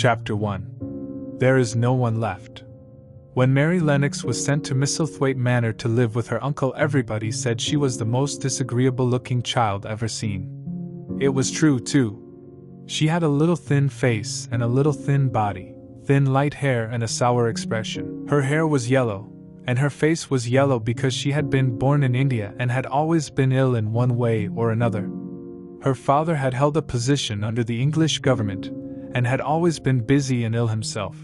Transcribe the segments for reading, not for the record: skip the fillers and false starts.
Chapter 1. There is no one left. When Mary Lennox was sent to Misselthwaite Manor to live with her uncle, everybody said she was the most disagreeable-looking child ever seen. It was true, too. She had a little thin face and a little thin body, thin light hair and a sour expression. Her hair was yellow, and her face was yellow because she had been born in India and had always been ill in one way or another. Her father had held a position under the English government, and had always been busy and ill himself,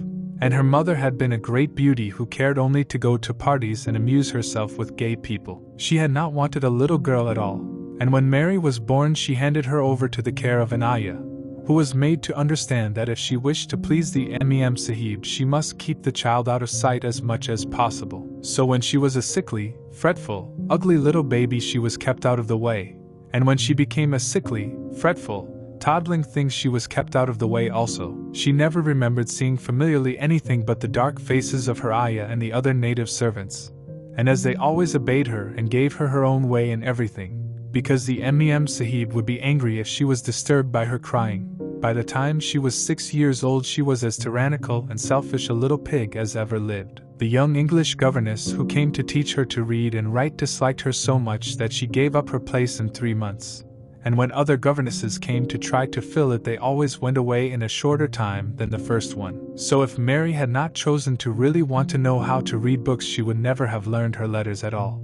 and her mother had been a great beauty who cared only to go to parties and amuse herself with gay people. She had not wanted a little girl at all, and when Mary was born she handed her over to the care of an ayah, who was made to understand that if she wished to please the Mem Sahib she must keep the child out of sight as much as possible. So when she was a sickly, fretful, ugly little baby she was kept out of the way, and when she became a sickly, fretful, toddling thing she was kept out of the way also. She never remembered seeing familiarly anything but the dark faces of her ayah and the other native servants, and as they always obeyed her and gave her her own way in everything, because the Mem Sahib would be angry if she was disturbed by her crying. By the time she was 6 years old she was as tyrannical and selfish a little pig as ever lived. The young English governess who came to teach her to read and write disliked her so much that she gave up her place in 3 months. And when other governesses came to try to fill it they always went away in a shorter time than the first one. So if Mary had not chosen to really want to know how to read books she would never have learned her letters at all.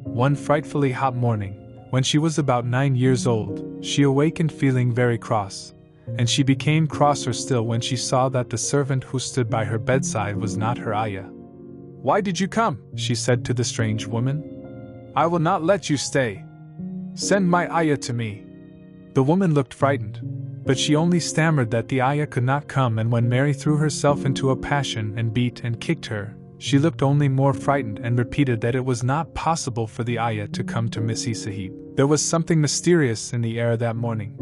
One frightfully hot morning, when she was about 9 years old, she awakened feeling very cross, and she became crosser still when she saw that the servant who stood by her bedside was not her ayah. "Why did you come?" she said to the strange woman. "I will not let you stay. Send my ayah to me." The woman looked frightened, but she only stammered that the ayah could not come, and when Mary threw herself into a passion and beat and kicked her, she looked only more frightened and repeated that it was not possible for the ayah to come to Missy Sahib. There was something mysterious in the air that morning.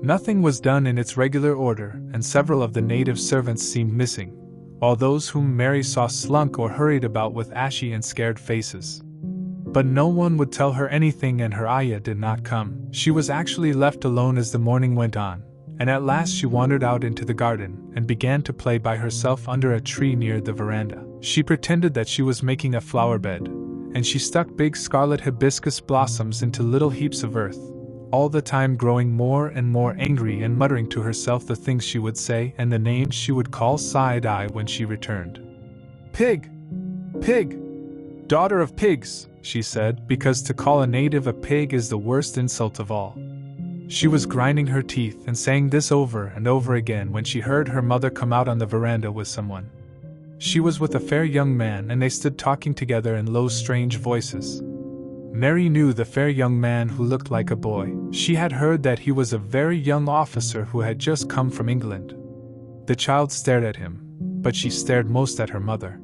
Nothing was done in its regular order, and several of the native servants seemed missing, while those whom Mary saw slunk or hurried about with ashy and scared faces. But no one would tell her anything and her ayah did not come. She was actually left alone as the morning went on, and at last she wandered out into the garden and began to play by herself under a tree near the veranda. She pretended that she was making a flower bed, and she stuck big scarlet hibiscus blossoms into little heaps of earth, all the time growing more and more angry and muttering to herself the things she would say and the names she would call side-eye when she returned. "Pig! Pig! Daughter of pigs!" she said, because to call a native a pig is the worst insult of all. She was grinding her teeth and saying this over and over again when she heard her mother come out on the veranda with someone. She was with a fair young man and they stood talking together in low, strange voices. Mary knew the fair young man who looked like a boy. She had heard that he was a very young officer who had just come from England. The child stared at him, but she stared most at her mother.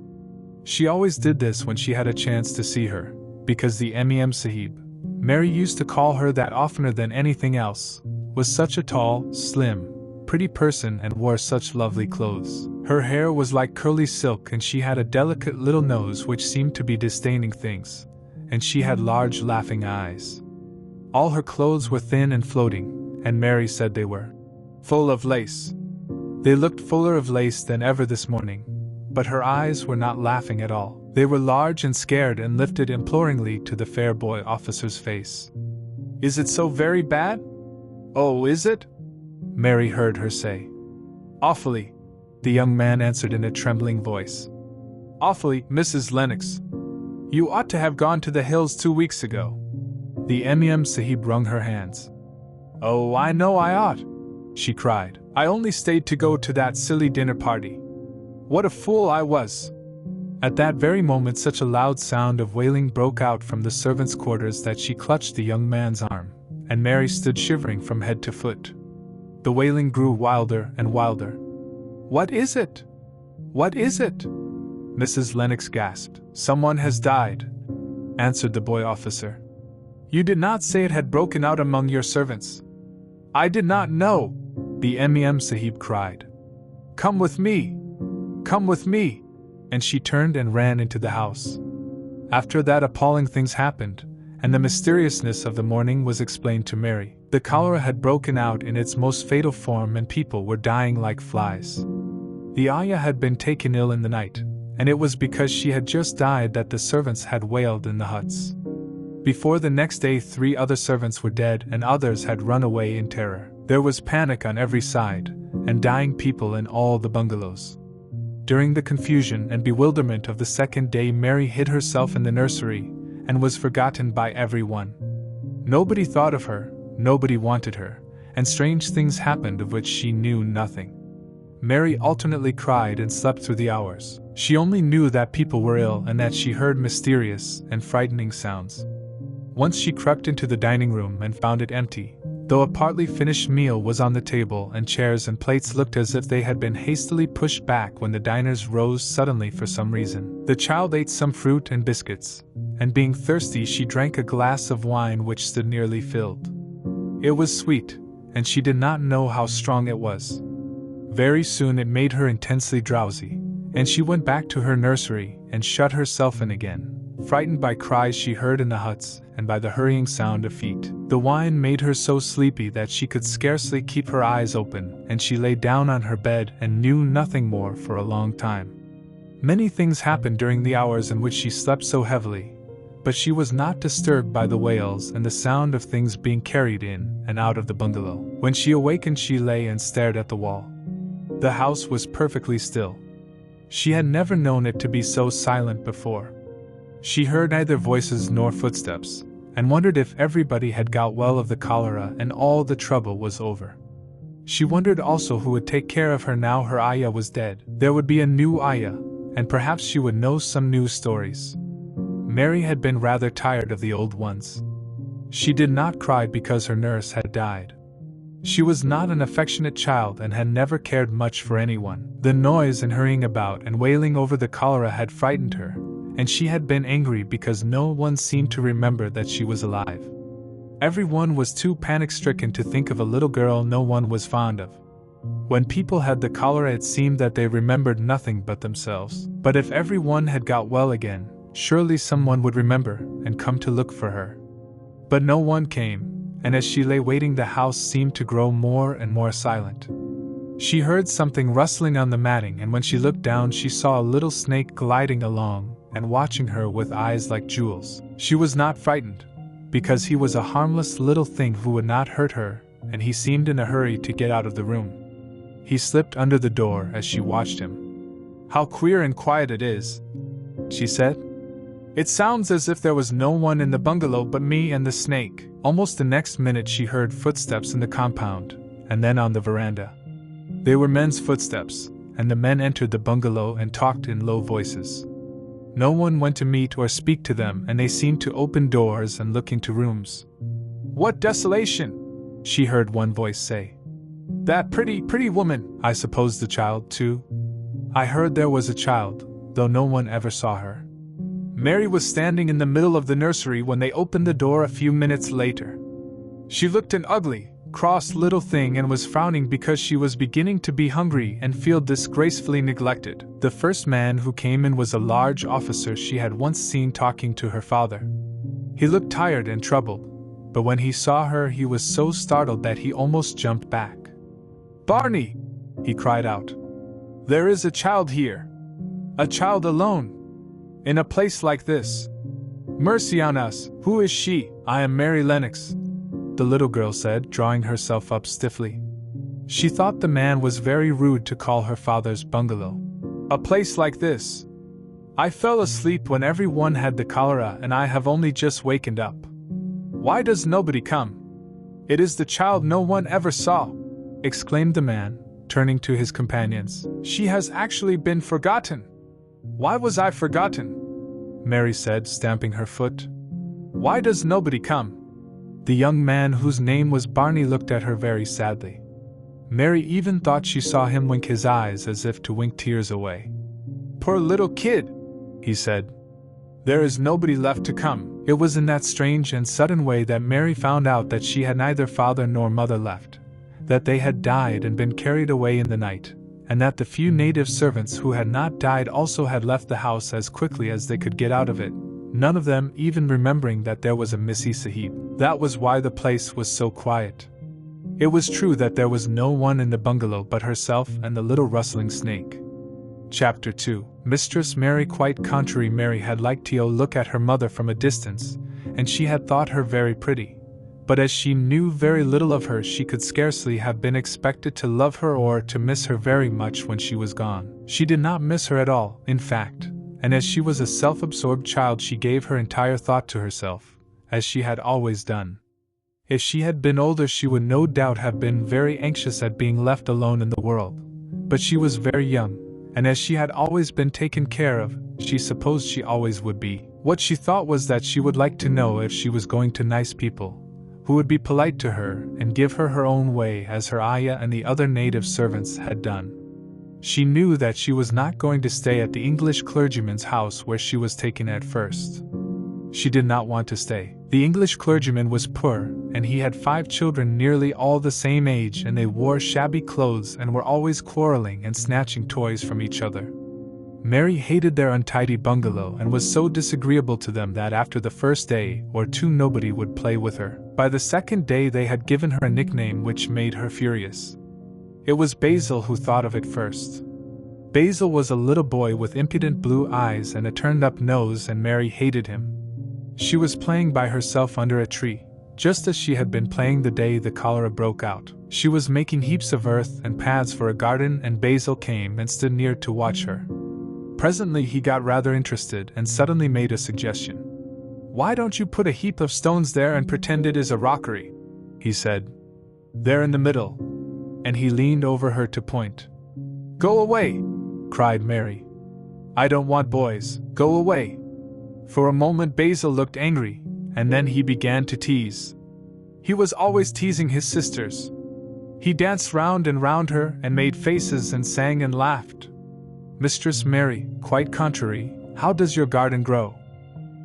She always did this when she had a chance to see her, because the Mem Sahib, Mary used to call her that oftener than anything else, was such a tall, slim, pretty person and wore such lovely clothes. Her hair was like curly silk and she had a delicate little nose which seemed to be disdaining things, and she had large laughing eyes. All her clothes were thin and floating, and Mary said they were full of lace. They looked fuller of lace than ever this morning, but her eyes were not laughing at all. They were large and scared and lifted imploringly to the fair boy officer's face. "Is it so very bad?" "Oh, is it?" Mary heard her say. "Awfully," the young man answered in a trembling voice. "Awfully, Mrs. Lennox. You ought to have gone to the hills 2 weeks ago." The Mem Sahib wrung her hands. "Oh, I know I ought," she cried. "I only stayed to go to that silly dinner party. What a fool I was." At that very moment such a loud sound of wailing broke out from the servants' quarters that she clutched the young man's arm, and Mary stood shivering from head to foot. The wailing grew wilder and wilder. "What is it? What is it?" Mrs. Lennox gasped. "Someone has died," answered the boy officer. "You did not say it had broken out among your servants." "I did not know," the Mem Sahib cried. "Come with me! Come with me!" And she turned and ran into the house. After that appalling things happened, and the mysteriousness of the morning was explained to Mary. The cholera had broken out in its most fatal form and people were dying like flies. The ayah had been taken ill in the night, and it was because she had just died that the servants had wailed in the huts. Before the next day 3 other servants were dead and others had run away in terror. There was panic on every side, and dying people in all the bungalows. During the confusion and bewilderment of the second day, Mary hid herself in the nursery, and was forgotten by everyone. Nobody thought of her, nobody wanted her, and strange things happened of which she knew nothing. Mary alternately cried and slept through the hours. She only knew that people were ill and that she heard mysterious and frightening sounds. Once she crept into the dining room and found it empty, though a partly finished meal was on the table and chairs and plates looked as if they had been hastily pushed back when the diners rose suddenly for some reason. The child ate some fruit and biscuits, and being thirsty she drank a glass of wine which stood nearly filled. It was sweet, and she did not know how strong it was. Very soon it made her intensely drowsy, and she went back to her nursery and shut herself in again, frightened by cries she heard in the huts and by the hurrying sound of feet. The wine made her so sleepy that she could scarcely keep her eyes open, and she lay down on her bed and knew nothing more for a long time. Many things happened during the hours in which she slept so heavily, but she was not disturbed by the wails and the sound of things being carried in and out of the bungalow. When she awakened, she lay and stared at the wall. The house was perfectly still. She had never known it to be so silent before. She heard neither voices nor footsteps, and wondered if everybody had got well of the cholera and all the trouble was over. She wondered also who would take care of her now her ayah was dead. There would be a new ayah, and perhaps she would know some new stories. Mary had been rather tired of the old ones. She did not cry because her nurse had died. She was not an affectionate child and had never cared much for anyone. The noise and hurrying about and wailing over the cholera had frightened her, and she had been angry because no one seemed to remember that she was alive. Everyone was too panic-stricken to think of a little girl no one was fond of. When people had the cholera, it seemed that they remembered nothing but themselves. But if everyone had got well again, surely someone would remember and come to look for her. But no one came, and as she lay waiting, the house seemed to grow more and more silent. She heard something rustling on the matting, and when she looked down she saw a little snake gliding along and watching her with eyes like jewels. She was not frightened, because he was a harmless little thing who would not hurt her, and he seemed in a hurry to get out of the room. He slipped under the door as she watched him. "How queer and quiet it is," she said. "It sounds as if there was no one in the bungalow but me and the snake." Almost the next minute she heard footsteps in the compound, and then on the veranda. They were men's footsteps, and the men entered the bungalow and talked in low voices. No one went to meet or speak to them, and they seemed to open doors and look into rooms. "What desolation!" she heard one voice say. "That pretty woman, I suppose the child, too." "I heard there was a child, though no one ever saw her." Mary was standing in the middle of the nursery when they opened the door a few minutes later. She looked an ugly, cross little thing and was frowning because she was beginning to be hungry and feel disgracefully neglected. The first man who came in was a large officer she had once seen talking to her father. He looked tired and troubled, but when he saw her he was so startled that he almost jumped back. "Barney!" he cried out. "There is a child here. A child alone. In a place like this. Mercy on us, who is she?" "I am Mary Lennox," the little girl said, drawing herself up stiffly. She thought the man was very rude to call her father's bungalow a place like this. "I fell asleep when everyone had the cholera and I have only just wakened up. Why does nobody come? It is the child no one ever saw," exclaimed the man, turning to his companions. "She has actually been forgotten." "Why was I forgotten?" Mary said, stamping her foot. "Why does nobody come?" The young man, whose name was Barney, looked at her very sadly. Mary even thought she saw him wink his eyes as if to wink tears away. "Poor little kid," he said. "There is nobody left to come." It was in that strange and sudden way that Mary found out that she had neither father nor mother left, that they had died and been carried away in the night, and that the few native servants who had not died also had left the house as quickly as they could get out of it, none of them even remembering that there was a Missy Sahib. That was why the place was so quiet. It was true that there was no one in the bungalow but herself and the little rustling snake. Chapter 2. Mistress Mary. Quite contrary, Mary had liked to look at her mother from a distance, and she had thought her very pretty. But as she knew very little of her, she could scarcely have been expected to love her or to miss her very much when she was gone. She did not miss her at all, in fact, and as she was a self-absorbed child, she gave her entire thought to herself, as she had always done. If she had been older, she would no doubt have been very anxious at being left alone in the world. But she was very young, and as she had always been taken care of, she supposed she always would be. What she thought was that she would like to know if she was going to nice people, who would be polite to her and give her her own way as her ayah and the other native servants had done. She knew that she was not going to stay at the English clergyman's house where she was taken at first. She did not want to stay. The English clergyman was poor, and he had 5 children nearly all the same age, and they wore shabby clothes and were always quarreling and snatching toys from each other. Mary hated their untidy bungalow and was so disagreeable to them that after the first day or 2 nobody would play with her. By the second day they had given her a nickname which made her furious. It was Basil who thought of it first. Basil was a little boy with impudent blue eyes and a turned-up nose, and Mary hated him. She was playing by herself under a tree, just as she had been playing the day the cholera broke out. She was making heaps of earth and paths for a garden, and Basil came and stood near to watch her. Presently he got rather interested and suddenly made a suggestion. "Why don't you put a heap of stones there and pretend it is a rockery?" he said. "There in the middle." And he leaned over her to point. "Go away!" cried Mary. "I don't want boys, go away!" For a moment Basil looked angry, and then he began to tease. He was always teasing his sisters. He danced round and round her and made faces and sang and laughed. "Mistress Mary, quite contrary, how does your garden grow?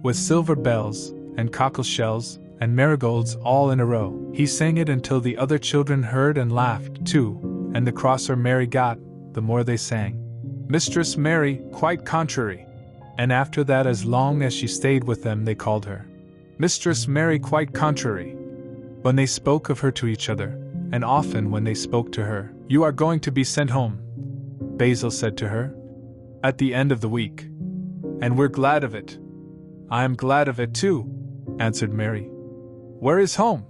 With silver bells, and cockle shells, and marigolds all in a row." He sang it until the other children heard and laughed too, and the crosser Mary got, the more they sang. "Mistress Mary, quite contrary." And after that, as long as she stayed with them, they called her Mistress Mary quite contrary. When they spoke of her to each other, and often when they spoke to her, "You are going to be sent home," Basil said to her, "at the end of the week. And we're glad of it." "I am glad of it too," answered Mary. "Where is home?"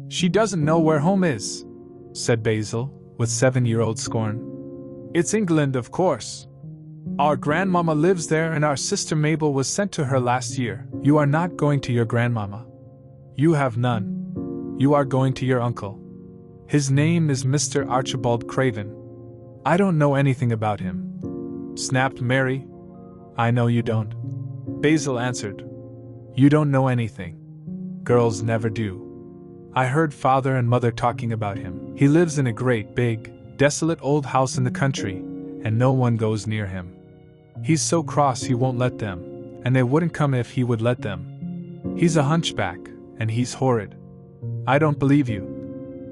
"She doesn't know where home is," said Basil, with 7-year-old scorn. "It's England, of course. Our grandmama lives there, and our sister Mabel was sent to her last year." "You are not going to your grandmama. You have none. You are going to your uncle. His name is Mr. Archibald Craven." "I don't know anything about him," snapped Mary. "I know you don't," Basil answered. "You don't know anything. Girls never do. I heard father and mother talking about him. He lives in a great big, desolate old house in the country, and no one goes near him. He's so cross he won't let them, and they wouldn't come if he would let them. He's a hunchback, and he's horrid." "I don't believe you,"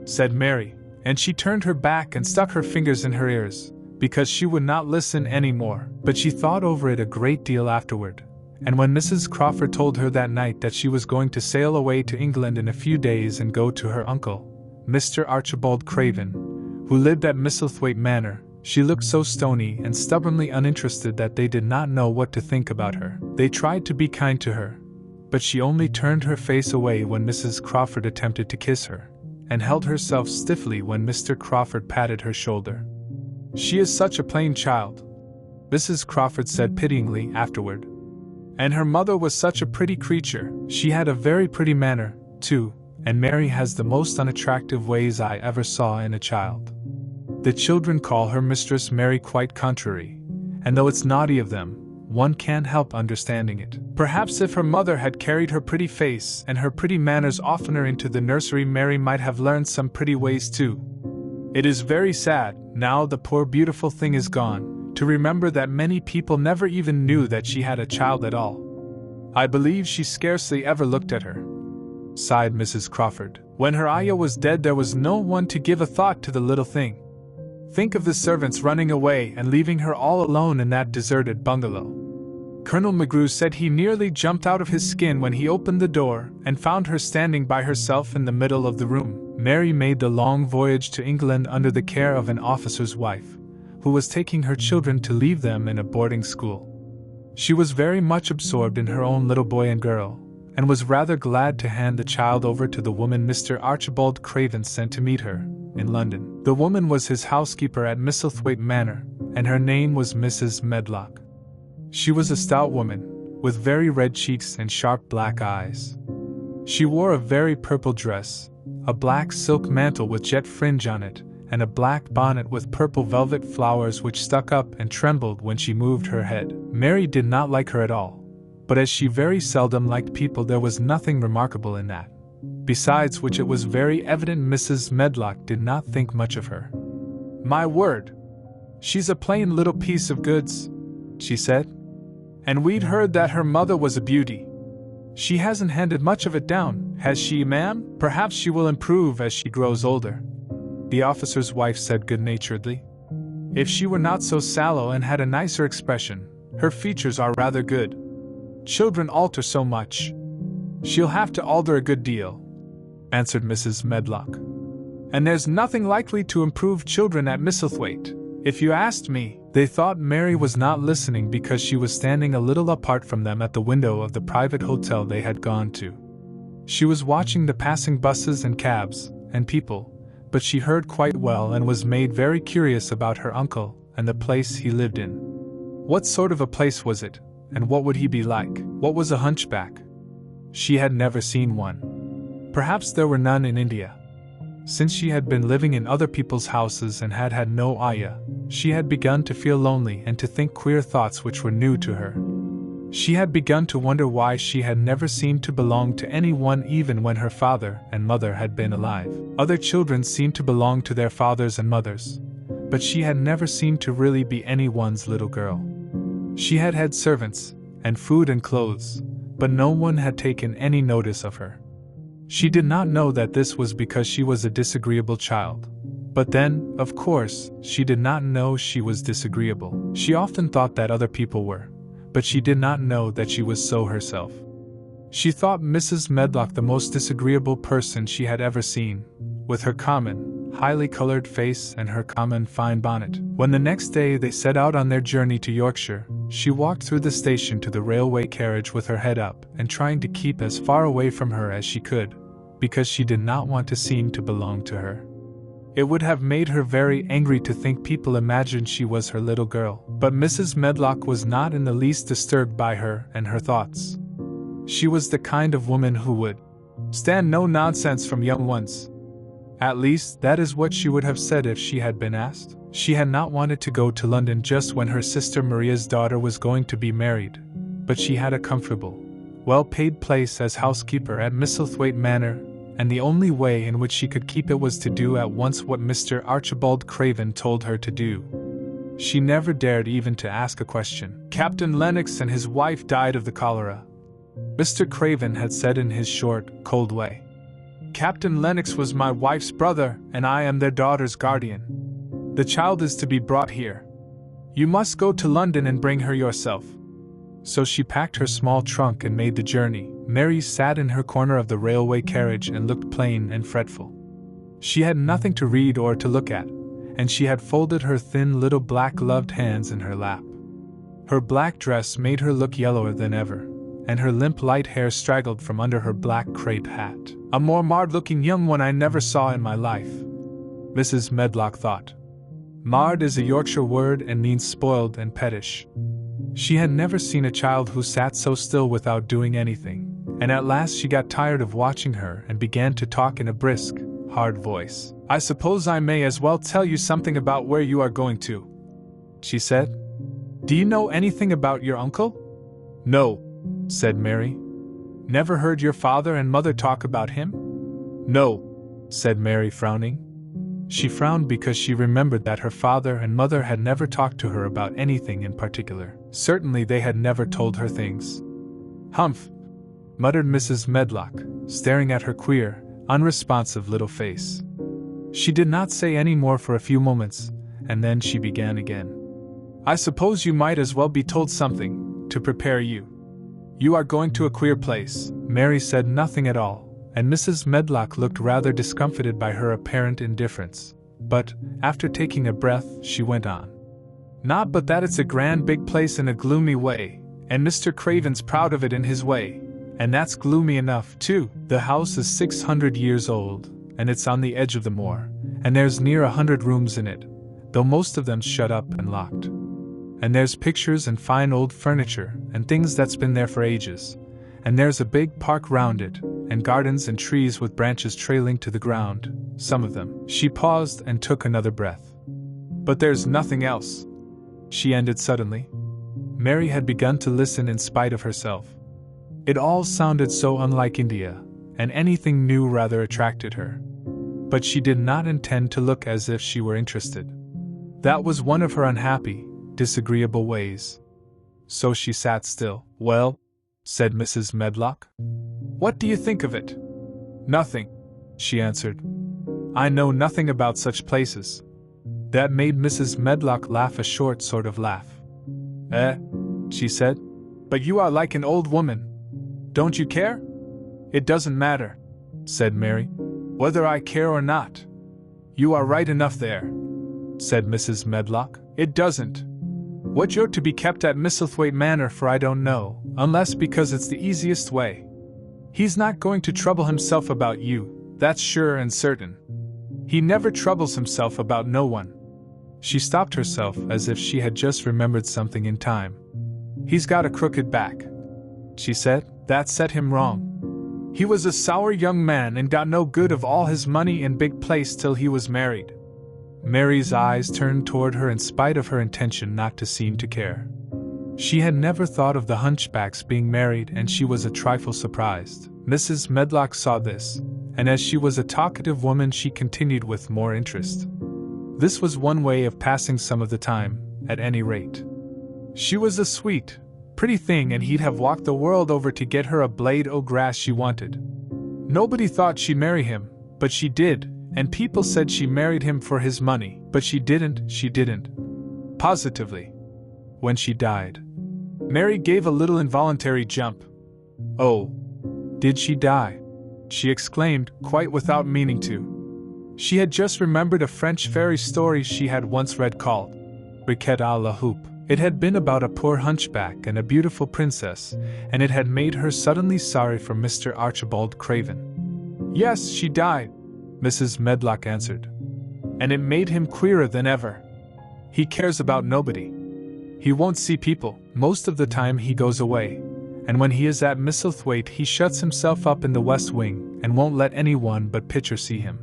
said Mary, and she turned her back and stuck her fingers in her ears, because she would not listen any more. But she thought over it a great deal afterward, and when Mrs. Crawford told her that night that she was going to sail away to England in a few days and go to her uncle, Mr. Archibald Craven, who lived at Misselthwaite Manor, she looked so stony and stubbornly uninterested that they did not know what to think about her. They tried to be kind to her, but she only turned her face away when Mrs. Crawford attempted to kiss her, and held herself stiffly when Mr. Crawford patted her shoulder. "She is such a plain child," Mrs. Crawford said pityingly afterward. "And her mother was such a pretty creature. She had a very pretty manner, too, and Mary has the most unattractive ways I ever saw in a child. The children call her Mistress Mary quite contrary, and though it's naughty of them, one can't help understanding it. Perhaps if her mother had carried her pretty face and her pretty manners oftener into the nursery, Mary might have learned some pretty ways too. It is very sad, now the poor beautiful thing is gone, to remember that many people never even knew that she had a child at all. I believe she scarcely ever looked at her," sighed Mrs. Crawford. "When her ayah was dead, there was no one to give a thought to the little thing. Think of the servants running away and leaving her all alone in that deserted bungalow. Colonel McGrew said he nearly jumped out of his skin when he opened the door and found her standing by herself in the middle of the room. Mary made the long voyage to England under the care of an officer's wife, who was taking her children to leave them in a boarding school. She was very much absorbed in her own little boy and girl, and was rather glad to hand the child over to the woman Mr. Archibald Craven sent to meet her in London. The woman was his housekeeper at Misselthwaite Manor, and her name was Mrs. Medlock. She was a stout woman, with very red cheeks and sharp black eyes. She wore a very purple dress, a black silk mantle with jet fringe on it, and a black bonnet with purple velvet flowers which stuck up and trembled when she moved her head. Mary did not like her at all, but as she very seldom liked people, there was nothing remarkable in that. Besides which, it was very evident Mrs. Medlock did not think much of her. "My word! She's a plain little piece of goods," she said. "And we'd heard that her mother was a beauty. She hasn't handed much of it down, has she, ma'am? Perhaps she will improve as she grows older," the officer's wife said good-naturedly. "If she were not so sallow and had a nicer expression, her features are rather good. Children alter so much." "She'll have to alter a good deal," answered Mrs. Medlock. "And there's nothing likely to improve children at Misselthwaite, if you asked me." They thought Mary was not listening because she was standing a little apart from them at the window of the private hotel they had gone to. She was watching the passing buses and cabs and people, but she heard quite well and was made very curious about her uncle and the place he lived in. What sort of a place was it, and what would he be like? What was a hunchback? She had never seen one. Perhaps there were none in India. Since she had been living in other people's houses and had had no ayah, she had begun to feel lonely and to think queer thoughts which were new to her. She had begun to wonder why she had never seemed to belong to anyone even when her father and mother had been alive. Other children seemed to belong to their fathers and mothers, but she had never seemed to really be anyone's little girl. She had had servants, and food and clothes, but no one had taken any notice of her. She did not know that this was because she was a disagreeable child. But then, of course, she did not know she was disagreeable. She often thought that other people were, but she did not know that she was so herself. She thought Mrs. Medlock the most disagreeable person she had ever seen, with her common, highly colored face and her common fine bonnet. When the next day they set out on their journey to Yorkshire, she walked through the station to the railway carriage with her head up and trying to keep as far away from her as she could, because she did not want to seem to belong to her. It would have made her very angry to think people imagined she was her little girl, but Mrs. Medlock was not in the least disturbed by her and her thoughts. She was the kind of woman who would stand no nonsense from young ones. At least, that is what she would have said if she had been asked. She had not wanted to go to London just when her sister Maria's daughter was going to be married, but she had a comfortable, well-paid place as housekeeper at Misselthwaite Manor, and the only way in which she could keep it was to do at once what Mr. Archibald Craven told her to do. She never dared even to ask a question. "Captain Lennox and his wife died of the cholera," Mr. Craven had said in his short, cold way. "Captain Lennox was my wife's brother, and I am their daughter's guardian. The child is to be brought here. You must go to London and bring her yourself." So she packed her small trunk and made the journey. Mary sat in her corner of the railway carriage and looked plain and fretful. She had nothing to read or to look at, and she had folded her thin little black gloved hands in her lap. Her black dress made her look yellower than ever, and her limp light hair straggled from under her black crape hat. "A more marred-looking young one I never saw in my life," Mrs. Medlock thought. Marred is a Yorkshire word and means spoiled and pettish. She had never seen a child who sat so still without doing anything, and at last she got tired of watching her and began to talk in a brisk, hard voice. "I suppose I may as well tell you something about where you are going to," she said. "Do you know anything about your uncle?" "No," said Mary. "Never heard your father and mother talk about him?" "No," said Mary, frowning. She frowned because she remembered that her father and mother had never talked to her about anything in particular. Certainly they had never told her things. "Humph," muttered Mrs. Medlock, staring at her queer, unresponsive little face. She did not say any more for a few moments, and then she began again. "I suppose you might as well be told something, to prepare you. You are going to a queer place." Mary said nothing at all, and Mrs. Medlock looked rather discomfited by her apparent indifference. But, after taking a breath, she went on. "Not but that it's a grand big place in a gloomy way, and Mr. Craven's proud of it in his way, and that's gloomy enough, too. The house is 600 years old, and it's on the edge of the moor, and there's near 100 rooms in it, though most of them's shut up and locked. And there's pictures and fine old furniture, and things that's been there for ages, and there's a big park round it, and gardens and trees with branches trailing to the ground, some of them." She paused and took another breath. "But there's nothing else," she ended suddenly. Mary had begun to listen in spite of herself. It all sounded so unlike India, and anything new rather attracted her. But she did not intend to look as if she were interested. That was one of her unhappy, disagreeable ways. So she sat still. "Well," said Mrs. Medlock, "what do you think of it?" "Nothing," she answered. "I know nothing about such places." That made Mrs. Medlock laugh a short sort of laugh. She said, "but you are like an old woman. Don't you care?" "It doesn't matter," said Mary, "whether I care or not." "You are right enough there," said Mrs. Medlock. "It doesn't. What you're to be kept at Misselthwaite Manor for I don't know, unless because it's the easiest way. He's not going to trouble himself about you, that's sure and certain. He never troubles himself about no one." She stopped herself as if she had just remembered something in time. "He's got a crooked back," she said. "That set him wrong. He was a sour young man and got no good of all his money and big place till he was married." Mary's eyes turned toward her in spite of her intention not to seem to care. She had never thought of the hunchbacks being married, and she was a trifle surprised. Mrs. Medlock saw this, and as she was a talkative woman she continued with more interest. This was one way of passing some of the time, at any rate. She was a sweet, pretty thing, and he'd have walked the world over to get her a blade o' grass she wanted. Nobody thought she'd marry him, but she did, and people said she married him for his money, but she didn't. Positively. When she died. Mary gave a little involuntary jump. "Oh, did she die?" she exclaimed, quite without meaning to. She had just remembered a French fairy story she had once read called Riquet à la Houppe. It had been about a poor hunchback and a beautiful princess, and it had made her suddenly sorry for Mr. Archibald Craven. "Yes, she died," Mrs. Medlock answered. "And it made him queerer than ever. He cares about nobody. He won't see people. Most of the time he goes away, and when he is at Misselthwaite he shuts himself up in the west wing and won't let anyone but Pitcher see him.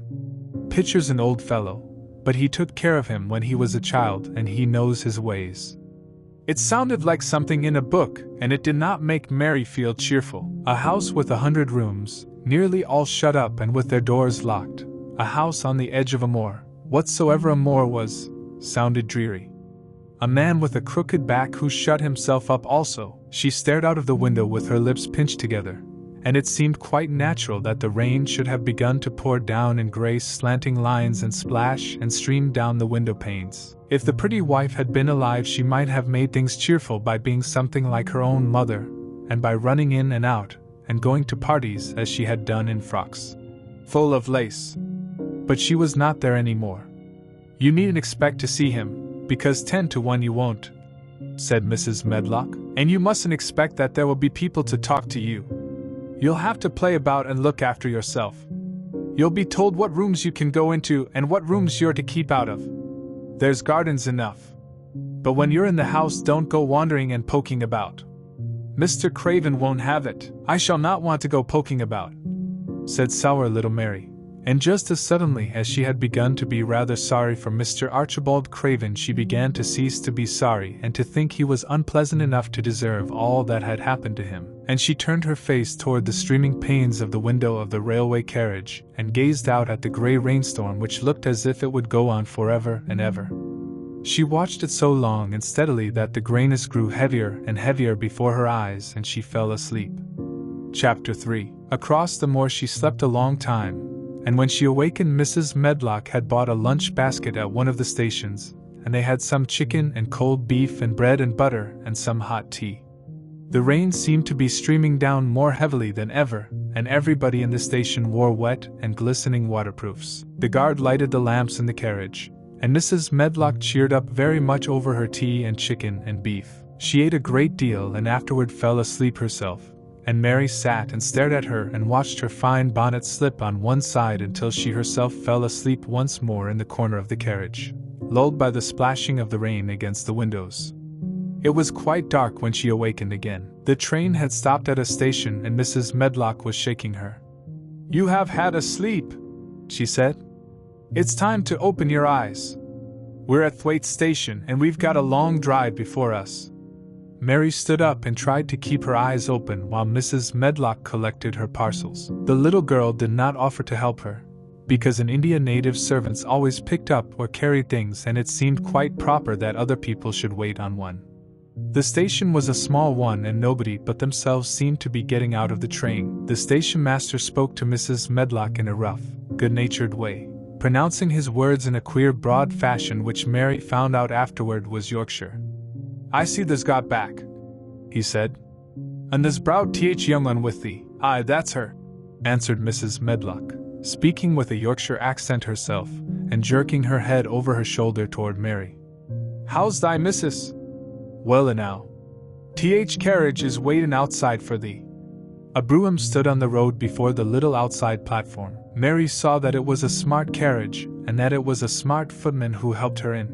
Pitcher's an old fellow, but he took care of him when he was a child and he knows his ways." It sounded like something in a book, and it did not make Mary feel cheerful. A house with 100 rooms, nearly all shut up and with their doors locked. A house on the edge of a moor, whatsoever a moor was, sounded dreary. A man with a crooked back who shut himself up also. She stared out of the window with her lips pinched together, and it seemed quite natural that the rain should have begun to pour down in gray slanting lines and splash and stream down the window panes. If the pretty wife had been alive she might have made things cheerful by being something like her own mother, and by running in and out, and going to parties as she had done in frocks full of lace. But she was not there any more. "You needn't expect to see him, because 10 to 1 you won't," said Mrs. Medlock. "And you mustn't expect that there will be people to talk to you. You'll have to play about and look after yourself. You'll be told what rooms you can go into and what rooms you're to keep out of. There's gardens enough. But when you're in the house don't go wandering and poking about. Mr. Craven won't have it." "I shall not want to go poking about," said sour little Mary. And just as suddenly as she had begun to be rather sorry for Mr. Archibald Craven she began to cease to be sorry and to think he was unpleasant enough to deserve all that had happened to him. And she turned her face toward the streaming panes of the window of the railway carriage and gazed out at the grey rainstorm which looked as if it would go on forever and ever. She watched it so long and steadily that the grayness grew heavier and heavier before her eyes and she fell asleep. Chapter 3. Across the moor she slept a long time, and when she awakened Mrs. Medlock had bought a lunch basket at one of the stations, and they had some chicken and cold beef and bread and butter and some hot tea. The rain seemed to be streaming down more heavily than ever, and everybody in the station wore wet and glistening waterproofs. The guard lighted the lamps in the carriage, and Mrs. Medlock cheered up very much over her tea and chicken and beef. She ate a great deal and afterward fell asleep herself, and Mary sat and stared at her and watched her fine bonnet slip on one side until she herself fell asleep once more in the corner of the carriage, lulled by the splashing of the rain against the windows. It was quite dark when she awakened again. The train had stopped at a station and Mrs. Medlock was shaking her. "You have had a sleep," she said. "It's time to open your eyes. We're at Thwaite Station and we've got a long drive before us." Mary stood up and tried to keep her eyes open while Mrs. Medlock collected her parcels. The little girl did not offer to help her, because in India native servants always picked up or carried things and it seemed quite proper that other people should wait on one. The station was a small one and nobody but themselves seemed to be getting out of the train. The station master spoke to Mrs. Medlock in a rough, good-natured way, pronouncing his words in a queer broad fashion which Mary found out afterward was Yorkshire. "I see there's got back," he said. "And there's browed th young un with thee." "Aye, that's her," answered Mrs. Medlock, speaking with a Yorkshire accent herself, and jerking her head over her shoulder toward Mary. "How's thy missus?" "Well enow. Th carriage is waitin' outside for thee." A brougham stood on the road before the little outside platform. Mary saw that it was a smart carriage, and that it was a smart footman who helped her in.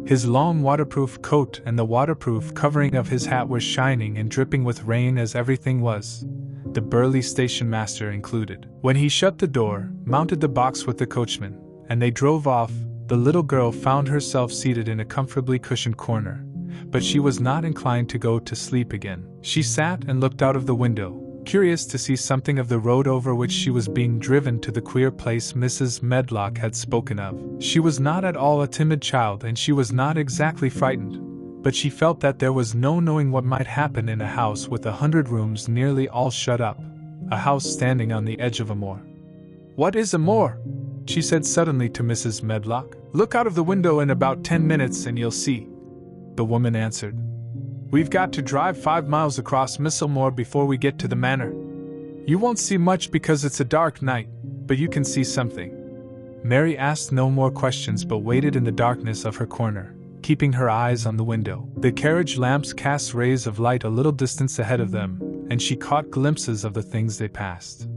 His long waterproof coat and the waterproof covering of his hat were shining and dripping with rain as everything was, the burly station master included. When he shut the door, mounted the box with the coachman, and they drove off, the little girl found herself seated in a comfortably cushioned corner, but she was not inclined to go to sleep again. She sat and looked out of the window, curious to see something of the road over which she was being driven to the queer place Mrs. Medlock had spoken of. She was not at all a timid child and she was not exactly frightened, but she felt that there was no knowing what might happen in a house with 100 rooms nearly all shut up, a house standing on the edge of a moor. "What is a moor?" she said suddenly to Mrs. Medlock. "Look out of the window in about 10 minutes and you'll see," the woman answered. "We've got to drive 5 miles across Misselmore before we get to the manor. You won't see much because it's a dark night, but you can see something." Mary asked no more questions but waited in the darkness of her corner, keeping her eyes on the window. The carriage lamps cast rays of light a little distance ahead of them, and she caught glimpses of the things they passed.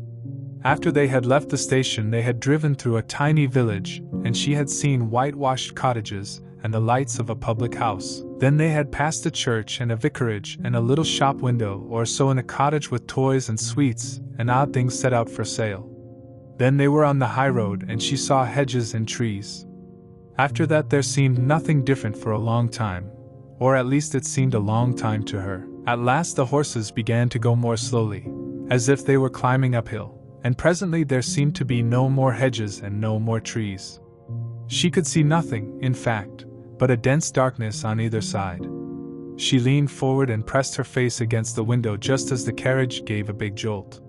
After they had left the station, they had driven through a tiny village, and she had seen whitewashed cottages and the lights of a public house. Then they had passed a church and a vicarage and a little shop window or so in a cottage with toys and sweets and odd things set out for sale. Then they were on the high road and she saw hedges and trees. After that there seemed nothing different for a long time, or at least it seemed a long time to her. At last the horses began to go more slowly, as if they were climbing uphill, and presently there seemed to be no more hedges and no more trees. She could see nothing, in fact, but a dense darkness on either side. She leaned forward and pressed her face against the window just as the carriage gave a big jolt.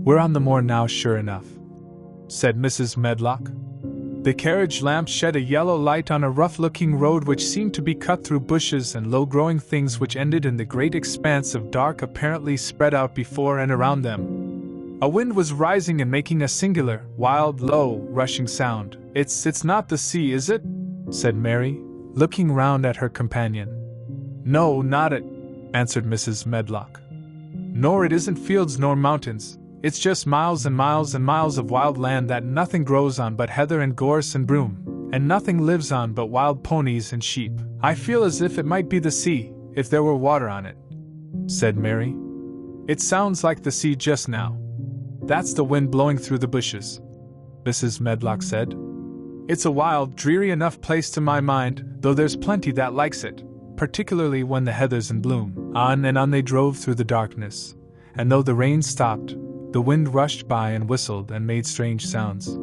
We're on the moor now sure enough," said Mrs. Medlock. The carriage lamp shed a yellow light on a rough-looking road which seemed to be cut through bushes and low-growing things which ended in the great expanse of dark apparently spread out before and around them. A wind was rising and making a singular, wild, low, rushing sound. It's not the sea, is it?" said Mary, looking round at her companion. "No, not it," answered Mrs. Medlock. "Nor it isn't fields nor mountains, it's just miles and miles and miles of wild land that nothing grows on but heather and gorse and broom, and nothing lives on but wild ponies and sheep. I feel as if it might be the sea, if there were water on it," said Mary. "It sounds like the sea just now." "That's the wind blowing through the bushes," Mrs. Medlock said. "It's a wild, dreary enough place to my mind, though there's plenty that likes it, particularly when the heather's in bloom." On and on they drove through the darkness, and though the rain stopped, the wind rushed by and whistled and made strange sounds.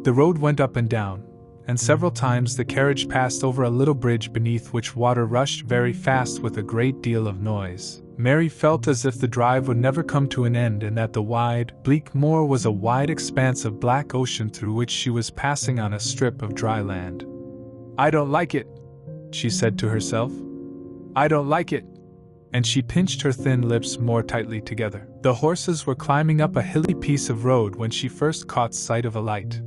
The road went up and down, and several times the carriage passed over a little bridge beneath which water rushed very fast with a great deal of noise. Mary felt as if the drive would never come to an end and that the wide, bleak moor was a wide expanse of black ocean through which she was passing on a strip of dry land. "I don't like it," she said to herself. "I don't like it." and she pinched her thin lips more tightly together. The horses were climbing up a hilly piece of road when she first caught sight of a light.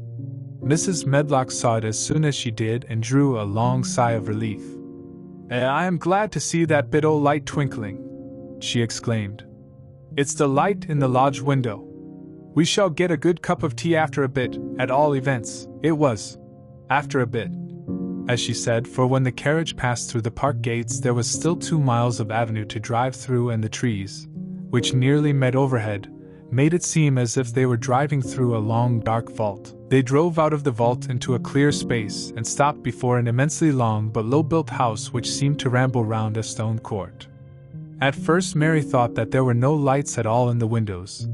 Mrs. Medlock saw it as soon as she did and drew a long sigh of relief. "I am glad to see that bit o' light twinkling," she exclaimed. "It's the light in the lodge window. We shall get a good cup of tea after a bit, at all events." It was after a bit, as she said, for when the carriage passed through the park gates there was still 2 miles of avenue to drive through, and the trees, which nearly met overhead, made it seem as if they were driving through a long dark vault. They drove out of the vault into a clear space and stopped before an immensely long but low-built house which seemed to ramble round a stone court. At first Mary thought that there were no lights at all in the windows,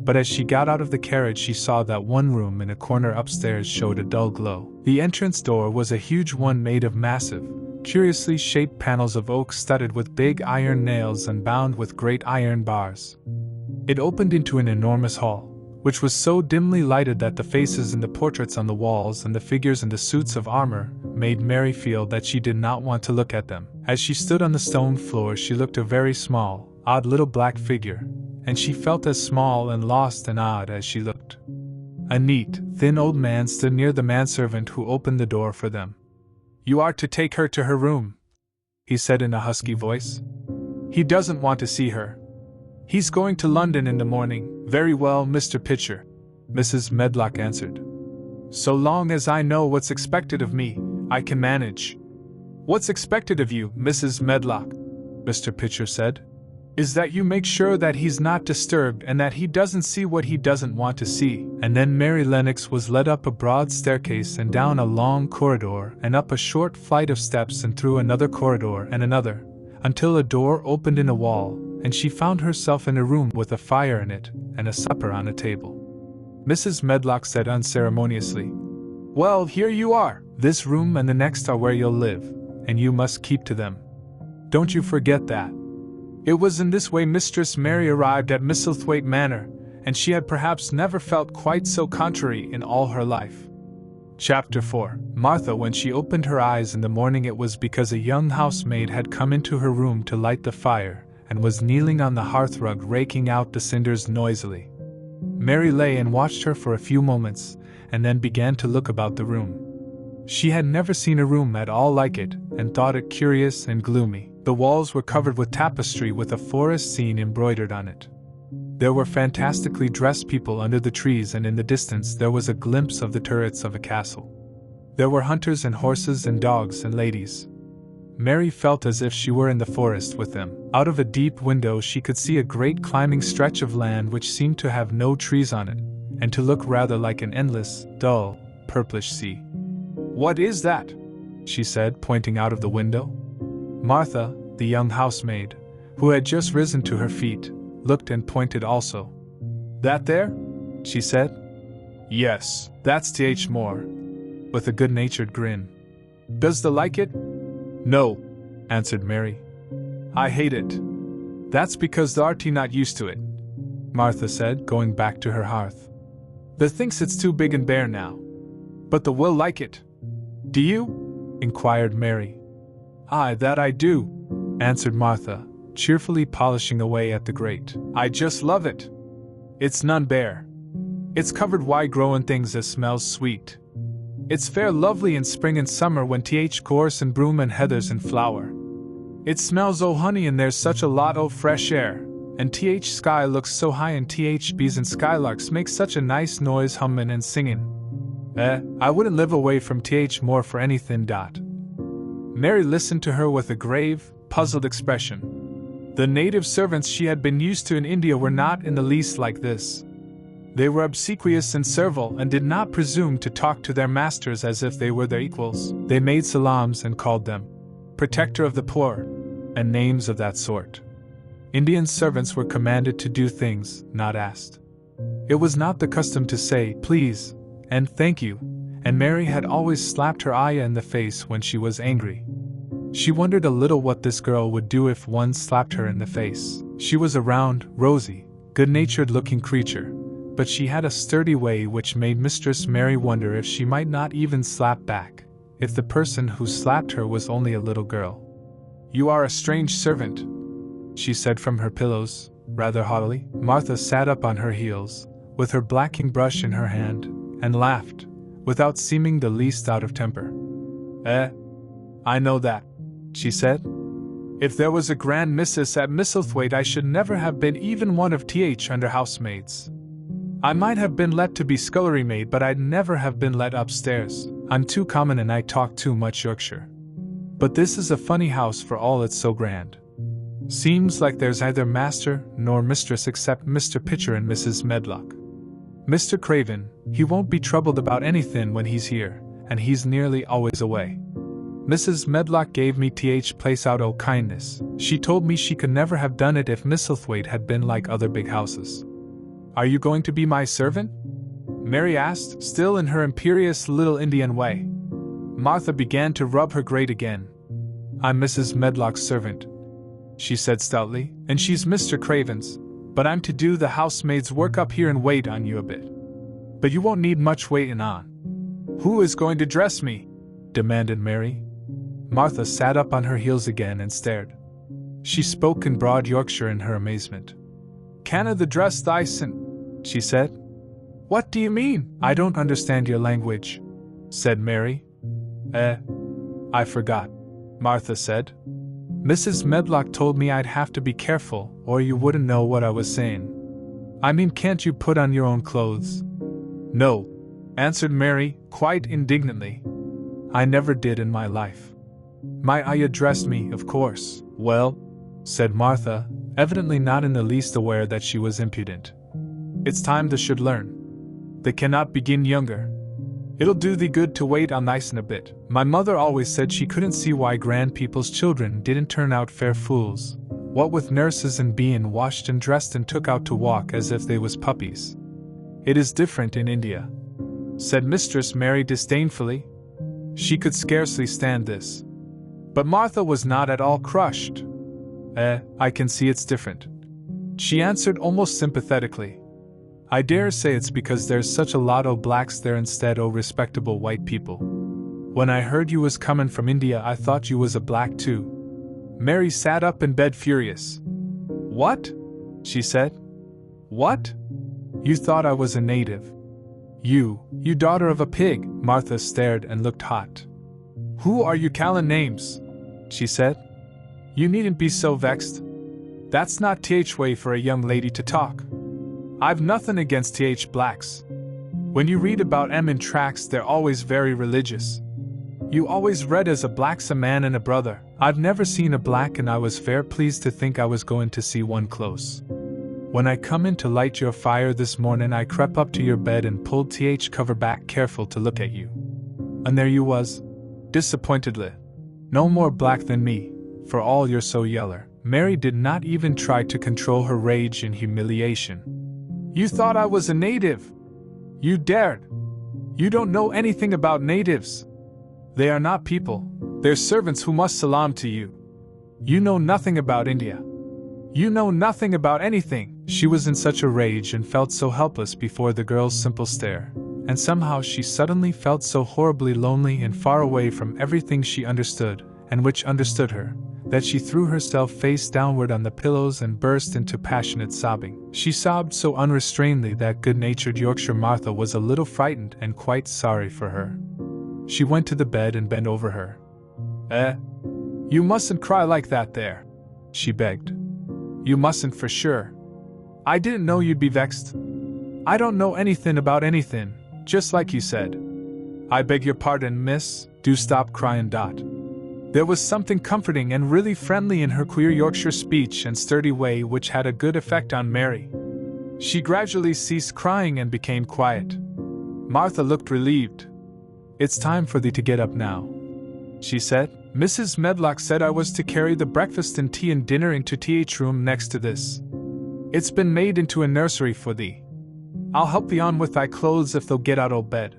but as she got out of the carriage she saw that one room in a corner upstairs showed a dull glow. The entrance door was a huge one made of massive, curiously shaped panels of oak studded with big iron nails and bound with great iron bars. It opened into an enormous hall, which was so dimly lighted that the faces in the portraits on the walls and the figures in the suits of armor made Mary feel that she did not want to look at them. As she stood on the stone floor she looked a very small, odd little black figure, and she felt as small and lost and odd as she looked. A neat, thin old man stood near the manservant who opened the door for them. "You are to take her to her room," he said in a husky voice. "He doesn't want to see her. He's going to London in the morning." "Very well, Mr. Pitcher," Mrs. Medlock answered. "So long as I know what's expected of me, I can manage." "What's expected of you, Mrs. Medlock," Mr. Pitcher said, "is that you make sure that he's not disturbed and that he doesn't see what he doesn't want to see." And then Mary Lennox was led up a broad staircase and down a long corridor and up a short flight of steps and through another corridor and another, until a door opened in a wall, and she found herself in a room with a fire in it and a supper on a table. Mrs. Medlock said unceremoniously, "Well, here you are. This room and the next are where you'll live, and you must keep to them. Don't you forget that." It was in this way Mistress Mary arrived at Misselthwaite Manor, and she had perhaps never felt quite so contrary in all her life. Chapter 4. Martha, when she opened her eyes in the morning, it was because a young housemaid had come into her room to light the fire, and was kneeling on the hearthrug raking out the cinders noisily. Mary lay and watched her for a few moments, and then began to look about the room. She had never seen a room at all like it, and thought it curious and gloomy. The walls were covered with tapestry with a forest scene embroidered on it. There were fantastically dressed people under the trees, and in the distance there was a glimpse of the turrets of a castle. There were hunters and horses and dogs and ladies. Mary felt as if she were in the forest with them. Out of a deep window she could see a great climbing stretch of land which seemed to have no trees on it, and to look rather like an endless, dull, purplish sea. "What is that?" she said, pointing out of the window. Martha, the young housemaid, who had just risen to her feet, looked and pointed also. "That there?" she said. "Yes, that's Th. Moore," with a good-natured grin. "Does thee like it?" "No," answered Mary. "I hate it." "That's because thou'rt not used to it," Martha said, going back to her hearth. "Thee thinks it's too big and bare now. But thee will like it." "Do you?" inquired Mary. "Aye, that I do," answered Martha, cheerfully polishing away at the grate. "I just love it. It's none bare. It's covered wide-growin' things as smells sweet. It's fair lovely in spring and summer when Th. gorse and broom and heather's in flower. It smells o' honey and there's such a lot o' fresh air, and Th. sky looks so high and Th. bees and skylarks make such a nice noise hummin' and singin'. I wouldn't live away from Th. Moore for anything. Mary listened to her with a grave, puzzled expression. The native servants she had been used to in India were not in the least like this. They were obsequious and servile and did not presume to talk to their masters as if they were their equals. They made salams and called them protector of the poor, and names of that sort. Indian servants were commanded to do things, not asked. It was not the custom to say, please, and thank you, and Mary had always slapped her ayah in the face when she was angry. She wondered a little what this girl would do if one slapped her in the face. She was a round, rosy, good-natured looking creature, but she had a sturdy way which made Mistress Mary wonder if she might not even slap back, if the person who slapped her was only a little girl. "You are a strange servant," she said from her pillows, rather haughtily. Martha sat up on her heels, with her blacking brush in her hand, and laughed, without seeming the least out of temper. I know that, she said. If there was a grand missus at Misselthwaite, I should never have been even one of th under housemaids. I might have been let to be scullery maid, but I'd never have been let upstairs. I'm too common and I talk too much Yorkshire. But this is a funny house for all it's so grand. Seems like there's neither master nor mistress except Mr. Pitcher and Mrs. Medlock. Mr. Craven, he won't be troubled about anything when he's here, and he's nearly always away. Mrs. Medlock gave me th place out o' kindness. She told me she could never have done it if Misselthwaite had been like other big houses. Are you going to be my servant? Mary asked, still in her imperious little Indian way. Martha began to rub her grate again. I'm Mrs. Medlock's servant, she said stoutly, and she's Mr. Craven's, but I'm to do the housemaid's work up here and wait on you a bit. But you won't need much waiting on. Who is going to dress me? Demanded Mary. Martha sat up on her heels again and stared. She spoke in broad Yorkshire in her amazement. Canna the dress thysen? She said. What do you mean? I don't understand your language, said Mary. I forgot, Martha said. Mrs. Medlock told me I'd have to be careful, or you wouldn't know what I was saying. I mean, can't you put on your own clothes? No, answered Mary, quite indignantly. I never did in my life. My ayah dressed me, of course. Well, said Martha, evidently not in the least aware that she was impudent. It's time they should learn. They cannot begin younger. It'll do thee good to wait on thysen a bit. My mother always said she couldn't see why grand people's children didn't turn out fair fools, what with nurses and bein' washed and dressed and took out to walk as if they was puppies. It is different in India, said Mistress Mary disdainfully. She could scarcely stand this. But Martha was not at all crushed. I can see it's different, she answered almost sympathetically. I dare say it's because there's such a lot o' blacks there instead o' respectable white people. When I heard you was comin' from India, I thought you was a black too. Mary sat up in bed furious. What? She said. What? You thought I was a native? You daughter of a pig! Martha stared and looked hot. Who are you callin' names? She said. You needn't be so vexed. That's not th way for a young lady to talk. I've nothing against th blacks. When you read about 'em in tracts, they're always very religious. You always read as a black's a man and a brother. I've never seen a black, and I was fair pleased to think I was going to see one close. When I come in to light your fire this morning, I crept up to your bed and pulled th cover back careful to look at you. And there you was, disappointedly. No more black than me, for all you're so yeller. Mary did not even try to control her rage and humiliation. You thought I was a native! You dared! You don't know anything about natives! They are not people, they're servants who must salaam to you. You know nothing about India. You know nothing about anything. She was in such a rage and felt so helpless before the girl's simple stare, and somehow she suddenly felt so horribly lonely and far away from everything she understood, and which understood her, that she threw herself face downward on the pillows and burst into passionate sobbing. She sobbed so unrestrainedly that good-natured Yorkshire Martha was a little frightened and quite sorry for her. She went to the bed and bent over her. You mustn't cry like that there, she begged. You mustn't for sure. I didn't know you'd be vexed. I don't know anything about anything, just like you said. I beg your pardon, miss, do stop crying. There was something comforting and really friendly in her queer Yorkshire speech and sturdy way which had a good effect on Mary. She gradually ceased crying and became quiet. Martha looked relieved. It's time for thee to get up now, she said. Mrs. Medlock said I was to carry the breakfast and tea and dinner into th room next to this. It's been made into a nursery for thee. I'll help thee on with thy clothes if they'll get out o' bed.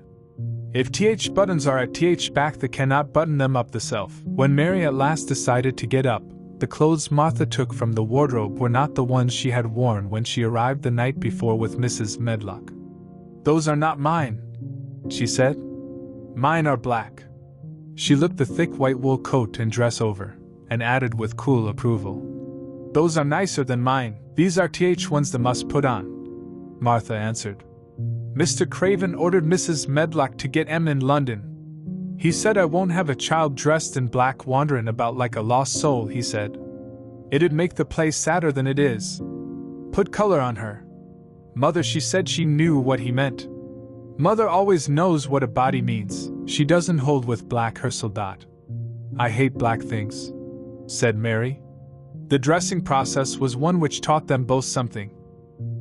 If th buttons are at th back, they cannot button them up theself. When Mary at last decided to get up, the clothes Martha took from the wardrobe were not the ones she had worn when she arrived the night before with Mrs. Medlock. Those are not mine, she said. Mine are black. She looked the thick white wool coat and dress over, and added with cool approval. Those are nicer than mine. These are th ones the must put on, Martha answered. Mr. Craven ordered Mrs. Medlock to get 'em in London. He said I won't have a child dressed in black wandering about like a lost soul, he said. It'd make the play sadder than it is. Put color on her. Mother, she said she knew what he meant. Mother always knows what a body means. She doesn't hold with black, her soldat. I hate black things, said Mary. The dressing process was one which taught them both something.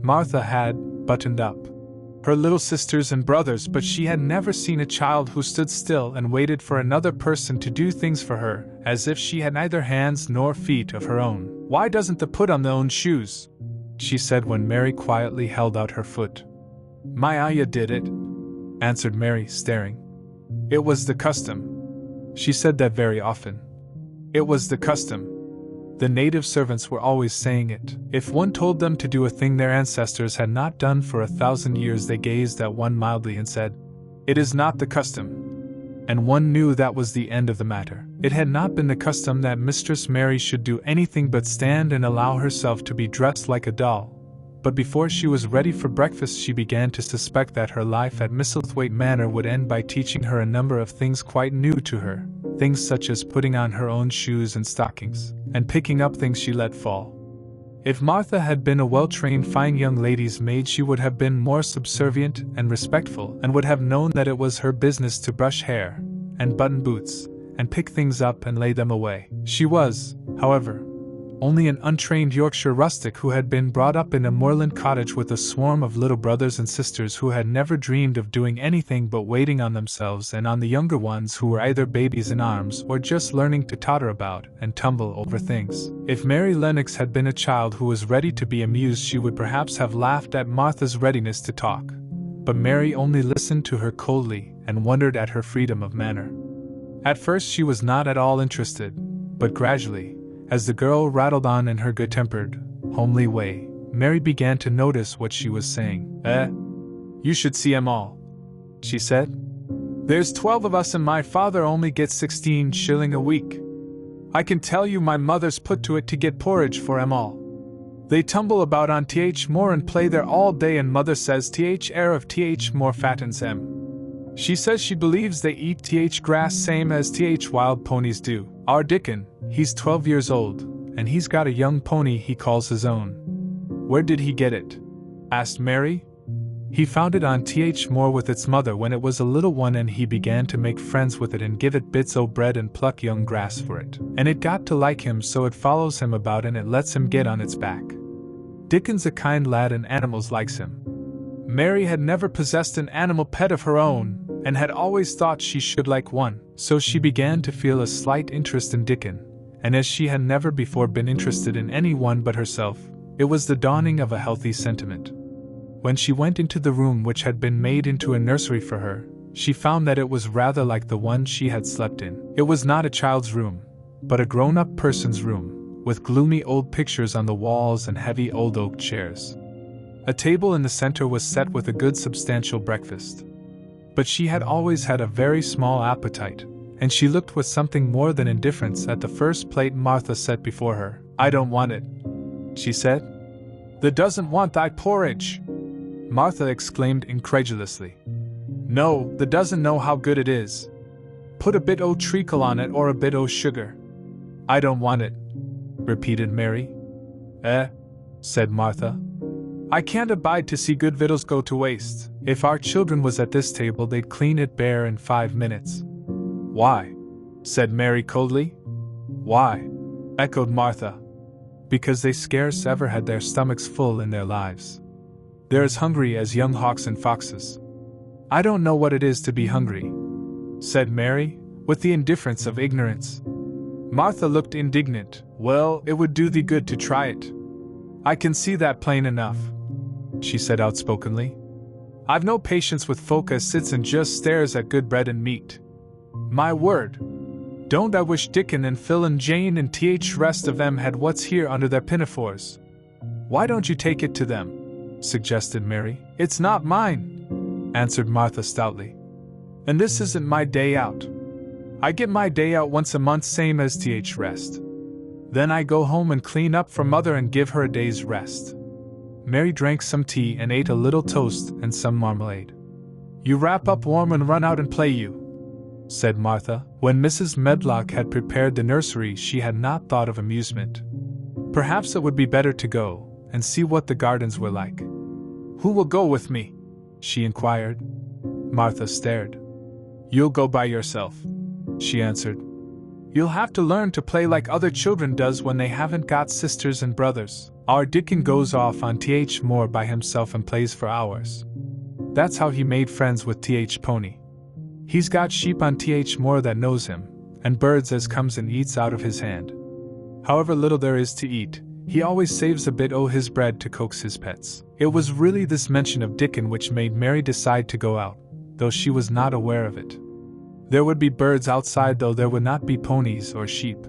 Martha had buttoned up her little sisters and brothers, but she had never seen a child who stood still and waited for another person to do things for her, as if she had neither hands nor feet of her own. Why doesn't the put on their own shoes? She said when Mary quietly held out her foot. My ayah did it, answered Mary, staring. It was the custom. She said that very often. It was the custom. The native servants were always saying it. If one told them to do a thing their ancestors had not done for 1,000 years, they gazed at one mildly and said, It is not the custom. And one knew that was the end of the matter. It had not been the custom that Mistress Mary should do anything but stand and allow herself to be dressed like a doll. But before she was ready for breakfast, she began to suspect that her life at Misselthwaite Manor would end by teaching her a number of things quite new to her. Things such as putting on her own shoes and stockings, and picking up things she let fall. If Martha had been a well-trained fine young lady's maid, she would have been more subservient and respectful, and would have known that it was her business to brush hair, and button boots, and pick things up and lay them away. She was, however, only an untrained Yorkshire rustic who had been brought up in a moorland cottage with a swarm of little brothers and sisters who had never dreamed of doing anything but waiting on themselves and on the younger ones who were either babies in arms or just learning to totter about and tumble over things. If Mary Lennox had been a child who was ready to be amused, she would perhaps have laughed at Martha's readiness to talk. But Mary only listened to her coldly and wondered at her freedom of manner. At first she was not at all interested, but gradually, as the girl rattled on in her good-tempered, homely way, Mary began to notice what she was saying. You should see 'em all, she said. There's 12 of us and my father only gets 16 shilling a week. I can tell you my mother's put to it to get porridge for 'em all. They tumble about on th moor and play there all day, and mother says th air of th moor fattens 'em. She says she believes they eat th grass same as th wild ponies do. Our Dickon, he's 12 years old, and he's got a young pony he calls his own. Where did he get it? Asked Mary. He found it on th moor with its mother when it was a little one, and he began to make friends with it and give it bits o' bread and pluck young grass for it. And it got to like him, so it follows him about and it lets him get on its back. Dickon's a kind lad and animals likes him. Mary had never possessed an animal pet of her own, and had always thought she should like one, so she began to feel a slight interest in Dickon, and as she had never before been interested in any one but herself, it was the dawning of a healthy sentiment. When she went into the room which had been made into a nursery for her, she found that it was rather like the one she had slept in. It was not a child's room, but a grown-up person's room, with gloomy old pictures on the walls and heavy old oak chairs. A table in the center was set with a good substantial breakfast. But she had always had a very small appetite, and she looked with something more than indifference at the first plate Martha set before her. I don't want it, she said. Thee doesn't want thy porridge, Martha exclaimed incredulously. No, thee doesn't know how good it is. Put a bit o' treacle on it or a bit o' sugar. I don't want it, repeated Mary. Said Martha. I can't abide to see good victuals go to waste. If our children was at this table, they'd clean it bare in 5 minutes. Why? Said Mary coldly. Why? Echoed Martha. Because they scarce ever had their stomachs full in their lives. They're as hungry as young hawks and foxes. I don't know what it is to be hungry, said Mary, with the indifference of ignorance. Martha looked indignant. Well, it would do thee good to try it. I can see that plain enough, she said outspokenly. I've no patience with folk as sits and just stares at good bread and meat. My word! Don't I wish Dickon and Phil and Jane and th rest of them had what's here under their pinafores. Why don't you take it to them? Suggested Mary. It's not mine, answered Martha stoutly. And this isn't my day out. I get my day out once a month same as th rest. Then I go home and clean up for Mother and give her a day's rest." Mary drank some tea and ate a little toast and some marmalade. "You wrap up warm and run out and play, you," said Martha. When Mrs. Medlock had prepared the nursery, she had not thought of amusement. Perhaps it would be better to go and see what the gardens were like. "Who will go with me?" she inquired. Martha stared. "You'll go by yourself," she answered. "You'll have to learn to play like other children does when they haven't got sisters and brothers. Our Dickon goes off on Th Moor by himself and plays for hours. That's how he made friends with Th Pony. He's got sheep on Th Moor that knows him, and birds as comes and eats out of his hand. However little there is to eat, he always saves a bit o' his bread to coax his pets." It was really this mention of Dickon which made Mary decide to go out, though she was not aware of it. There would be birds outside, though there would not be ponies or sheep.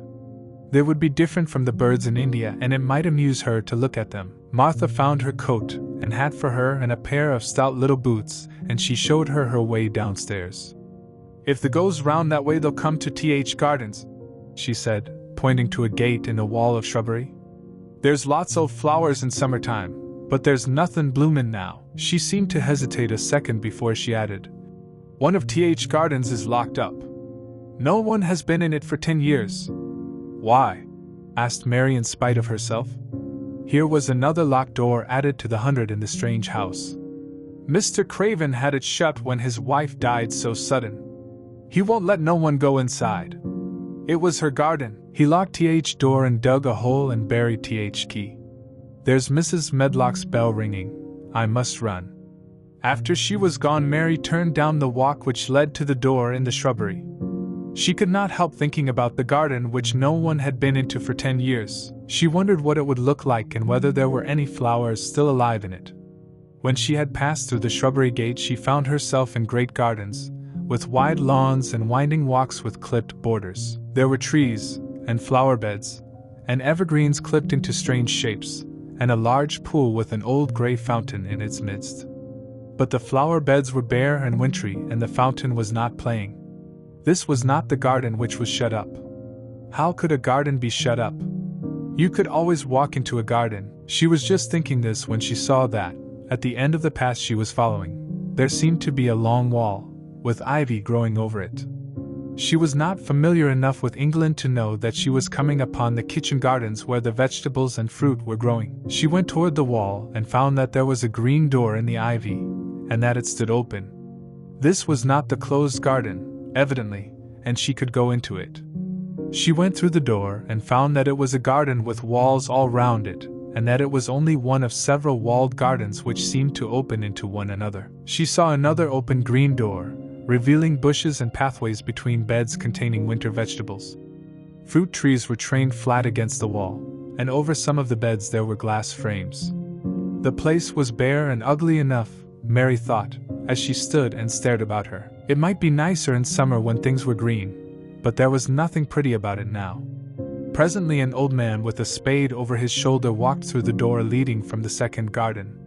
They would be different from the birds in India, and it might amuse her to look at them. Martha found her coat and hat for her and a pair of stout little boots, and she showed her way downstairs. "If the goes round that way they'll come to Th Gardens," she said, pointing to a gate in a wall of shrubbery. "There's lots o' flowers in summertime, but there's nothin' bloomin' now." She seemed to hesitate a second before she added, "One of Th Gardens is locked up. No one has been in it for 10 years. "Why?" asked Mary in spite of herself. Here was another locked door added to the 100 in the strange house. "Mr. Craven had it shut when his wife died so sudden. He won't let no one go inside. It was her garden." He locked Th door and dug a hole and buried Th key. "There's Mrs. Medlock's bell ringing. I must run." After she was gone, Mary turned down the walk which led to the door in the shrubbery. She could not help thinking about the garden which no one had been into for 10 years. She wondered what it would look like and whether there were any flowers still alive in it. When she had passed through the shrubbery gate, she found herself in great gardens, with wide lawns and winding walks with clipped borders. There were trees, and flower beds, and evergreens clipped into strange shapes, and a large pool with an old grey fountain in its midst. But the flower beds were bare and wintry, and the fountain was not playing. This was not the garden which was shut up. How could a garden be shut up? You could always walk into a garden. She was just thinking this when she saw that, at the end of the path she was following, there seemed to be a long wall, with ivy growing over it. She was not familiar enough with England to know that she was coming upon the kitchen gardens where the vegetables and fruit were growing. She went toward the wall and found that there was a green door in the ivy, and that it stood open. This was not the closed garden, evidently, and she could go into it. She went through the door and found that it was a garden with walls all round it, and that it was only one of several walled gardens which seemed to open into one another. She saw another open green door, revealing bushes and pathways between beds containing winter vegetables. Fruit trees were trained flat against the wall, and over some of the beds there were glass frames. The place was bare and ugly enough, Mary thought, as she stood and stared about her. It might be nicer in summer when things were green, but there was nothing pretty about it now. Presently an old man with a spade over his shoulder walked through the door leading from the second garden.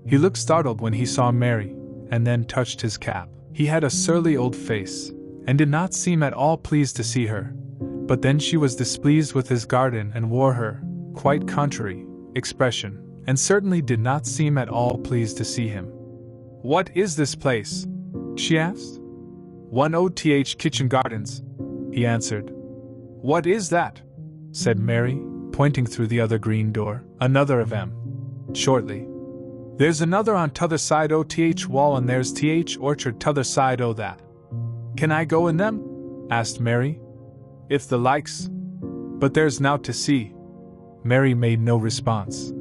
He looked startled when he saw Mary, and then touched his cap. He had a surly old face, and did not seem at all pleased to see her, but then she was displeased with his garden and wore her, quite contrary, expression, and certainly did not seem at all pleased to see him. "What is this place?" she asked. "One Th Kitchen Gardens," he answered. "What is that?" said Mary, pointing through the other green door. "Another of 'em." Shortly. "There's another on t'other side o' Th wall, and there's Th orchard t'other side o' that." "Can I go in them?" asked Mary. "If the likes. But there's nowt to see." Mary made no response.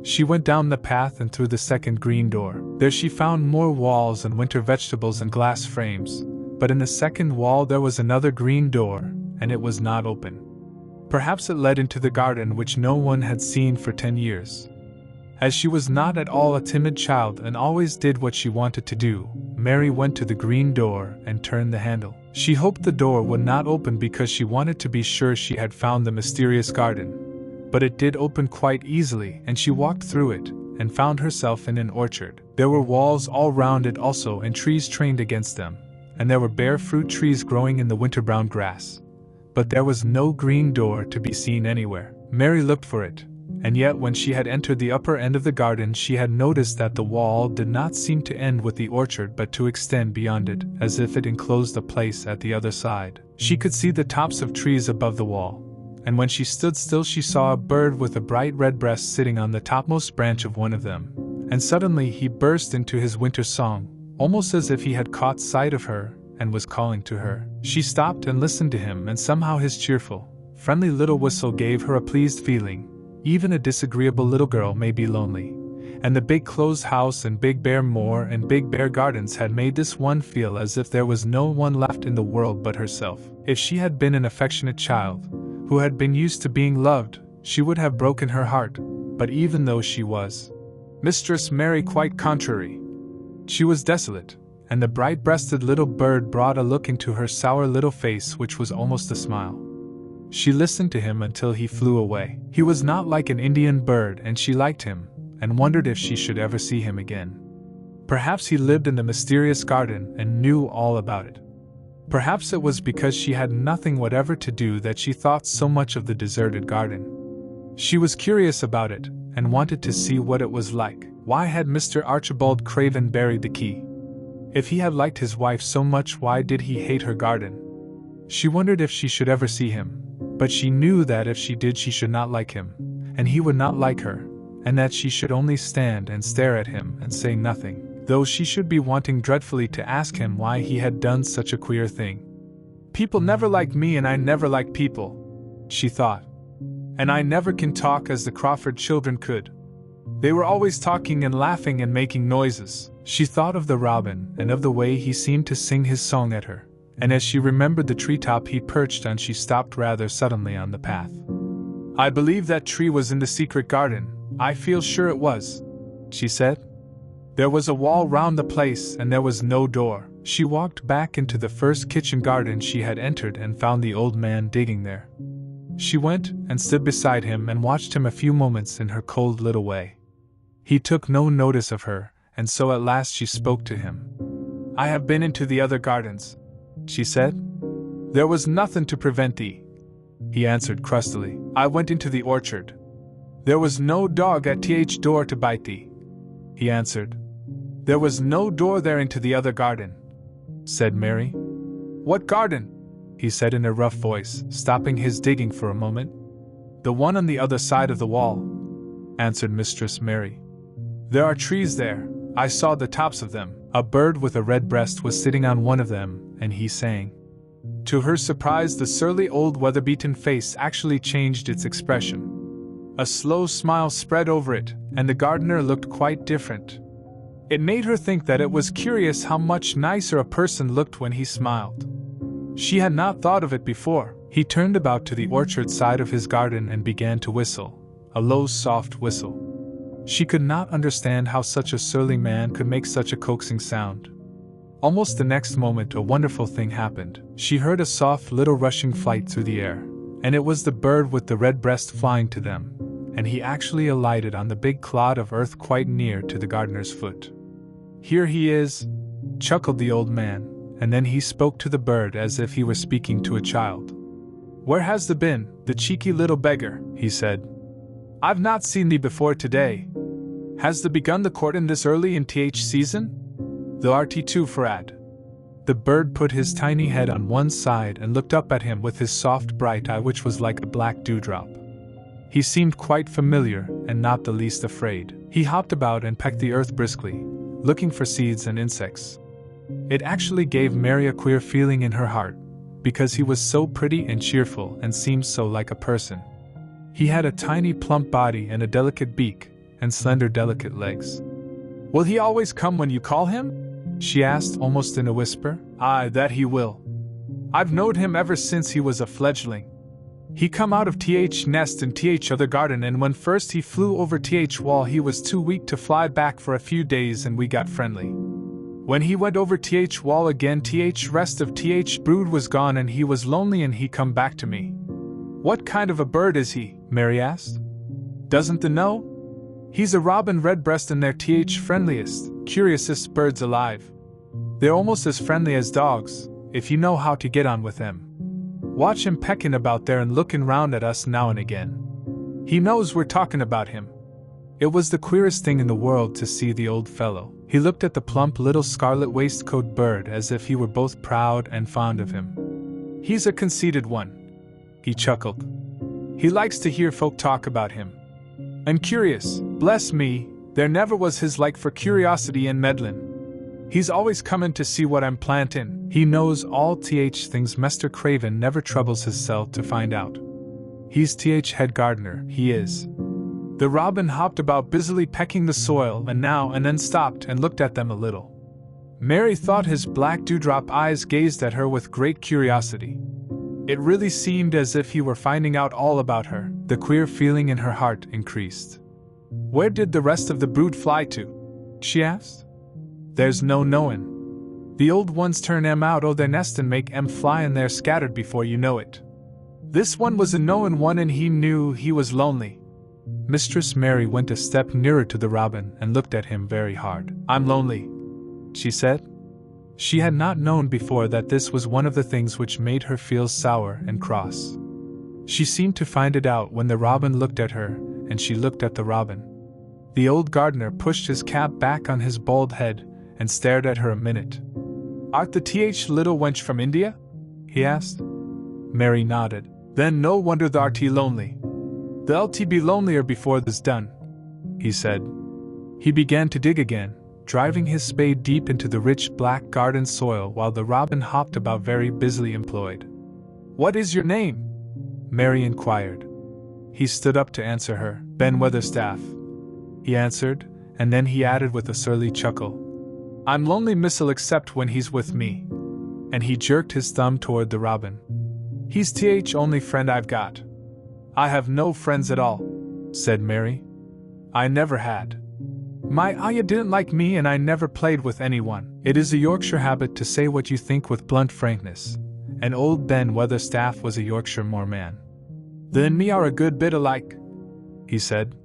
She went down the path and through the second green door. There she found more walls and winter vegetables and glass frames, but in the second wall there was another green door, and it was not open. Perhaps it led into the garden which no one had seen for 10 years. As she was not at all a timid child and always did what she wanted to do, Mary went to the green door and turned the handle. She hoped the door would not open because she wanted to be sure she had found the mysterious garden. But it did open quite easily, and she walked through it, and found herself in an orchard. There were walls all round it also, and trees trained against them, and there were bare fruit trees growing in the winter-brown grass. but there was no green door to be seen anywhere. Mary looked for it, and yet when she had entered the upper end of the garden she had noticed that the wall did not seem to end with the orchard but to extend beyond it, as if it enclosed a place at the other side. She could see the tops of trees above the wall, and when she stood still she saw a bird with a bright red breast sitting on the topmost branch of one of them, and suddenly he burst into his winter song, almost as if he had caught sight of her and was calling to her. She stopped and listened to him, and somehow his cheerful, friendly little whistle gave her a pleased feeling. Even a disagreeable little girl may be lonely, and the big closed house and big bare moor and big bare gardens had made this one feel as if there was no one left in the world but herself. If she had been an affectionate child, who had been used to being loved, she would have broken her heart, but even though she was Mistress Mary quite contrary, she was desolate, and the bright-breasted little bird brought a look into her sour little face which was almost a smile. She listened to him until he flew away. He was not like an Indian bird, and she liked him, and wondered if she should ever see him again. Perhaps he lived in the mysterious garden and knew all about it. Perhaps it was because she had nothing whatever to do that she thought so much of the deserted garden. She was curious about it, and wanted to see what it was like. Why had Mr. Archibald Craven buried the key? If he had liked his wife so much, why did he hate her garden? She wondered if she should ever see him, but she knew that if she did she should not like him, and he would not like her, and that she should only stand and stare at him and say nothing, though she should be wanting dreadfully to ask him why he had done such a queer thing. People never like me, and I never like people, she thought. And I never can talk as the Crawford children could. They were always talking and laughing and making noises. She thought of the robin and of the way he seemed to sing his song at her, and as she remembered the treetop he perched on she stopped rather suddenly on the path. I believe that tree was in the secret garden, I feel sure it was, she said. There was a wall round the place and there was no door. She walked back into the first kitchen garden she had entered and found the old man digging there. She went and stood beside him and watched him a few moments in her cold little way. He took no notice of her, and so at last she spoke to him. I have been into the other gardens, she said. There was nothing to prevent thee, he answered crustily. I went into the orchard. There was no dog at th door to bite thee, he answered. There was no door there into the other garden, said Mary. What garden? He said in a rough voice, stopping his digging for a moment. The one on the other side of the wall, answered Mistress Mary. There are trees there, I saw the tops of them. A bird with a red breast was sitting on one of them, and he sang. To her surprise, the surly old weather-beaten face actually changed its expression. A slow smile spread over it, and the gardener looked quite different. It made her think that it was curious how much nicer a person looked when he smiled. She had not thought of it before. He turned about to the orchard side of his garden and began to whistle, a low, soft whistle. She could not understand how such a surly man could make such a coaxing sound. Almost the next moment a wonderful thing happened. She heard a soft little rushing flight through the air, and it was the bird with the red breast flying to them, and he actually alighted on the big clod of earth quite near to the gardener's foot. Here he is, chuckled the old man, and then he spoke to the bird as if he were speaking to a child. Where has thee been, the cheeky little beggar, he said. I've not seen thee before today. Has thee begun the courtin' this early in th season? Thou art too forad. The bird put his tiny head on one side and looked up at him with his soft bright eye which was like a black dewdrop. He seemed quite familiar and not the least afraid. He hopped about and pecked the earth briskly, looking for seeds and insects. It actually gave Mary a queer feeling in her heart, because he was so pretty and cheerful and seemed so like a person. He had a tiny plump body and a delicate beak, and slender delicate legs. Will he always come when you call him? She asked almost in a whisper. Aye, that he will. I've knowed him ever since he was a fledgling. He come out of th nest in th other garden, and when first he flew over th wall he was too weak to fly back for a few days and we got friendly. When he went over th wall again th rest of th brood was gone and he was lonely and he come back to me. What kind of a bird is he? Mary asked. Doesn't thee know? He's a robin redbreast and they're th friendliest, curiousest birds alive. They're almost as friendly as dogs, if you know how to get on with them. Watch him pecking about there and looking round at us now and again. He knows we're talking about him." It was the queerest thing in the world to see the old fellow. He looked at the plump little scarlet waistcoat bird as if he were both proud and fond of him. "He's a conceited one," he chuckled. "He likes to hear folk talk about him. I'm curious, bless me, there never was his like for curiosity and meddlin'. He's always comin' to see what I'm plantin'. He knows all things Mr. Craven never troubles hisself to find out. He's head gardener, he is." The robin hopped about busily pecking the soil and now and then stopped and looked at them a little. Mary thought his black dewdrop eyes gazed at her with great curiosity. It really seemed as if he were finding out all about her. The queer feeling in her heart increased. "Where did the rest of the brood fly to?" she asked. "There's no knowin'. The old ones turn 'em out o' their nest and make 'em fly and they're scattered before you know it. This one was a knowin' one and he knew he was lonely." Mistress Mary went a step nearer to the robin and looked at him very hard. "I'm lonely," she said. She had not known before that this was one of the things which made her feel sour and cross. She seemed to find it out when the robin looked at her, and she looked at the robin. The old gardener pushed his cap back on his bald head and stared at her a minute. "Art the little wench from India?" he asked. Mary nodded. "Then no wonder thou'rt lonely. Thou'lt be lonelier before this done," he said. He began to dig again, driving his spade deep into the rich black garden soil while the robin hopped about very busily employed. "What is your name?" Mary inquired. He stood up to answer her. "Ben Weatherstaff," he answered, and then he added with a surly chuckle, "I'm lonely missile except when he's with me." And he jerked his thumb toward the robin. "He's only friend I've got." "I have no friends at all," said Mary. "I never had. My Aya didn't like me and I never played with anyone." It is a Yorkshire habit to say what you think with blunt frankness, and old Ben Weatherstaff was a Yorkshire moorman. "Thee and me are a good bit alike," he said.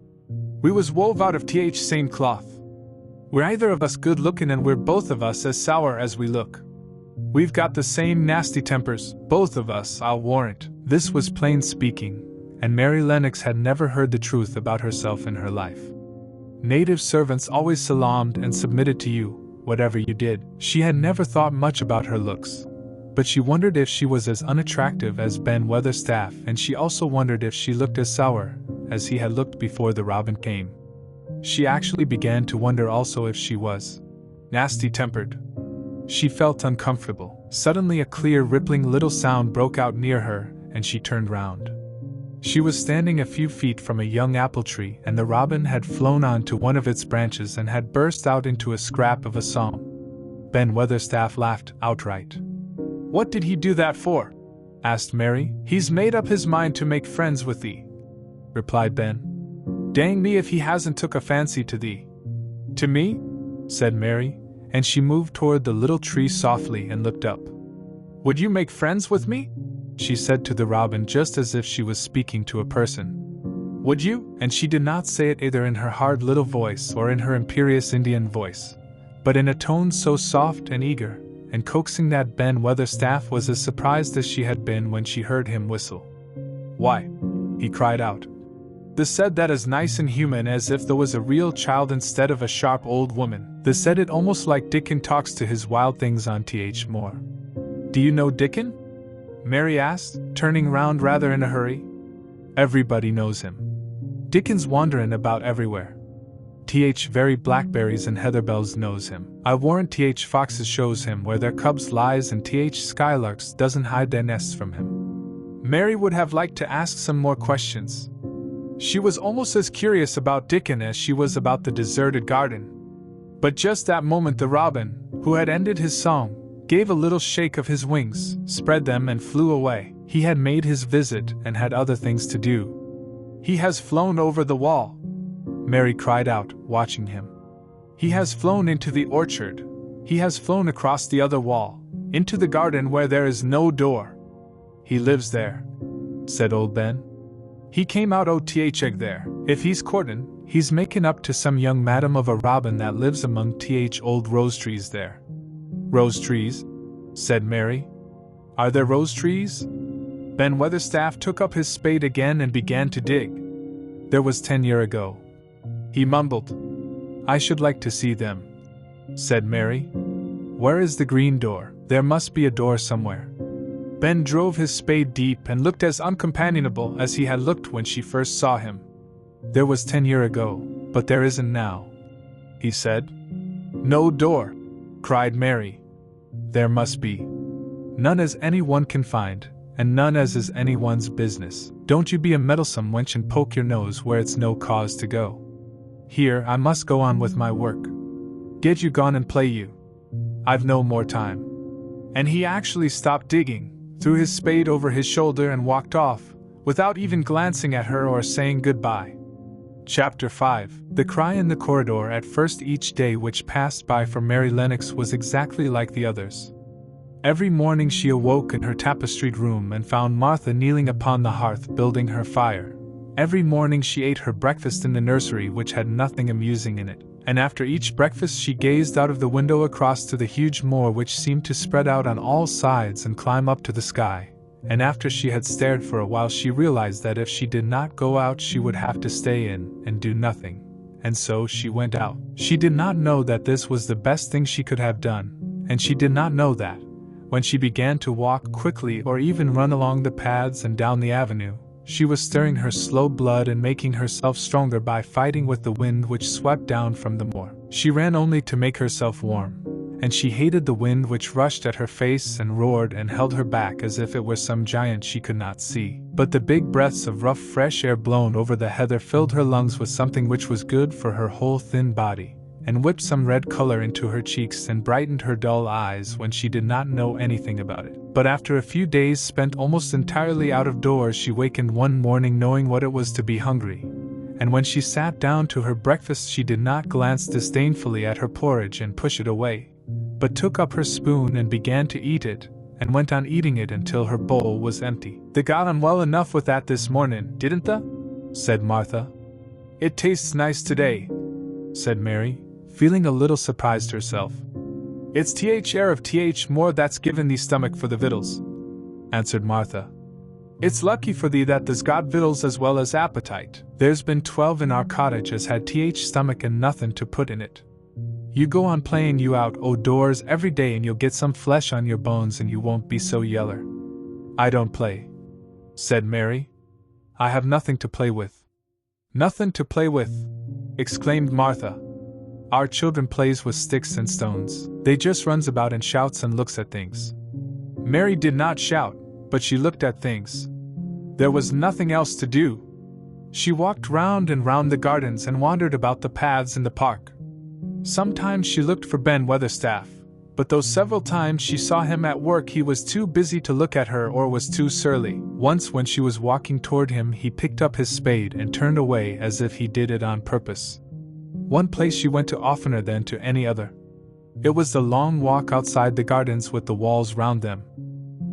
"We was wove out of same cloth. We're either of us good looking and we're both of us as sour as we look. We've got the same nasty tempers, both of us, I'll warrant." This was plain speaking, and Mary Lennox had never heard the truth about herself in her life. Native servants always salaamed and submitted to you, whatever you did. She had never thought much about her looks, but she wondered if she was as unattractive as Ben Weatherstaff, and she also wondered if she looked as sour as he had looked before the robin came. She actually began to wonder also if she was nasty-tempered. She felt uncomfortable. Suddenly a clear rippling little sound broke out near her, and she turned round. She was standing a few feet from a young apple tree, and the robin had flown on to one of its branches and had burst out into a scrap of a song. Ben Weatherstaff laughed outright. "What did he do that for?" asked Mary. "He's made up his mind to make friends with thee," replied Ben. "Dang me if he hasn't took a fancy to thee." "To me?" said Mary, and she moved toward the little tree softly and looked up. "Would you make friends with me?" she said to the robin, just as if she was speaking to a person. "Would you?" And she did not say it either in her hard little voice or in her imperious Indian voice, but in a tone so soft and eager and coaxing that Ben Weatherstaff was as surprised as she had been when she heard him whistle. "Why," he cried out, "thee said that as nice and human as if there was a real child instead of a sharp old woman. Thee said it almost like Dickon talks to his wild things on Moor." "Do you know Dickon?" Mary asked, turning round rather in a hurry. "Everybody knows him. Dickon's wanderin' about everywhere. Very blackberries and heatherbells knows him. I warrant foxes shows him where their cubs lies and skylarks doesn't hide their nests from him." Mary would have liked to ask some more questions. She was almost as curious about Dickon as she was about the deserted garden. But just that moment the robin, who had ended his song, gave a little shake of his wings, spread them and flew away. He had made his visit and had other things to do. "He has flown over the wall," Mary cried out, watching him. "He has flown into the orchard. He has flown across the other wall, into the garden where there is no door." "He lives there," said old Ben. "He came out o' egg there. If he's courtin', he's making up to some young madam of a robin that lives among old rose trees there." "Rose trees?" said Mary. "Are there rose trees?" Ben Weatherstaff took up his spade again and began to dig. There was 10 years ago. He mumbled. I should like to see them, said Mary. Where is the green door? There must be a door somewhere. Ben drove his spade deep and looked as uncompanionable as he had looked when she first saw him. There was 10 years ago, but there isn't now, he said. No door, cried Mary. There must be. None as anyone can find, and none as is anyone's business. Don't you be a meddlesome wench and poke your nose where it's no cause to go. Here, I must go on with my work. Get you gone and play you. I've no more time. And he actually stopped digging, threw his spade over his shoulder and walked off, without even glancing at her or saying goodbye. Chapter 5. The cry in the corridor. At first, each day which passed by for Mary Lennox was exactly like the others. Every morning she awoke in her tapestried room and found Martha kneeling upon the hearth building her fire. Every morning she ate her breakfast in the nursery, which had nothing amusing in it, and after each breakfast she gazed out of the window across to the huge moor which seemed to spread out on all sides and climb up to the sky. And after she had stared for a while she realized that if she did not go out she would have to stay in and do nothing. And so she went out. She did not know that this was the best thing she could have done, and she did not know that, when she began to walk quickly or even run along the paths and down the avenue, she was stirring her slow blood and making herself stronger by fighting with the wind which swept down from the moor. She ran only to make herself warm, and she hated the wind which rushed at her face and roared and held her back as if it were some giant she could not see. But the big breaths of rough fresh air blown over the heather filled her lungs with something which was good for her whole thin body, and whipped some red color into her cheeks and brightened her dull eyes when she did not know anything about it. But after a few days spent almost entirely out of doors she wakened one morning knowing what it was to be hungry, and when she sat down to her breakfast she did not glance disdainfully at her porridge and push it away, but took up her spoon and began to eat it, and went on eating it until her bowl was empty. "They got on well enough with that this morning, didn't they?" said Martha. "It tastes nice today," said Mary, feeling a little surprised herself. "It's air of more that's given thee stomach for the victuals," answered Martha. "It's lucky for thee that there's got victuals as well as appetite. There's been 12 in our cottage as had stomach and nothing to put in it. You go on playing you out o' doors every day and you'll get some flesh on your bones and you won't be so yeller." "I don't play," said Mary. "I have nothing to play with." "Nothing to play with!" exclaimed Martha. "Our children plays with sticks and stones. They just runs about and shouts and looks at things." Mary did not shout, but she looked at things. There was nothing else to do. She walked round and round the gardens and wandered about the paths in the park. Sometimes she looked for Ben Weatherstaff, but though several times she saw him at work he was too busy to look at her or was too surly. Once when she was walking toward him he picked up his spade and turned away as if he did it on purpose. One place she went to oftener than to any other. It was the long walk outside the gardens with the walls round them.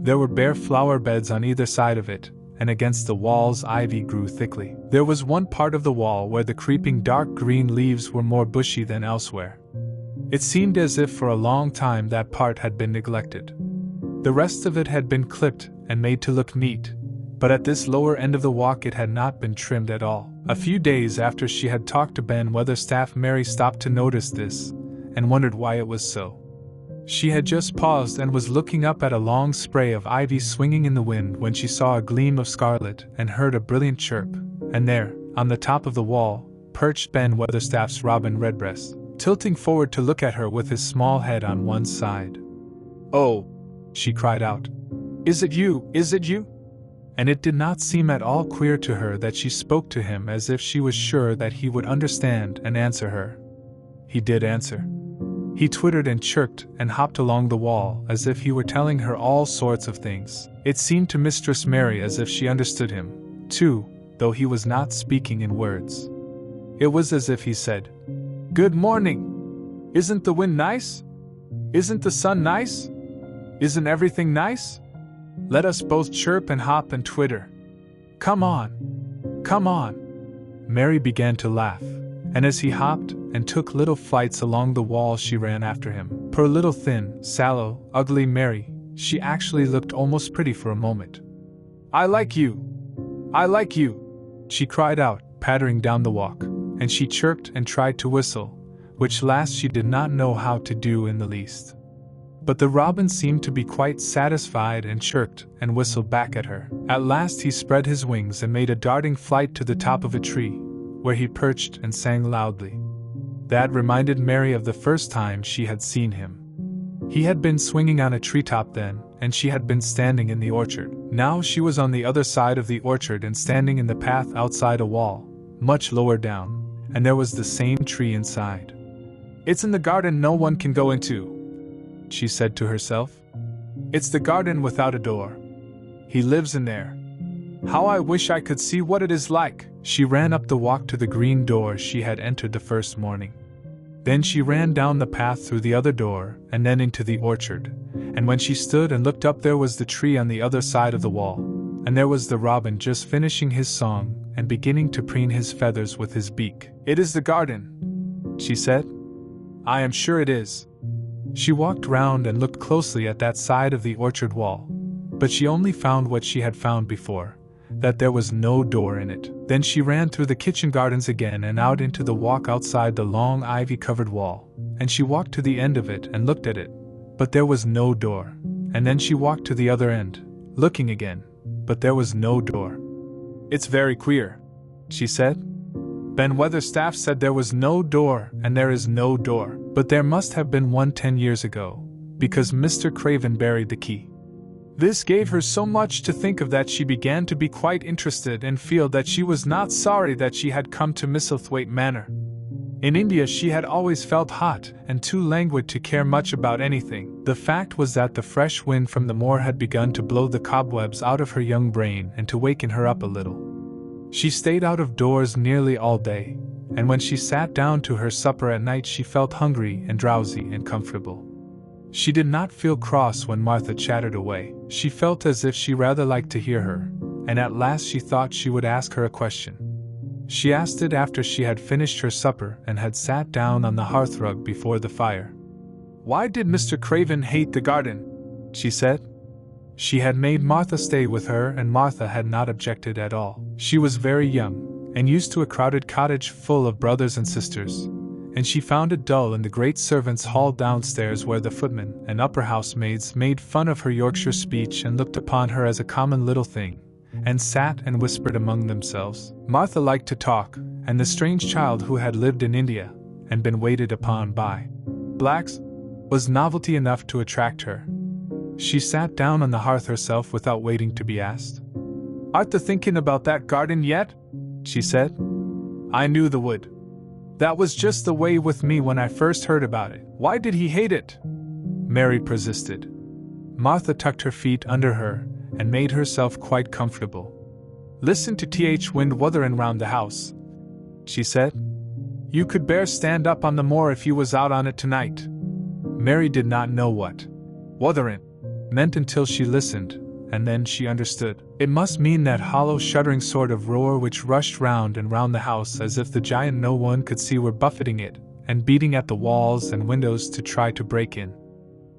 There were bare flower beds on either side of it, and against the walls ivy grew thickly. There was one part of the wall where the creeping dark green leaves were more bushy than elsewhere. It seemed as if for a long time that part had been neglected. The rest of it had been clipped and made to look neat, but at this lower end of the walk it had not been trimmed at all. A few days after she had talked to Ben Weatherstaff Mary stopped to notice this, and wondered why it was so. She had just paused and was looking up at a long spray of ivy swinging in the wind when she saw a gleam of scarlet and heard a brilliant chirp, and there, on the top of the wall, perched Ben Weatherstaff's robin redbreast, tilting forward to look at her with his small head on one side. "Oh!" she cried out. "Is it you? Is it you?" And it did not seem at all queer to her that she spoke to him as if she was sure that he would understand and answer her. He did answer. He twittered and chirped and hopped along the wall as if he were telling her all sorts of things. It seemed to Mistress Mary as if she understood him, too, though he was not speaking in words. It was as if he said, "Good morning! Isn't the wind nice? Isn't the sun nice? Isn't everything nice? Let us both chirp and hop and twitter. Come on! Come on!" Mary began to laugh, and as he hopped and took little flights along the wall she ran after him. Poor little thin, sallow, ugly Mary, she actually looked almost pretty for a moment. I like you! I like you! She cried out, pattering down the walk, and she chirped and tried to whistle, which last she did not know how to do in the least. But the robin seemed to be quite satisfied and chirped and whistled back at her. At last he spread his wings and made a darting flight to the top of a tree, where he perched and sang loudly. That reminded Mary of the first time she had seen him. He had been swinging on a treetop then, and she had been standing in the orchard. Now she was on the other side of the orchard and standing in the path outside a wall, much lower down, and there was the same tree inside. "It's in the garden no one can go into," she said to herself. "It's the garden without a door. He lives in there. How I wish I could see what it is like." She ran up the walk to the green door she had entered the first morning. Then she ran down the path through the other door and then into the orchard, and when she stood and looked up there was the tree on the other side of the wall, and there was the robin just finishing his song and beginning to preen his feathers with his beak. "It is the garden," she said. "I am sure it is." She walked round and looked closely at that side of the orchard wall, but she only found what she had found before, that there was no door in it. Then she ran through the kitchen gardens again and out into the walk outside the long ivy-covered wall, and she walked to the end of it and looked at it, but there was no door, and then she walked to the other end, looking again, but there was no door. "It's very queer," she said. "Ben Weatherstaff said there was no door, and there is no door, but there must have been one 10 years ago, because Mr. Craven buried the key." This gave her so much to think of that she began to be quite interested and feel that she was not sorry that she had come to Misselthwaite Manor. In India she had always felt hot and too languid to care much about anything. The fact was that the fresh wind from the moor had begun to blow the cobwebs out of her young brain and to waken her up a little. She stayed out of doors nearly all day, and when she sat down to her supper at night she felt hungry and drowsy and comfortable. She did not feel cross when Martha chattered away. She felt as if she rather liked to hear her, and at last she thought she would ask her a question. She asked it after she had finished her supper and had sat down on the hearthrug before the fire. "Why did Mr. Craven hate the garden?" she said. She had made Martha stay with her, and Martha had not objected at all. She was very young, and used to a crowded cottage full of brothers and sisters, and she found it dull in the great servants' hall downstairs where the footmen and upper housemaids made fun of her Yorkshire speech and looked upon her as a common little thing, and sat and whispered among themselves. Martha liked to talk, and the strange child who had lived in India, and been waited upon by blacks, was novelty enough to attract her. She sat down on the hearth herself without waiting to be asked. "Art thou thinking about that garden yet?" she said. "I knew the wood. That was just the way with me when I first heard about it." "Why did he hate it?" Mary persisted. Martha tucked her feet under her and made herself quite comfortable. "Listen to Th wind wuthering round the house," she said. "You could bear stand up on the moor if you was out on it tonight." Mary did not know what wuthering meant until she listened, and then she understood. It must mean that hollow shuddering sort of roar which rushed round and round the house as if the giant no one could see were buffeting it, and beating at the walls and windows to try to break in.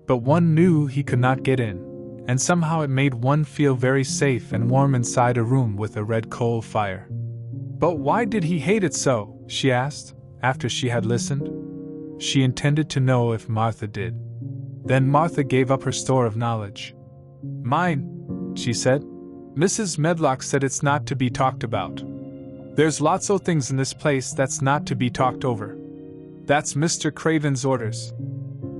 But one knew he could not get in, and somehow it made one feel very safe and warm inside a room with a red coal fire. "But why did he hate it so?" she asked, after she had listened. She intended to know if Martha did. Then Martha gave up her store of knowledge. "Mine," she said. "Mrs. Medlock said it's not to be talked about. There's lots o' things in this place that's not to be talked over. That's Mr. Craven's orders.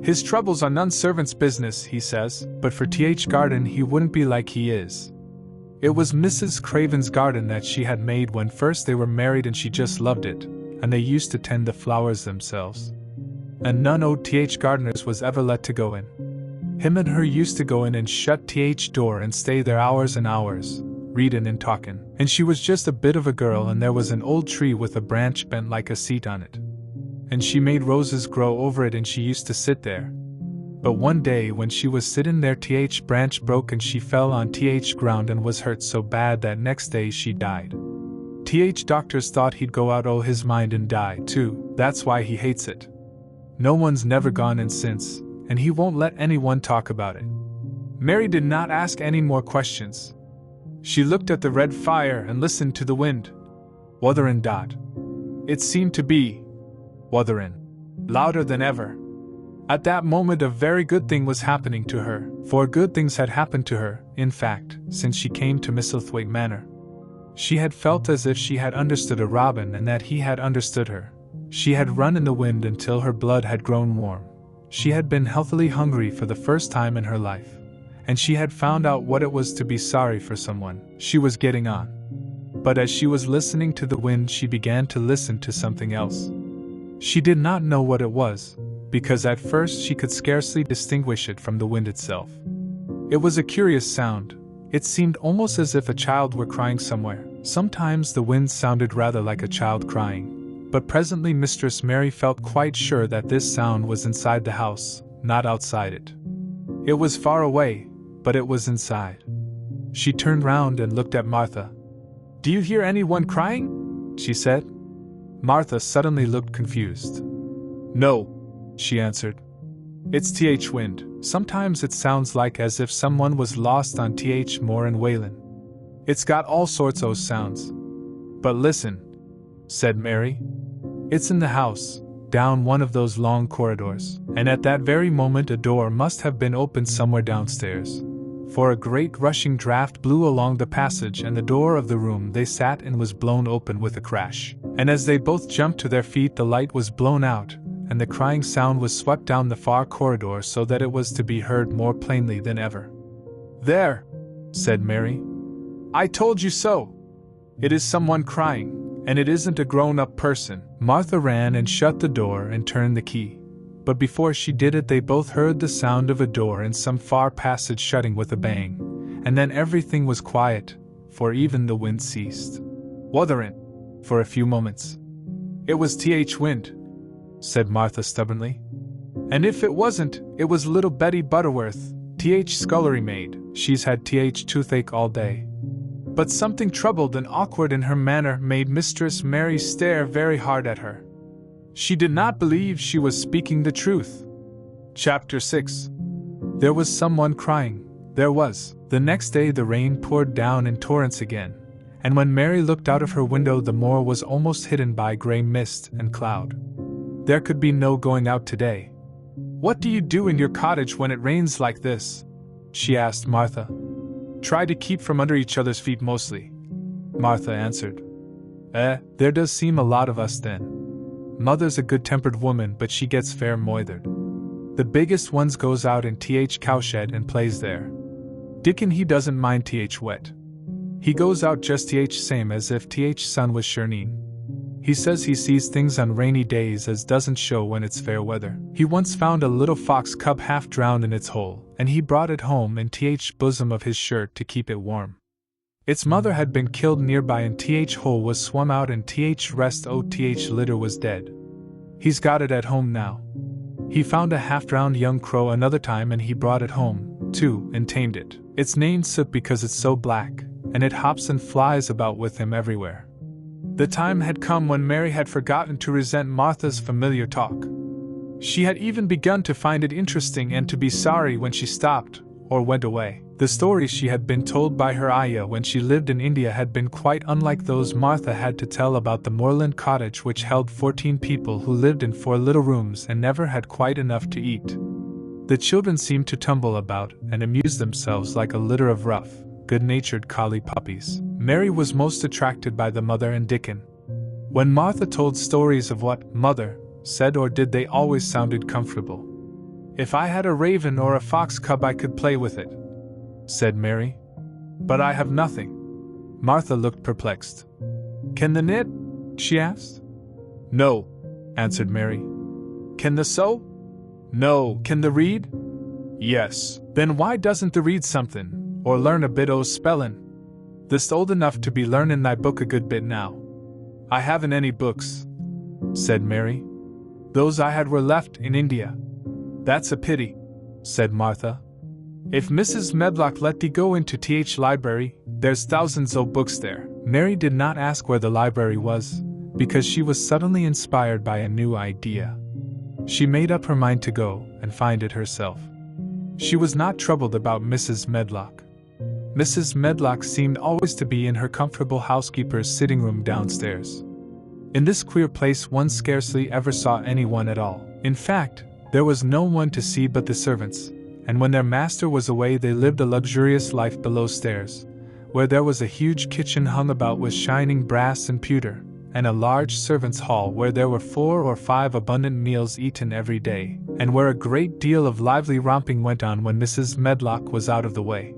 His troubles are none servant's business, he says, but for Th garden he wouldn't be like he is." It was Mrs. Craven's garden that she had made when first they were married, and she just loved it, and they used to tend the flowers themselves. And none o' Th gardeners was ever let to go in. Him and her used to go in and shut Th door and stay there hours and hours, readin' and talkin'. And she was just a bit of a girl, and there was an old tree with a branch bent like a seat on it. And she made roses grow over it, and she used to sit there. But one day when she was sittin' there, Th branch broke and she fell on Th ground and was hurt so bad that next day she died. Th doctors thought he'd go out o' his mind and die too. That's why he hates it. No one's never gone in since, and he won't let anyone talk about it. Mary did not ask any more questions. She looked at the red fire and listened to the wind. Wuthering dot. It seemed to be wuthering louder than ever. At that moment a very good thing was happening to her, for good things had happened to her, in fact, since she came to Misselthwaite Manor. She had felt as if she had understood a robin and that he had understood her. She had run in the wind until her blood had grown warm. She had been healthily hungry for the first time in her life, and she had found out what it was to be sorry for someone. She was getting on. But as she was listening to the wind, she began to listen to something else. She did not know what it was, because at first she could scarcely distinguish it from the wind itself. It was a curious sound. It seemed almost as if a child were crying somewhere. Sometimes the wind sounded rather like a child crying, but presently Mistress Mary felt quite sure that this sound was inside the house, not outside it. It was far away, but it was inside. She turned round and looked at Martha. "Do you hear anyone crying?" she said. Martha suddenly looked confused. "No," she answered. "It's th wind. Sometimes it sounds like as if someone was lost on th moor and Wayland. It's got all sorts o' sounds. But listen," said Mary. "It's in the house, down one of those long corridors." And at that very moment a door must have been opened somewhere downstairs, for a great rushing draught blew along the passage and the door of the room they sat in was blown open with a crash. And as they both jumped to their feet the light was blown out, and the crying sound was swept down the far corridor so that it was to be heard more plainly than ever. "There!" said Mary. "I told you so! It is someone crying, and it isn't a grown-up person." Martha ran and shut the door and turned the key. But before she did it they both heard the sound of a door in some far passage shutting with a bang, and then everything was quiet, for even the wind ceased. "Wuthering!" for a few moments. "It was th wind," said Martha stubbornly. "And if it wasn't, it was little Betty Butterworth, th scullery maid. She's had th toothache all day." But something troubled and awkward in her manner made Mistress Mary stare very hard at her. She did not believe she was speaking the truth. Chapter 6. There was someone crying. There was. The next day the rain poured down in torrents again, and when Mary looked out of her window the moor was almost hidden by grey mist and cloud. There could be no going out today. "What do you do in your cottage when it rains like this?" she asked Martha. "Try to keep from under each other's feet mostly," Martha answered. There does seem a lot of us then. Mother's a good-tempered woman, but she gets fair moithered. The biggest ones goes out in th cowshed and plays there. Dickon he doesn't mind th wet. He goes out just th same as if th sun was shireen. He says he sees things on rainy days as doesn't show when it's fair weather. He once found a little fox cub half drowned in its hole, and he brought it home in th bosom of his shirt to keep it warm. Its mother had been killed nearby and th hole was swum out and th rest o th litter was dead. He's got it at home now. He found a half-drowned young crow another time and he brought it home, too, and tamed it. It's named Soot because it's so black, and it hops and flies about with him everywhere. The time had come when Mary had forgotten to resent Martha's familiar talk. She had even begun to find it interesting and to be sorry when she stopped, or went away. The stories she had been told by her ayah when she lived in India had been quite unlike those Martha had to tell about the moorland cottage which held 14 people who lived in 4 little rooms and never had quite enough to eat. The children seemed to tumble about and amuse themselves like a litter of rough, good-natured collie puppies. Mary was most attracted by the mother and Dickon. When Martha told stories of what Mother said or did they always sounded comfortable. "If I had a raven or a fox cub I could play with it," said Mary. "But I have nothing." Martha looked perplexed. "Can the knit?" she asked. "No," answered Mary. "Can the sew?" "No." "Can the read?" "Yes." "Then why doesn't the read something, or learn a bit o' spellin'? Th'st old enough to be learnin' thy book a good bit now." "I haven't any books," said Mary. "Those I had were left in India." "That's a pity," said Martha. "If Mrs. Medlock let thee go into th library, there's thousands o' books there." Mary did not ask where the library was, because she was suddenly inspired by a new idea. She made up her mind to go and find it herself. She was not troubled about Mrs. Medlock. Mrs. Medlock seemed always to be in her comfortable housekeeper's sitting room downstairs. In this queer place one scarcely ever saw anyone at all. In fact, there was no one to see but the servants, and when their master was away they lived a luxurious life below stairs, where there was a huge kitchen hung about with shining brass and pewter, and a large servants' hall where there were 4 or 5 abundant meals eaten every day, and where a great deal of lively romping went on when Mrs. Medlock was out of the way.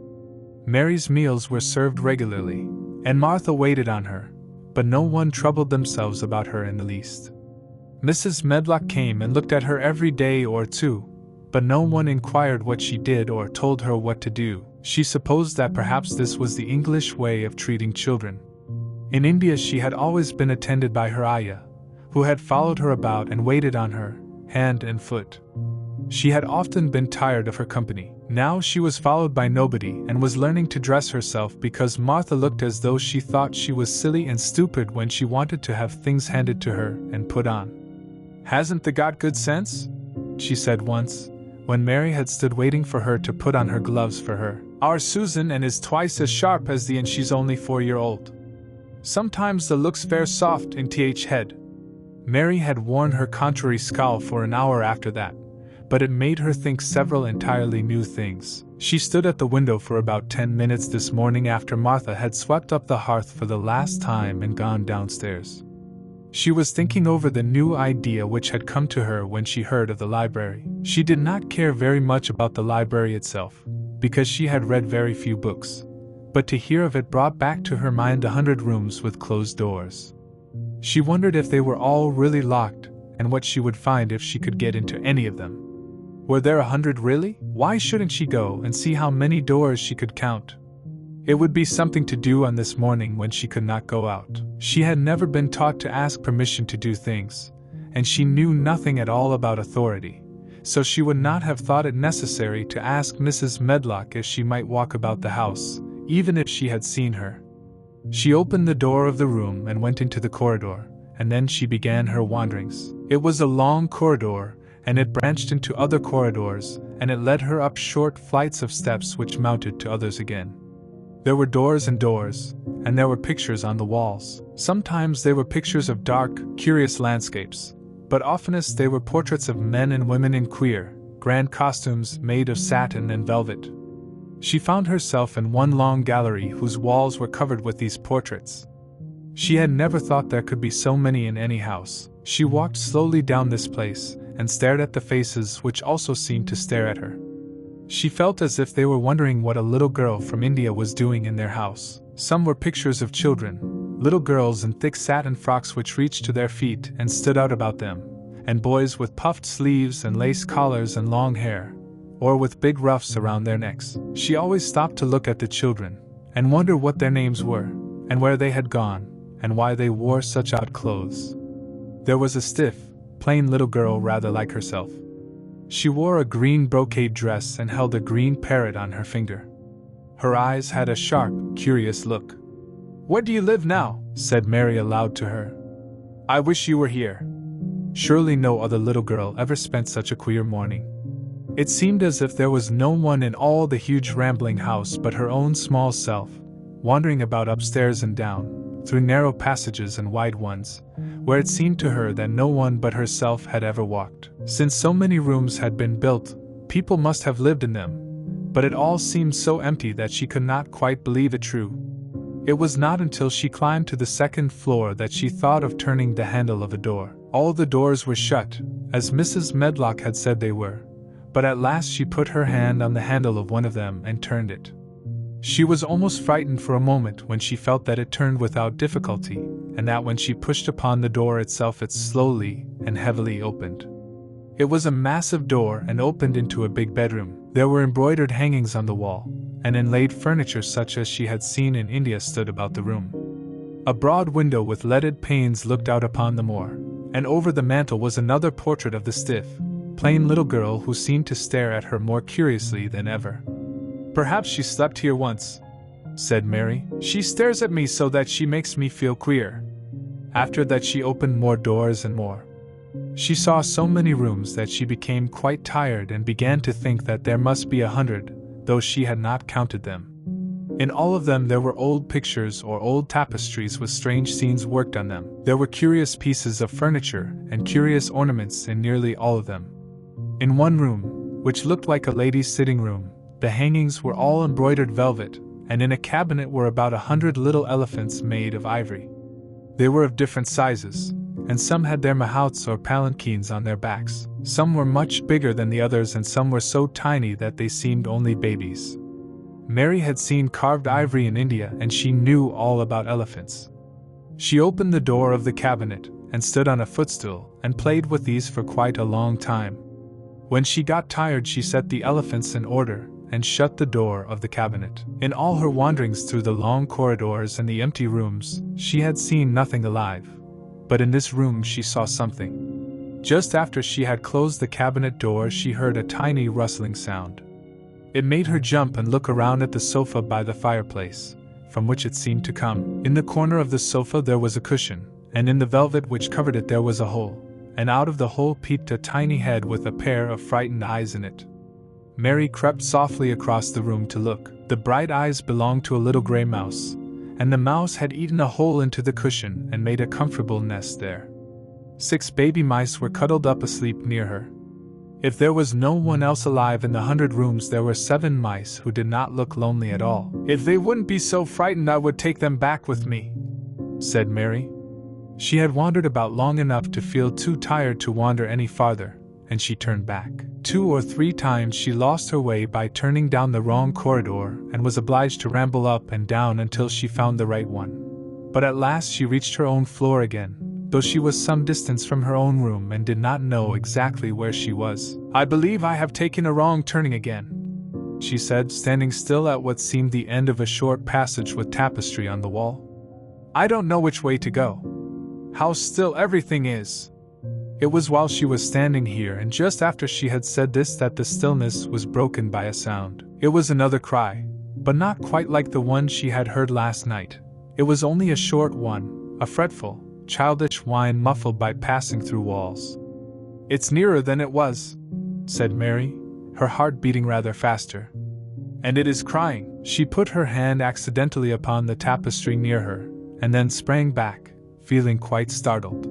Mary's meals were served regularly, and Martha waited on her, but no one troubled themselves about her in the least. Mrs. Medlock came and looked at her every day or two, but no one inquired what she did or told her what to do. She supposed that perhaps this was the English way of treating children. In India she had always been attended by her ayah, who had followed her about and waited on her, hand and foot. She had often been tired of her company. Now she was followed by nobody and was learning to dress herself because Martha looked as though she thought she was silly and stupid when she wanted to have things handed to her and put on. "Hasn't the got good sense?" she said once, when Mary had stood waiting for her to put on her gloves for her. "Our Susan and is twice as sharp as thee and she's only 4-year-old. Sometimes the looks fair soft in th head." Mary had worn her contrary scowl for an hour after that, but it made her think several entirely new things. She stood at the window for about 10 minutes this morning after Martha had swept up the hearth for the last time and gone downstairs. She was thinking over the new idea which had come to her when she heard of the library. She did not care very much about the library itself, because she had read very few books, but to hear of it brought back to her mind 100 rooms with closed doors. She wondered if they were all really locked, and what she would find if she could get into any of them. Were there 100 really? Why shouldn't she go and see how many doors she could count? It would be something to do on this morning when she could not go out. She had never been taught to ask permission to do things, and she knew nothing at all about authority, so she would not have thought it necessary to ask Mrs. Medlock if she might walk about the house, even if she had seen her. She opened the door of the room and went into the corridor, and then she began her wanderings. It was a long corridor, and it branched into other corridors, and it led her up short flights of steps which mounted to others again. There were doors and doors, and there were pictures on the walls. Sometimes they were pictures of dark, curious landscapes, but oftenest they were portraits of men and women in queer, grand costumes made of satin and velvet. She found herself in one long gallery whose walls were covered with these portraits. She had never thought there could be so many in any house. She walked slowly down this place, and stared at the faces which also seemed to stare at her. She felt as if they were wondering what a little girl from India was doing in their house. Some were pictures of children, little girls in thick satin frocks which reached to their feet and stood out about them, and boys with puffed sleeves and lace collars and long hair, or with big ruffs around their necks. She always stopped to look at the children, and wonder what their names were, and where they had gone, and why they wore such odd clothes. There was a stiff, plain little girl rather like herself. She wore a green brocade dress and held a green parrot on her finger. Her eyes had a sharp, curious look. "Where do you live now?" said Mary aloud to her. "I wish you were here." Surely no other little girl ever spent such a queer morning. It seemed as if there was no one in all the huge rambling house but her own small self, wandering about upstairs and down, through narrow passages and wide ones, where it seemed to her that no one but herself had ever walked. Since so many rooms had been built, people must have lived in them, but it all seemed so empty that she could not quite believe it true. It was not until she climbed to the 2nd floor that she thought of turning the handle of a door. All the doors were shut, as Mrs. Medlock had said they were, but at last she put her hand on the handle of one of them and turned it. She was almost frightened for a moment when she felt that it turned without difficulty, and that when she pushed upon the door itself it slowly and heavily opened. It was a massive door and opened into a big bedroom. There were embroidered hangings on the wall, and inlaid furniture such as she had seen in India stood about the room. A broad window with leaded panes looked out upon the moor, and over the mantel was another portrait of the stiff, plain little girl who seemed to stare at her more curiously than ever. "Perhaps she slept here once," said Mary. "She stares at me so that she makes me feel queer." After that she opened more doors and more. She saw so many rooms that she became quite tired and began to think that there must be 100, though she had not counted them. In all of them there were old pictures or old tapestries with strange scenes worked on them. There were curious pieces of furniture and curious ornaments in nearly all of them. In one room, which looked like a lady's sitting room, the hangings were all embroidered velvet, and in a cabinet were about 100 little elephants made of ivory. They were of different sizes, and some had their mahouts or palanquins on their backs. Some were much bigger than the others, and some were so tiny that they seemed only babies. Mary had seen carved ivory in India, and she knew all about elephants. She opened the door of the cabinet and stood on a footstool and played with these for quite a long time. When she got tired, she set the elephants in order and shut the door of the cabinet. In all her wanderings through the long corridors and the empty rooms, she had seen nothing alive. But in this room she saw something. Just after she had closed the cabinet door, she heard a tiny rustling sound. It made her jump and look around at the sofa by the fireplace, from which it seemed to come. In the corner of the sofa there was a cushion, and in the velvet which covered it there was a hole, and out of the hole peeped a tiny head with a pair of frightened eyes in it. Mary crept softly across the room to look. The bright eyes belonged to a little gray mouse, and the mouse had eaten a hole into the cushion and made a comfortable nest there. 6 baby mice were cuddled up asleep near her. If there was no one else alive in the 100 rooms, there were 7 mice who did not look lonely at all. "If they wouldn't be so frightened, I would take them back with me," said Mary. She had wandered about long enough to feel too tired to wander any farther, and she turned back. 2 or 3 times she lost her way by turning down the wrong corridor and was obliged to ramble up and down until she found the right one. But at last she reached her own floor again, though she was some distance from her own room and did not know exactly where she was. "I believe I have taken a wrong turning again," she said, standing still at what seemed the end of a short passage with tapestry on the wall. "I don't know which way to go. How still everything is." It was while she was standing here and just after she had said this that the stillness was broken by a sound. It was another cry, but not quite like the one she had heard last night. It was only a short one, a fretful, childish whine muffled by passing through walls. "It's nearer than it was," said Mary, her heart beating rather faster. "And it is crying." She put her hand accidentally upon the tapestry near her, and then sprang back, feeling quite startled.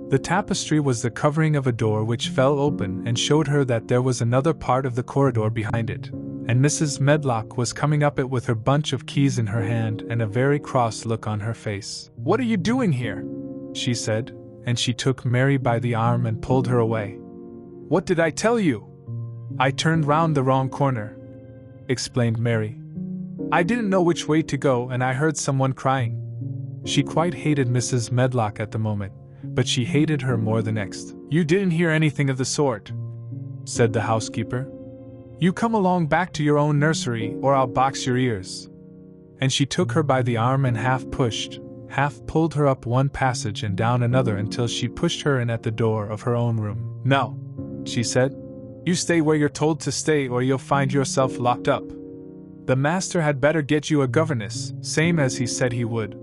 The tapestry was the covering of a door which fell open and showed her that there was another part of the corridor behind it, and Mrs. Medlock was coming up it with her bunch of keys in her hand and a very cross look on her face. "What are you doing here?" she said, and she took Mary by the arm and pulled her away. "What did I tell you? I turned round the wrong corner," explained Mary. "I didn't know which way to go and I heard someone crying." She quite hated Mrs. Medlock at the moment, but she hated her more the next. "You didn't hear anything of the sort," said the housekeeper. "You come along back to your own nursery or I'll box your ears." And she took her by the arm and half pushed, half pulled her up one passage and down another until she pushed her in at the door of her own room. "No," she said. "You stay where you're told to stay or you'll find yourself locked up. The master had better get you a governess, same as he said he would.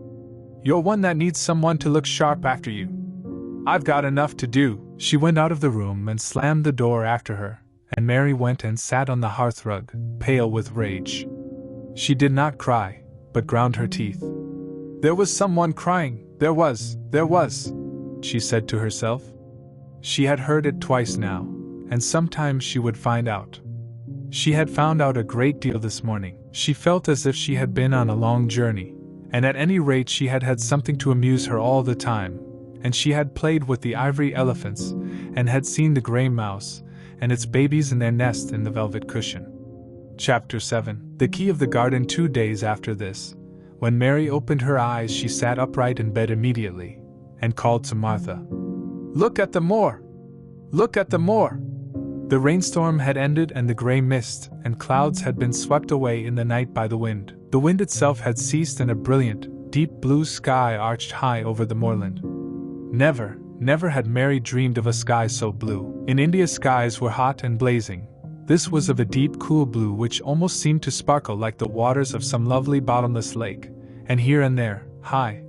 You're one that needs someone to look sharp after you. I've got enough to do." She went out of the room and slammed the door after her, and Mary went and sat on the hearthrug, pale with rage. She did not cry, but ground her teeth. "There was someone crying, there was, she said to herself. She had heard it twice now, and sometime she would find out. She had found out a great deal this morning. She felt as if she had been on a long journey, and at any rate she had had something to amuse her all the time, and she had played with the ivory elephants, and had seen the gray mouse, and its babies in their nest in the velvet cushion. Chapter 7. The key of the garden. 2 days after this, when Mary opened her eyes she sat upright in bed immediately, and called to Martha. "Look at the moor! Look at the moor!" The rainstorm had ended and the gray mist and clouds had been swept away in the night by the wind. The wind itself had ceased and a brilliant, deep blue sky arched high over the moorland. Never had Mary dreamed of a sky so blue. In India skies were hot and blazing. This was of a deep cool blue which almost seemed to sparkle like the waters of some lovely bottomless lake, and here and there, high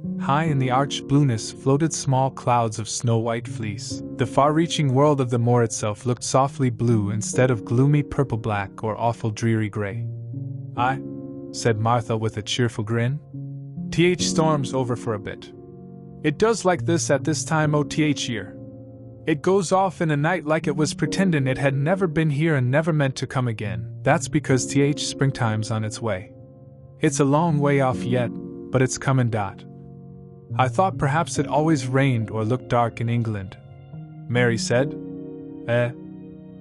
in the arched blueness floated small clouds of snow-white fleece. The far-reaching world of the moor itself looked softly blue instead of gloomy purple-black or awful dreary gray. said Martha with a cheerful grin. Storm's over for a bit. It does like this at this time year. It goes off in a night like it was pretending it had never been here and never meant to come again. That's because springtime's on its way. It's a long way off yet, but it's coming. I thought perhaps it always rained or looked dark in England, Mary said.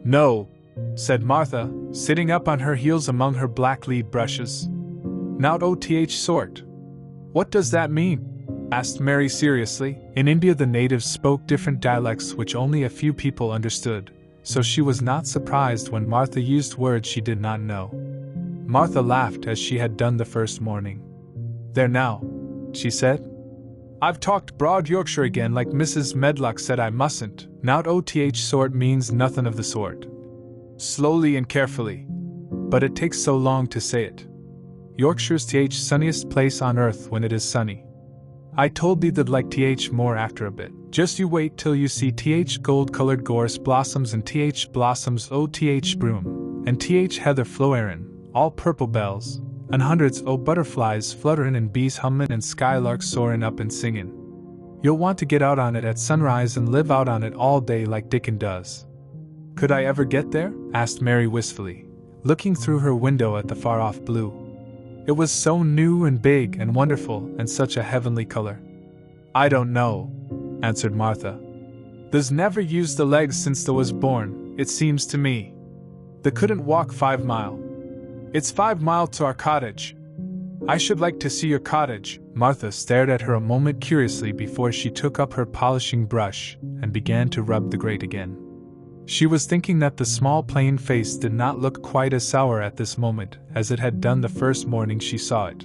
No, said Martha, sitting up on her heels among her black lead brushes. Not sort. What does that mean? Asked Mary seriously. In India the natives spoke different dialects which only a few people understood, so she was not surprised when Martha used words she did not know. Martha laughed as she had done the first morning. There now, she said. I've talked broad Yorkshire again like Mrs. Medlock said I mustn't. Not sort means nothing of the sort. Slowly and carefully. But it takes so long to say it. Yorkshire's sunniest place on earth when it is sunny. I told thee that like more after a bit. Just you wait till you see gold-colored gorse blossoms and blossoms broom, and heather flowerin', all purple bells, and hundreds butterflies flutterin' and bees hummin' and skylarks soarin' up and singin'. You'll want to get out on it at sunrise and live out on it all day like Dickon does. Could I ever get there? Asked Mary wistfully, looking through her window at the far-off blue. It was so new and big and wonderful and such a heavenly color. I don't know, answered Martha. There's never used the legs since they was born, it seems to me. They couldn't walk 5 mile. It's 5 mile to our cottage. I should like to see your cottage. Martha stared at her a moment curiously before she took up her polishing brush and began to rub the grate again. She was thinking that the small plain face did not look quite as sour at this moment as it had done the first morning she saw it.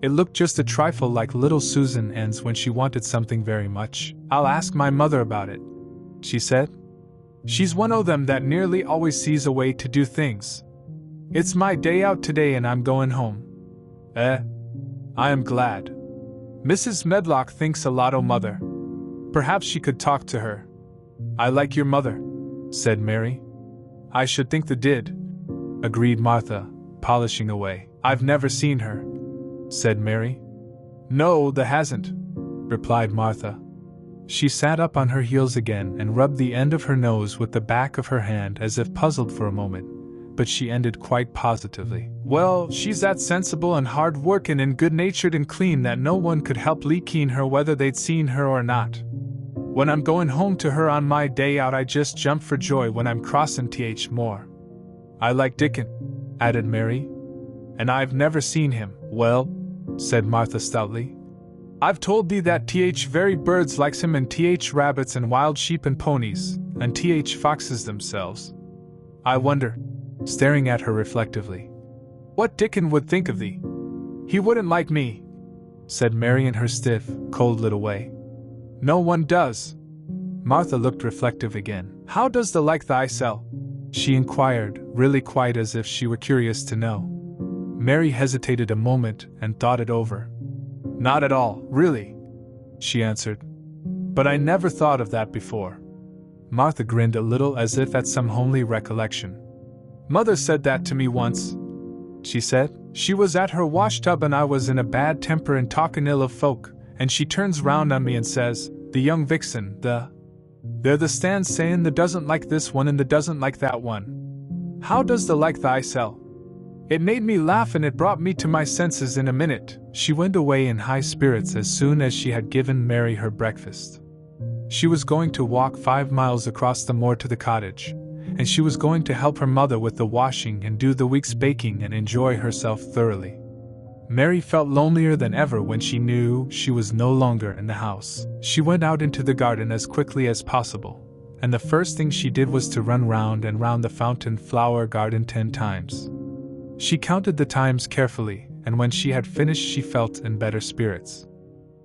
It looked just a trifle like little Susan Ann's when she wanted something very much. I'll ask my mother about it, she said. She's one o' them that nearly always sees a way to do things. It's my day out today and I'm going home. I am glad. Mrs. Medlock thinks a lot o' mother. Perhaps she could talk to her. I like your mother, said Mary. I should think they did, agreed Martha, polishing away. I've never seen her, said Mary. No, they hasn't, replied Martha. She sat up on her heels again and rubbed the end of her nose with the back of her hand as if puzzled for a moment, but she ended quite positively. Well, she's that sensible and hard-workin' and good-natured and clean that no one could help liking her whether they'd seen her or not. When I'm going home to her on my day out I just jump for joy when I'm crossin' more. I like Dickon, added Mary. And I've never seen him. Well, said Martha stoutly. I've told thee that very birds likes him and rabbits and wild sheep and ponies, and foxes themselves. I wonder, staring at her reflectively, what Dickon would think of thee. He wouldn't like me, said Mary in her stiff, cold little way. No one does. Martha looked reflective again. How does the like thyself? She inquired, really quite as if she were curious to know. Mary hesitated a moment and thought it over. Not at all, really, she answered. But I never thought of that before. Martha grinned a little as if at some homely recollection. Mother said that to me once, she said. She was at her washtub and I was in a bad temper and talkin' ill of folk, and she turns round on me and says, the young vixen, there the stands sayin' the doesn't like this one and the doesn't like that one. How does the like thyself? It made me laugh and it brought me to my senses in a minute. She went away in high spirits as soon as she had given Mary her breakfast. She was going to walk 5 miles across the moor to the cottage, and she was going to help her mother with the washing and do the week's baking and enjoy herself thoroughly. Mary felt lonelier than ever when she knew she was no longer in the house. She went out into the garden as quickly as possible, and the first thing she did was to run round and round the fountain flower garden 10 times. She counted the times carefully, and when she had finished she felt in better spirits.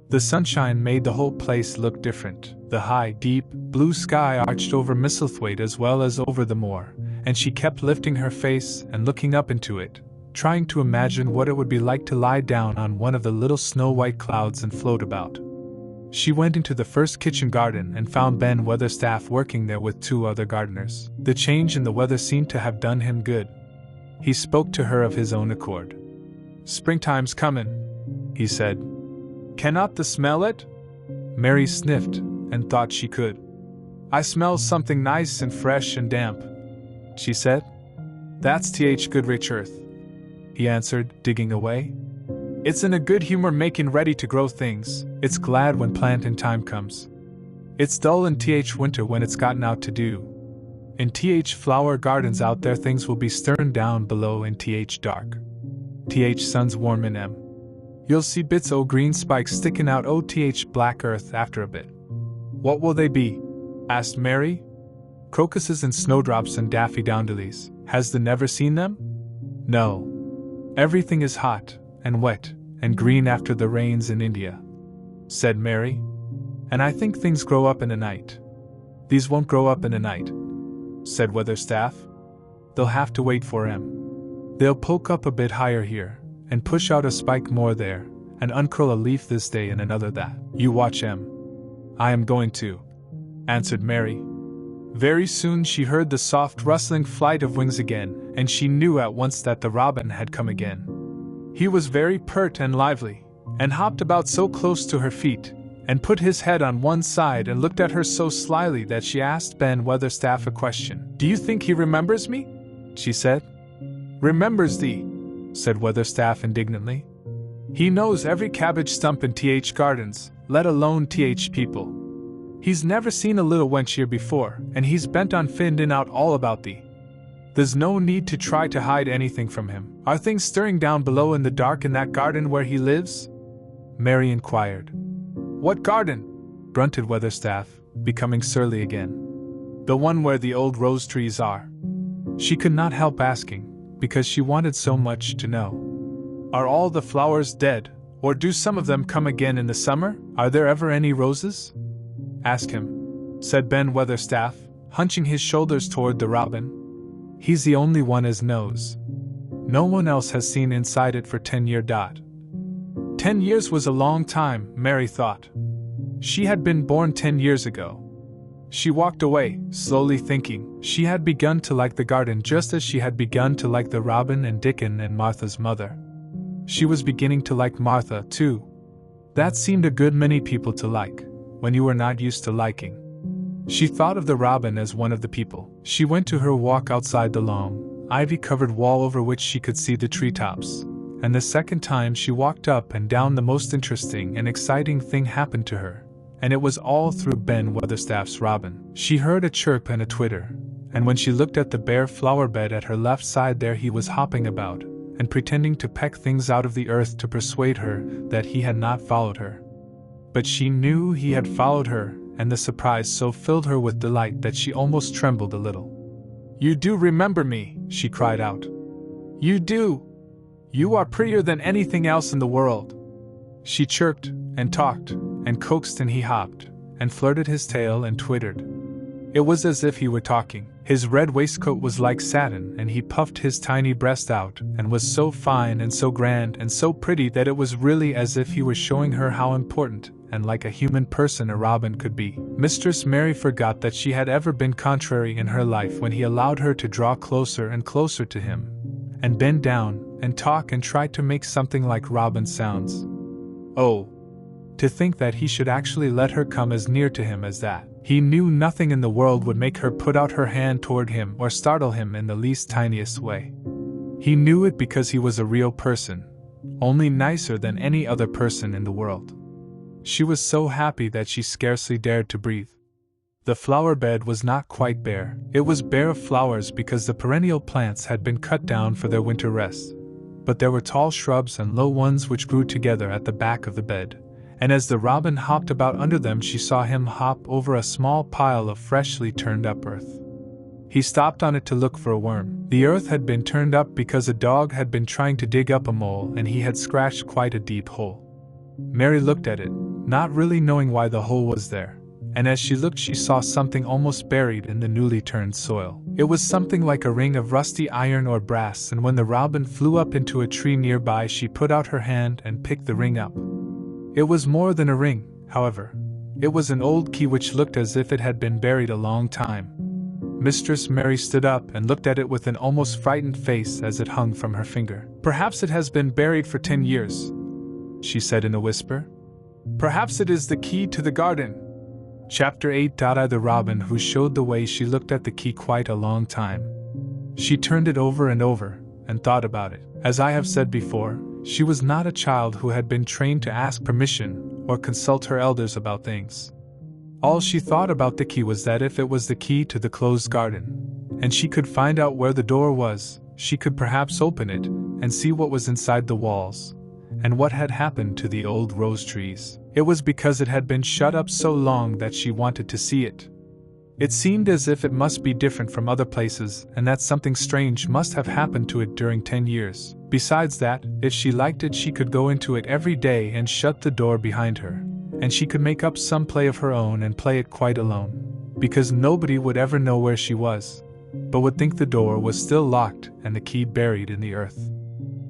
The sunshine made the whole place look different. The high, deep, blue sky arched over Misselthwaite as well as over the moor, and she kept lifting her face and looking up into it, trying to imagine what it would be like to lie down on one of the little snow-white clouds and float about. She went into the first kitchen garden and found Ben Weatherstaff working there with 2 other gardeners. The change in the weather seemed to have done him good. He spoke to her of his own accord. "Springtime's comin'," he said. "Cannot thee smell it?" Mary sniffed and thought she could. "I smell something nice and fresh and damp," she said. "That's good rich earth," he answered, digging away. "It's in a good humor making ready to grow things. It's glad when plantin' time comes. It's dull in winter when it's gotten out to do. In flower gardens out there things will be stirrin' down below in dark. Sun's warm in You'll see bits o' green spikes sticking out o' black earth after a bit." "What will they be?" asked Mary. "Crocuses and snowdrops and daffodils. Has thee never seen them?" "No. Everything is hot and wet and green after the rains in India," said Mary. "And I think things grow up in a night." "These won't grow up in a night," said Weatherstaff. "They'll have to wait for 'em. They'll poke up a bit higher here, and push out a spike more there, and uncurl a leaf this day and another that. You watch 'em." "I am going to," answered Mary. Very soon she heard the soft rustling flight of wings again, and she knew at once that the robin had come again. He was very pert and lively, and hopped about so close to her feet, and put his head on one side and looked at her so slyly that she asked Ben Weatherstaff a question. "Do you think he remembers me?" she said. "Remembers thee?" said Weatherstaff indignantly. "He knows every cabbage stump in gardens, let alone people. He's never seen a little wench here before, and he's bent on finding out all about thee. There's no need to try to hide anything from him. Are things stirring down below in the dark in that garden where he lives?" Mary inquired. "What garden?" grunted Weatherstaff, becoming surly again. "The one where the old rose trees are." She could not help asking, because she wanted so much to know. "Are all the flowers dead, or do some of them come again in the summer? Are there ever any roses?" "Ask him," said Ben Weatherstaff, hunching his shoulders toward the robin. "He's the only one as knows. No one else has seen inside it for 10 years. 10 years was a long time, Mary thought. She had been born 10 years ago. She walked away, slowly thinking. She had begun to like the garden just as she had begun to like the robin and Dickon and Martha's mother. She was beginning to like Martha, too. That seemed a good many people to like, when you were not used to liking. She thought of the robin as one of the people. She went to her walk outside the long, ivy-covered wall over which she could see the treetops, and the second time she walked up and down the most interesting and exciting thing happened to her, and it was all through Ben Weatherstaff's robin. She heard a chirp and a twitter, and when she looked at the bare flower bed at her left side there he was hopping about, and pretending to peck things out of the earth to persuade her that he had not followed her. But she knew he had followed her, and the surprise so filled her with delight that she almost trembled a little. "You do remember me," she cried out. "You do! You are prettier than anything else in the world." She chirped, and talked, and coaxed, and he hopped, and flirted his tail and twittered. It was as if he were talking. His red waistcoat was like satin, and he puffed his tiny breast out, and was so fine and so grand and so pretty that it was really as if he was showing her how important and like a human person a robin could be. Mistress Mary forgot that she had ever been contrary in her life when he allowed her to draw closer and closer to him, and bend down, and talk and try to make something like robin sounds. Oh! To think that he should actually let her come as near to him as that. He knew nothing in the world would make her put out her hand toward him or startle him in the least tiniest way. He knew it because he was a real person, only nicer than any other person in the world. She was so happy that she scarcely dared to breathe. The flower bed was not quite bare. It was bare of flowers because the perennial plants had been cut down for their winter rest. But there were tall shrubs and low ones which grew together at the back of the bed, and as the robin hopped about under them she saw him hop over a small pile of freshly turned up earth. He stopped on it to look for a worm. The earth had been turned up because a dog had been trying to dig up a mole and he had scratched quite a deep hole. Mary looked at it, not really knowing why the hole was there, and as she looked she saw something almost buried in the newly turned soil. It was something like a ring of rusty iron or brass, and when the robin flew up into a tree nearby she put out her hand and picked the ring up. It was more than a ring, however. It was an old key which looked as if it had been buried a long time. Mistress Mary stood up and looked at it with an almost frightened face as it hung from her finger. "Perhaps it has been buried for 10 years, she said in a whisper. "Perhaps it is the key to the garden." Chapter 8. The robin who showed the way. She looked at the key quite a long time. She turned it over and over, and thought about it. As I have said before, she was not a child who had been trained to ask permission or consult her elders about things. All she thought about the key was that if it was the key to the closed garden, and she could find out where the door was, she could perhaps open it and see what was inside the walls, and what had happened to the old rose trees. It was because it had been shut up so long that she wanted to see it. It seemed as if it must be different from other places, and that something strange must have happened to it during 10 years. Besides that, if she liked it, she could go into it every day and shut the door behind her, and she could make up some play of her own and play it quite alone, because nobody would ever know where she was, but would think the door was still locked and the key buried in the earth.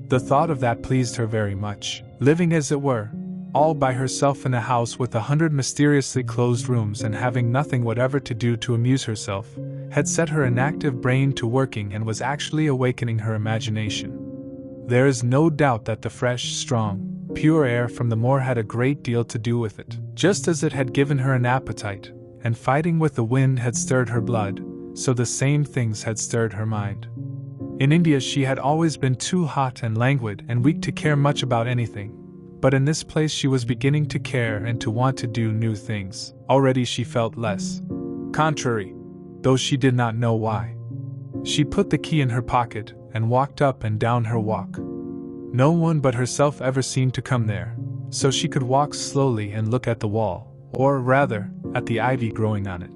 The thought of that pleased her very much. Living, as it were, all by herself in a house with 100 mysteriously closed rooms and having nothing whatever to do to amuse herself, had set her inactive brain to working and was actually awakening her imagination. There is no doubt that the fresh, strong, pure air from the moor had a great deal to do with it. Just as it had given her an appetite, and fighting with the wind had stirred her blood, so the same things had stirred her mind. In India she had always been too hot and languid and weak to care much about anything, but in this place she was beginning to care and to want to do new things. Already she felt less contrary, though she did not know why. She put the key in her pocket and walked up and down her walk. No one but herself ever seemed to come there, so she could walk slowly and look at the wall, or rather, at the ivy growing on it.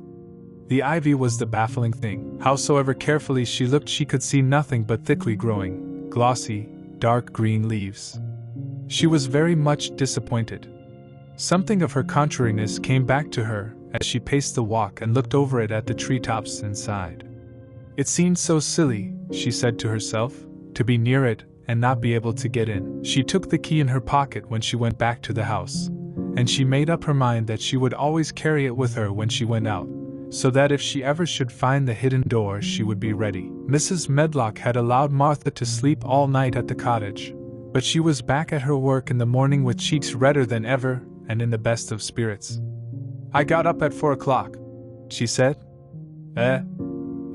The ivy was the baffling thing. Howsoever carefully she looked, she could see nothing but thickly growing, glossy, dark green leaves. She was very much disappointed. Something of her contrariness came back to her as she paced the walk and looked over it at the treetops inside. It seemed so silly, she said to herself, to be near it and not be able to get in. She took the key in her pocket when she went back to the house, and she made up her mind that she would always carry it with her when she went out, so that if she ever should find the hidden door she would be ready. Mrs. Medlock had allowed Martha to sleep all night at the cottage, but she was back at her work in the morning with cheeks redder than ever and in the best of spirits. "I got up at 4 o'clock, she said.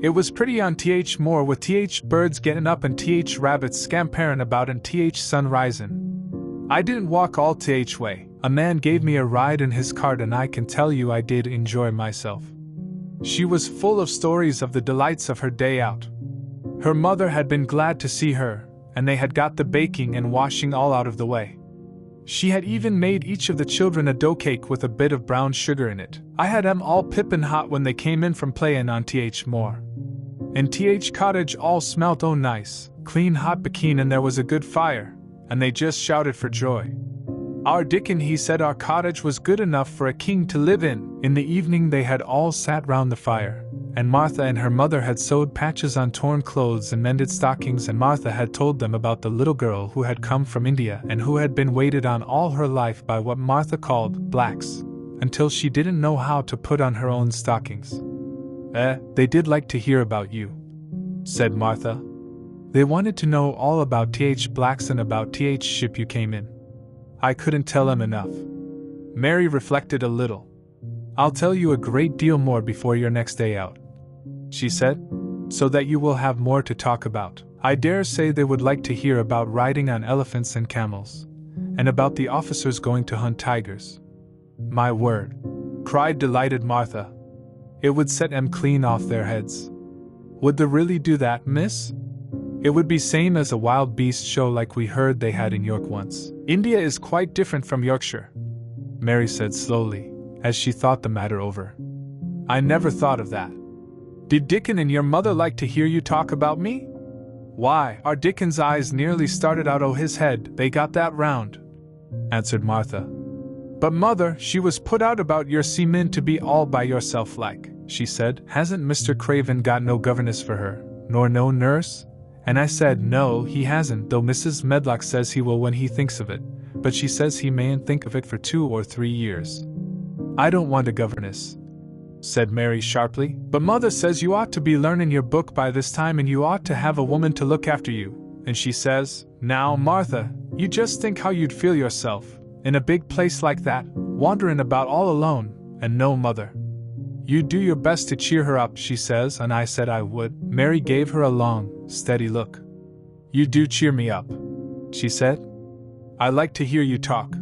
It was pretty on th moor with th birds getting up and th rabbits scamperin' about and th sun risin'. I didn't walk all th way. A man gave me a ride in his cart and I can tell you I did enjoy myself." She was full of stories of the delights of her day out. Her mother had been glad to see her, and they had got the baking and washing all out of the way. She had even made each of the children a dough cake with a bit of brown sugar in it. I had 'em all pippin' hot when they came in from playin' on th moor. In th cottage all smelt oh nice, clean hot bacon, and there was a good fire, and they just shouted for joy. Our Dickon, he said our cottage was good enough for a king to live in. In the evening they had all sat round the fire, and Martha and her mother had sewed patches on torn clothes and mended stockings, and Martha had told them about the little girl who had come from India and who had been waited on all her life by what Martha called blacks, until she didn't know how to put on her own stockings. They did like to hear about you," said Martha. "They wanted to know all about th blacks and about th ship you came in. I couldn't tell 'em enough." Mary reflected a little. "I'll tell you a great deal more before your next day out," she said, "so that you will have more to talk about. I dare say they would like to hear about riding on elephants and camels, and about the officers going to hunt tigers." "My word!" cried delighted Martha. "It would set 'em clean off their heads." "Would they really do that, miss?" "It would be same as a wild beast show like we heard they had in York once." "India is quite different from Yorkshire," Mary said slowly, as she thought the matter over. "I never thought of that. Did Dickon and your mother like to hear you talk about me?" "Why, our Dickon's eyes nearly started out o' his head, they got that round," answered Martha. "But mother, she was put out about your seemin' to be all by yourself like," she said. "Hasn't Mr. Craven got no governess for her, nor no nurse?" And I said, "No, he hasn't, though Mrs. Medlock says he will when he thinks of it, but she says he mayn't think of it for 2 or 3 years. I don't want a governess," said Mary sharply. But Mother says you ought to be learning your book by this time and you ought to have a woman to look after you. And she says, now, Martha, you just think how you'd feel yourself, in a big place like that, wandering about all alone, and no mother. You do your best to cheer her up, she says, and I said I would. Mary gave her a long, steady look. You do cheer me up, she said. I like to hear you talk.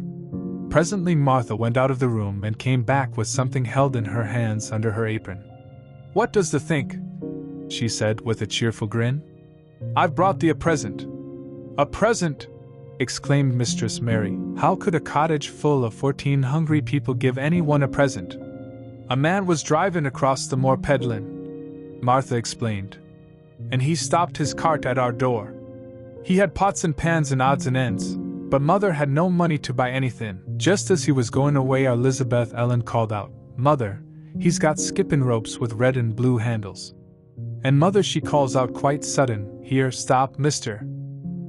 Presently Martha went out of the room and came back with something held in her hands under her apron. What does thee think? She said with a cheerful grin. I've brought thee a present. A present? Exclaimed Mistress Mary. How could a cottage full of 14 hungry people give anyone a present? A man was driving across the moor peddling, Martha explained. And he stopped his cart at our door. He had pots and pans and odds and ends, but Mother had no money to buy anything. Just as he was going away, our Elizabeth Ellen called out, Mother, he's got skipping ropes with red and blue handles. And Mother, she calls out quite sudden, Here, stop, mister.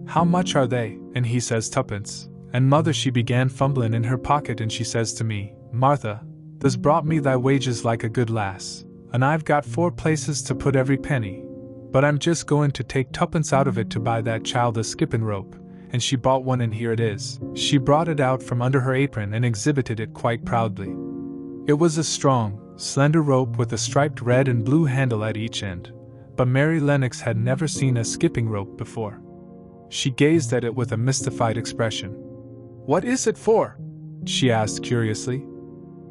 How much are they? And he says, 2pence. And Mother, she began fumbling in her pocket and she says to me, Martha, thou's brought me thy wages like a good lass, and I've got 4 places to put every penny. But I'm just going to take 2pence out of it to buy that child a skipping rope. And she bought one, and here it is. She brought it out from under her apron and exhibited it quite proudly. It was a strong, slender rope with a striped red and blue handle at each end, but Mary Lennox had never seen a skipping rope before. She gazed at it with a mystified expression. What is it for? She asked curiously.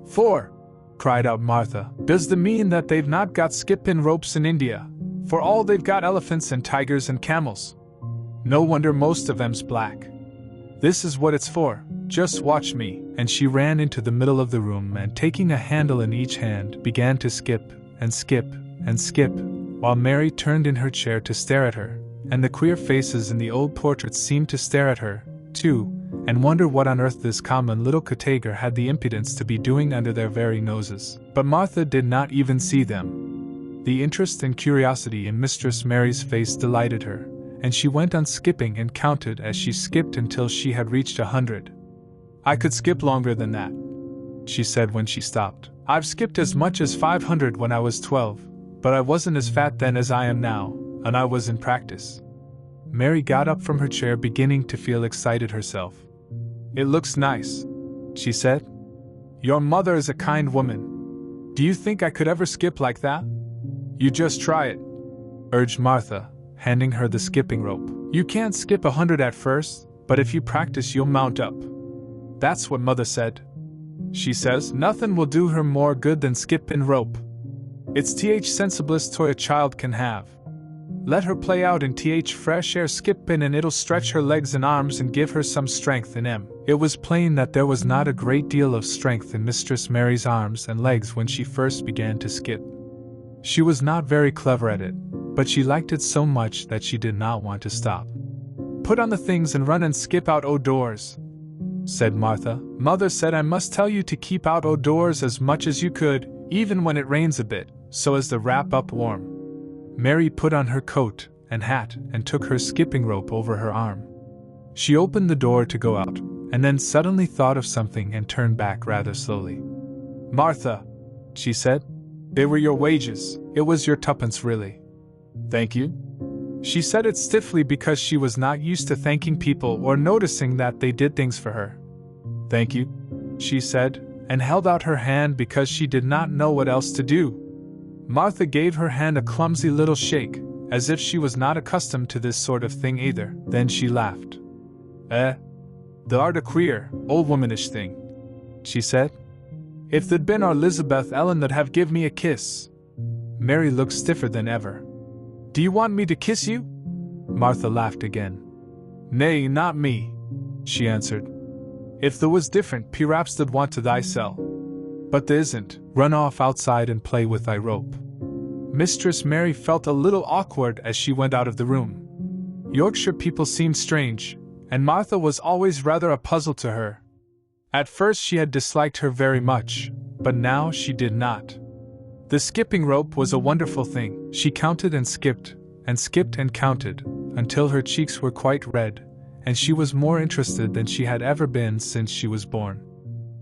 For, cried out Martha, does that mean that they've not got skipping ropes in India? For all they've got elephants and tigers and camels. No wonder most of them's black. This is what it's for, just watch me. And she ran into the middle of the room and, taking a handle in each hand, began to skip and skip and skip, while Mary turned in her chair to stare at her, and the queer faces in the old portraits seemed to stare at her, too, and wonder what on earth this common little cottager had the impudence to be doing under their very noses. But Martha did not even see them. The interest and curiosity in Mistress Mary's face delighted her, and she went on skipping and counted as she skipped until she had reached 100. I could skip longer than that, she said when she stopped. I've skipped as much as 500 when I was 12, but I wasn't as fat then as I am now, and I was in practice. Mary got up from her chair, beginning to feel excited herself. It looks nice, she said. Your mother is a kind woman. Do you think I could ever skip like that? You just try it, urged Martha, handing her the skipping rope. You can't skip 100 at first, but if you practice you'll mount up. That's what Mother said. She says nothing will do her more good than skipping rope. It's the sensiblest toy a child can have. Let her play out in fresh air skipping and it'll stretch her legs and arms and give her some strength in 'em. It was plain that there was not a great deal of strength in Mistress Mary's arms and legs when she first began to skip. She was not very clever at it, but she liked it so much that she did not want to stop. Put on the things and run and skip out o' said Martha. Mother said I must tell you to keep out o' as much as you could, even when it rains a bit, so as to wrap up warm. Mary put on her coat and hat and took her skipping rope over her arm. She opened the door to go out, and then suddenly thought of something and turned back rather slowly. Martha, she said, they were your wages. It was your 2pence really. Thank you. She said it stiffly because she was not used to thanking people or noticing that they did things for her. Thank you, she said, and held out her hand because she did not know what else to do. Martha gave her hand a clumsy little shake, as if she was not accustomed to this sort of thing either. Then she laughed. Th'art a queer, old womanish thing, she said. If there'd been our Elizabeth Ellen that'd have give me a kiss. Mary looked stiffer than ever. Do you want me to kiss you? Martha laughed again. Nay, not me, she answered. If there was different, perhaps they'd want to thyself. But there isn't. Run off outside and play with thy rope. Mistress Mary felt a little awkward as she went out of the room. Yorkshire people seemed strange, and Martha was always rather a puzzle to her. At first she had disliked her very much, but now she did not. The skipping rope was a wonderful thing. She counted and skipped and counted, until her cheeks were quite red, and she was more interested than she had ever been since she was born.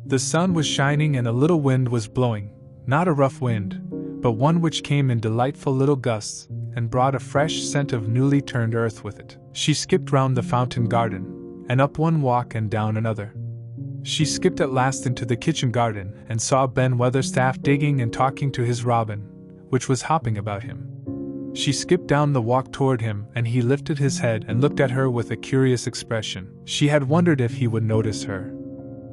The sun was shining and a little wind was blowing, not a rough wind, but one which came in delightful little gusts and brought a fresh scent of newly turned earth with it. She skipped round the fountain garden, and up one walk and down another. She skipped at last into the kitchen garden and saw Ben Weatherstaff digging and talking to his robin, which was hopping about him. She skipped down the walk toward him, and he lifted his head and looked at her with a curious expression. She had wondered if he would notice her.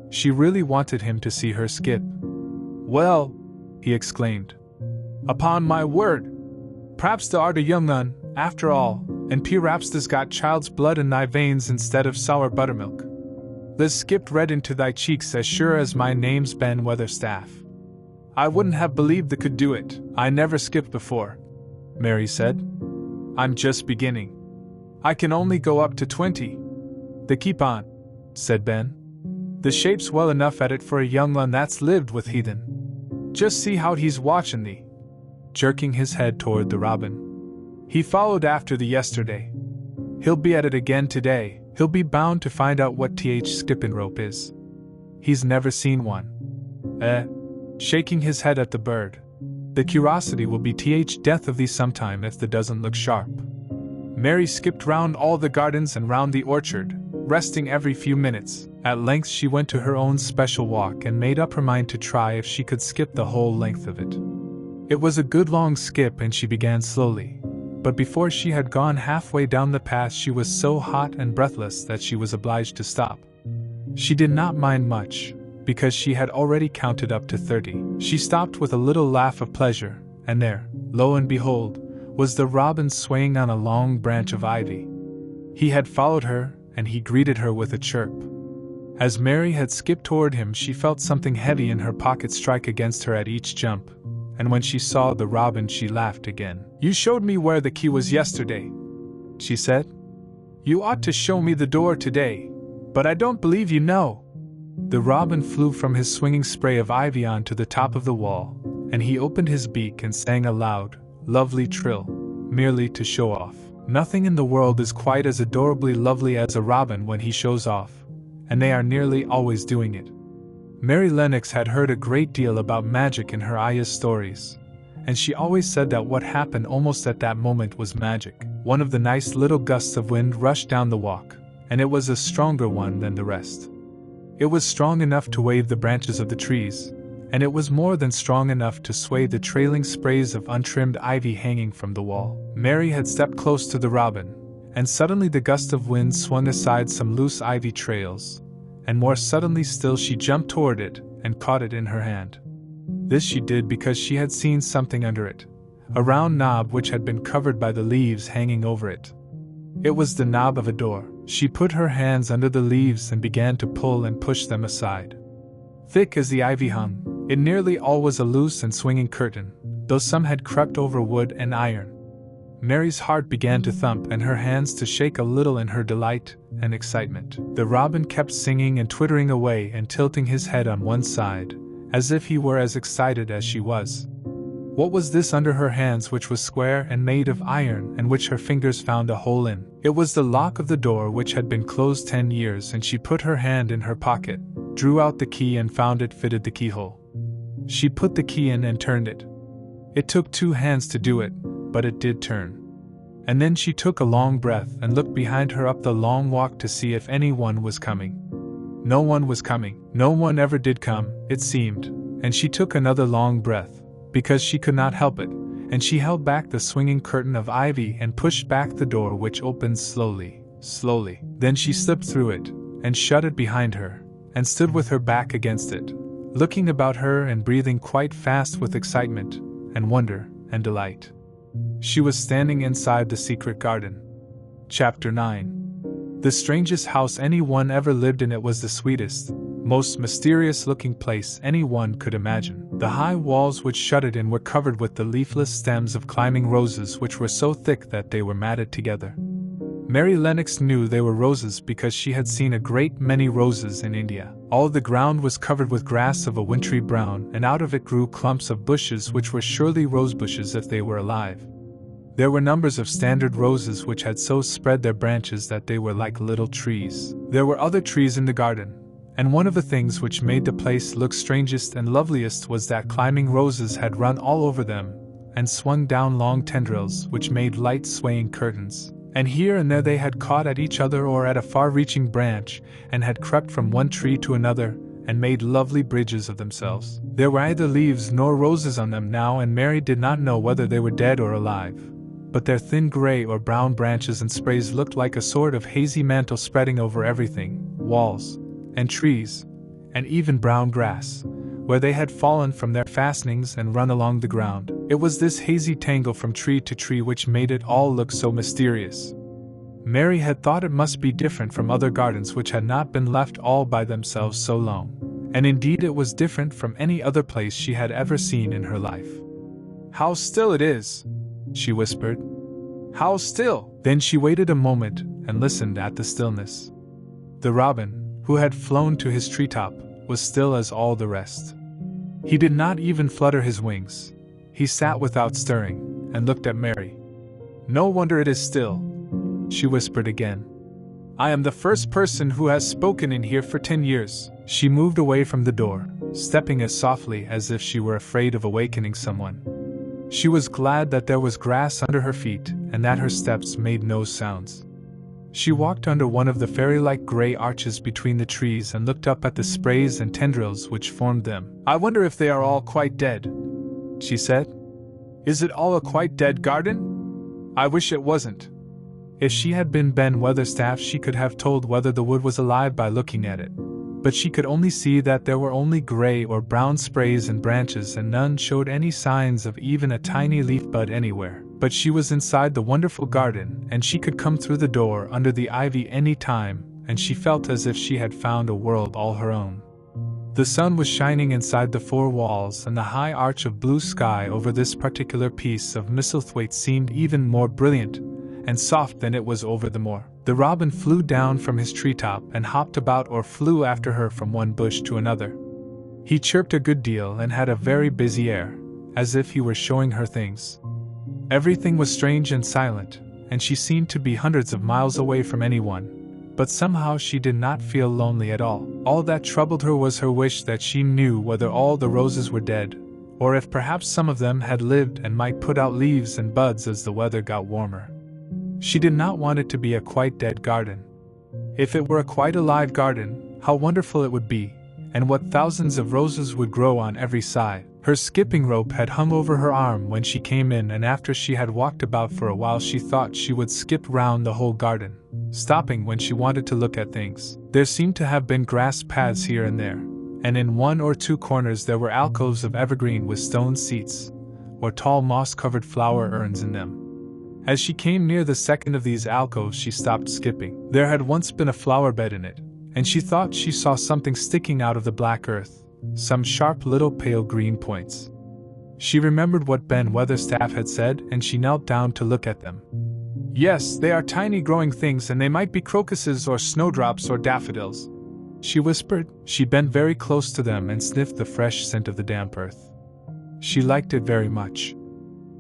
She really wanted him to see her skip. "Well," he exclaimed, "upon my word! P'raps thou art a young un, after all, and p'raps thou's got child's blood in thy veins instead of sour buttermilk. Thou's skipped red into thy cheeks as sure as my name's Ben Weatherstaff. I wouldn't have believed thou could do it. I never skipped before," Mary said. "I'm just beginning. I can only go up to 20. They keep on," said Ben. "The shape's well enough at it for a young un that's lived with heathen. Just see how he's watching thee," jerking his head toward the robin. "He followed after thee yesterday. He'll be at it again today. He'll be bound to find out what skipping rope is. He's never seen one. Shaking his head at the bird. The curiosity will be death of thee sometime if thee doesn't look sharp." Mary skipped round all the gardens and round the orchard, resting every few minutes. At length she went to her own special walk and made up her mind to try if she could skip the whole length of it. It was a good long skip, and she began slowly, but before she had gone halfway down the path she was so hot and breathless that she was obliged to stop. She did not mind much, because she had already counted up to 30. She stopped with a little laugh of pleasure, and there, lo and behold, was the robin swaying on a long branch of ivy. He had followed her, and he greeted her with a chirp. As Mary had skipped toward him, she felt something heavy in her pocket strike against her at each jump, and when she saw the robin she laughed again. "You showed me where the key was yesterday," she said. "You ought to show me the door today, but I don't believe you know." The robin flew from his swinging spray of ivy on to the top of the wall, and he opened his beak and sang a loud, lovely trill, merely to show off. Nothing in the world is quite as adorably lovely as a robin when he shows off, and they are nearly always doing it. Mary Lennox had heard a great deal about magic in her ayah's stories, and she always said that what happened almost at that moment was magic. One of the nice little gusts of wind rushed down the walk, and it was a stronger one than the rest. It was strong enough to wave the branches of the trees, and it was more than strong enough to sway the trailing sprays of untrimmed ivy hanging from the wall. Mary had stepped close to the robin, and suddenly the gust of wind swung aside some loose ivy trails, and more suddenly still she jumped toward it and caught it in her hand. This she did because she had seen something under it, a round knob which had been covered by the leaves hanging over it. It was the knob of a door. She put her hands under the leaves and began to pull and push them aside. Thick as the ivy hung, it nearly all was a loose and swinging curtain, though some had crept over wood and iron. Mary's heart began to thump and her hands to shake a little in her delight and excitement. The robin kept singing and twittering away and tilting his head on one side, as if he were as excited as she was. What was this under her hands which was square and made of iron and which her fingers found a hole in? It was the lock of the door which had been closed 10 years, and she put her hand in her pocket, drew out the key and found it fitted the keyhole. She put the key in and turned it. It took 2 hands to do it, but it did turn. And then she took a long breath and looked behind her up the long walk to see if anyone was coming. No one was coming. No one ever did come, it seemed, and she took another long breath, because she could not help it, and she held back the swinging curtain of ivy and pushed back the door, which opened slowly, slowly. Then she slipped through it, and shut it behind her, and stood with her back against it, looking about her and breathing quite fast with excitement, and wonder, and delight. She was standing inside the secret garden. Chapter 9. The strangest house anyone ever lived in. It was the sweetest, most mysterious-looking place anyone could imagine. The high walls which shut it in were covered with the leafless stems of climbing roses which were so thick that they were matted together. Mary Lennox knew they were roses because she had seen a great many roses in India. All the ground was covered with grass of a wintry brown, and out of it grew clumps of bushes which were surely rose bushes if they were alive. There were numbers of standard roses which had so spread their branches that they were like little trees. There were other trees in the garden, And one of the things which made the place look strangest and loveliest was that climbing roses had run all over them, and swung down long tendrils which made light swaying curtains. And here and there they had caught at each other or at a far-reaching branch, and had crept from one tree to another, and made lovely bridges of themselves. There were neither leaves nor roses on them now, and Mary did not know whether they were dead or alive. But their thin gray or brown branches and sprays looked like a sort of hazy mantle spreading over everything, walls, and trees, and even brown grass, where they had fallen from their fastenings and run along the ground. It was this hazy tangle from tree to tree which made it all look so mysterious. Mary had thought it must be different from other gardens which had not been left all by themselves so long, and indeed it was different from any other place she had ever seen in her life. "How still it is!" she whispered. "How still!" Then she waited a moment and listened at the stillness. The robin, who had flown to his treetop, was still as all the rest. He did not even flutter his wings. He sat without stirring, and looked at Mary. "No wonder it is still," she whispered again. "I am the first person who has spoken in here for 10 years. She moved away from the door, stepping as softly as if she were afraid of awakening someone. She was glad that there was grass under her feet, and that her steps made no sounds. She walked under one of the fairy-like gray arches between the trees and looked up at the sprays and tendrils which formed them. "I wonder if they are all quite dead," she said. "Is it all a quite dead garden? I wish it wasn't." If she had been Ben Weatherstaff, she could have told whether the wood was alive by looking at it. But she could only see that there were only gray or brown sprays and branches, and none showed any signs of even a tiny leaf bud anywhere. But she was inside the wonderful garden, and she could come through the door under the ivy any time, and she felt as if she had found a world all her own. The sun was shining inside the four walls, and the high arch of blue sky over this particular piece of Misselthwaite seemed even more brilliant and soft than it was over the moor. The robin flew down from his treetop and hopped about or flew after her from one bush to another. He chirped a good deal and had a very busy air, as if he were showing her things. Everything was strange and silent, and she seemed to be hundreds of miles away from anyone, but somehow she did not feel lonely at all. All that troubled her was her wish that she knew whether all the roses were dead, or if perhaps some of them had lived and might put out leaves and buds as the weather got warmer. She did not want it to be a quite dead garden. If it were a quite alive garden, how wonderful it would be, and what thousands of roses would grow on every side. Her skipping rope had hung over her arm when she came in, and after she had walked about for a while she thought she would skip round the whole garden, stopping when she wanted to look at things. There seemed to have been grass paths here and there, and in one or two corners there were alcoves of evergreen with stone seats, or tall moss-covered flower urns in them. As she came near the second of these alcoves she stopped skipping. There had once been a flower bed in it, and she thought she saw something sticking out of the black earth, some sharp little pale green points. She remembered what Ben Weatherstaff had said, and she knelt down to look at them. "Yes, they are tiny growing things, and they might be crocuses or snowdrops or daffodils," she whispered. She bent very close to them and sniffed the fresh scent of the damp earth. She liked it very much.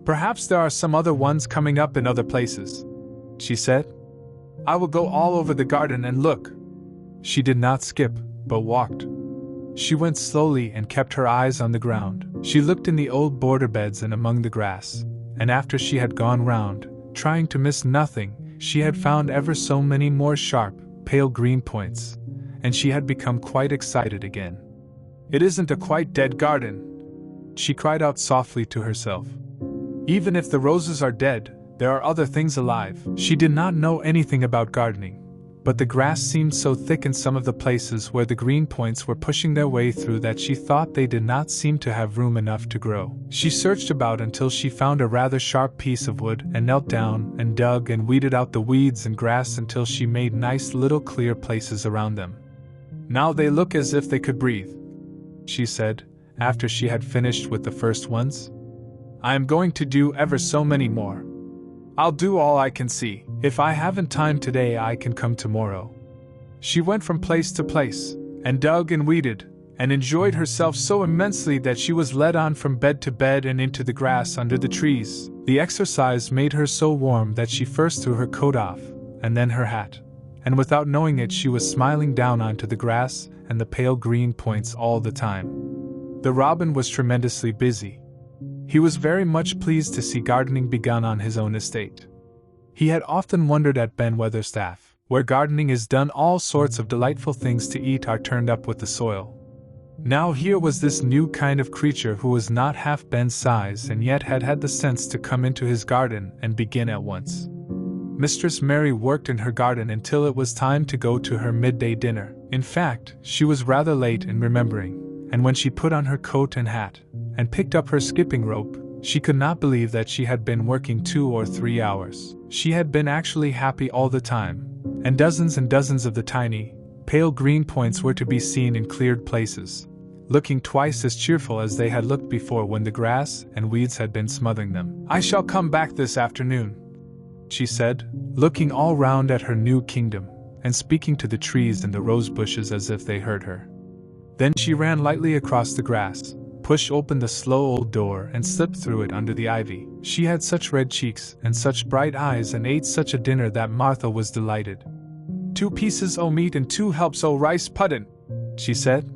"Perhaps there are some other ones coming up in other places," she said. "I will go all over the garden and look." She did not skip, but walked. She went slowly and kept her eyes on the ground. She looked in the old border beds and among the grass, and after she had gone round, trying to miss nothing, she had found ever so many more sharp, pale green points, and she had become quite excited again. "It isn't a quite dead garden," she cried out softly to herself. "Even if the roses are dead, there are other things alive." She did not know anything about gardening, but the grass seemed so thick in some of the places where the green points were pushing their way through that she thought they did not seem to have room enough to grow. She searched about until she found a rather sharp piece of wood and knelt down and dug and weeded out the weeds and grass until she made nice little clear places around them. "Now they look as if they could breathe," she said, after she had finished with the first ones. "I am going to do ever so many more. I'll do all I can see. If I haven't time today, I can come tomorrow." She went from place to place, and dug and weeded, and enjoyed herself so immensely that she was led on from bed to bed and into the grass under the trees. The exercise made her so warm that she first threw her coat off, and then her hat, and without knowing it she was smiling down onto the grass and the pale green points all the time. The robin was tremendously busy. He was very much pleased to see gardening begun on his own estate. He had often wondered at Ben Weatherstaff, where gardening is done, all sorts of delightful things to eat are turned up with the soil. Now here was this new kind of creature who was not half Ben's size and yet had had the sense to come into his garden and begin at once. Mistress Mary worked in her garden until it was time to go to her midday dinner. In fact, she was rather late in remembering, and when she put on her coat and hat, and picked up her skipping rope, she could not believe that she had been working 2 or 3 hours. She had been actually happy all the time, and dozens of the tiny, pale green points were to be seen in cleared places, looking twice as cheerful as they had looked before when the grass and weeds had been smothering them. "I shall come back this afternoon," she said, looking all round at her new kingdom, and speaking to the trees and the rose bushes as if they heard her. Then she ran lightly across the grass, pushed open the slow old door and slipped through it under the ivy. She had such red cheeks and such bright eyes and ate such a dinner that Martha was delighted. "2 pieces o' meat and 2 helps o' rice pudding," she said.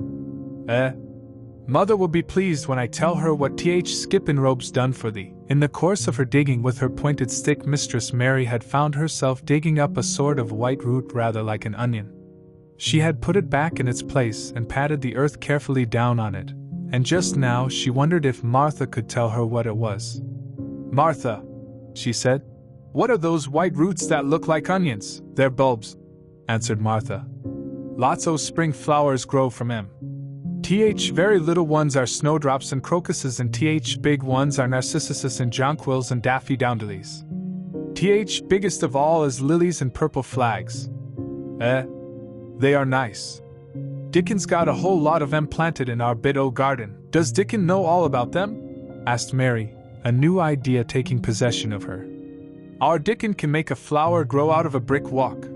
Mother will be pleased when I tell her what skippin' rope's done for thee." In the course of her digging with her pointed stick, Mistress Mary had found herself digging up a sort of white root rather like an onion. She had put it back in its place and patted the earth carefully down on it, and just now she wondered if Martha could tell her what it was. "Martha," she said, "what are those white roots that look like onions?" "They're bulbs," answered Martha. "Lots o' spring flowers grow from 'em. Very little ones are snowdrops and crocuses, and big ones are narcissuses and jonquils and daffodils. Biggest of all is lilies and purple flags. They are nice. Dickon's got a whole lot of 'em planted in our bit o' garden." "Does Dickon know all about them?" asked Mary, a new idea taking possession of her. "Our Dickon can make a flower grow out of a brick walk.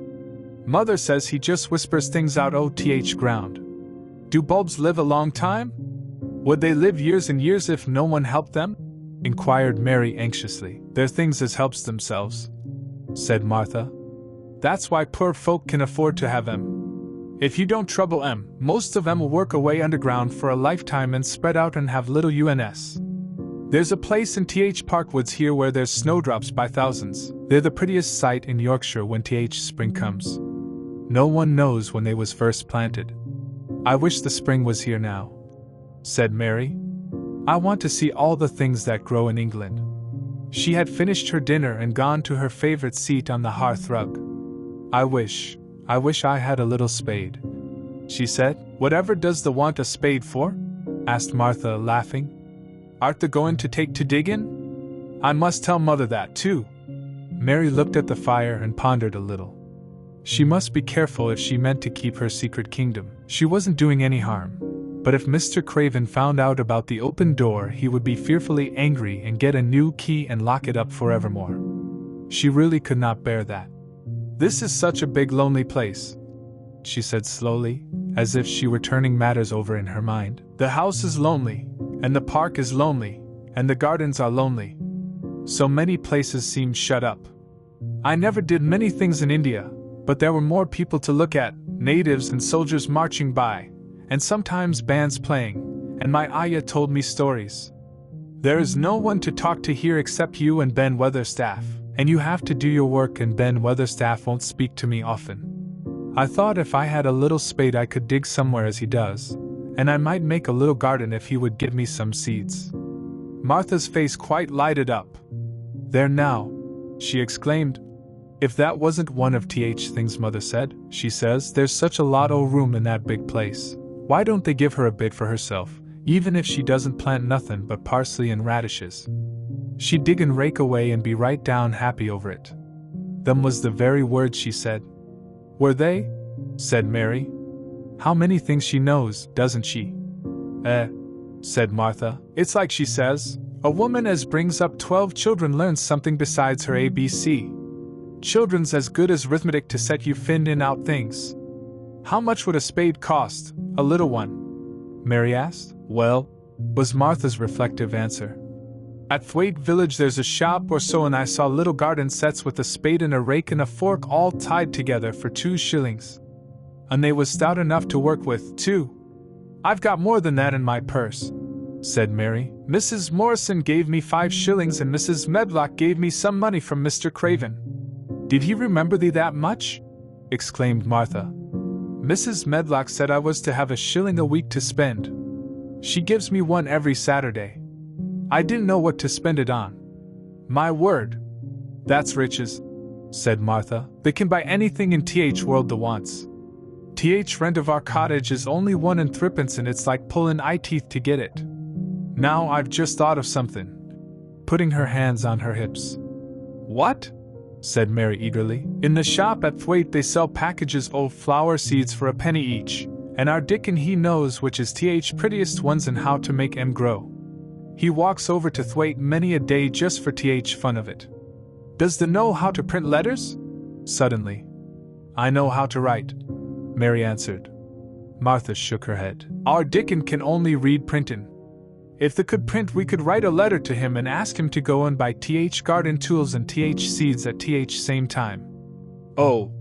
Mother says he just whispers things out o' ground." "Do bulbs live a long time? Would they live years and years if no one helped them?" inquired Mary anxiously. "They're things as helps themselves," said Martha. "That's why poor folk can afford to have 'em. If you don't trouble 'em, most of 'em will work away underground for a lifetime and spread out and have little uns. There's a place in Park Woods here where there's snowdrops by thousands. They're the prettiest sight in Yorkshire when spring comes. No one knows when they was first planted. I wish the spring was here now," said Mary. "I want to see all the things that grow in England." She had finished her dinner and gone to her favorite seat on the hearth rug. I wish I had a little spade," she said. "Whatever does the want a spade for?" asked Martha, laughing. "Art the going to take to diggin'? I must tell Mother that, too." Mary looked at the fire and pondered a little. She must be careful if she meant to keep her secret kingdom. She wasn't doing any harm, but if Mr. Craven found out about the open door he would be fearfully angry and get a new key and lock it up forevermore. She really could not bear that. "This is such a big lonely place," she said slowly, as if she were turning matters over in her mind. "The house is lonely, and the park is lonely, and the gardens are lonely. So many places seem shut up. I never did many things in India, but there were more people to look at, natives and soldiers marching by, and sometimes bands playing, and my ayah told me stories. There is no one to talk to here except you and Ben Weatherstaff, and you have to do your work and Ben Weatherstaff won't speak to me often. I thought if I had a little spade I could dig somewhere as he does, and I might make a little garden if he would give me some seeds." Martha's face quite lighted up. "There now," she exclaimed. "If that wasn't one of things Mother said. She says there's such a lot o' room in that big place. Why don't they give her a bit for herself, even if she doesn't plant nothin' but parsley and radishes? She'd dig and rake away and be right down happy over it." Them was the very words she said. "Were they?" said Mary. "How many things she knows, doesn't she?" Said Martha. "It's like she says, a woman as brings up 12 children learns something besides her ABC. Children's as good as arithmetic to set you find in out things." "How much would a spade cost, a little one?" Mary asked. "Well," was Martha's reflective answer, At Thwaite Village there's a shop or so, and I saw little garden sets with a spade and a rake and a fork all tied together for 2 shillings. And they was stout enough to work with, too. I've got more than that in my purse, said Mary. Mrs. Morrison gave me 5 shillings and Mrs. Medlock gave me some money from Mr. Craven. Did he remember thee that much? Exclaimed Martha. Mrs. Medlock said I was to have 1 shilling a week to spend. She gives me one every Saturday. I didn't know what to spend it on. My word! That's riches, said Martha. They can buy anything in th world the wants. Th rent of our cottage is only 1 and 3pence, and it's like pulling eye teeth to get it. Now I've just thought of something, putting her hands on her hips. What? Said Mary eagerly. In the shop at Thwaite they sell packages of flower seeds for 1 penny each, and our Dickon he knows which is th prettiest ones and how to make 'em grow. He walks over to Thwaite many a day just for th fun of it. Does thee know how to print letters? Suddenly. I know how to write, Mary answered. Martha shook her head. Our Dickon can only read printin'. If they could print, we could write a letter to him and ask him to go and buy th garden tools and th seeds at th same time. Oh,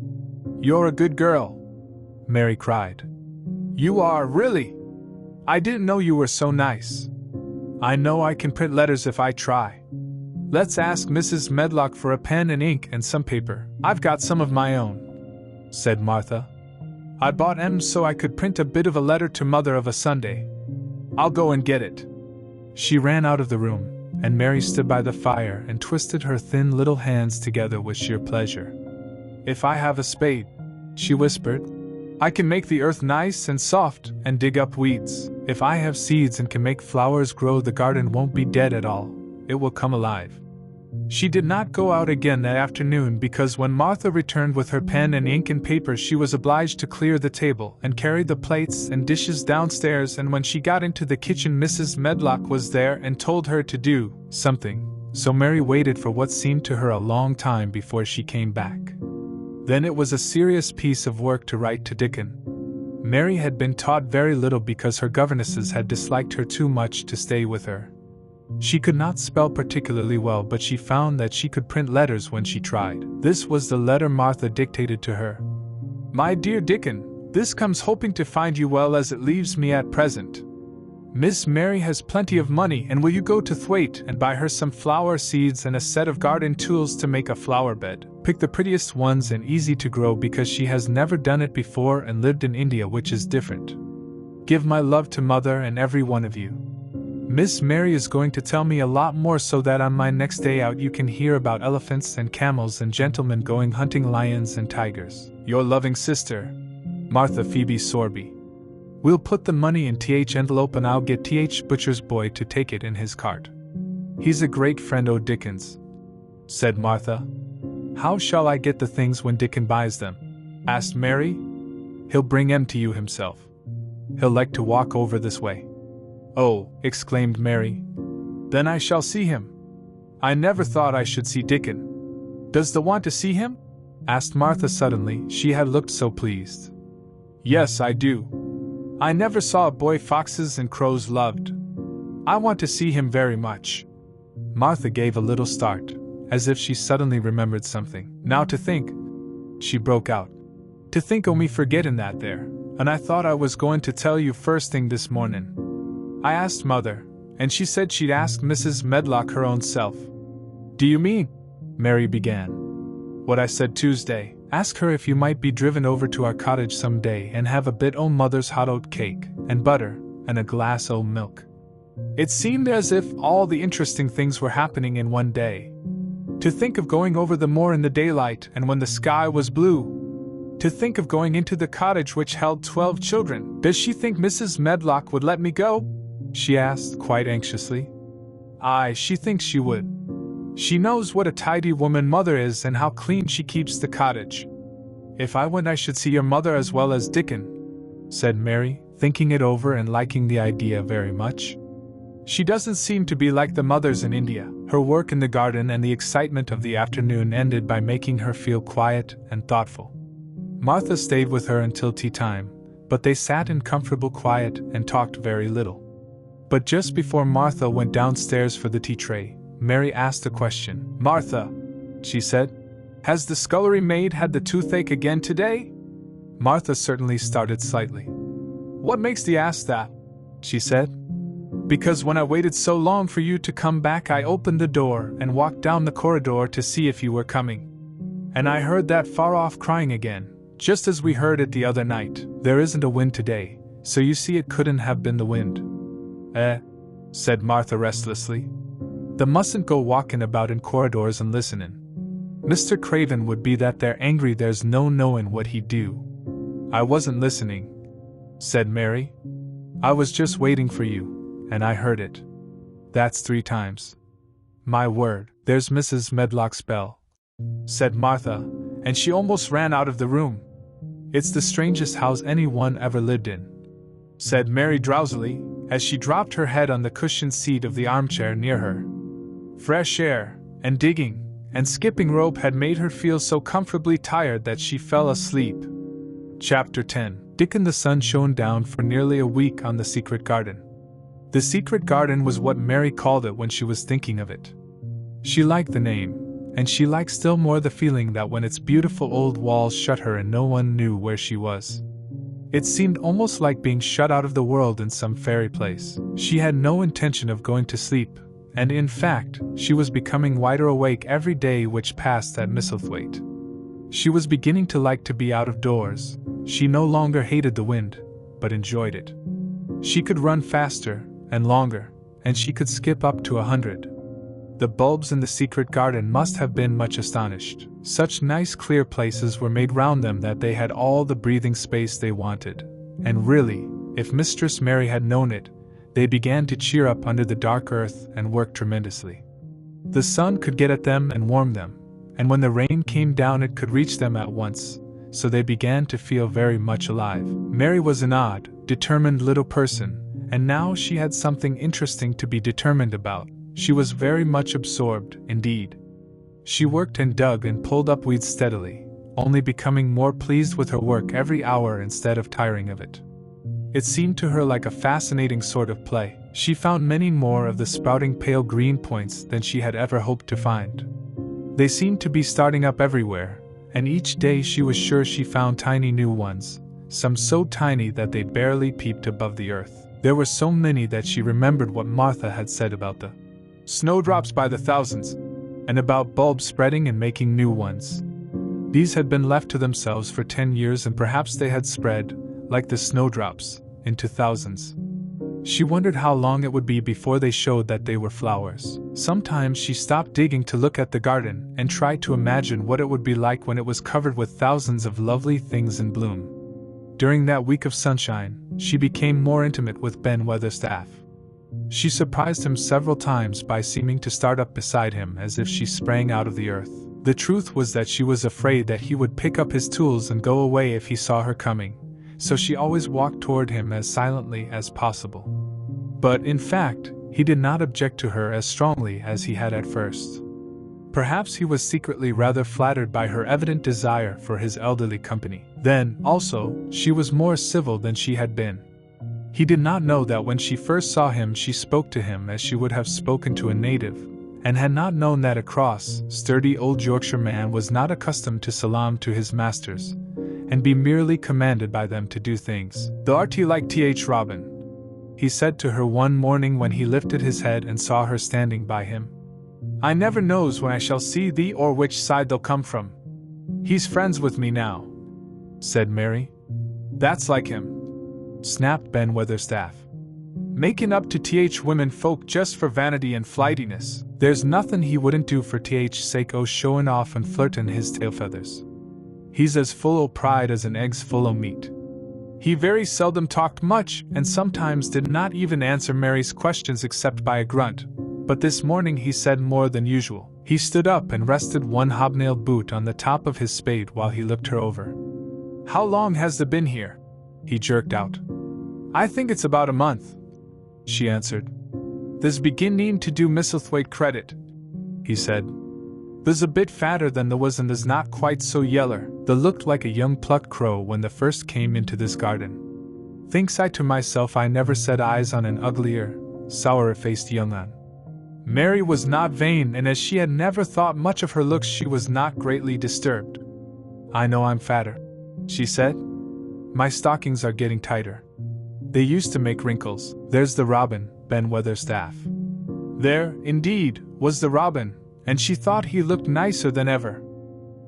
you're a good girl, Mary cried. You are, really? I didn't know you were so nice. I know I can print letters if I try. Let's ask Mrs. Medlock for a pen and ink and some paper. I've got some of my own, said Martha. I bought 'em so I could print a bit of a letter to Mother of a Sunday. I'll go and get it. She ran out of the room, and Mary stood by the fire and twisted her thin little hands together with sheer pleasure. If I have a spade, she whispered, I can make the earth nice and soft and dig up weeds. If I have seeds and can make flowers grow, the garden won't be dead at all. It will come alive. She did not go out again that afternoon because when Martha returned with her pen and ink and paper she was obliged to clear the table and carry the plates and dishes downstairs, and when she got into the kitchen Mrs. Medlock was there and told her to do something, so Mary waited for what seemed to her a long time before she came back. Then it was a serious piece of work to write to Dickon. Mary had been taught very little because her governesses had disliked her too much to stay with her. She could not spell particularly well, but she found that she could print letters when she tried. This was the letter Martha dictated to her. My dear Dickon, this comes hoping to find you well as it leaves me at present. Miss Mary has plenty of money, and will you go to Thwaite and buy her some flower seeds and a set of garden tools to make a flower bed? Pick the prettiest ones and easy to grow because she has never done it before and lived in India, which is different. Give my love to Mother and every one of you. Miss Mary is going to tell me a lot more so that on my next day out you can hear about elephants and camels and gentlemen going hunting lions and tigers. Your loving sister, Martha Phoebe Sorby. We'll put the money in th envelope and I'll get th butcher's boy to take it in his cart. He's a great friend o' Dickon's, said Martha. How shall I get the things when Dickon buys them? Asked Mary. He'll bring 'em to you himself. He'll like to walk over this way. Oh, exclaimed Mary. Then I shall see him. I never thought I should see Dickon. Does thee want to see him? Asked Martha suddenly, she had looked so pleased. Yes, I do. I never saw a boy foxes and crows loved. I want to see him very much. Martha gave a little start, as if she suddenly remembered something. Now to think, she broke out. To think o' me forgetting that there, and I thought I was going to tell you first thing this morning. I asked Mother, and she said she'd ask Mrs. Medlock her own self. Do you mean? Mary began. What I said Tuesday. Ask her if you might be driven over to our cottage some day and have a bit o' Mother's hot oat cake, and butter, and a glass o' milk. It seemed as if all the interesting things were happening in one day. To think of going over the moor in the daylight and when the sky was blue. To think of going into the cottage which held 12 children. Does she think Mrs. Medlock would let me go? She asked, quite anxiously. Aye, she thinks she would. She knows what a tidy woman Mother is and how clean she keeps the cottage. If I went I should see your mother as well as Dickon, said Mary, thinking it over and liking the idea very much. She doesn't seem to be like the mothers in India. Her work in the garden and the excitement of the afternoon ended by making her feel quiet and thoughtful. Martha stayed with her until tea time, but they sat in comfortable quiet and talked very little. But just before Martha went downstairs for the tea tray, Mary asked a question. "Martha," she said, "has the scullery maid had the toothache again today?" Martha certainly started slightly. "What makes thee ask that?" she said. "Because when I waited so long for you to come back, I opened the door and walked down the corridor to see if you were coming. And I heard that far-off crying again, just as we heard it the other night. There isn't a wind today, so you see it couldn't have been the wind." Said Martha restlessly. "They mustn't go walking about in corridors and listening. Mr. Craven would be that there angry, there's no knowing what he'd do." "I wasn't listening," said Mary. "I was just waiting for you, and I heard it. That's 3 times. My word, there's Mrs. Medlock's bell," said Martha, and she almost ran out of the room. "It's the strangest house anyone ever lived in," said Mary drowsily, as she dropped her head on the cushioned seat of the armchair near her. Fresh air, and digging, and skipping rope had made her feel so comfortably tired that she fell asleep. Chapter 10. Dick and the sun shone down for nearly a week on the secret garden. The secret garden was what Mary called it when she was thinking of it. She liked the name, and she liked still more the feeling that when its beautiful old walls shut her and no one knew where she was. It seemed almost like being shut out of the world in some fairy place. She had no intention of going to sleep, and in fact, she was becoming wider awake every day which passed at Misselthwaite. She was beginning to like to be out of doors. She no longer hated the wind, but enjoyed it. She could run faster and longer, and she could skip up to 100. The bulbs in the secret garden must have been much astonished. Such nice clear places were made round them that they had all the breathing space they wanted. And really, if Mistress Mary had known it, they began to cheer up under the dark earth and work tremendously. The sun could get at them and warm them, and when the rain came down it could reach them at once, so they began to feel very much alive. Mary was an odd, determined little person, and now she had something interesting to be determined about. She was very much absorbed, indeed. She worked and dug and pulled up weeds steadily, only becoming more pleased with her work every hour instead of tiring of it. It seemed to her like a fascinating sort of play. She found many more of the sprouting pale green points than she had ever hoped to find. They seemed to be starting up everywhere, and each day she was sure she found tiny new ones, some so tiny that they barely peeped above the earth. There were so many that she remembered what Martha had said about the snowdrops by the thousands, and about bulbs spreading and making new ones. These had been left to themselves for 10 years, and perhaps they had spread, like the snowdrops, into thousands. She wondered how long it would be before they showed that they were flowers. Sometimes she stopped digging to look at the garden and tried to imagine what it would be like when it was covered with thousands of lovely things in bloom. During that week of sunshine, she became more intimate with Ben Weatherstaff. She surprised him several times by seeming to start up beside him as if she sprang out of the earth. The truth was that she was afraid that he would pick up his tools and go away if he saw her coming, so she always walked toward him as silently as possible. But, in fact, he did not object to her as strongly as he had at first. Perhaps he was secretly rather flattered by her evident desire for his elderly company. Then, also, she was more civil than she had been. He did not know that when she first saw him she spoke to him as she would have spoken to a native, and had not known that a cross, sturdy old Yorkshire man was not accustomed to salaam to his masters, and be merely commanded by them to do things. "Thou'rt like Th. Robin," he said to her one morning when he lifted his head and saw her standing by him. "I never knows when I shall see thee or which side they'll come from." "He's friends with me now," said Mary. "That's like him," snapped Ben Weatherstaff. "Making up to Th. women folk just for vanity and flightiness. There's nothing he wouldn't do for Th's sake o' showing off and flirting his tail feathers. He's as full o' pride as an egg's full o' meat." He very seldom talked much, and sometimes did not even answer Mary's questions except by a grunt, but this morning he said more than usual. He stood up and rested one hobnailed boot on the top of his spade while he looked her over. "How long has they been here?" he jerked out. "I think it's about a month," she answered. "They's beginning to do Misselthwaite credit," he said. "They's a bit fatter than there was, and they's not quite so yeller. They looked like a young plucked crow when they first came into this garden. Thinks I to myself, I never set eyes on an uglier, sourer-faced young un." Mary was not vain, and as she had never thought much of her looks, she was not greatly disturbed. "I know I'm fatter," she said. "My stockings are getting tighter. They used to make wrinkles. There's the robin, Ben Weatherstaff." There, indeed, was the robin, and she thought he looked nicer than ever.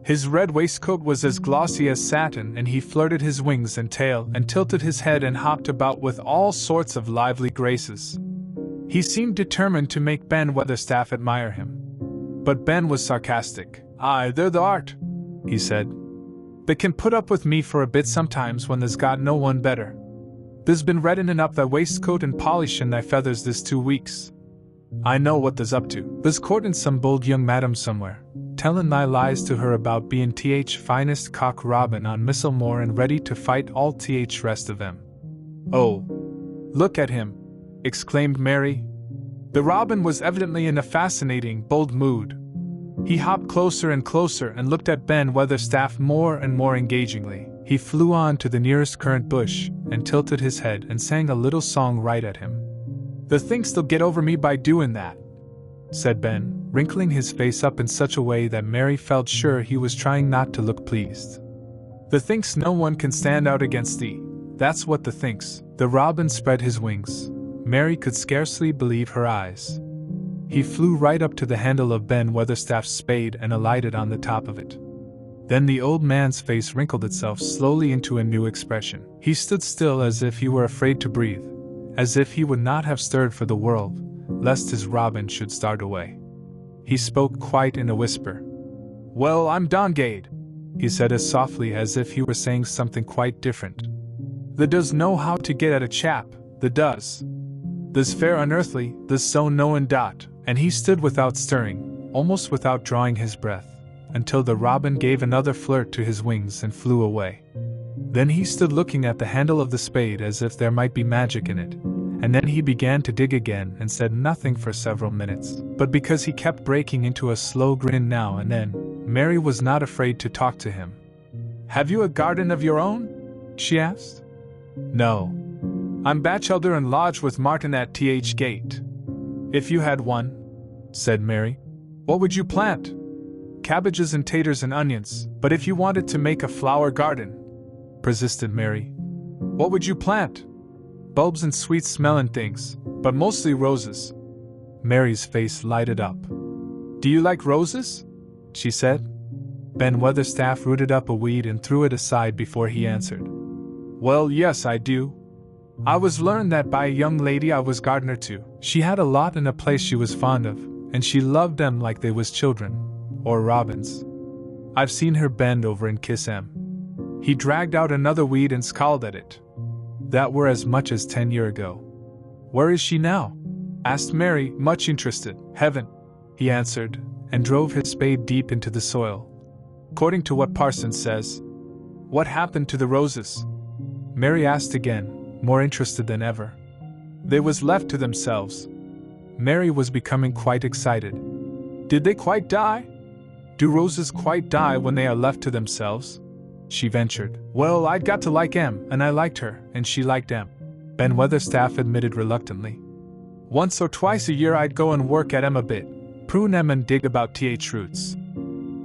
His red waistcoat was as glossy as satin, and he flirted his wings and tail and tilted his head and hopped about with all sorts of lively graces. He seemed determined to make Ben Weatherstaff admire him. But Ben was sarcastic. "Aye, they're the art," he said. "They can put up with me for a bit sometimes when there's got no one better. There's been reddening up thy waistcoat and polishing thy feathers this 2 weeks. I know what there's up to. There's courting some bold young madam somewhere, telling thy lies to her about being finest cock robin on Misselmore and ready to fight all rest of them." "Oh, look at him!" exclaimed Mary. The robin was evidently in a fascinating, bold mood. He hopped closer and closer and looked at Ben Weatherstaff more and more engagingly. He flew on to the nearest currant bush and tilted his head and sang a little song right at him. "The thinks they'll get over me by doing that," said Ben, wrinkling his face up in such a way that Mary felt sure he was trying not to look pleased. "The thinks no one can stand out against thee, that's what the thinks." The robin spread his wings. Mary could scarcely believe her eyes. He flew right up to the handle of Ben Weatherstaff's spade and alighted on the top of it. Then the old man's face wrinkled itself slowly into a new expression. He stood still as if he were afraid to breathe, as if he would not have stirred for the world, lest his robin should start away. He spoke quite in a whisper. "Well, I'm Dongade," he said as softly as if he were saying something quite different. "The does know how to get at a chap, the does. The's fair unearthly, there's so knowin' dot," and he stood without stirring, almost without drawing his breath, until the robin gave another flirt to his wings and flew away. Then he stood looking at the handle of the spade as if there might be magic in it, and then he began to dig again and said nothing for several minutes. But because he kept breaking into a slow grin now and then, Mary was not afraid to talk to him. "Have you a garden of your own?" she asked. "No. I'm bachelder and lodge with Martin at Gate." "If you had one," said Mary, "what would you plant?" "Cabbages and taters and onions, but if you wanted to make a flower garden," persisted Mary, "what would you plant?" "Bulbs and sweet-smelling things, but mostly roses." Mary's face lighted up. "Do you like roses?" she said. Ben Weatherstaff rooted up a weed and threw it aside before he answered. "Well, yes, I do. I was learned that by a young lady I was gardener to. She had a lot in a place she was fond of, and she loved them like they was children, or robins. I've seen her bend over and kiss 'em." He dragged out another weed and scowled at it. "That were as much as 10 years ago." "Where is she now?" asked Mary, much interested. "Heaven," he answered, and drove his spade deep into the soil. "According to what Parson says." "What happened to the roses?" Mary asked again, more interested than ever. "They was left to themselves." Mary was becoming quite excited. "Did they quite die? Do roses quite die when they are left to themselves?" she ventured. "Well, I'd got to like 'em, and I liked her, and she liked 'em," Ben Weatherstaff admitted reluctantly. "Once or twice a year I'd go and work at 'em a bit, prune 'em and dig about roots.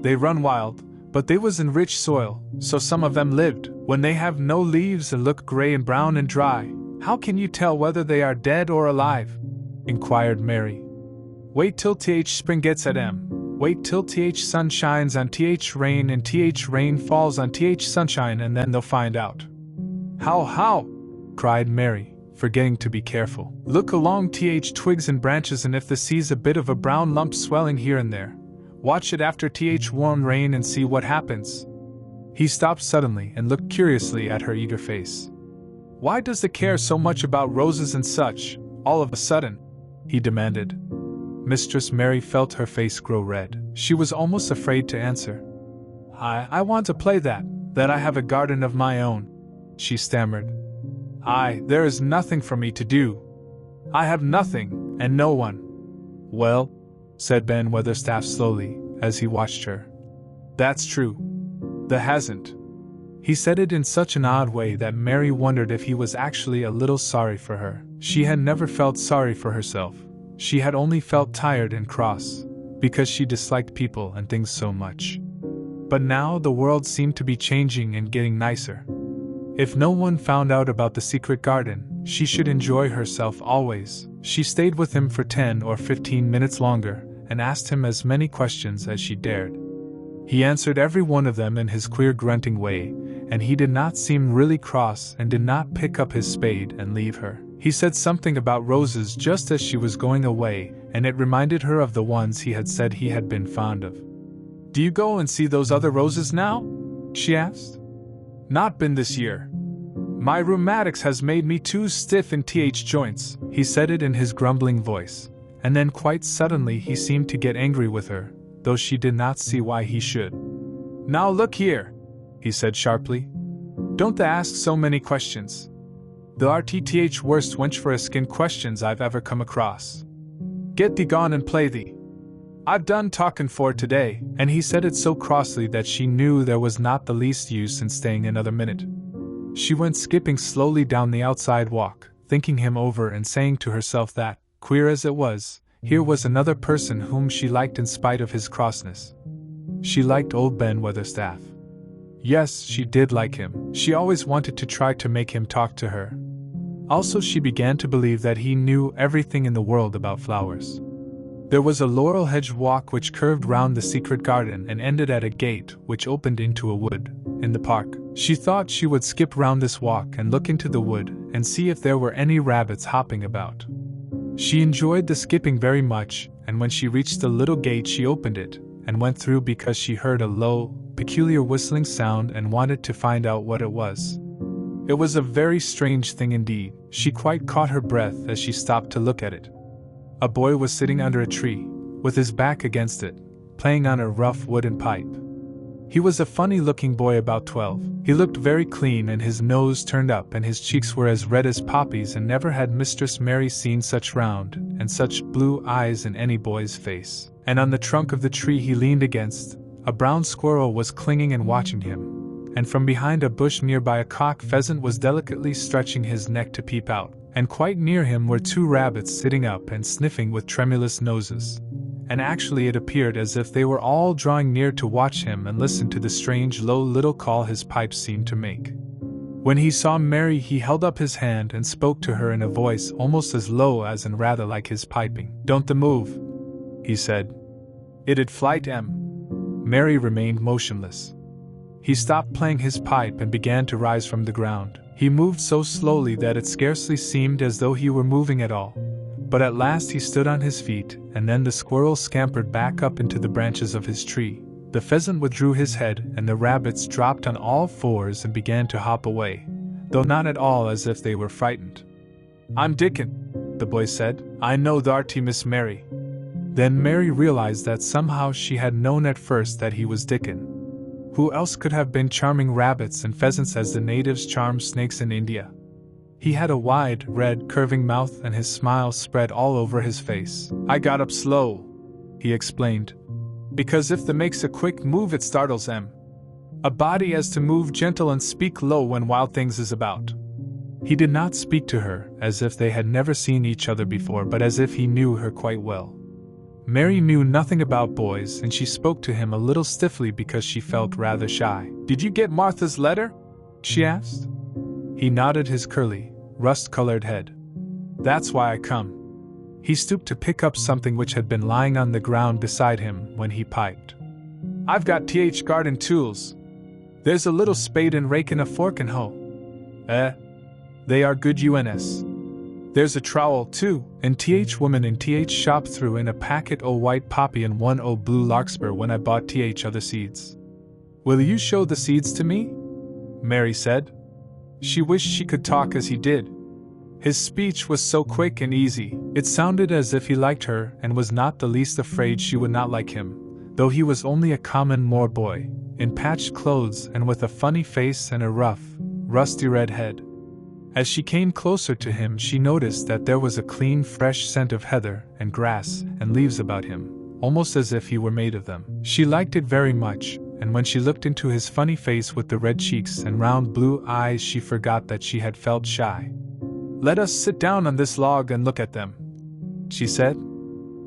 They run wild, but they was in rich soil, so some of 'em lived. When they have no leaves and look gray and brown and dry, how can you tell whether they are dead or alive?" inquired Mary. "Wait till spring gets at 'em. Wait till sun shines on rain and rain falls on sunshine, and then they'll find out." How? cried Mary, forgetting to be careful. "Look along twigs and branches, and if the sees a bit of a brown lump swelling here and there, watch it after warm rain and see what happens." He stopped suddenly and looked curiously at her eager face. "Why does they care so much about roses and such, all of a sudden?" he demanded. Mistress Mary felt her face grow red. She was almost afraid to answer. I want to play that I have a garden of my own," she stammered. There is nothing for me to do. I have nothing, and no one." "Well," said Ben Weatherstaff slowly, as he watched her. "That's true. There hasn't." He said it in such an odd way that Mary wondered if he was actually a little sorry for her. She had never felt sorry for herself, She had only felt tired and cross, because she disliked people and things so much. But now the world seemed to be changing and getting nicer. If no one found out about the secret garden, she should enjoy herself always. She stayed with him for 10 or 15 minutes longer, and asked him as many questions as she dared. He answered every one of them in his queer grunting way, and he did not seem really cross and did not pick up his spade and leave her. He said something about roses just as she was going away, and it reminded her of the ones he had said he had been fond of. "Do you go and see those other roses now?" she asked. "Not been this year. My rheumatics has made me too stiff in th joints," he said it in his grumbling voice, and then quite suddenly he seemed to get angry with her, though she did not see why he should. "Now look here," he said sharply. "Don't ask so many questions. The RTTH worst wench for a skin questions I've ever come across. Get thee gone and play thee. I've done talkin' for today," and he said it so crossly that she knew there was not the least use in staying another minute. She went skipping slowly down the outside walk, thinking him over and saying to herself that, queer as it was, here was another person whom she liked in spite of his crossness. She liked old Ben Weatherstaff. Yes, she did like him. She always wanted to try to make him talk to her. Also, she began to believe that he knew everything in the world about flowers. There was a laurel hedge walk which curved round the secret garden and ended at a gate which opened into a wood, in the park. She thought she would skip round this walk and look into the wood and see if there were any rabbits hopping about. She enjoyed the skipping very much, and when she reached the little gate she opened it, and went through because she heard a low, peculiar whistling sound and wanted to find out what it was. It was a very strange thing indeed. She quite caught her breath as she stopped to look at it. A boy was sitting under a tree, with his back against it, playing on a rough wooden pipe. He was a funny-looking boy about 12. He looked very clean and his nose turned up and his cheeks were as red as poppies, and never had Mistress Mary seen such round and such blue eyes in any boy's face. And on the trunk of the tree he leaned against, a brown squirrel was clinging and watching him, and from behind a bush nearby a cock pheasant was delicately stretching his neck to peep out, and quite near him were 2 rabbits sitting up and sniffing with tremulous noses. And actually it appeared as if they were all drawing near to watch him and listen to the strange low little call his pipe seemed to make. When he saw Mary he held up his hand and spoke to her in a voice almost as low as and rather like his piping. "Don't the move," he said. "It'd flight 'em." Mary remained motionless. He stopped playing his pipe and began to rise from the ground. He moved so slowly that it scarcely seemed as though he were moving at all. But at last he stood on his feet, and then the squirrel scampered back up into the branches of his tree. The pheasant withdrew his head, and the rabbits dropped on all fours and began to hop away, though not at all as if they were frightened. "I'm Dickon," the boy said. "I know th'arty Miss Mary." Then Mary realized that somehow she had known at first that he was Dickon. Who else could have been charming rabbits and pheasants as the natives charm snakes in India? He had a wide, red, curving mouth and his smile spread all over his face. "I got up slow," he explained, "because if the makes a quick move it startles 'em. A body has to move gentle and speak low when wild things is about." He did not speak to her as if they had never seen each other before, but as if he knew her quite well. Mary knew nothing about boys, and she spoke to him a little stiffly because she felt rather shy. "Did you get Martha's letter?" she asked. He nodded his curly, rust-colored head. "That's why I come." He stooped to pick up something which had been lying on the ground beside him when he piped. "I've got garden tools. There's a little spade and rake and a fork and hoe." They are good UNS. "There's a trowel, too, and woman in shop threw in a packet o' white poppy and one o' blue larkspur when I bought other seeds." "Will you show the seeds to me?" Mary said. She wished she could talk as he did. His speech was so quick and easy, it sounded as if he liked her and was not the least afraid she would not like him, though he was only a common moor boy, in patched clothes and with a funny face and a rough, rusty red head. As she came closer to him she noticed that there was a clean fresh scent of heather and grass and leaves about him, almost as if he were made of them. She liked it very much, and when she looked into his funny face with the red cheeks and round blue eyes she forgot that she had felt shy. "Let us sit down on this log and look at them," she said.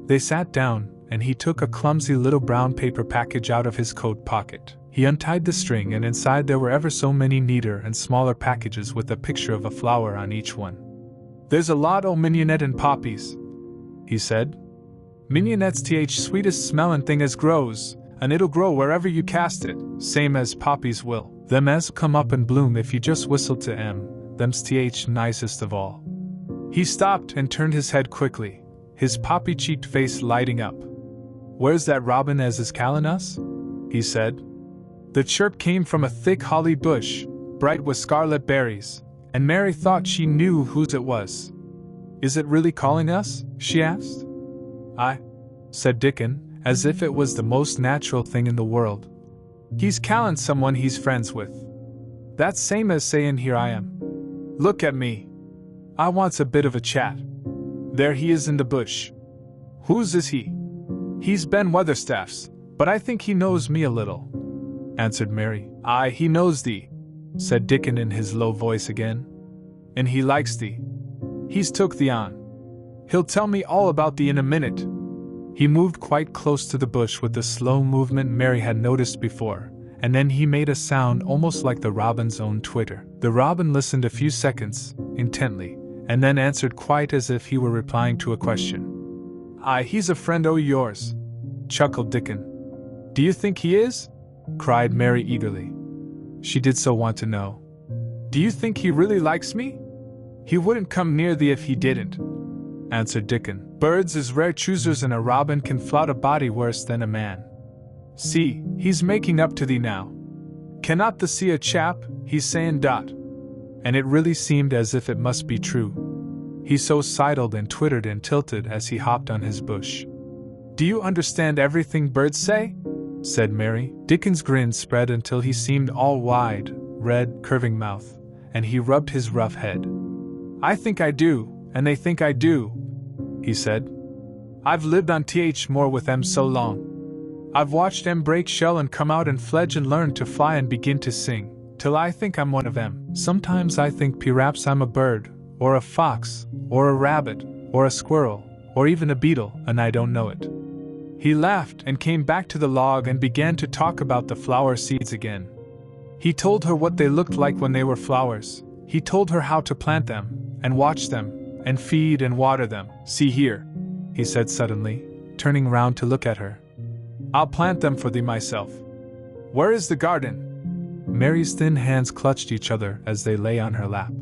They sat down, and he took a clumsy little brown paper package out of his coat pocket. He untied the string, and inside there were ever so many neater and smaller packages with a picture of a flower on each one. "There's a lot o' mignonette and poppies," he said. "Mignonette's the sweetest smellin' thing as grows, and it'll grow wherever you cast it, same as poppies will. Them as come up and bloom if you just whistle to 'em, them's the nicest of all." He stopped and turned his head quickly, his poppy-cheeked face lighting up. "Where's that robin as is callin' us?" he said. The chirp came from a thick holly bush, bright with scarlet berries, and Mary thought she knew whose it was. "Is it really calling us?" she asked. "Aye," said Dickon, as if it was the most natural thing in the world. "He's callin' someone he's friends with. That's same as sayin' here I am. Look at me. I wants a bit of a chat. There he is in the bush. Whose is he?" "He's Ben Weatherstaff's, but I think he knows me a little," answered Mary. "Aye, he knows thee," said Dickon in his low voice again. "And he likes thee. He's took thee on. He'll tell me all about thee in a minute." He moved quite close to the bush with the slow movement Mary had noticed before, and then he made a sound almost like the robin's own twitter. The robin listened a few seconds, intently, and then answered quite as if he were replying to a question. "Aye, he's a friend o' yours," chuckled Dickon. "Do you think he is?" cried Mary eagerly. She did so want to know. "Do you think he really likes me?" "He wouldn't come near thee if he didn't," answered Dickon. "Birds is rare choosers, and a robin can flout a body worse than a man. See, he's making up to thee now. Cannot thee see a chap, he's sayin' dot." And it really seemed as if it must be true. He so sidled and twittered and tilted as he hopped on his bush. "Do you understand everything birds say?" said Mary. Dickon's grin spread until he seemed all wide, red, curving mouth, and he rubbed his rough head. "I think I do, and they think I do," he said. "I've lived on moor with them so long. I've watched them break shell and come out and fledge and learn to fly and begin to sing, till I think I'm one of them. Sometimes I think perhaps I'm a bird, or a fox, or a rabbit, or a squirrel, or even a beetle, and I don't know it." He laughed and came back to the log and began to talk about the flower seeds again. He told her what they looked like when they were flowers. He told her how to plant them, and watch them, and feed and water them. "See here," he said suddenly, turning round to look at her. "I'll plant them for thee myself. Where is the garden?" Mary's thin hands clutched each other as they lay on her lap.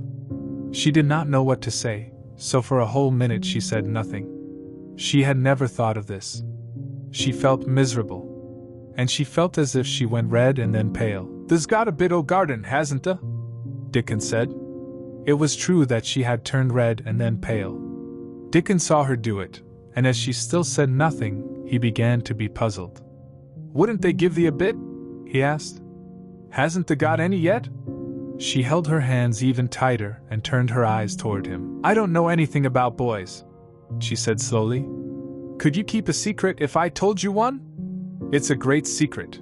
She did not know what to say, so for a whole minute she said nothing. She had never thought of this. She felt miserable. And she felt as if she went red and then pale. "There's got a bit o' garden, hasn't there?" Dickon said. It was true that she had turned red and then pale. Dickon saw her do it, and as she still said nothing, he began to be puzzled. "Wouldn't they give thee a bit?" he asked. "Hasn't thee got any yet?" She held her hands even tighter and turned her eyes toward him. "I don't know anything about boys," she said slowly. "Could you keep a secret if I told you one?" "It's a great secret.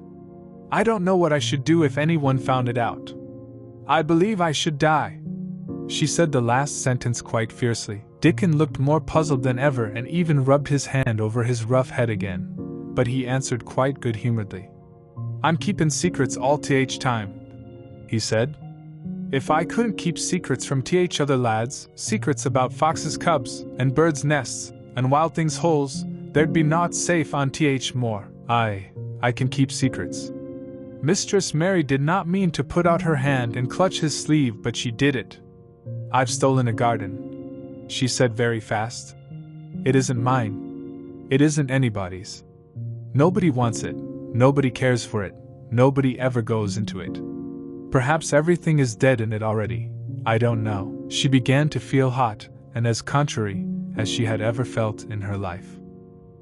I don't know what I should do if anyone found it out. I believe I should die." She said the last sentence quite fiercely. Dickon looked more puzzled than ever and even rubbed his hand over his rough head again, but he answered quite good-humoredly. "I'm keepin' secrets all time," he said. "If I couldn't keep secrets from other lads, secrets about foxes' cubs, and birds' nests, and wild things' holes, there'd be naught safe on moor. I can keep secrets." Mistress Mary did not mean to put out her hand and clutch his sleeve, but she did it. "I've stolen a garden," she said very fast. "It isn't mine. It isn't anybody's. Nobody wants it, nobody cares for it, nobody ever goes into it. Perhaps everything is dead in it already, I don't know." She began to feel hot, and as contrary as she had ever felt in her life.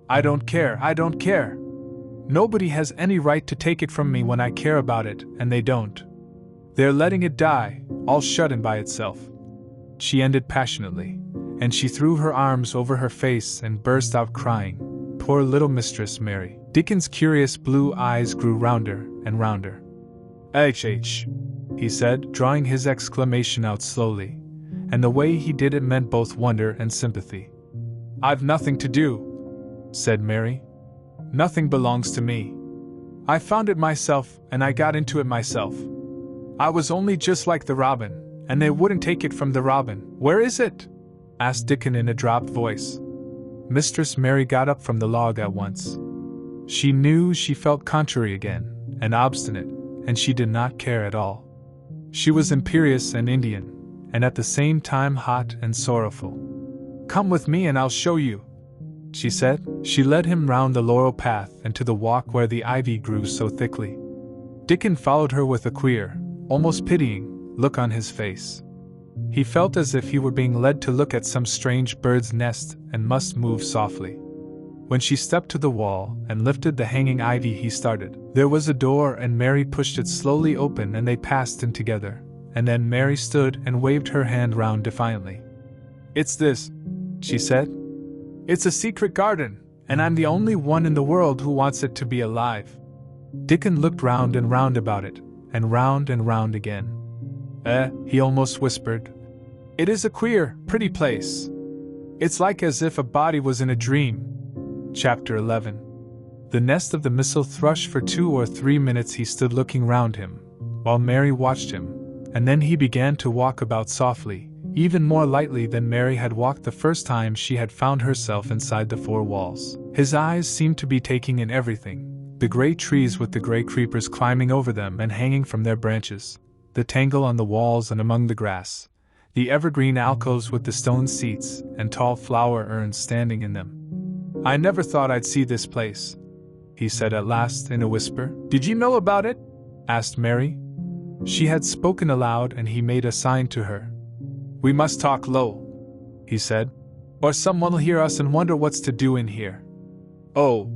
I don't care. Nobody has any right to take it from me when I care about it, and they don't. They're letting it die, all shut in by itself." She ended passionately, and she threw her arms over her face and burst out crying. Poor little Mistress Mary. Dickon's curious blue eyes grew rounder and rounder. "H," he said, drawing his exclamation out slowly, and the way he did it meant both wonder and sympathy. "I've nothing to do," said Mary. "Nothing belongs to me. I found it myself, and I got into it myself. I was only just like the robin, and they wouldn't take it from the robin." "Where is it?" asked Dickon in a dropped voice. Mistress Mary got up from the log at once. She knew she felt contrary again, and obstinate, and she did not care at all. She was imperious and Indian, and at the same time hot and sorrowful. "Come with me and I'll show you," she said. She led him round the laurel path and to the walk where the ivy grew so thickly. Dickon followed her with a queer, almost pitying, look on his face. He felt as if he were being led to look at some strange bird's nest and must move softly. When she stepped to the wall and lifted the hanging ivy, he started. There was a door and Mary pushed it slowly open and they passed in together, and then Mary stood and waved her hand round defiantly. "It's this," she said. "It's a secret garden, and I'm the only one in the world who wants it to be alive." Dickon looked round and round about it, and round again. He almost whispered. "It is a queer, pretty place. It's like as if a body was in a dream." Chapter 11. The nest of the missel thrush. For 2 or 3 minutes he stood looking round him, while Mary watched him, and then he began to walk about softly, even more lightly than Mary had walked the first time she had found herself inside the 4 walls. His eyes seemed to be taking in everything: the great trees with the gray creepers climbing over them and hanging from their branches, the tangle on the walls and among the grass, the evergreen alcoves with the stone seats and tall flower urns standing in them. "I never thought I'd see this place," he said at last in a whisper. "Did you know about it?" asked Mary. She had spoken aloud and he made a sign to her. "We must talk low," he said, "or someone will hear us and wonder what's to do in here." "Oh,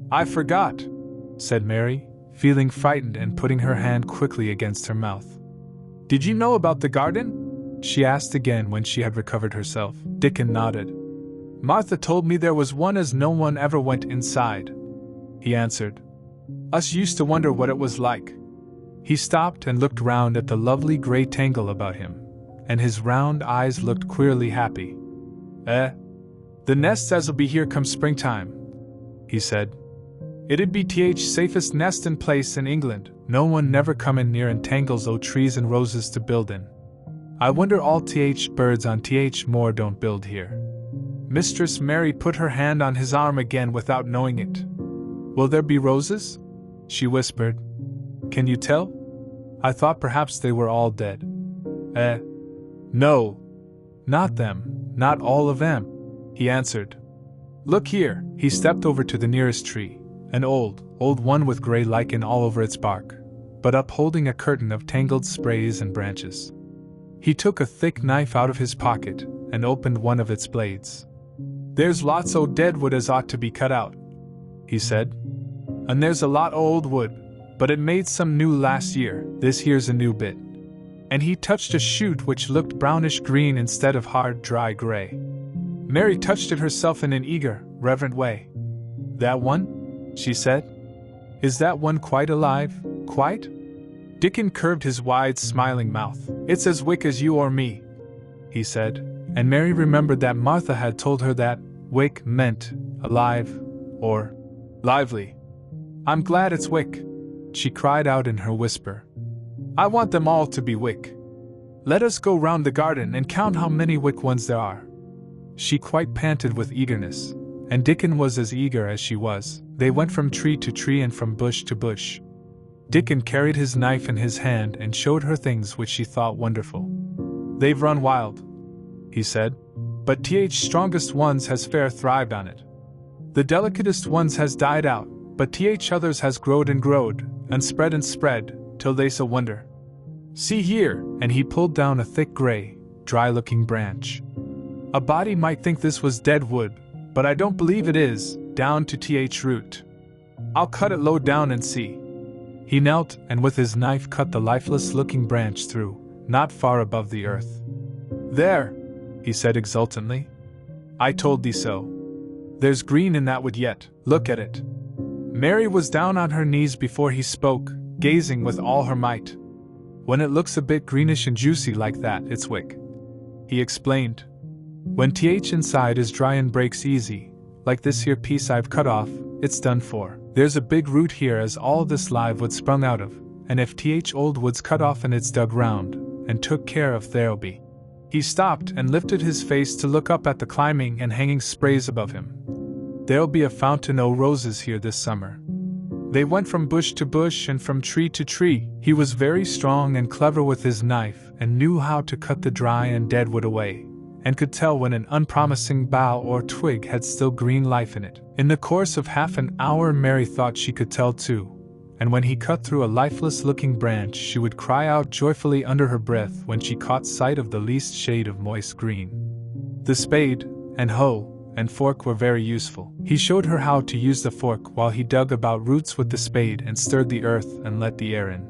I forgot," said Mary, feeling frightened and putting her hand quickly against her mouth. "Did you know about the garden?" she asked again when she had recovered herself. Dickon nodded. "Martha told me there was one as no one ever went inside," he answered. "Us used to wonder what it was like." He stopped and looked round at the lovely grey tangle about him, and his round eyes looked queerly happy. The nest as'll be here come springtime," he said. "It'd be safest nest in place in England, no one never comin' near entangles o' trees and roses to build in. I wonder all birds on moor don't build here." Mistress Mary put her hand on his arm again without knowing it. "Will there be roses?" she whispered. "Can you tell? I thought perhaps they were all dead." No. Not them, not all of them," he answered. "Look here." He stepped over to the nearest tree, an old one with grey lichen all over its bark, but upholding a curtain of tangled sprays and branches. He took a thick knife out of his pocket and opened one of its blades. "There's lots o' dead wood as ought to be cut out," he said. "And there's a lot o' old wood, but it made some new last year. This here's a new bit." And he touched a shoot which looked brownish green instead of hard, dry gray. Mary touched it herself in an eager, reverent way. "That one?" she said. "Is that one quite alive, quite?" Dickon curved his wide, smiling mouth. "It's as wick as you or me," he said, and Mary remembered that Martha had told her that wick meant alive, or lively. "I'm glad it's wick," she cried out in her whisper. "I want them all to be wick. Let us go round the garden and count how many wick ones there are." She quite panted with eagerness, and Dickon was as eager as she was. They went from tree to tree and from bush to bush. Dickon carried his knife in his hand and showed her things which she thought wonderful. "They've run wild," he said, "but strongest ones has fair thrived on it. The delicatest ones has died out, but others has growed and spread, till they's a wonder. See here," and he pulled down a thick gray, dry-looking branch. "A body might think this was dead wood, but I don't believe it is, down to root. I'll cut it low down and see." He knelt and with his knife cut the lifeless-looking branch through, not far above the earth. "There," he said exultantly. "I told thee so. There's green in that wood yet, look at it." Mary was down on her knees before he spoke, gazing with all her might. "When it looks a bit greenish and juicy like that, it's wick," he explained. When th inside is dry and breaks easy, like this here piece I've cut off, it's done for. There's a big root here as all this live wood sprung out of, and if th old wood's cut off and it's dug round, and took care of, there'll be. He stopped and lifted his face to look up at the climbing and hanging sprays above him. There'll be a fountain o' roses here this summer. They went from bush to bush and from tree to tree. He was very strong and clever with his knife and knew how to cut the dry and dead wood away, and could tell when an unpromising bough or twig had still green life in it. In the course of half an hour Mary thought she could tell too, and when he cut through a lifeless-looking branch she would cry out joyfully under her breath when she caught sight of the least shade of moist green. The spade, and hoe, and fork were very useful. He showed her how to use the fork while he dug about roots with the spade and stirred the earth and let the air in.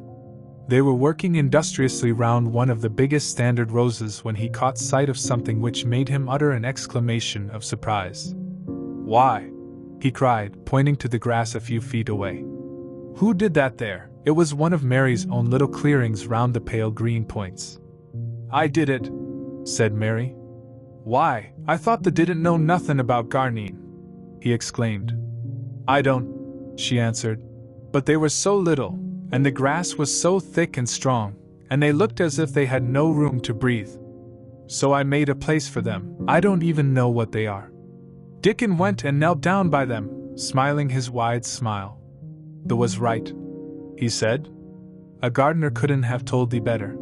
They were working industriously round one of the biggest standard roses when he caught sight of something which made him utter an exclamation of surprise. "Why!" he cried, pointing to the grass a few feet away. "Who did that there?" It was one of Mary's own little clearings round the pale green points. "I did it," said Mary. "Why, I thought they didn't know nothing about gardening," he exclaimed. "I don't," she answered. "But they were so little, and the grass was so thick and strong, and they looked as if they had no room to breathe. So I made a place for them. I don't even know what they are." Dickon went and knelt down by them, smiling his wide smile. "Thou was right," he said. "A gardener couldn't have told thee better.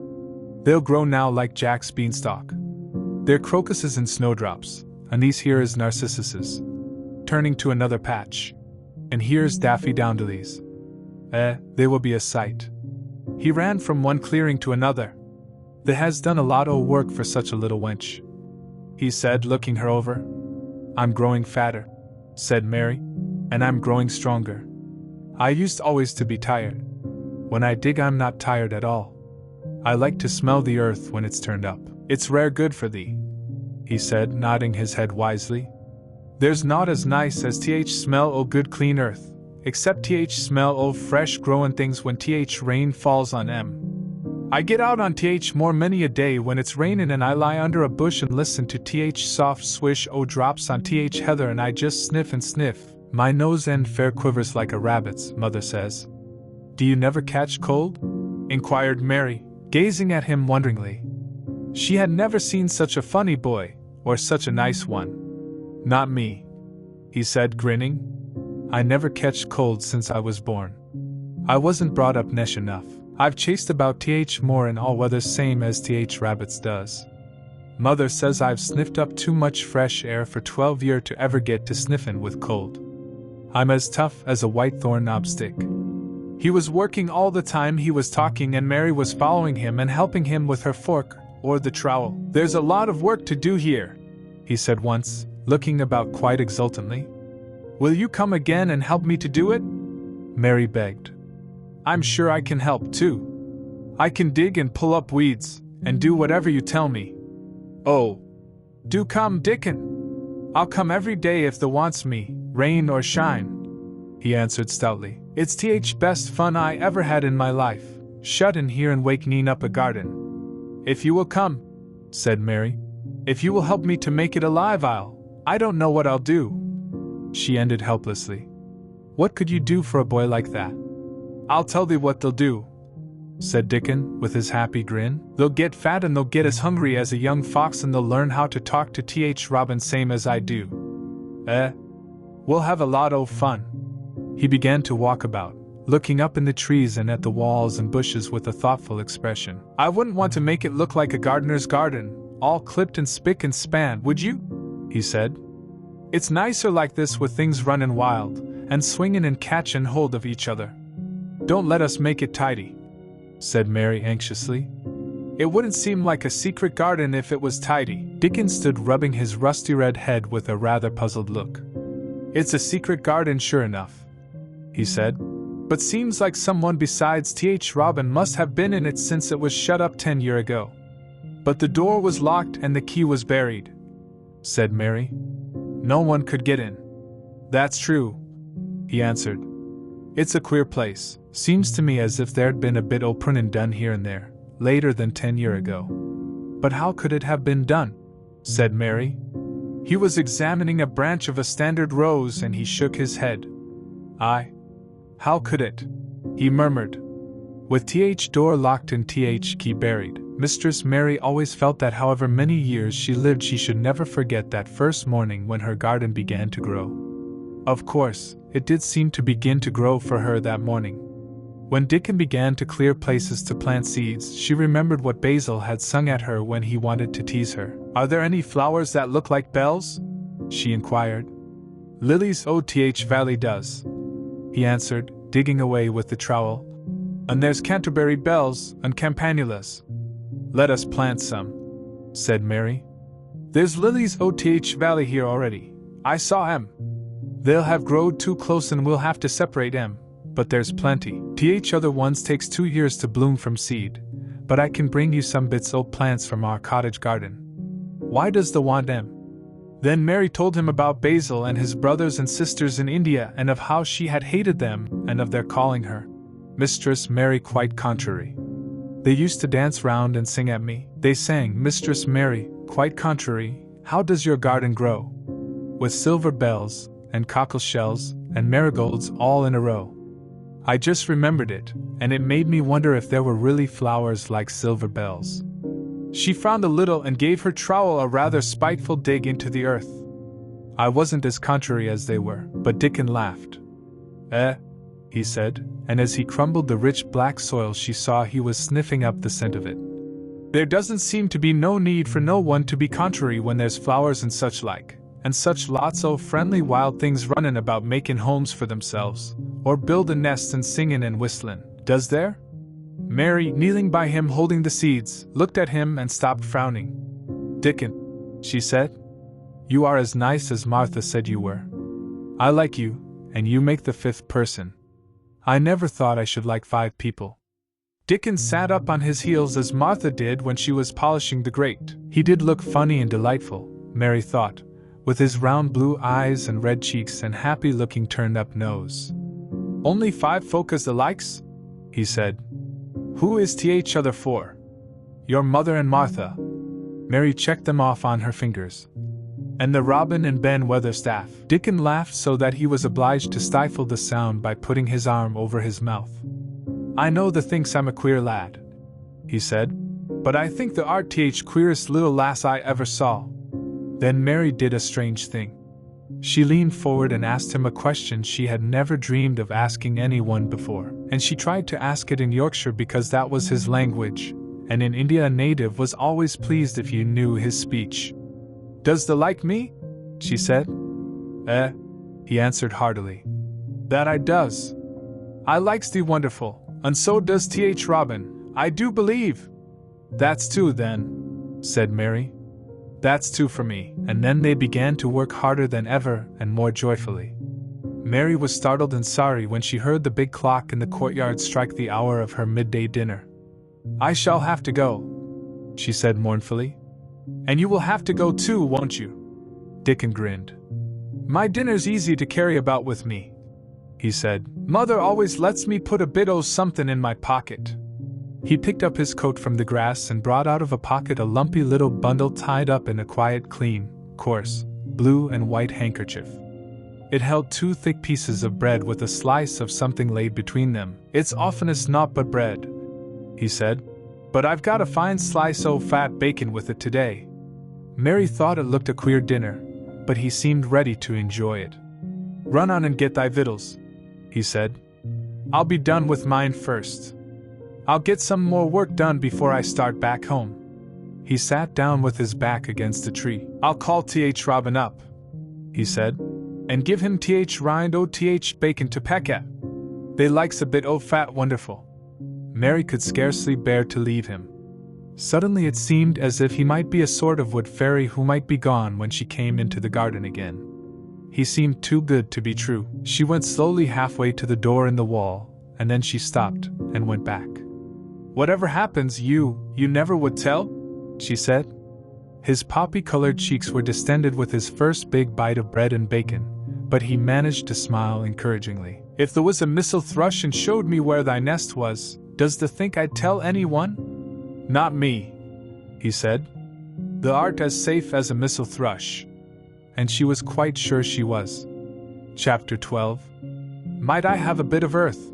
They'll grow now like Jack's beanstalk. They're crocuses and snowdrops, and these here is narcissuses," turning to another patch. "And here's daffodillies. They will be a sight." He ran from one clearing to another. "They has done a lot o' work for such a little wench," he said, looking her over. "I'm growing fatter," said Mary, "and I'm growing stronger. I used always to be tired. When I dig I'm not tired at all. I like to smell the earth when it's turned up. It's rare good for thee," he said, nodding his head wisely. "There's naught as nice as th smell o' good clean earth, except th smell o' fresh growin' things when th rain falls on 'em. I get out on th more many a day when it's rainin' and I lie under a bush and listen to th soft swish o' drops on th heather and I just sniff and sniff. My nose end fair quivers like a rabbit's, mother says." "Do you never catch cold?" inquired Mary, gazing at him wonderingly. She had never seen such a funny boy, or such a nice one. "Not me," he said, grinning. "I never catched cold since I was born. I wasn't brought up nesh enough. I've chased about th more in all weathers same as th rabbits does. Mother says I've sniffed up too much fresh air for 12 year to ever get to sniffin' with cold. I'm as tough as a white thorn knob stick." He was working all the time he was talking and Mary was following him and helping him with her fork, or the trowel. "There's a lot of work to do here," he said once, looking about quite exultantly. "Will you come again and help me to do it?" Mary begged. "I'm sure I can help too. I can dig and pull up weeds, and do whatever you tell me." "Oh, do come, Dickon. I'll come every day if the wants me, rain or shine," he answered stoutly. "It's th best fun I ever had in my life, shut in here and wakening up a garden." "If you will come," said Mary. "If you will help me to make it alive I don't know what I'll do," she ended helplessly. "What could you do for a boy like that?" "I'll tell thee what they'll do," said Dickon, with his happy grin. "They'll get fat and they'll get as hungry as a young fox and they'll learn how to talk to th Robin same as I do. We'll have a lot o' fun." He began to walk about, looking up in the trees and at the walls and bushes with a thoughtful expression. "I wouldn't want to make it look like a gardener's garden, all clipped and spick and span, would you?" he said. "It's nicer like this with things runnin' wild, and swingin' and catchin' hold of each other." "Don't let us make it tidy," said Mary anxiously. "It wouldn't seem like a secret garden if it was tidy." Dickon stood rubbing his rusty red head with a rather puzzled look. "It's a secret garden sure enough," he said, "but seems like someone besides th Robin must have been in it since it was shut up 10 years ago." "But the door was locked and the key was buried," said Mary. "No one could get in." "That's true," he answered. "It's a queer place. Seems to me as if there'd been a bit o' prunin' done here and there, later than 10 years ago. But how could it have been done?" said Mary. He was examining a branch of a standard rose and he shook his head. How could it? He murmured. With door locked and key buried, Mistress Mary always felt that however many years she lived she should never forget that first morning when her garden began to grow. Of course, it did seem to begin to grow for her that morning. When Dickon began to clear places to plant seeds, she remembered what Basil had sung at her when he wanted to tease her. "Are there any flowers that look like bells?" she inquired. "Lilies Valley does," he answered, digging away with the trowel. "And there's Canterbury bells and campanulas." "Let us plant some," said Mary. "There's lilies Valley here already. I saw 'em. They'll have growed too close and we'll have to separate 'em, but there's plenty. Other ones takes 2 years to bloom from seed, but I can bring you some bits o' plants from our cottage garden." "Why does the want 'em?" Then Mary told him about Basil and his brothers and sisters in India and of how she had hated them and of their calling her Mistress Mary quite contrary. "They used to dance round and sing at me. They sang, 'Mistress Mary, quite contrary, how does your garden grow? With silver bells, and cockle shells, and marigolds all in a row.' I just remembered it, and it made me wonder if there were really flowers like silver bells." She frowned a little and gave her trowel a rather spiteful dig into the earth. "I wasn't as contrary as they were," but Dickon laughed. He said, and as he crumbled the rich black soil she saw he was sniffing up the scent of it. "There doesn't seem to be no need for no one to be contrary when there's flowers and such like, and such lots o' friendly wild things runnin' about makin' homes for themselves, or buildin' nests and singin' and whistlin', does there?" Mary, kneeling by him holding the seeds, looked at him and stopped frowning. "Dickon," she said, "you are as nice as Martha said you were. I like you, and you make the 5th person. I never thought I should like 5 people." Dickon sat up on his heels as Martha did when she was polishing the grate. He did look funny and delightful, Mary thought, with his round blue eyes and red cheeks and happy-looking turned-up nose. "Only 5 folk as the likes?" he said. "Who is other for?" "Your mother and Martha." Mary checked them off on her fingers. "And the Robin and Ben Weatherstaff." Dickon laughed so that he was obliged to stifle the sound by putting his arm over his mouth. "I know the thinks I'm a queer lad," he said, "but I think the art queerest little lass I ever saw." Then Mary did a strange thing. She leaned forward and asked him a question she had never dreamed of asking anyone before, and she tried to ask it in Yorkshire because that was his language, and in India a native was always pleased if you knew his speech. "Does thee like me?" she said. He answered heartily. "That I does. I likes thee wonderful, and so does Robin, I do believe." "That's 2 then," said Mary. "That's 2 for me." And then they began to work harder than ever and more joyfully. Mary was startled and sorry when she heard the big clock in the courtyard strike the hour of her midday dinner. "I shall have to go," she said mournfully. "And you will have to go too, won't you?" Dickon grinned. "My dinner's easy to carry about with me," he said. "Mother always lets me put a bit o' something in my pocket." He picked up his coat from the grass and brought out of a pocket a lumpy little bundle tied up in a quiet, clean, coarse, blue and white handkerchief. It held 2 thick pieces of bread with a slice of something laid between them. "It's oftenest naught but bread," he said, "but I've got a fine slice o' fat bacon with it today." Mary thought it looked a queer dinner, but he seemed ready to enjoy it. "Run on and get thy victuals," he said. "I'll be done with mine first. I'll get some more work done before I start back home." He sat down with his back against a tree. "I'll call Robin up," he said, "and give him rind o' bacon to peck at. They likes a bit o' fat wonderful." Mary could scarcely bear to leave him. Suddenly it seemed as if he might be a sort of wood fairy who might be gone when she came into the garden again. He seemed too good to be true. She went slowly halfway to the door in the wall, and then she stopped and went back. "Whatever happens, you never would tell?" she said. His poppy-colored cheeks were distended with his first big bite of bread and bacon, but he managed to smile encouragingly. "If there was a missel thrush and showed me where thy nest was, does thee think I'd tell anyone?" "Not me," he said. The art as safe as a missile thrush. And she was quite sure she was. Chapter 12. Might I have a bit of earth?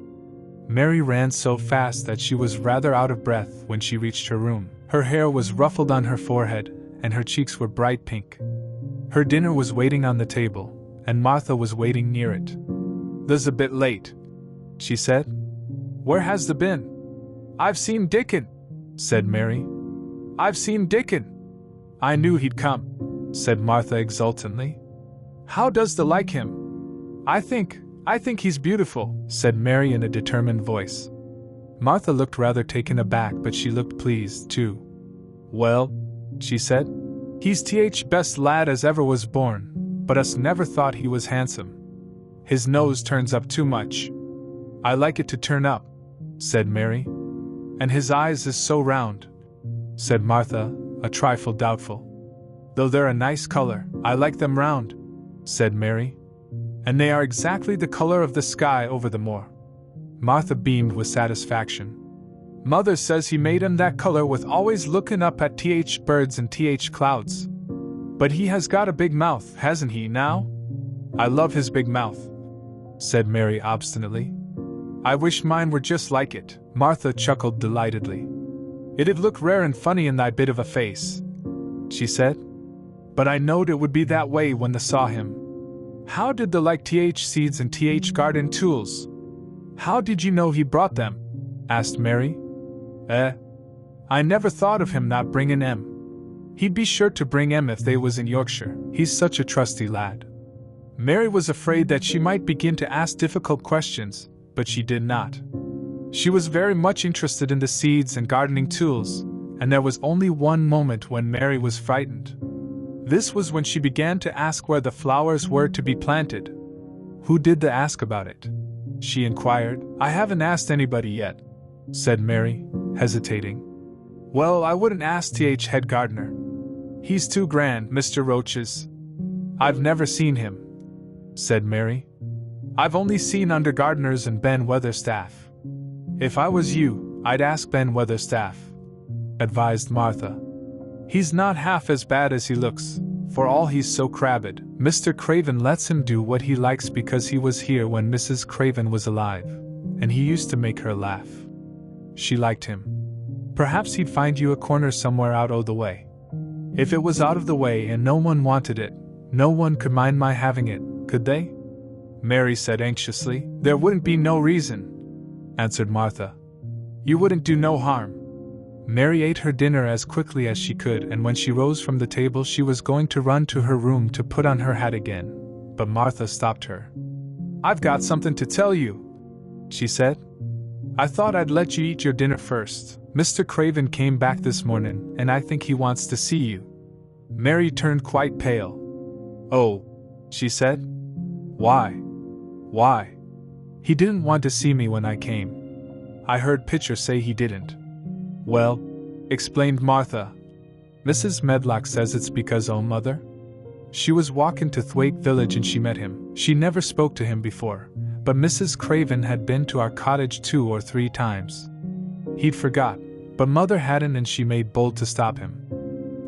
Mary ran so fast that she was rather out of breath when she reached her room. Her hair was ruffled on her forehead, and her cheeks were bright pink. Her dinner was waiting on the table, and Martha was waiting near it. "This a bit late," she said. "Where has the been?" "I've seen Dickon," said Mary. "I've seen Dickon." "I knew he'd come," said Martha exultantly. "How does the like him?" I think he's beautiful," said Mary in a determined voice. Martha looked rather taken aback, but she looked pleased, too. "Well," she said, "he's th best lad as ever was born, but us never thought he was handsome. His nose turns up too much." "I like it to turn up," said Mary. "And his eyes is so round," said Martha, a trifle doubtful. "Though they're a nice color, I like them round," said Mary. "And they are exactly the color of the sky over the moor." Martha beamed with satisfaction. "Mother says he made 'em that color with always looking up at th birds and th clouds. But he has got a big mouth, hasn't he now?" "I love his big mouth," said Mary obstinately. "I wish mine were just like it," Martha chuckled delightedly. "It'd look rare and funny in thy bit of a face," she said. "But I knowed it would be that way when thou saw him." "How did the like th seeds and th garden tools? How did you know he brought them?" asked Mary. I never thought of him not bringing 'em. He'd be sure to bring 'em if they was in Yorkshire. He's such a trusty lad." Mary was afraid that she might begin to ask difficult questions, but she did not. She was very much interested in the seeds and gardening tools, and there was only one moment when Mary was frightened. This was when she began to ask where the flowers were to be planted. "Who did the ask about it?" she inquired. "I haven't asked anybody yet," said Mary, hesitating. "Well, I wouldn't ask th head gardener. He's too grand, Mr. Roach's." "I've never seen him," said Mary. "I've only seen under gardeners and Ben Weatherstaff." "If I was you, I'd ask Ben Weatherstaff," advised Martha. "He's not half as bad as he looks, for all he's so crabbed. Mr. Craven lets him do what he likes because he was here when Mrs. Craven was alive, and he used to make her laugh. She liked him. Perhaps he'd find you a corner somewhere out o' the way. If it was out of the way and no one wanted it, no one could mind my having it, could they?" Mary said anxiously. "There wouldn't be no reason," answered Martha. "You wouldn't do no harm." Mary ate her dinner as quickly as she could, and when she rose from the table she was going to run to her room to put on her hat again, but Martha stopped her. "I've got something to tell you," she said. "I thought I'd let you eat your dinner first. Mr. Craven came back this morning, and I think he wants to see you." Mary turned quite pale. "Oh," she said. "Why? Why? He didn't want to see me when I came. I heard Pitcher say he didn't." "Well," explained Martha, "Mrs. Medlock says it's because mother. She was walking to Thwaite village and she met him. She never spoke to him before, but Mrs. Craven had been to our cottage 2 or 3 times. He'd forgot, but mother hadn't, and she made bold to stop him.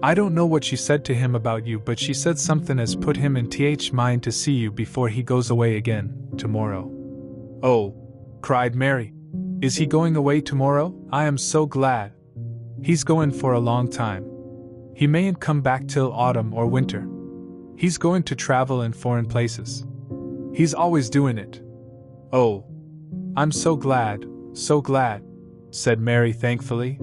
I don't know what she said to him about you, but she said something as put him in mind to see you before he goes away again, tomorrow." "Oh," cried Mary. "Is he going away tomorrow? I am so glad." "He's going for a long time. He mayn't come back till autumn or winter. He's going to travel in foreign places. He's always doing it." "Oh, I'm so glad," said Mary thankfully.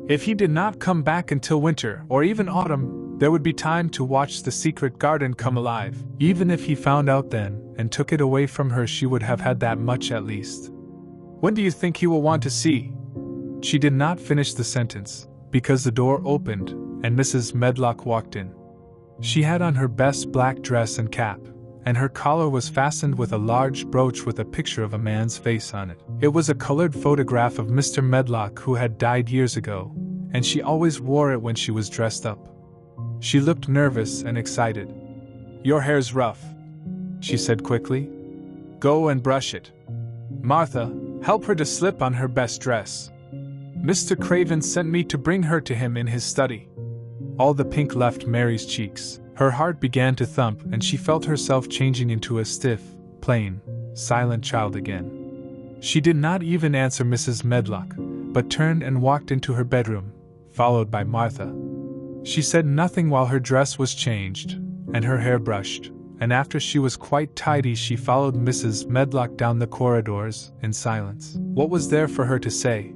"If he did not come back until winter or even autumn, there would be time to watch the secret garden come alive. Even if he found out then and took it away from her, she would have had that much at least. When do you think he will want to see?" She did not finish the sentence, because the door opened, and Mrs. Medlock walked in. She had on her best black dress and cap, and her collar was fastened with a large brooch with a picture of a man's face on it. It was a colored photograph of Mr. Medlock, who had died years ago, and she always wore it when she was dressed up. She looked nervous and excited. "Your hair's rough," she said quickly. "Go and brush it. Martha, help her to slip on her best dress. Mr. Craven sent me to bring her to him in his study." All the pink left Mary's cheeks. Her heart began to thump and she felt herself changing into a stiff, plain, silent child again. She did not even answer Mrs. Medlock, but turned and walked into her bedroom, followed by Martha. She said nothing while her dress was changed, and her hair brushed, and after she was quite tidy she followed Mrs. Medlock down the corridors in silence. What was there for her to say?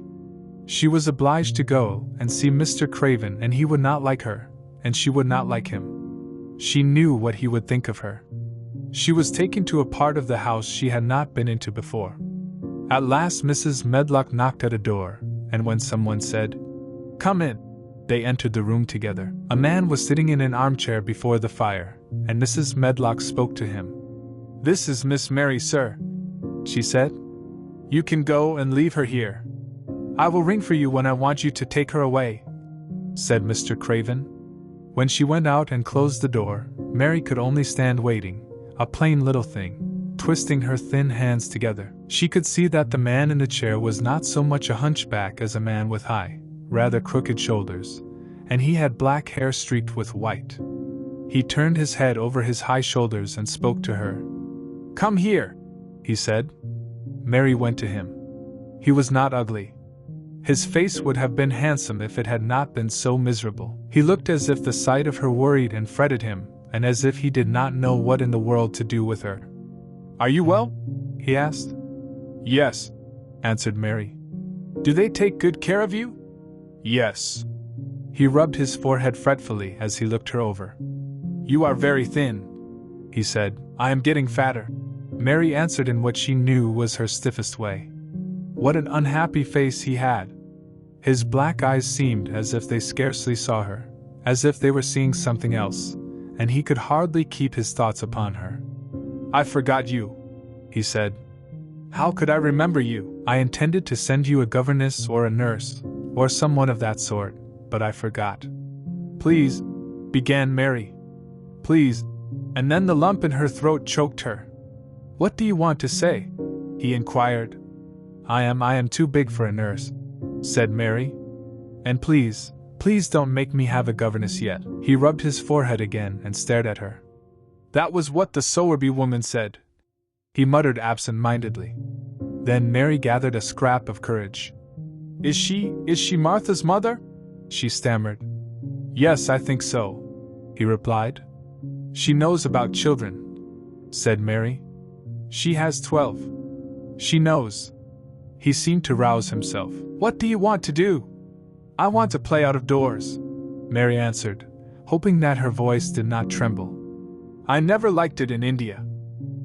She was obliged to go and see Mr. Craven, and he would not like her, and she would not like him. She knew what he would think of her. She was taken to a part of the house she had not been into before. At last Mrs. Medlock knocked at a door, and when someone said, "Come in," they entered the room together. A man was sitting in an armchair before the fire, and Mrs. Medlock spoke to him. "This is Miss Mary, sir," she said. "You can go and leave her here. I will ring for you when I want you to take her away," said Mr. Craven. When she went out and closed the door, Mary could only stand waiting, a plain little thing, twisting her thin hands together. She could see that the man in the chair was not so much a hunchback as a man with high, rather crooked shoulders, and he had black hair streaked with white. He turned his head over his high shoulders and spoke to her. "Come here," he said. Mary went to him. He was not ugly. His face would have been handsome if it had not been so miserable. He looked as if the sight of her worried and fretted him, and as if he did not know what in the world to do with her. "Are you well?" he asked. "Yes," answered Mary. "Do they take good care of you?" "Yes." He rubbed his forehead fretfully as he looked her over. "You are very thin," he said. "I am getting fatter." Mary answered in what she knew was her stiffest way. What an unhappy face he had! His black eyes seemed as if they scarcely saw her, as if they were seeing something else, and he could hardly keep his thoughts upon her. "I forgot you," he said. "How could I remember you? I intended to send you a governess or a nurse, or someone of that sort, but I forgot." "Please," began Mary. "Please," and then the lump in her throat choked her. "What do you want to say?" he inquired. I am too big for a nurse," said Mary. "And please don't make me have a governess yet." He rubbed his forehead again and stared at her. "That was what the Sowerby woman said," he muttered absent-mindedly. Then Mary gathered a scrap of courage. Is she Martha's mother?" she stammered. "Yes, I think so," he replied. "She knows about children," said Mary. "She has 12. She knows." He seemed to rouse himself. "What do you want to do?" "I want to play out of doors," Mary answered, hoping that her voice did not tremble. "I never liked it in India.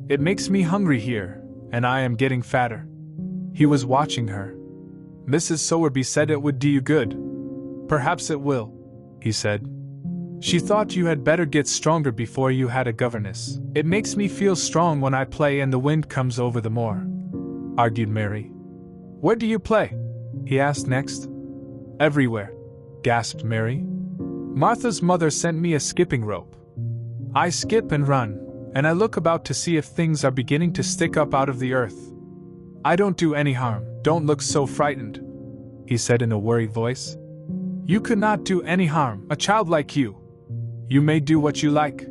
It makes me hungry here, and I am getting fatter." He was watching her. "Mrs. Sowerby said it would do you good." "Perhaps it will," he said. "She thought you had better get stronger before you had a governess." "It makes me feel strong when I play and the wind comes over the moor," argued Mary. "Where do you play?" he asked next. "Everywhere," gasped Mary. "Martha's mother sent me a skipping rope. I skip and run, and I look about to see if things are beginning to stick up out of the earth. I don't do any harm." "Don't look so frightened," he said in a worried voice. "You could not do any harm, a child like you. You may do what you like."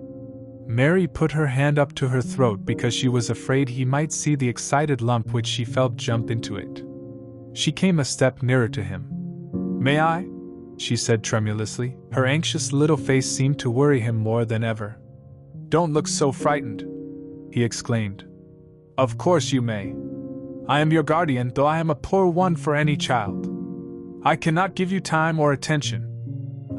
Mary put her hand up to her throat because she was afraid he might see the excited lump which she felt jump into it. She came a step nearer to him. "May I?" she said tremulously. Her anxious little face seemed to worry him more than ever. "Don't look so frightened," he exclaimed. "Of course you may. I am your guardian, though I am a poor one for any child. I cannot give you time or attention.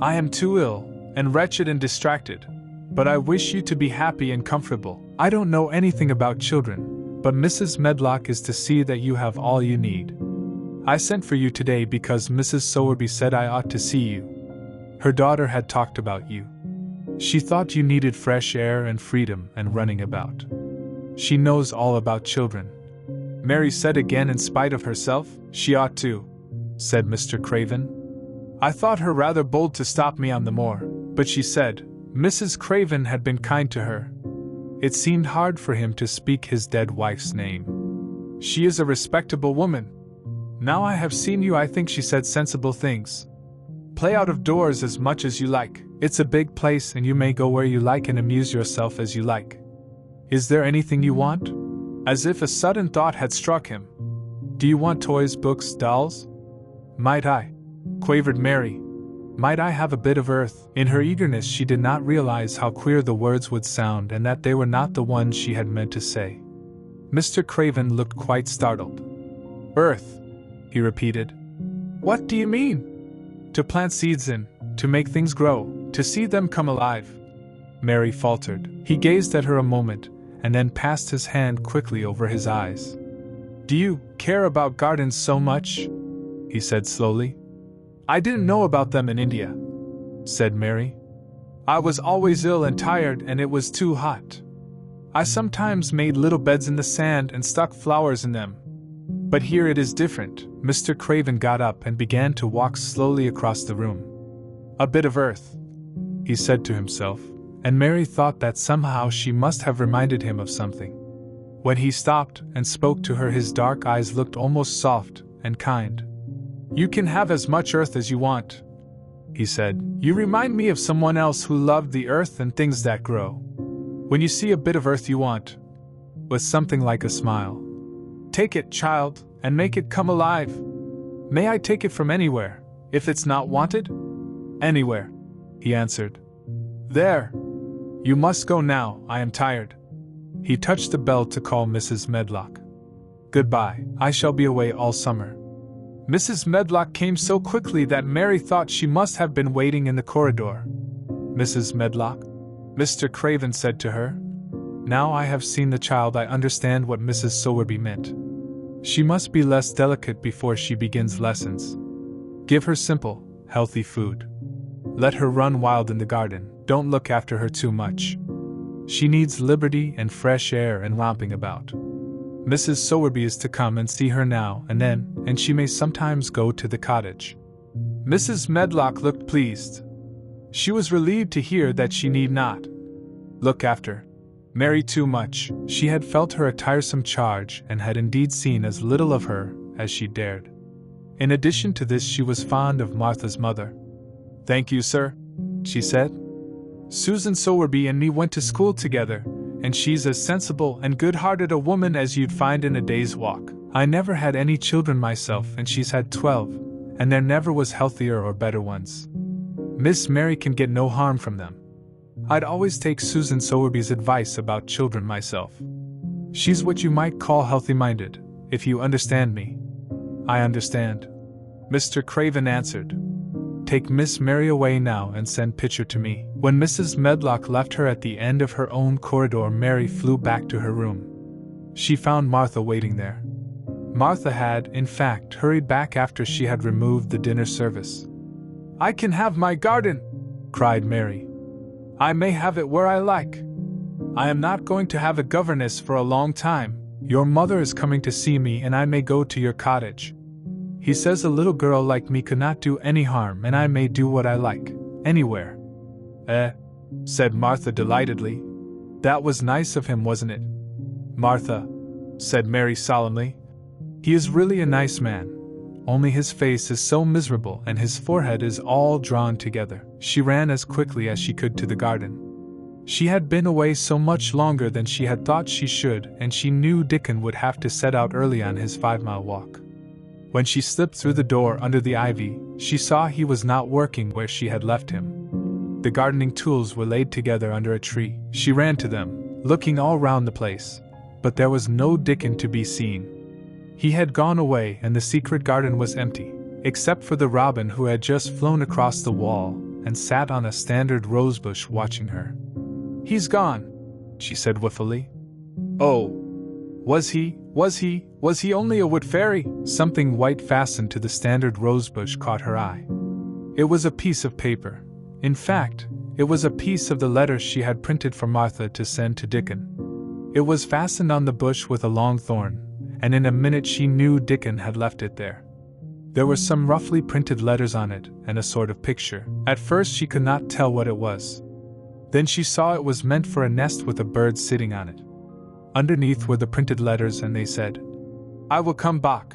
I am too ill, and wretched and distracted, but I wish you to be happy and comfortable. I don't know anything about children, but Mrs. Medlock is to see that you have all you need. I sent for you today because Mrs. Sowerby said I ought to see you. Her daughter had talked about you. She thought you needed fresh air and freedom and running about. She knows all about children." Mary said again in spite of herself. "She ought to," said Mr. Craven. "I thought her rather bold to stop me on the moor, but she said Mrs. Craven had been kind to her." It seemed hard for him to speak his dead wife's name. "She is a respectable woman. Now I have seen you, I think she said sensible things. Play out of doors as much as you like. It's a big place and you may go where you like and amuse yourself as you like. Is there anything you want? As if a sudden thought had struck him. Do you want toys, books, dolls? Might I? Quavered Mary. Might I have a bit of earth? In her eagerness, she did not realize how queer the words would sound and that they were not the ones she had meant to say. Mr. Craven looked quite startled. Earth, he repeated. What do you mean? To plant seeds in, to make things grow, to see them come alive. Mary faltered. He gazed at her a moment, and then passed his hand quickly over his eyes. Do you care about gardens so much? He said slowly. I didn't know about them in India, said Mary. I was always ill and tired and it was too hot. I sometimes made little beds in the sand and stuck flowers in them. But here it is different. Mr. Craven got up and began to walk slowly across the room. A bit of earth, he said to himself, and Mary thought that somehow she must have reminded him of something. When he stopped and spoke to her, his dark eyes looked almost soft and kind. You can have as much earth as you want, he said. You remind me of someone else who loved the earth and things that grow. When you see a bit of earth you want, with something like a smile, take it, child, and make it come alive. May I take it from anywhere, if it's not wanted? Anywhere, he answered. There. You must go now, I am tired. He touched the bell to call Mrs. Medlock. Goodbye, I shall be away all summer. Mrs. Medlock came so quickly that Mary thought she must have been waiting in the corridor. Mrs. Medlock, Mr. Craven said to her. Now I have seen the child, I understand what Mrs. Sowerby meant. She must be less delicate before she begins lessons. Give her simple, healthy food. Let her run wild in the garden, don't look after her too much. She needs liberty and fresh air and romping about. Mrs. Sowerby is to come and see her now and then, and she may sometimes go to the cottage. Mrs. Medlock looked pleased. She was relieved to hear that she need not look after Mary too much. She had felt her a tiresome charge and had indeed seen as little of her as she dared. In addition to this, she was fond of Martha's mother. Thank you, sir, she said. Susan Sowerby and me went to school together, and she's as sensible and good-hearted a woman as you'd find in a day's walk. I never had any children myself, and she's had 12, and there never was healthier or better ones. Miss Mary can get no harm from them. I'd always take Susan Sowerby's advice about children myself. She's what you might call healthy-minded, if you understand me. I understand, Mr. Craven answered. Take Miss Mary away now and send Pitcher to me. When Mrs. Medlock left her at the end of her own corridor, Mary flew back to her room. She found Martha waiting there. Martha had, in fact, hurried back after she had removed the dinner service. I can have my garden, cried Mary. I may have it where I like. I am not going to have a governess for a long time. Your mother is coming to see me and I may go to your cottage. He says a little girl like me could not do any harm and I may do what I like, anywhere. Said Martha delightedly. That was nice of him, wasn't it? Martha, said Mary solemnly. He is really a nice man, only his face is so miserable and his forehead is all drawn together. She ran as quickly as she could to the garden. She had been away so much longer than she had thought she should, and she knew Dickon would have to set out early on his 5-mile walk. When she slipped through the door under the ivy, she saw he was not working where she had left him. The gardening tools were laid together under a tree. She ran to them, looking all round the place, but there was no Dickon to be seen. He had gone away and the secret garden was empty, except for the robin who had just flown across the wall and sat on a standard rosebush watching her. He's gone, she said wistfully. Oh, was he only a wood fairy? Something white fastened to the standard rosebush caught her eye. It was a piece of paper. In fact, it was a piece of the letter she had printed for Martha to send to Dickon. It was fastened on the bush with a long thorn, and in a minute she knew Dickon had left it there. There were some roughly printed letters on it, and a sort of picture. At first she could not tell what it was. Then she saw it was meant for a nest with a bird sitting on it. Underneath were the printed letters and they said, I will come back.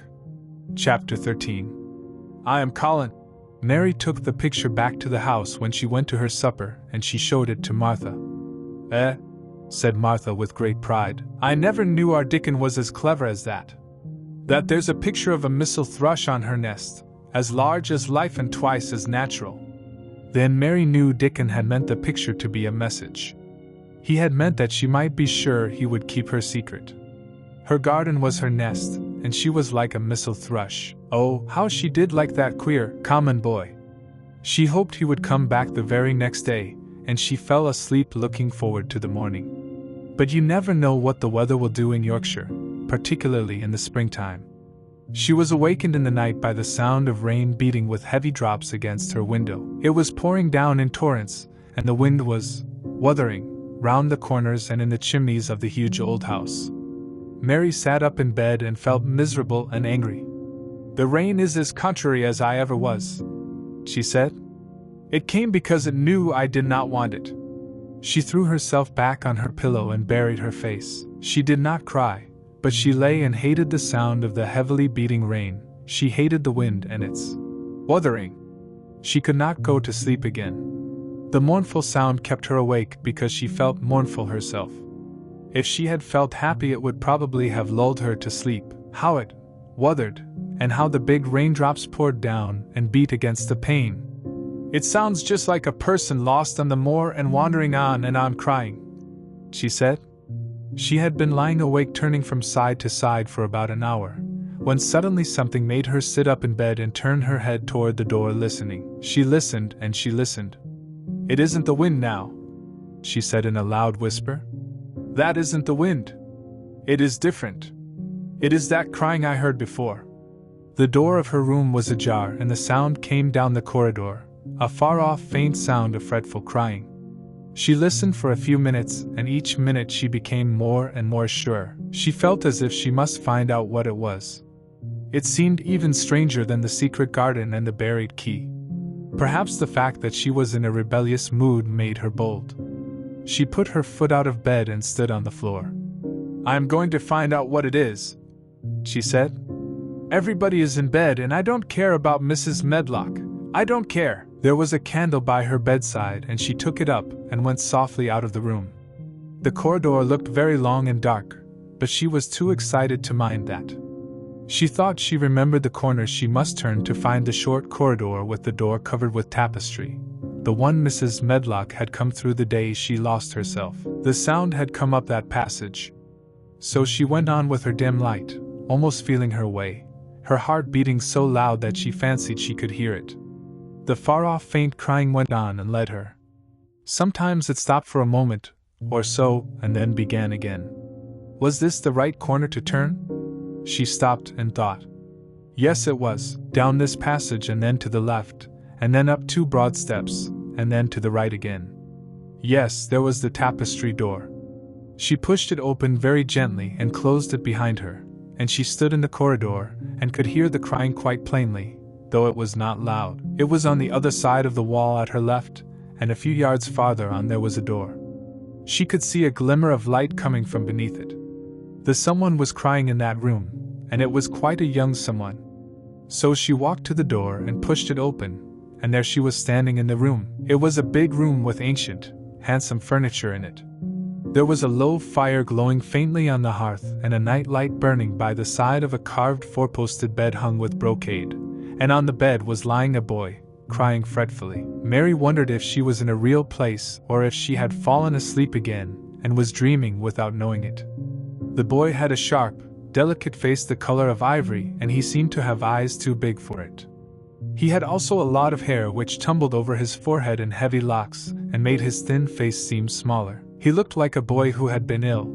Chapter 13. I am Colin. Mary took the picture back to the house when she went to her supper, and she showed it to Martha. Said Martha with great pride. I never knew our Dickon was as clever as that. That there's a picture of a missel thrush on her nest, as large as life and twice as natural. Then Mary knew Dickon had meant the picture to be a message. He had meant that she might be sure he would keep her secret. Her garden was her nest, and she was like a missel thrush. Oh, how she did like that queer, common boy! She hoped he would come back the very next day, and she fell asleep looking forward to the morning. But you never know what the weather will do in Yorkshire, particularly in the springtime. She was awakened in the night by the sound of rain beating with heavy drops against her window. It was pouring down in torrents, and the wind was wuthering round the corners and in the chimneys of the huge old house. Mary sat up in bed and felt miserable and angry. The rain is as contrary as I ever was, she said. It came because it knew I did not want it. She threw herself back on her pillow and buried her face. She did not cry, but she lay and hated the sound of the heavily beating rain. She hated the wind and its wuthering. She could not go to sleep again. The mournful sound kept her awake because she felt mournful herself. If she had felt happy, it would probably have lulled her to sleep. How it wuthered, and how the big raindrops poured down and beat against the pane. It sounds just like a person lost on the moor and wandering on and on crying, she said. She had been lying awake turning from side to side for about an hour, when suddenly something made her sit up in bed and turn her head toward the door listening. She listened and she listened. It isn't the wind now, she said in a loud whisper. That isn't the wind. It is different. It is that crying I heard before. The door of her room was ajar and the sound came down the corridor, a far-off faint sound of fretful crying. She listened for a few minutes, and each minute she became more and more sure. She felt as if she must find out what it was. It seemed even stranger than the secret garden and the buried key. Perhaps the fact that she was in a rebellious mood made her bold. She put her foot out of bed and stood on the floor. I am going to find out what it is, she said. Everybody is in bed and I don't care about Mrs. Medlock. I don't care. There was a candle by her bedside and she took it up and went softly out of the room. The corridor looked very long and dark, but she was too excited to mind that. She thought she remembered the corner she must turn to find the short corridor with the door covered with tapestry, the one Mrs. Medlock had come through the day she lost herself. The sound had come up that passage. So she went on with her dim light, almost feeling her way, her heart beating so loud that she fancied she could hear it. The far-off faint crying went on and led her. Sometimes it stopped for a moment or so and then began again. Was this the right corner to turn? She stopped and thought. Yes, it was, down this passage and then to the left, and then up 2 broad steps, and then to the right again. Yes, there was the tapestry door. She pushed it open very gently and closed it behind her, and she stood in the corridor and could hear the crying quite plainly, though it was not loud. It was on the other side of the wall at her left, and a few yards farther on there was a door. She could see a glimmer of light coming from beneath it. The someone was crying in that room, and it was quite a young someone. So she walked to the door and pushed it open, and there she was standing in the room. It was a big room with ancient, handsome furniture in it. There was a low fire glowing faintly on the hearth and a night light burning by the side of a carved 4-posted bed hung with brocade, and on the bed was lying a boy, crying fretfully. Mary wondered if she was in a real place or if she had fallen asleep again and was dreaming without knowing it. The boy had a sharp, delicate face the color of ivory, and he seemed to have eyes too big for it. He had also a lot of hair which tumbled over his forehead in heavy locks and made his thin face seem smaller. He looked like a boy who had been ill,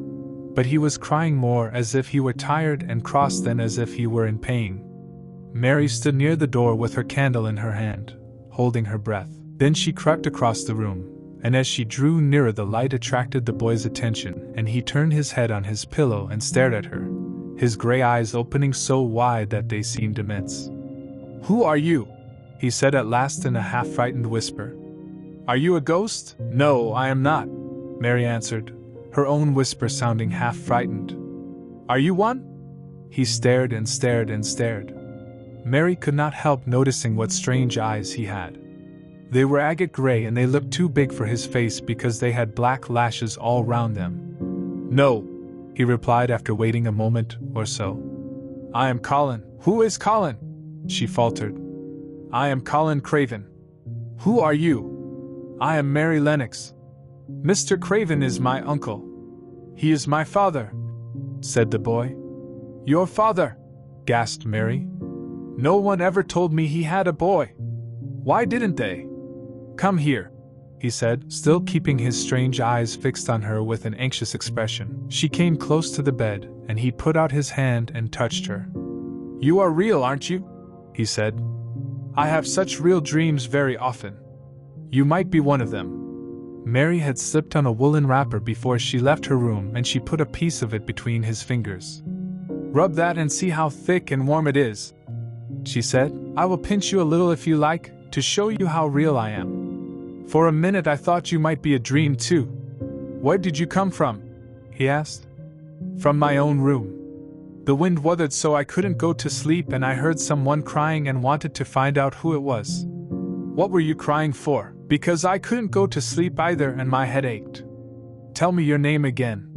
but he was crying more as if he were tired and cross than as if he were in pain. Mary stood near the door with her candle in her hand, holding her breath. Then she crept across the room, and as she drew nearer the light attracted the boy's attention, and he turned his head on his pillow and stared at her, his gray eyes opening so wide that they seemed immense. "Who are you?" he said at last in a half-frightened whisper. "Are you a ghost?" "No, I am not," Mary answered, her own whisper sounding half-frightened. "Are you one?" He stared and stared and stared. Mary could not help noticing what strange eyes he had. They were agate gray and they looked too big for his face because they had black lashes all round them. "No," he replied after waiting a moment or so. "I am Colin." "Who is Colin?" she faltered. "I am Colin Craven." "Who are you?" "I am Mary Lennox." "Mr. Craven is my uncle." "He is my father," said the boy. "Your father?" gasped Mary. "No one ever told me he had a boy. Why didn't they?" "Come here," he said, still keeping his strange eyes fixed on her with an anxious expression. She came close to the bed, and he put out his hand and touched her. "You are real, aren't you?" he said. "I have such real dreams very often. You might be one of them." Mary had slipped on a woolen wrapper before she left her room, and she put a piece of it between his fingers. "Rub that and see how thick and warm it is," she said. "I will pinch you a little if you like, to show you how real I am. For a minute I thought you might be a dream too." "Where did you come from?" he asked. "From my own room. The wind wuthered so I couldn't go to sleep, and I heard someone crying and wanted to find out who it was." "What were you crying for?" "Because I couldn't go to sleep either and my head ached." "Tell me your name again."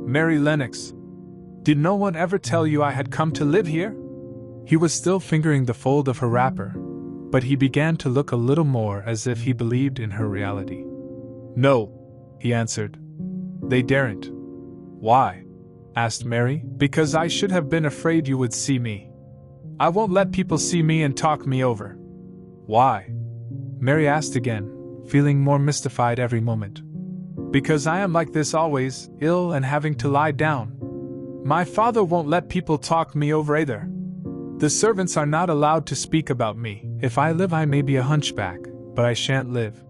"Mary Lennox." "Did no one ever tell you I had come to live here?" He was still fingering the fold of her wrapper, but he began to look a little more as if he believed in her reality. "No," he answered. "They daren't." "Why?" asked Mary. "Because I should have been afraid you would see me. I won't let people see me and talk me over." "Why?" Mary asked again, feeling more mystified every moment. "Because I am like this always, ill and having to lie down. My father won't let people talk me over either. The servants are not allowed to speak about me. If I live I may be a hunchback, but I shan't live.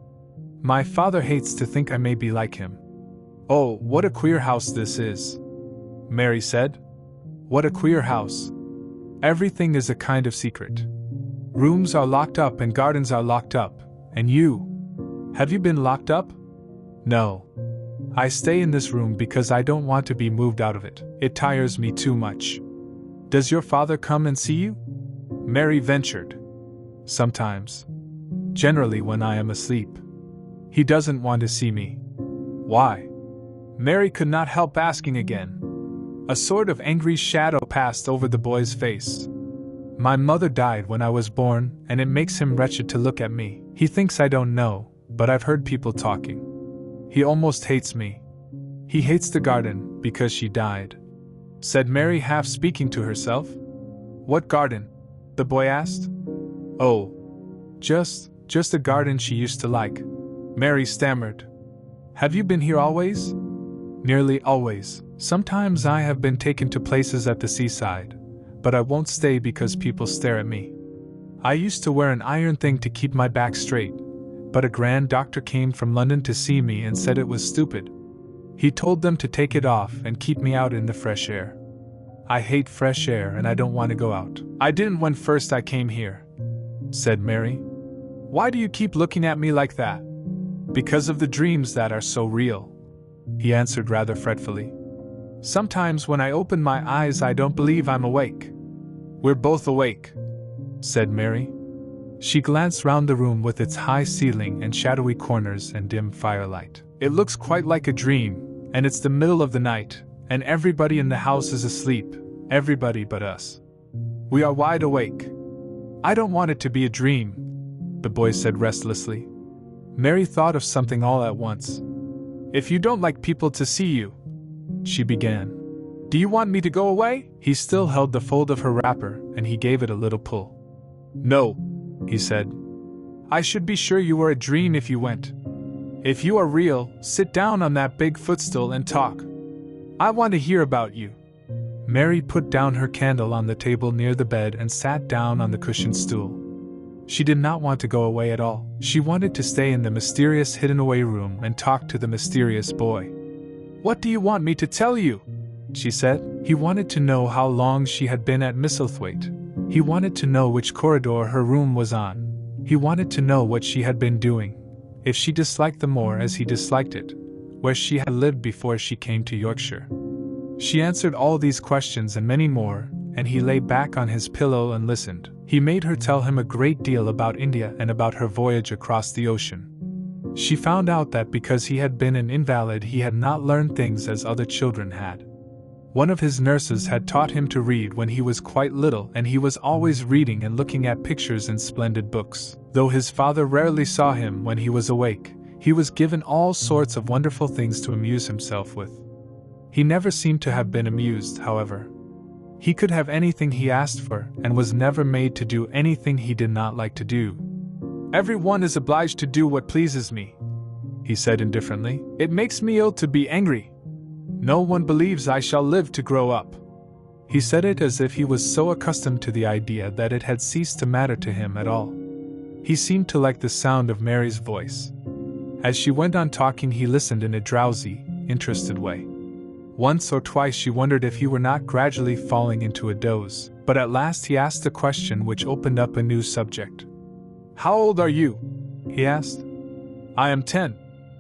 My father hates to think I may be like him." "Oh, what a queer house this is," Mary said. "What a queer house. Everything is a kind of secret. Rooms are locked up and gardens are locked up. And you? Have you been locked up?" "No. I stay in this room because I don't want to be moved out of it. It tires me too much." "Does your father come and see you?" Mary ventured. "Sometimes. Generally when I am asleep. He doesn't want to see me." "Why?" Mary could not help asking again. A sort of angry shadow passed over the boy's face. "My mother died when I was born, and it makes him wretched to look at me. He thinks I don't know, but I've heard people talking. He almost hates me. He hates the garden, because she died," said Mary, half speaking to herself. "What garden?" the boy asked. "Oh, just a garden she used to like," Mary stammered. "Have you been here always?" "Nearly always. Sometimes I have been taken to places at the seaside, but I won't stay because people stare at me. I used to wear an iron thing to keep my back straight, but a grand doctor came from London to see me and said it was stupid. He told them to take it off and keep me out in the fresh air. I hate fresh air and I don't want to go out." "I didn't when first I came here," said Mary. "Why do you keep looking at me like that?" "Because of the dreams that are so real," he answered rather fretfully. "Sometimes when I open my eyes I don't believe I'm awake." "We're both awake," said Mary. She glanced round the room with its high ceiling and shadowy corners and dim firelight. "It looks quite like a dream, and it's the middle of the night, and everybody in the house is asleep, everybody but us. We are wide awake." "I don't want it to be a dream," the boy said restlessly. Mary thought of something all at once. "If you don't like people to see you," she began. "Do you want me to go away?" He still held the fold of her wrapper, and he gave it a little pull. "No," he said. "I should be sure you were a dream if you went. If you are real, sit down on that big footstool and talk. I want to hear about you." Mary put down her candle on the table near the bed and sat down on the cushioned stool. She did not want to go away at all. She wanted to stay in the mysterious hidden-away room and talk to the mysterious boy. "What do you want me to tell you?" she said. He wanted to know how long she had been at Misselthwaite. He wanted to know which corridor her room was on. He wanted to know what she had been doing, if she disliked the moor as he disliked it, where she had lived before she came to Yorkshire. She answered all these questions and many more, and he lay back on his pillow and listened. He made her tell him a great deal about India and about her voyage across the ocean. She found out that because he had been an invalid, he had not learned things as other children had. One of his nurses had taught him to read when he was quite little, and he was always reading and looking at pictures in splendid books. Though his father rarely saw him when he was awake, he was given all sorts of wonderful things to amuse himself with. He never seemed to have been amused, however. He could have anything he asked for, and was never made to do anything he did not like to do. "Everyone is obliged to do what pleases me," he said indifferently. "It makes me ill to be angry. No one believes I shall live to grow up." He said it as if he was so accustomed to the idea that it had ceased to matter to him at all. He seemed to like the sound of Mary's voice. As she went on talking, he listened in a drowsy, interested way. Once or twice she wondered if he were not gradually falling into a doze, but at last he asked a question which opened up a new subject. "How old are you?" he asked. "I am 10,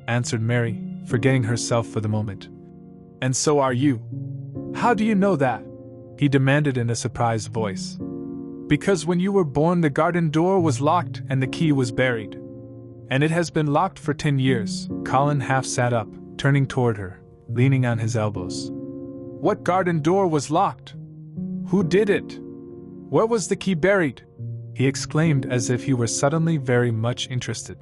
answered Mary, forgetting herself for the moment. "And so are you. How do you know that?" he demanded in a surprised voice. "Because when you were born the garden door was locked and the key was buried. And it has been locked for 10 years. Colin half sat up, turning toward her, leaning on his elbows. "What garden door was locked? Who did it? Where was the key buried?" he exclaimed as if he were suddenly very much interested.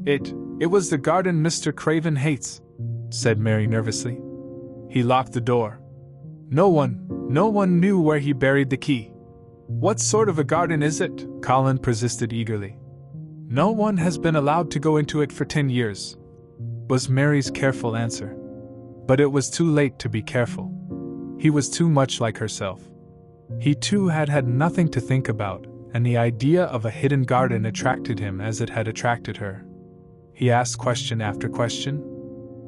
It was the garden Mr. Craven hates," said Mary nervously. "He locked the door. No one knew where he buried the key." "What sort of a garden is it?" Colin persisted eagerly. "No one has been allowed to go into it for 10 years, was Mary's careful answer. But it was too late to be careful. He was too much like herself. He too had had nothing to think about, and the idea of a hidden garden attracted him as it had attracted her. He asked question after question.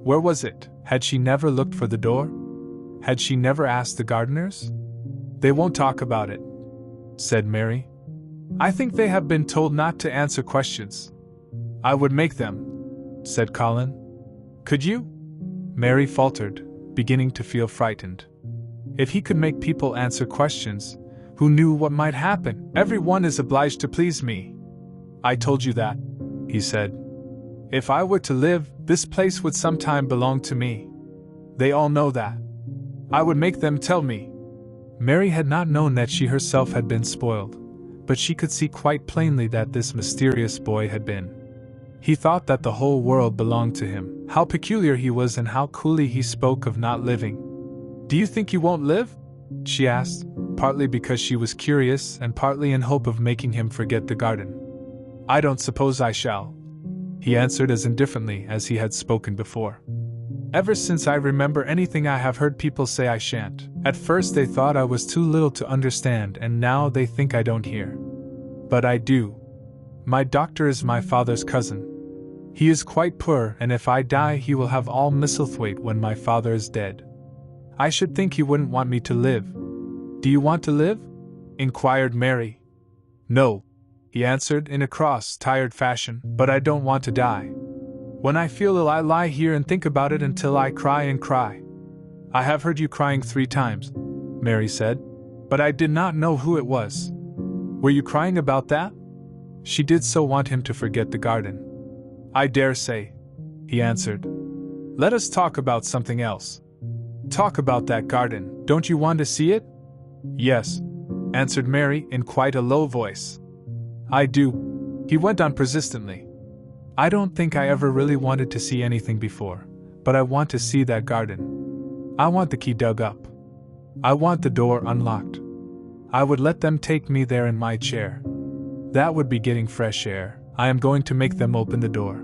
Where was it? Had she never looked for the door? Had she never asked the gardeners? "They won't talk about it," said Mary. "I think they have been told not to answer questions." "I would make them," said Colin. "Could you?" Mary faltered, beginning to feel frightened. If he could make people answer questions, who knew what might happen? "Everyone is obliged to please me. I told you that," he said. "If I were to live, this place would sometime belong to me. They all know that. I would make them tell me." Mary had not known that she herself had been spoiled, but she could see quite plainly that this mysterious boy had been. He thought that the whole world belonged to him. How peculiar he was, and how coolly he spoke of not living. "Do you think you won't live?" she asked, partly because she was curious and partly in hope of making him forget the garden. "I don't suppose I shall," he answered as indifferently as he had spoken before. "Ever since I remember anything, I have heard people say I shan't. At first they thought I was too little to understand, and now they think I don't hear. But I do. My doctor is my father's cousin. He is quite poor, and if I die he will have all Misselthwaite when my father is dead. I should think he wouldn't want me to live." "Do you want to live?" inquired Mary. "No," he answered in a cross, tired fashion, "but I don't want to die. When I feel ill I lie here and think about it until I cry and cry." "I have heard you crying 3 times, Mary said, "but I did not know who it was. Were you crying about that?" She did so want him to forget the garden. "I dare say," he answered. "Let us talk about something else." "Talk about that garden. Don't you want to see it?" "Yes," answered Mary in quite a low voice. "I do," he went on persistently. "I don't think I ever really wanted to see anything before, but I want to see that garden. I want the key dug up. I want the door unlocked. I would let them take me there in my chair. That would be getting fresh air. I am going to make them open the door."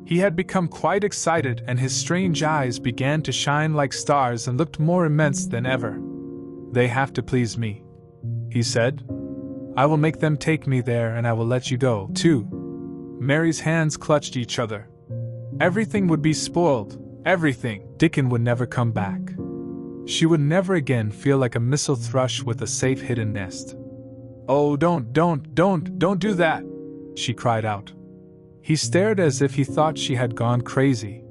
He had become quite excited, and his strange eyes began to shine like stars and looked more immense than ever. "They have to please me," he said. "I will make them take me there, and I will let you go, too." Mary's hands clutched each other. Everything would be spoiled, everything. Dickon would never come back. She would never again feel like a missel thrush with a safe hidden nest. "Oh, don't do that!" she cried out. He stared as if he thought she had gone crazy.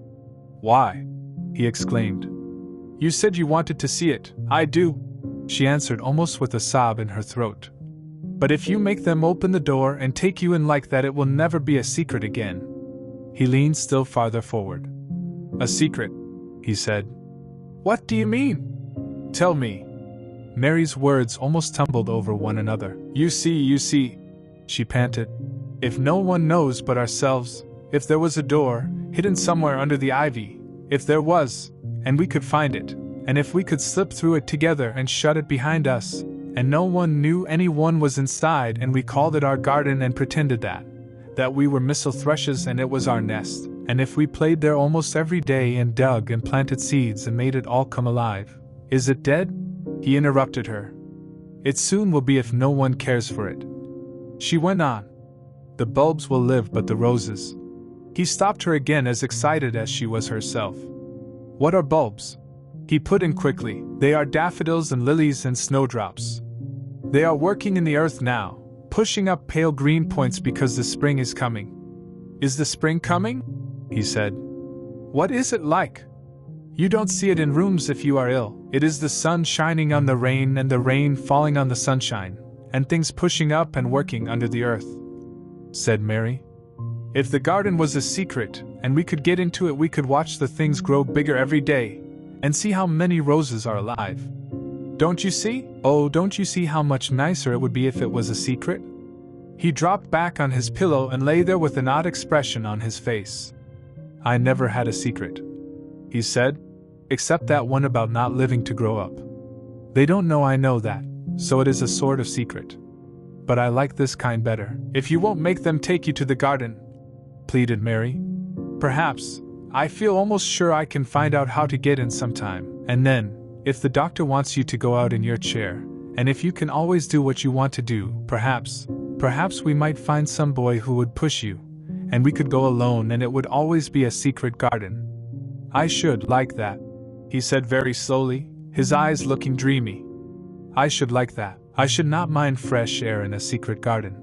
"Why?" he exclaimed. "You said you wanted to see it." "I do," she answered almost with a sob in her throat. But if you make them open the door and take you in like that, it will never be a secret again. He leaned still farther forward. A secret, he said. What do you mean? Tell me. Mary's words almost tumbled over one another. You see, she panted. If no one knows but ourselves, if there was a door, hidden somewhere under the ivy, if there was, and we could find it, and if we could slip through it together and shut it behind us, and no one knew anyone was inside, and we called it our garden and pretended that we were missel thrushes and it was our nest, and if we played there almost every day and dug and planted seeds and made it all come alive. Is it dead? He interrupted her. It soon will be if no one cares for it. She went on. The bulbs will live, but the roses. He stopped her again, as excited as she was herself. What are bulbs? He put in quickly. They are daffodils and lilies and snowdrops. They are working in the earth now, pushing up pale green points because the spring is coming. Is the spring coming? He said. What is it like? You don't see it in rooms if you are ill. It is the sun shining on the rain and the rain falling on the sunshine, and things pushing up and working under the earth, said Mary. If the garden was a secret, and we could get into it, we could watch the things grow bigger every day, and see how many roses are alive. Don't you see? Oh, don't you see how much nicer it would be if it was a secret? He dropped back on his pillow and lay there with an odd expression on his face. I never had a secret, he said, except that one about not living to grow up. They don't know I know that, so it is a sort of secret. But I like this kind better. If you won't make them take you to the garden, pleaded Mary. Perhaps. I feel almost sure I can find out how to get in sometime. And then, if the doctor wants you to go out in your chair, and if you can always do what you want to do, perhaps we might find some boy who would push you, and we could go alone and it would always be a secret garden. I should like that, he said very slowly, his eyes looking dreamy. I should like that. I should not mind fresh air in a secret garden.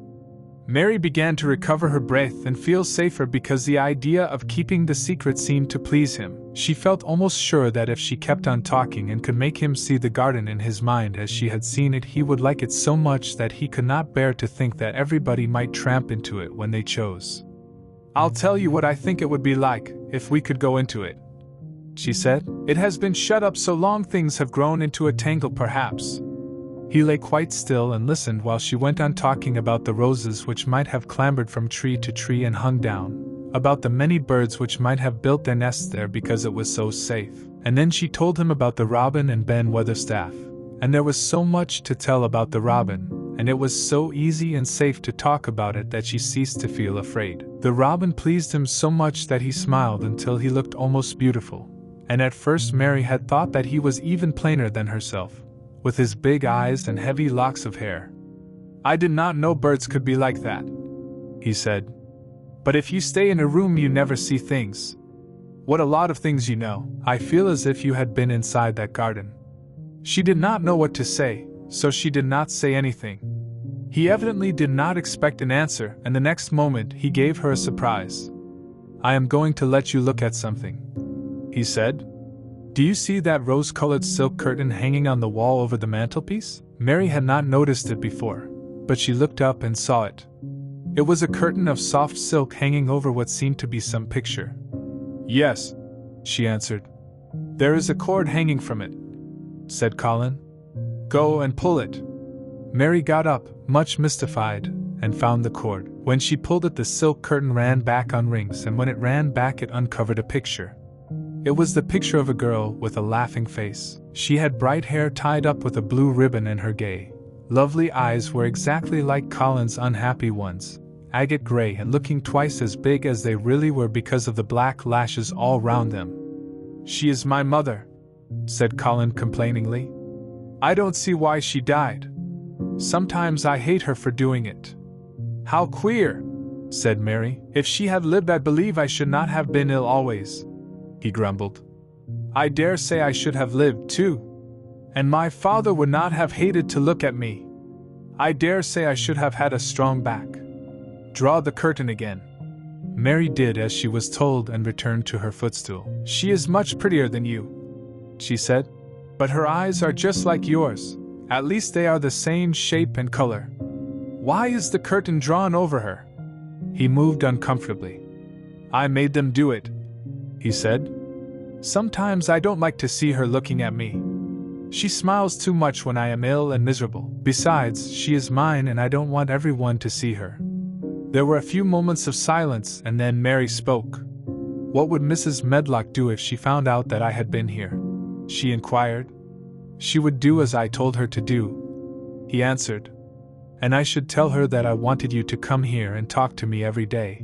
Mary began to recover her breath and feel safer because the idea of keeping the secret seemed to please him. She felt almost sure that if she kept on talking and could make him see the garden in his mind as she had seen it, he would like it so much that he could not bear to think that everybody might tramp into it when they chose. I'll tell you what I think it would be like if we could go into it, she said. It has been shut up so long, things have grown into a tangle perhaps. He lay quite still and listened while she went on talking about the roses which might have clambered from tree to tree and hung down, about the many birds which might have built their nests there because it was so safe. And then she told him about the robin and Ben Weatherstaff, and there was so much to tell about the robin, and it was so easy and safe to talk about it that she ceased to feel afraid. The robin pleased him so much that he smiled until he looked almost beautiful, and at first Mary had thought that he was even plainer than herself, with his big eyes and heavy locks of hair. I did not know birds could be like that, he said. But if you stay in a room you never see things. What a lot of things you know. I feel as if you had been inside that garden. She did not know what to say, so she did not say anything. He evidently did not expect an answer, and the next moment he gave her a surprise. I am going to let you look at something, he said. Do you see that rose-colored silk curtain hanging on the wall over the mantelpiece? Mary had not noticed it before, but she looked up and saw it. It was a curtain of soft silk hanging over what seemed to be some picture. Yes, she answered. There is a cord hanging from it, said Colin. Go and pull it. Mary got up, much mystified, and found the cord. When she pulled it, the silk curtain ran back on rings, and when it ran back it uncovered a picture. It was the picture of a girl with a laughing face. She had bright hair tied up with a blue ribbon, and her gay, lovely eyes were exactly like Colin's unhappy ones, agate gray and looking twice as big as they really were because of the black lashes all round them. She is my mother, said Colin complainingly. I don't see why she died. Sometimes I hate her for doing it. How queer, said Mary. If she had lived, I believe I should not have been ill always, he grumbled. I dare say I should have lived too, and my father would not have hated to look at me. I dare say I should have had a strong back. Draw the curtain again. Mary did as she was told and returned to her footstool. She is much prettier than you, she said, but her eyes are just like yours, At least they are the same shape and color. Why is the curtain drawn over her? He moved uncomfortably. I made them do it, he said. Sometimes I don't like to see her looking at me. She smiles too much when I am ill and miserable. Besides, she is mine and I don't want everyone to see her. There were a few moments of silence and then Mary spoke. What would Mrs. Medlock do if she found out that I had been here? She inquired. She would do as I told her to do, he answered. And I should tell her that I wanted you to come here and talk to me every day.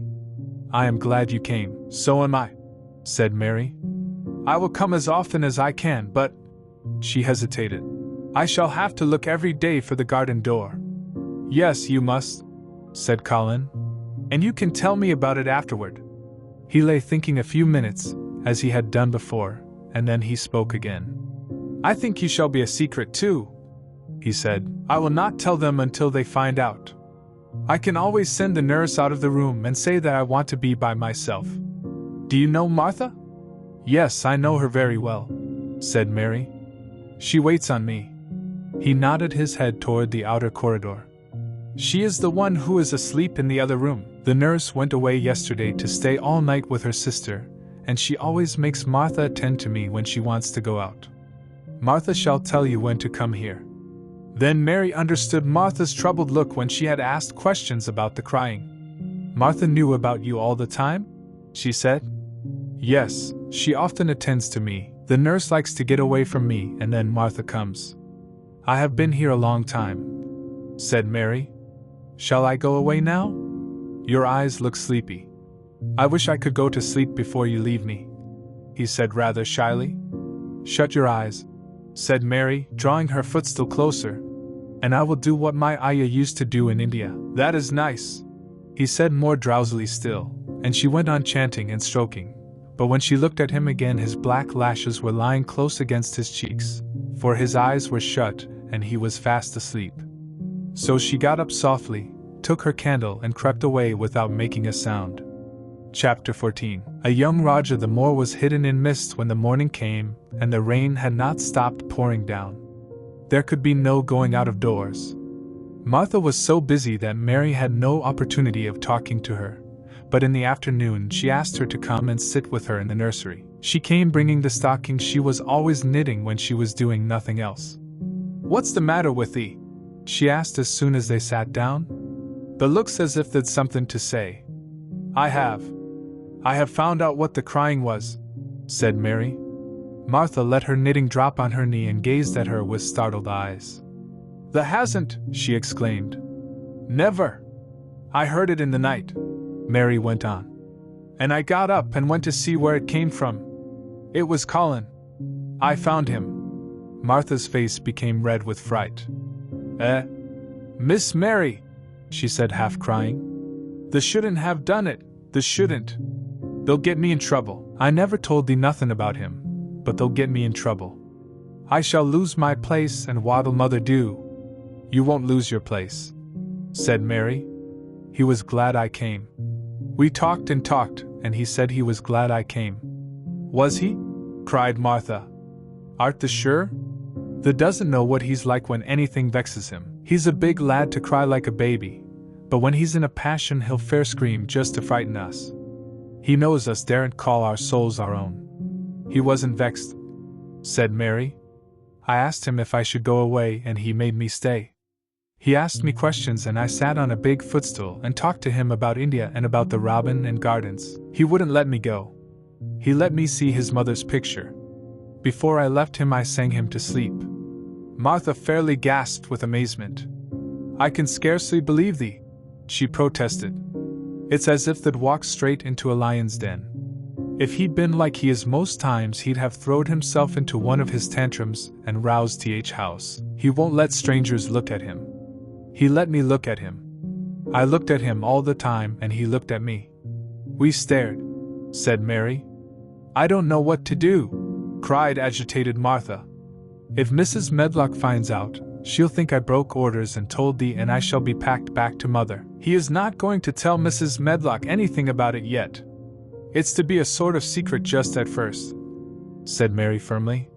I am glad you came. So am I, said Mary. I will come as often as I can, but... She hesitated. I shall have to look every day for the garden door. Yes, you must, said Colin. And you can tell me about it afterward. He lay thinking a few minutes, as he had done before, and then he spoke again. I think you shall be a secret too, he said. I will not tell them until they find out. I can always send the nurse out of the room and say that I want to be by myself. Do you know Martha? Yes, I know her very well, said Mary. She waits on me. He nodded his head toward the outer corridor. She is the one who is asleep in the other room. The nurse went away yesterday to stay all night with her sister, and she always makes Martha attend to me when she wants to go out. Martha shall tell you when to come here. Then Mary understood Martha's troubled look when she had asked questions about the crying. Martha knew about you all the time? She said. Yes, she often attends to me. The nurse likes to get away from me and then Martha comes. I have been here a long time, said Mary. Shall I go away now? Your eyes look sleepy. I wish I could go to sleep before you leave me, he said rather shyly. Shut your eyes, said Mary, drawing her footstool closer, and I will do what my ayah used to do in India. That is nice, he said more drowsily still, and she went on chanting and stroking. But when she looked at him again, his black lashes were lying close against his cheeks, for his eyes were shut and he was fast asleep. So she got up softly, took her candle and crept away without making a sound. Chapter 14. A young Rajah. The moor was hidden in mist when the morning came, and the rain had not stopped pouring down. There could be no going out of doors. Martha was so busy that Mary had no opportunity of talking to her, but in the afternoon she asked her to come and sit with her in the nursery. She came bringing the stockings she was always knitting when she was doing nothing else. What's the matter with thee? She asked as soon as they sat down. But looks as if they'd something to say. I have found out what the crying was, said Mary. Martha let her knitting drop on her knee and gazed at her with startled eyes. "Thou hasn't," she exclaimed. "Never. I heard it in the night," Mary went on. "And I got up and went to see where it came from. It was Colin. I found him." Martha's face became red with fright. Miss Mary," she said half crying. "Thou shouldn't have done it, thou shouldn't. They'll get me in trouble. I never told thee nothing about him, but they'll get me in trouble. I shall lose my place, and what'll mother do?" "You won't lose your place," said Mary. "He was glad I came. We talked and talked, and he said he was glad I came." "Was he?" cried Martha. "Art thou sure? Thou doesn't know what he's like when anything vexes him. He's a big lad to cry like a baby, but when he's in a passion he'll fair scream just to frighten us. He knows us daren't call our souls our own." "He wasn't vexed," said Mary. "I asked him if I should go away and he made me stay. He asked me questions and I sat on a big footstool and talked to him about India and about the robin and gardens. He wouldn't let me go. He let me see his mother's picture. Before I left him I sang him to sleep." Martha fairly gasped with amazement. "I can scarcely believe thee," she protested. "It's as if they'd walked straight into a lion's den. If he'd been like he is most times he'd have throwed himself into one of his tantrums and roused th house. He won't let strangers look at him. He let me look at him. I looked at him all the time and he looked at me. We stared," said Mary. "I don't know what to do," cried agitated Martha. "If Mrs. Medlock finds out, she'll think I broke orders and told thee and I shall be packed back to mother." "He is not going to tell Mrs. Medlock anything about it yet. It's to be a sort of secret just at first," said Mary firmly.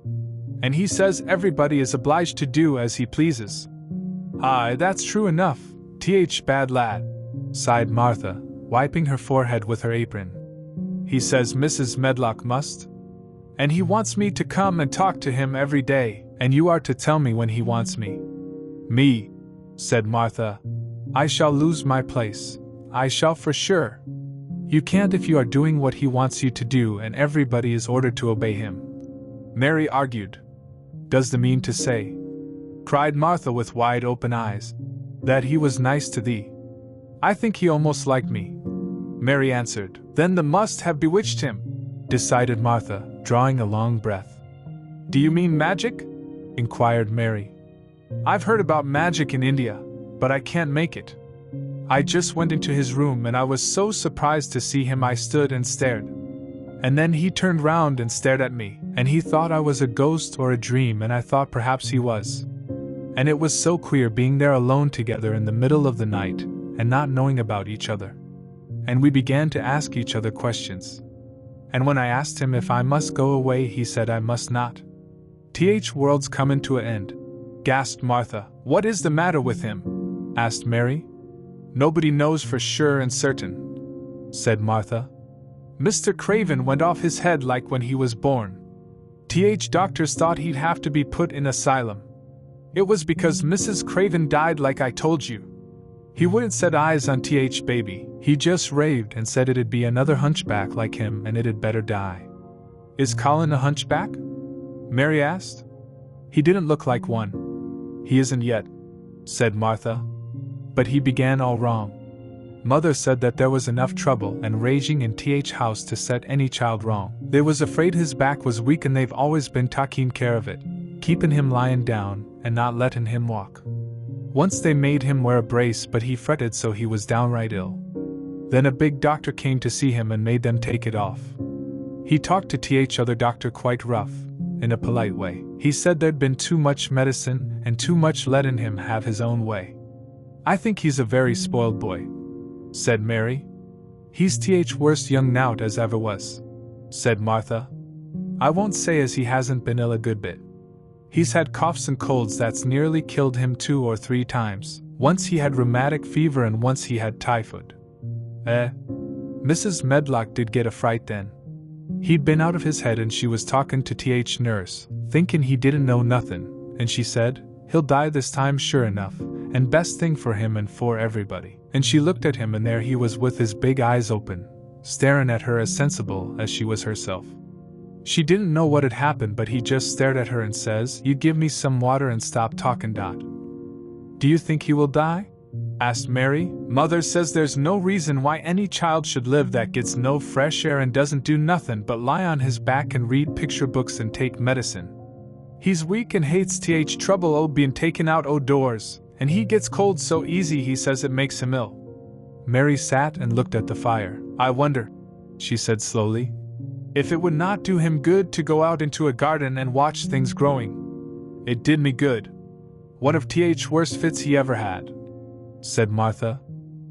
And he says everybody is obliged to do as he pleases. Aye, that's true enough, bad lad, sighed Martha, wiping her forehead with her apron. He says Mrs. Medlock must. And he wants me to come and talk to him every day, and you are to tell me when he wants me. Me, said Martha. I shall lose my place. I shall for sure. You can't if you are doing what he wants you to do and everybody is ordered to obey him. Mary argued. Does the mean to say, cried Martha with wide open eyes, that he was nice to thee? I think he almost liked me. Mary answered. Then the must have bewitched him, decided Martha, drawing a long breath. Do you mean magic? Inquired Mary. I've heard about magic in India, but I can't make it. I just went into his room and I was so surprised to see him I stood and stared. And then he turned round and stared at me, and he thought I was a ghost or a dream, and I thought perhaps he was. And it was so queer being there alone together in the middle of the night, and not knowing about each other. And we began to ask each other questions. And when I asked him if I must go away, he said I must not. World's coming to an end, gasped Martha. What is the matter with him? Asked Mary. Nobody knows for sure and certain, said Martha. Mr. Craven went off his head like when he was born. Doctors thought he'd have to be put in asylum. It was because Mrs. Craven died like I told you. He wouldn't set eyes on baby, he just raved and said it'd be another hunchback like him and it'd better die. Is Colin a hunchback? Mary asked. He didn't look like one. He isn't yet, said Martha. But he began all wrong. Mother said that there was enough trouble and raging in house to set any child wrong. They was afraid his back was weak and they've always been taking care of it, keeping him lying down and not letting him walk. Once they made him wear a brace, but he fretted so he was downright ill. Then a big doctor came to see him and made them take it off. He talked to other doctor quite rough, in a polite way. He said there'd been too much medicine and too much letting him have his own way. I think he's a very spoiled boy, said Mary. He's worst young knout as ever was, said Martha. I won't say as he hasn't been ill a good bit. He's had coughs and colds that's nearly killed him 2 or 3 times. Once he had rheumatic fever and once he had typhoid. Mrs. Medlock did get a fright then. He'd been out of his head and she was talking to nurse, thinking he didn't know nothing, and she said, he'll die this time sure enough, and best thing for him and for everybody. And she looked at him and there he was with his big eyes open, staring at her as sensible as she was herself. She didn't know what had happened, but he just stared at her and says, you give me some water and stop talking, Dot. Do you think he will die? Asked Mary. Mother says there's no reason why any child should live that gets no fresh air and doesn't do nothing but lie on his back and read picture books and take medicine. He's weak and hates trouble being taken out doors, and he gets cold so easy he says it makes him ill. Mary sat and looked at the fire. I wonder, she said slowly, if it would not do him good to go out into a garden and watch things growing. It did me good. One of worst fits he ever had, said Martha,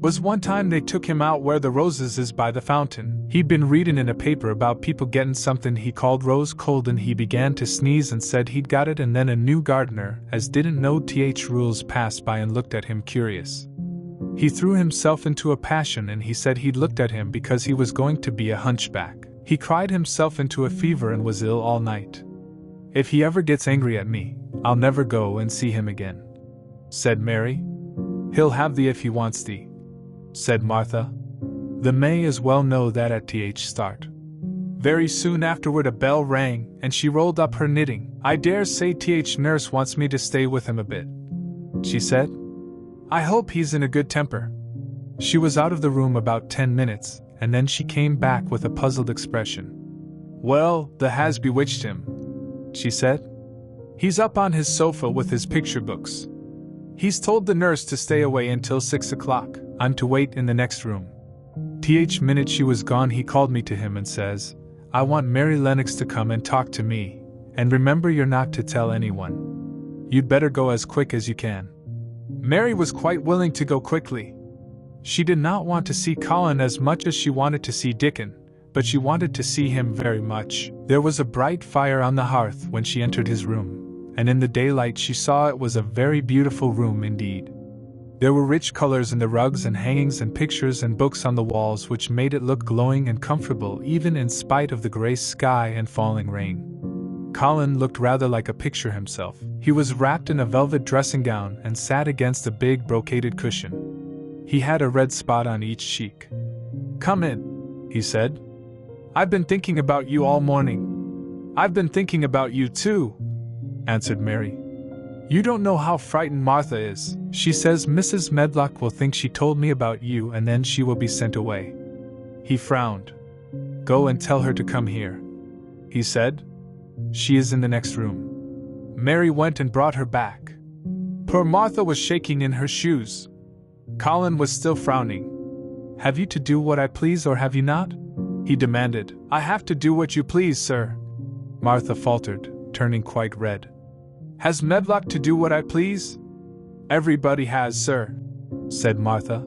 was one time they took him out where the roses is by the fountain. He'd been reading in a paper about people getting something he called rose cold and he began to sneeze and said he'd got it, and then a new gardener as didn't know rules passed by and looked at him curious. He threw himself into a passion and he said he'd looked at him because he was going to be a hunchback. He cried himself into a fever and was ill all night. If he ever gets angry at me, I'll never go and see him again, said Mary. He'll have thee if he wants thee, said Martha. The may as well know that at start. Very soon afterward a bell rang, and she rolled up her knitting. I dare say nurse wants me to stay with him a bit, she said. I hope he's in a good temper. She was out of the room about 10 minutes, and then she came back with a puzzled expression. Well, the has bewitched him, she said. He's up on his sofa with his picture books. He's told the nurse to stay away until 6 o'clock. I'm to wait in the next room. Minute she was gone he called me to him and says, I want Mary Lennox to come and talk to me, and remember you're not to tell anyone. You'd better go as quick as you can. Mary was quite willing to go quickly. She did not want to see Colin as much as she wanted to see Dickon, but she wanted to see him very much. There was a bright fire on the hearth when she entered his room, and in the daylight she saw it was a very beautiful room indeed. There were rich colors in the rugs and hangings and pictures and books on the walls which made it look glowing and comfortable even in spite of the gray sky and falling rain. Colin looked rather like a picture himself. He was wrapped in a velvet dressing gown and sat against a big brocaded cushion. He had a red spot on each cheek. "Come in," he said. "I've been thinking about you all morning." "I've been thinking about you too," answered Mary. "You don't know how frightened Martha is. She says Mrs. Medlock will think she told me about you and then she will be sent away." He frowned. "Go and tell her to come here," he said. "She is in the next room." Mary went and brought her back. Poor Martha was shaking in her shoes. Colin was still frowning. "Have you to do what I please or have you not?" he demanded. "I have to do what you please, sir," Martha faltered, turning quite red. "Has Medlock to do what I please?" "Everybody has, sir," said Martha.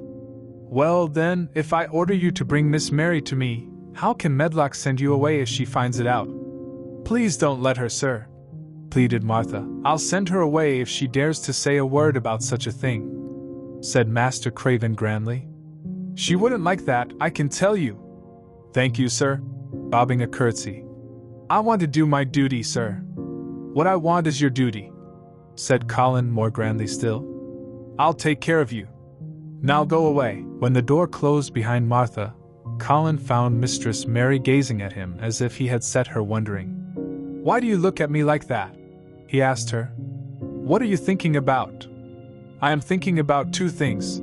"Well, then, if I order you to bring Miss Mary to me, how can Medlock send you away if she finds it out?" "Please don't let her, sir," pleaded Martha. "I'll send her away if she dares to say a word about such a thing," said Master Craven grandly. "She wouldn't like that, I can tell you." "Thank you, sir," bobbing a curtsy. "I want to do my duty, sir." "What I want is your duty," said Colin more grandly still. "I'll take care of you. Now go away." When the door closed behind Martha, Colin found Mistress Mary gazing at him as if he had set her wondering. "Why do you look at me like that?" he asked her. "What are you thinking about?" "I am thinking about two things."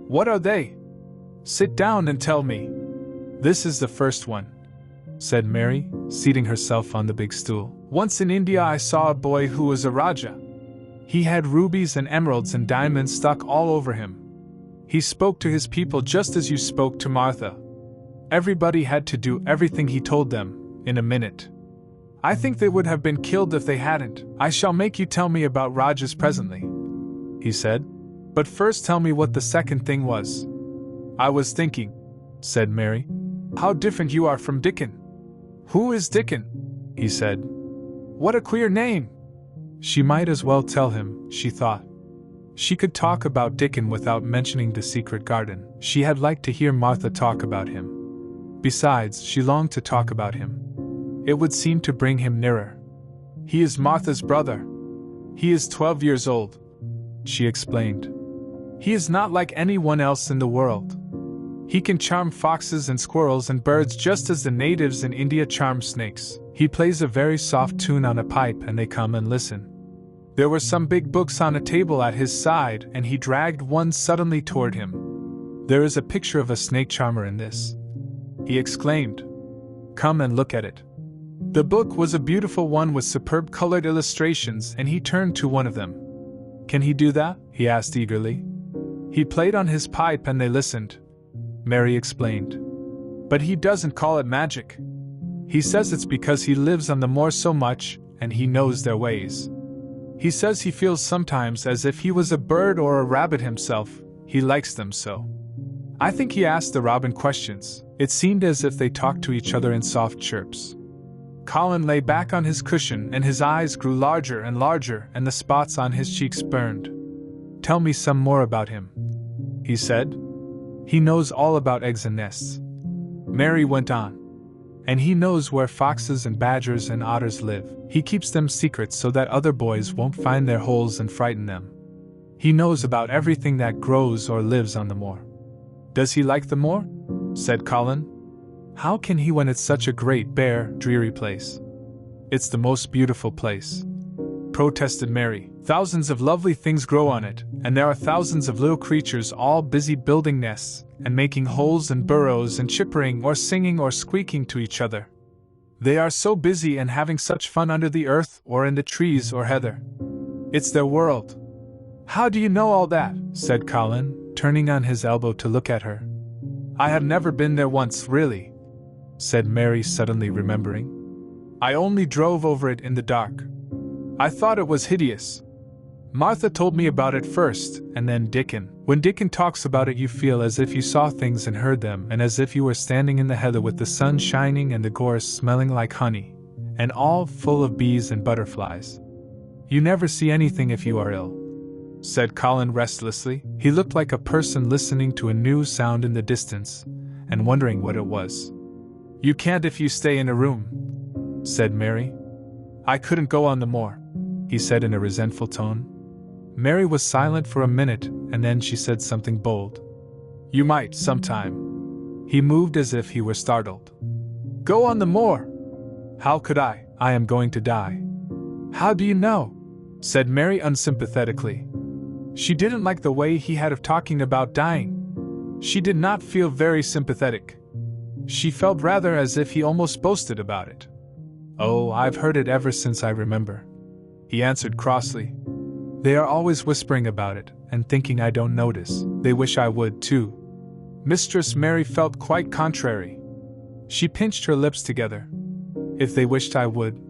"What are they?" "Sit down and tell me." "This is the first one," said Mary, seating herself on the big stool. "Once in India I saw a boy who was a Raja. He had rubies and emeralds and diamonds stuck all over him. He spoke to his people just as you spoke to Martha. Everybody had to do everything he told them, in a minute. I think they would have been killed if they hadn't. I shall make you tell me about Rajas presently," he said. "But first tell me what the second thing was." "I was thinking," said Mary, "how different you are from Dickon." "Who is Dickon?" he said. "What a queer name!" She might as well tell him, she thought. She could talk about Dickon without mentioning the secret garden. She had liked to hear Martha talk about him. Besides, she longed to talk about him. It would seem to bring him nearer. "He is Martha's brother. He is 12 years old," she explained. "He is not like anyone else in the world. He can charm foxes and squirrels and birds just as the natives in India charm snakes. He plays a very soft tune on a pipe and they come and listen." There were some big books on a table at his side and he dragged one suddenly toward him. "There is a picture of a snake charmer in this," he exclaimed. "Come and look at it." The book was a beautiful one with superb colored illustrations and he turned to one of them. "Can he do that?" he asked eagerly. "He played on his pipe and they listened," Mary explained. "But he doesn't call it magic. He says it's because he lives on the moor so much and he knows their ways. He says he feels sometimes as if he was a bird or a rabbit himself, he likes them so. I think he asked the robin questions. It seemed as if they talked to each other in soft chirps." Colin lay back on his cushion and his eyes grew larger and larger and the spots on his cheeks burned. "Tell me some more about him," he said. "He knows all about eggs and nests," Mary went on. "And he knows where foxes and badgers and otters live. He keeps them secret so that other boys won't find their holes and frighten them. He knows about everything that grows or lives on the moor." "Does he like the moor?" said Colin. "How can he when it's such a great, bare, dreary place?" "It's the most beautiful place," protested Mary. "Thousands of lovely things grow on it, and there are thousands of little creatures all busy building nests, and making holes and burrows and chippering or singing or squeaking to each other. They are so busy and having such fun under the earth or in the trees or heather. It's their world." "How do you know all that?" said Colin, turning on his elbow to look at her. "I have never been there once, really," said Mary, suddenly remembering. "I only drove over it in the dark. I thought it was hideous." Martha told me about it first, and then Dickon. When Dickon talks about it, you feel as if you saw things and heard them, and as if you were standing in the heather with the sun shining and the gorse smelling like honey, and all full of bees and butterflies. You never see anything if you are ill, said Colin restlessly. He looked like a person listening to a new sound in the distance, and wondering what it was. You can't if you stay in a room, said Mary. I couldn't go on the moor, he said in a resentful tone. Mary was silent for a minute, and then she said something bold. You might, sometime. He moved as if he were startled. Go on the moor? How could I? I am going to die. How do you know? Said Mary unsympathetically. She didn't like the way he had of talking about dying. She did not feel very sympathetic. She felt rather as if he almost boasted about it. Oh, I've heard it ever since I remember, he answered crossly. They are always whispering about it, and thinking I don't notice. They wish I would, too. Mistress Mary felt quite contrary. She pinched her lips together. If they wished I would,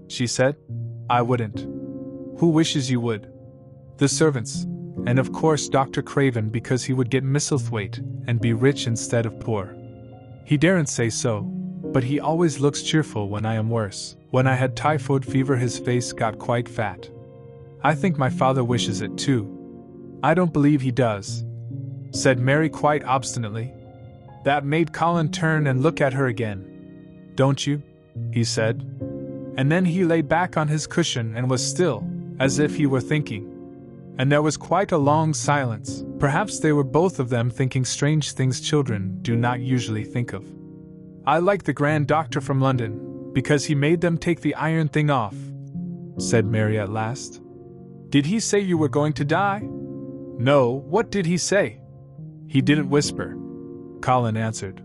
she said, I wouldn't. Who wishes you would? The servants, and of course Dr. Craven, because he would get Misselthwaite and be rich instead of poor. He daren't say so, but he always looks cheerful when I am worse. When I had typhoid fever his face got quite fat. I think my father wishes it too. I don't believe he does, said Mary quite obstinately. That made Colin turn and look at her again. Don't you? He said. And then he lay back on his cushion and was still, as if he were thinking. And there was quite a long silence. Perhaps they were both of them thinking strange things children do not usually think of. I like the Grand Doctor from London, because he made them take the iron thing off, said Mary at last. Did he say you were going to die? No, what did he say? He didn't whisper, Colin answered.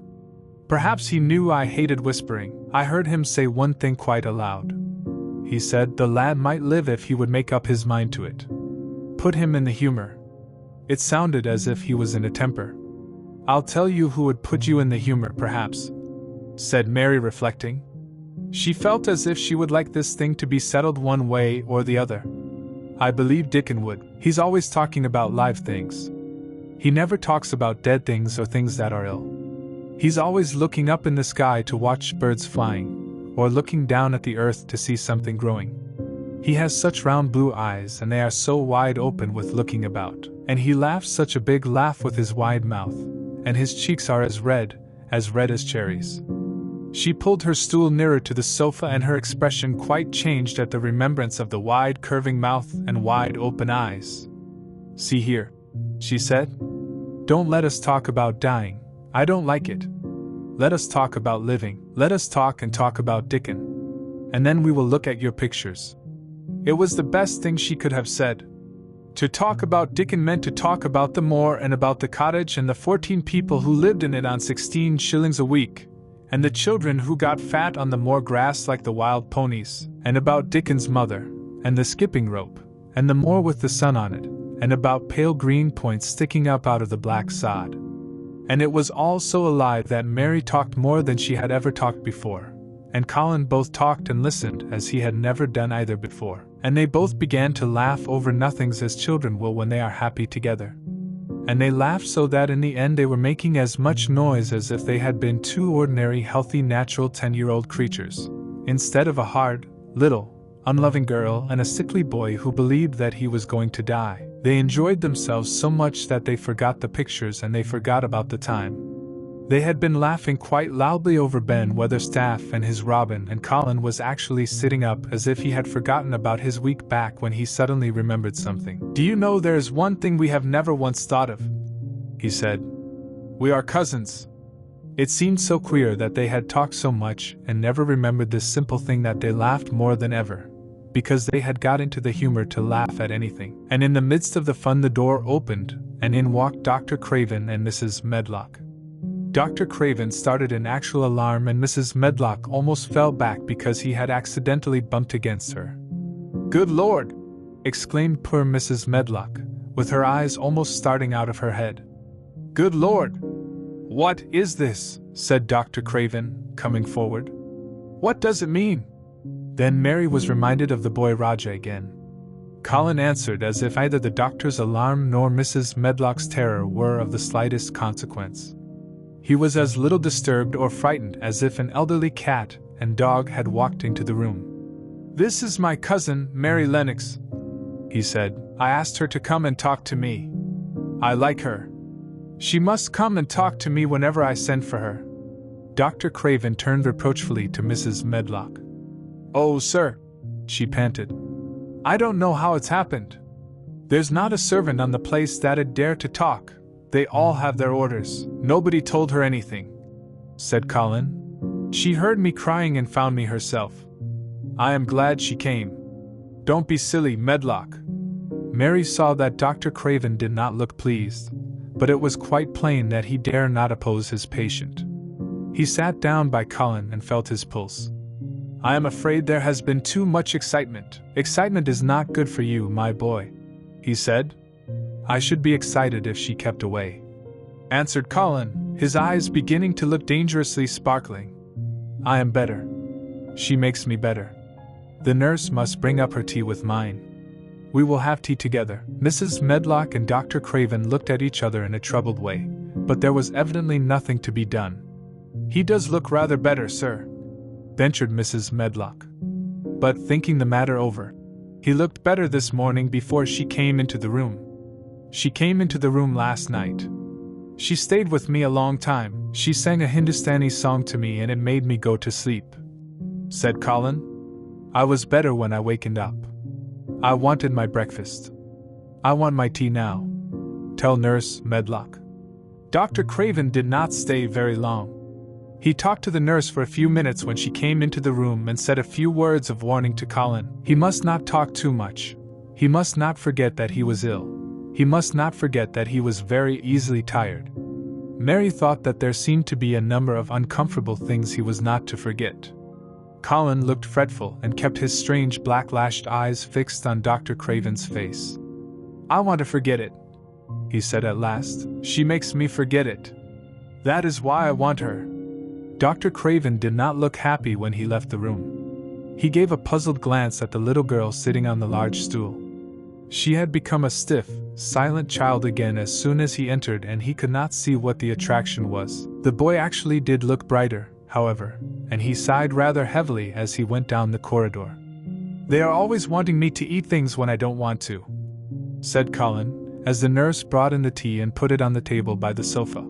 Perhaps he knew I hated whispering. I heard him say one thing quite aloud. He said the lad might live if he would make up his mind to it. Put him in the humor. It sounded as if he was in a temper. I'll tell you who would put you in the humor, perhaps, said Mary, reflecting. She felt as if she would like this thing to be settled one way or the other. I believe Dickon would. He's always talking about live things. He never talks about dead things or things that are ill. He's always looking up in the sky to watch birds flying, or looking down at the earth to see something growing. He has such round blue eyes, and they are so wide open with looking about, and he laughs such a big laugh with his wide mouth, and his cheeks are as red as cherries. She pulled her stool nearer to the sofa, and her expression quite changed at the remembrance of the wide curving mouth and wide open eyes. See here, she said. Don't let us talk about dying. I don't like it. Let us talk about living. Let us talk about Dickon. And then we will look at your pictures. It was the best thing she could have said. To talk about Dickon meant to talk about the moor and about the cottage and the 14 people who lived in it on 16 shillings a week, and the children who got fat on the moor grass like the wild ponies, and about Dickon's mother, and the skipping rope, and the moor with the sun on it, and about pale green points sticking up out of the black sod. And it was all so alive that Mary talked more than she had ever talked before, and Colin both talked and listened as he had never done either before, and they both began to laugh over nothings as children will when they are happy together. And they laughed so that in the end they were making as much noise as if they had been two ordinary, healthy, natural 10-year-old creatures, instead of a hard, little, unloving girl and a sickly boy who believed that he was going to die. They enjoyed themselves so much that they forgot the pictures and they forgot about the time. They had been laughing quite loudly over Ben Weatherstaff and his robin, and Colin was actually sitting up as if he had forgotten about his weak back when he suddenly remembered something. Do you know, there is one thing we have never once thought of, he said. We are cousins. It seemed so queer that they had talked so much and never remembered this simple thing that they laughed more than ever, because they had got into the humor to laugh at anything. And in the midst of the fun the door opened, and in walked Dr. Craven and Mrs. Medlock. Dr. Craven started in actual alarm, and Mrs. Medlock almost fell back because he had accidentally bumped against her. Good Lord! Exclaimed poor Mrs. Medlock, with her eyes almost starting out of her head. Good Lord! What is this? Said Dr. Craven, coming forward. What does it mean? Then Mary was reminded of the boy Raja again. Colin answered as if either the doctor's alarm nor Mrs. Medlock's terror were of the slightest consequence. He was as little disturbed or frightened as if an elderly cat and dog had walked into the room. "This is my cousin, Mary Lennox," he said. "I asked her to come and talk to me. I like her. She must come and talk to me whenever I send for her." Dr. Craven turned reproachfully to Mrs. Medlock. "Oh, sir," she panted. "I don't know how it's happened. There's not a servant on the place that'd dare to talk. They all have their orders. Nobody told her anything," said Colin. "She heard me crying and found me herself. I am glad she came." "Don't be silly, Medlock." Mary saw that Dr. Craven did not look pleased, but it was quite plain that he dare not oppose his patient. He sat down by Colin and felt his pulse. "I am afraid there has been too much excitement. Excitement is not good for you, my boy," he said. "I should be excited if she kept away," answered Colin, his eyes beginning to look dangerously sparkling. "I am better. She makes me better. The nurse must bring up her tea with mine. We will have tea together." Mrs. Medlock and Dr. Craven looked at each other in a troubled way, but there was evidently nothing to be done. "He does look rather better, sir," ventured Mrs. Medlock. But thinking the matter over, "He looked better this morning before she came into the room. She came into the room last night. She stayed with me a long time. She sang a Hindustani song to me and it made me go to sleep," said Colin. "I was better when I wakened up. I wanted my breakfast. I want my tea now. Tell Nurse Medlock." Dr. Craven did not stay very long. He talked to the nurse for a few minutes when she came into the room and said a few words of warning to Colin. He must not talk too much. He must not forget that he was ill. He must not forget that he was very easily tired. Mary thought that there seemed to be a number of uncomfortable things he was not to forget. Colin looked fretful and kept his strange black-lashed eyes fixed on Dr. Craven's face. "I want to forget it," he said at last. "She makes me forget it. That is why I want her." Dr. Craven did not look happy when he left the room. He gave a puzzled glance at the little girl sitting on the large stool. She had become a stiff, silent child again as soon as he entered, and he could not see what the attraction was. The boy actually did look brighter, however, and he sighed rather heavily as he went down the corridor. "They are always wanting me to eat things when I don't want to," said Colin, as the nurse brought in the tea and put it on the table by the sofa.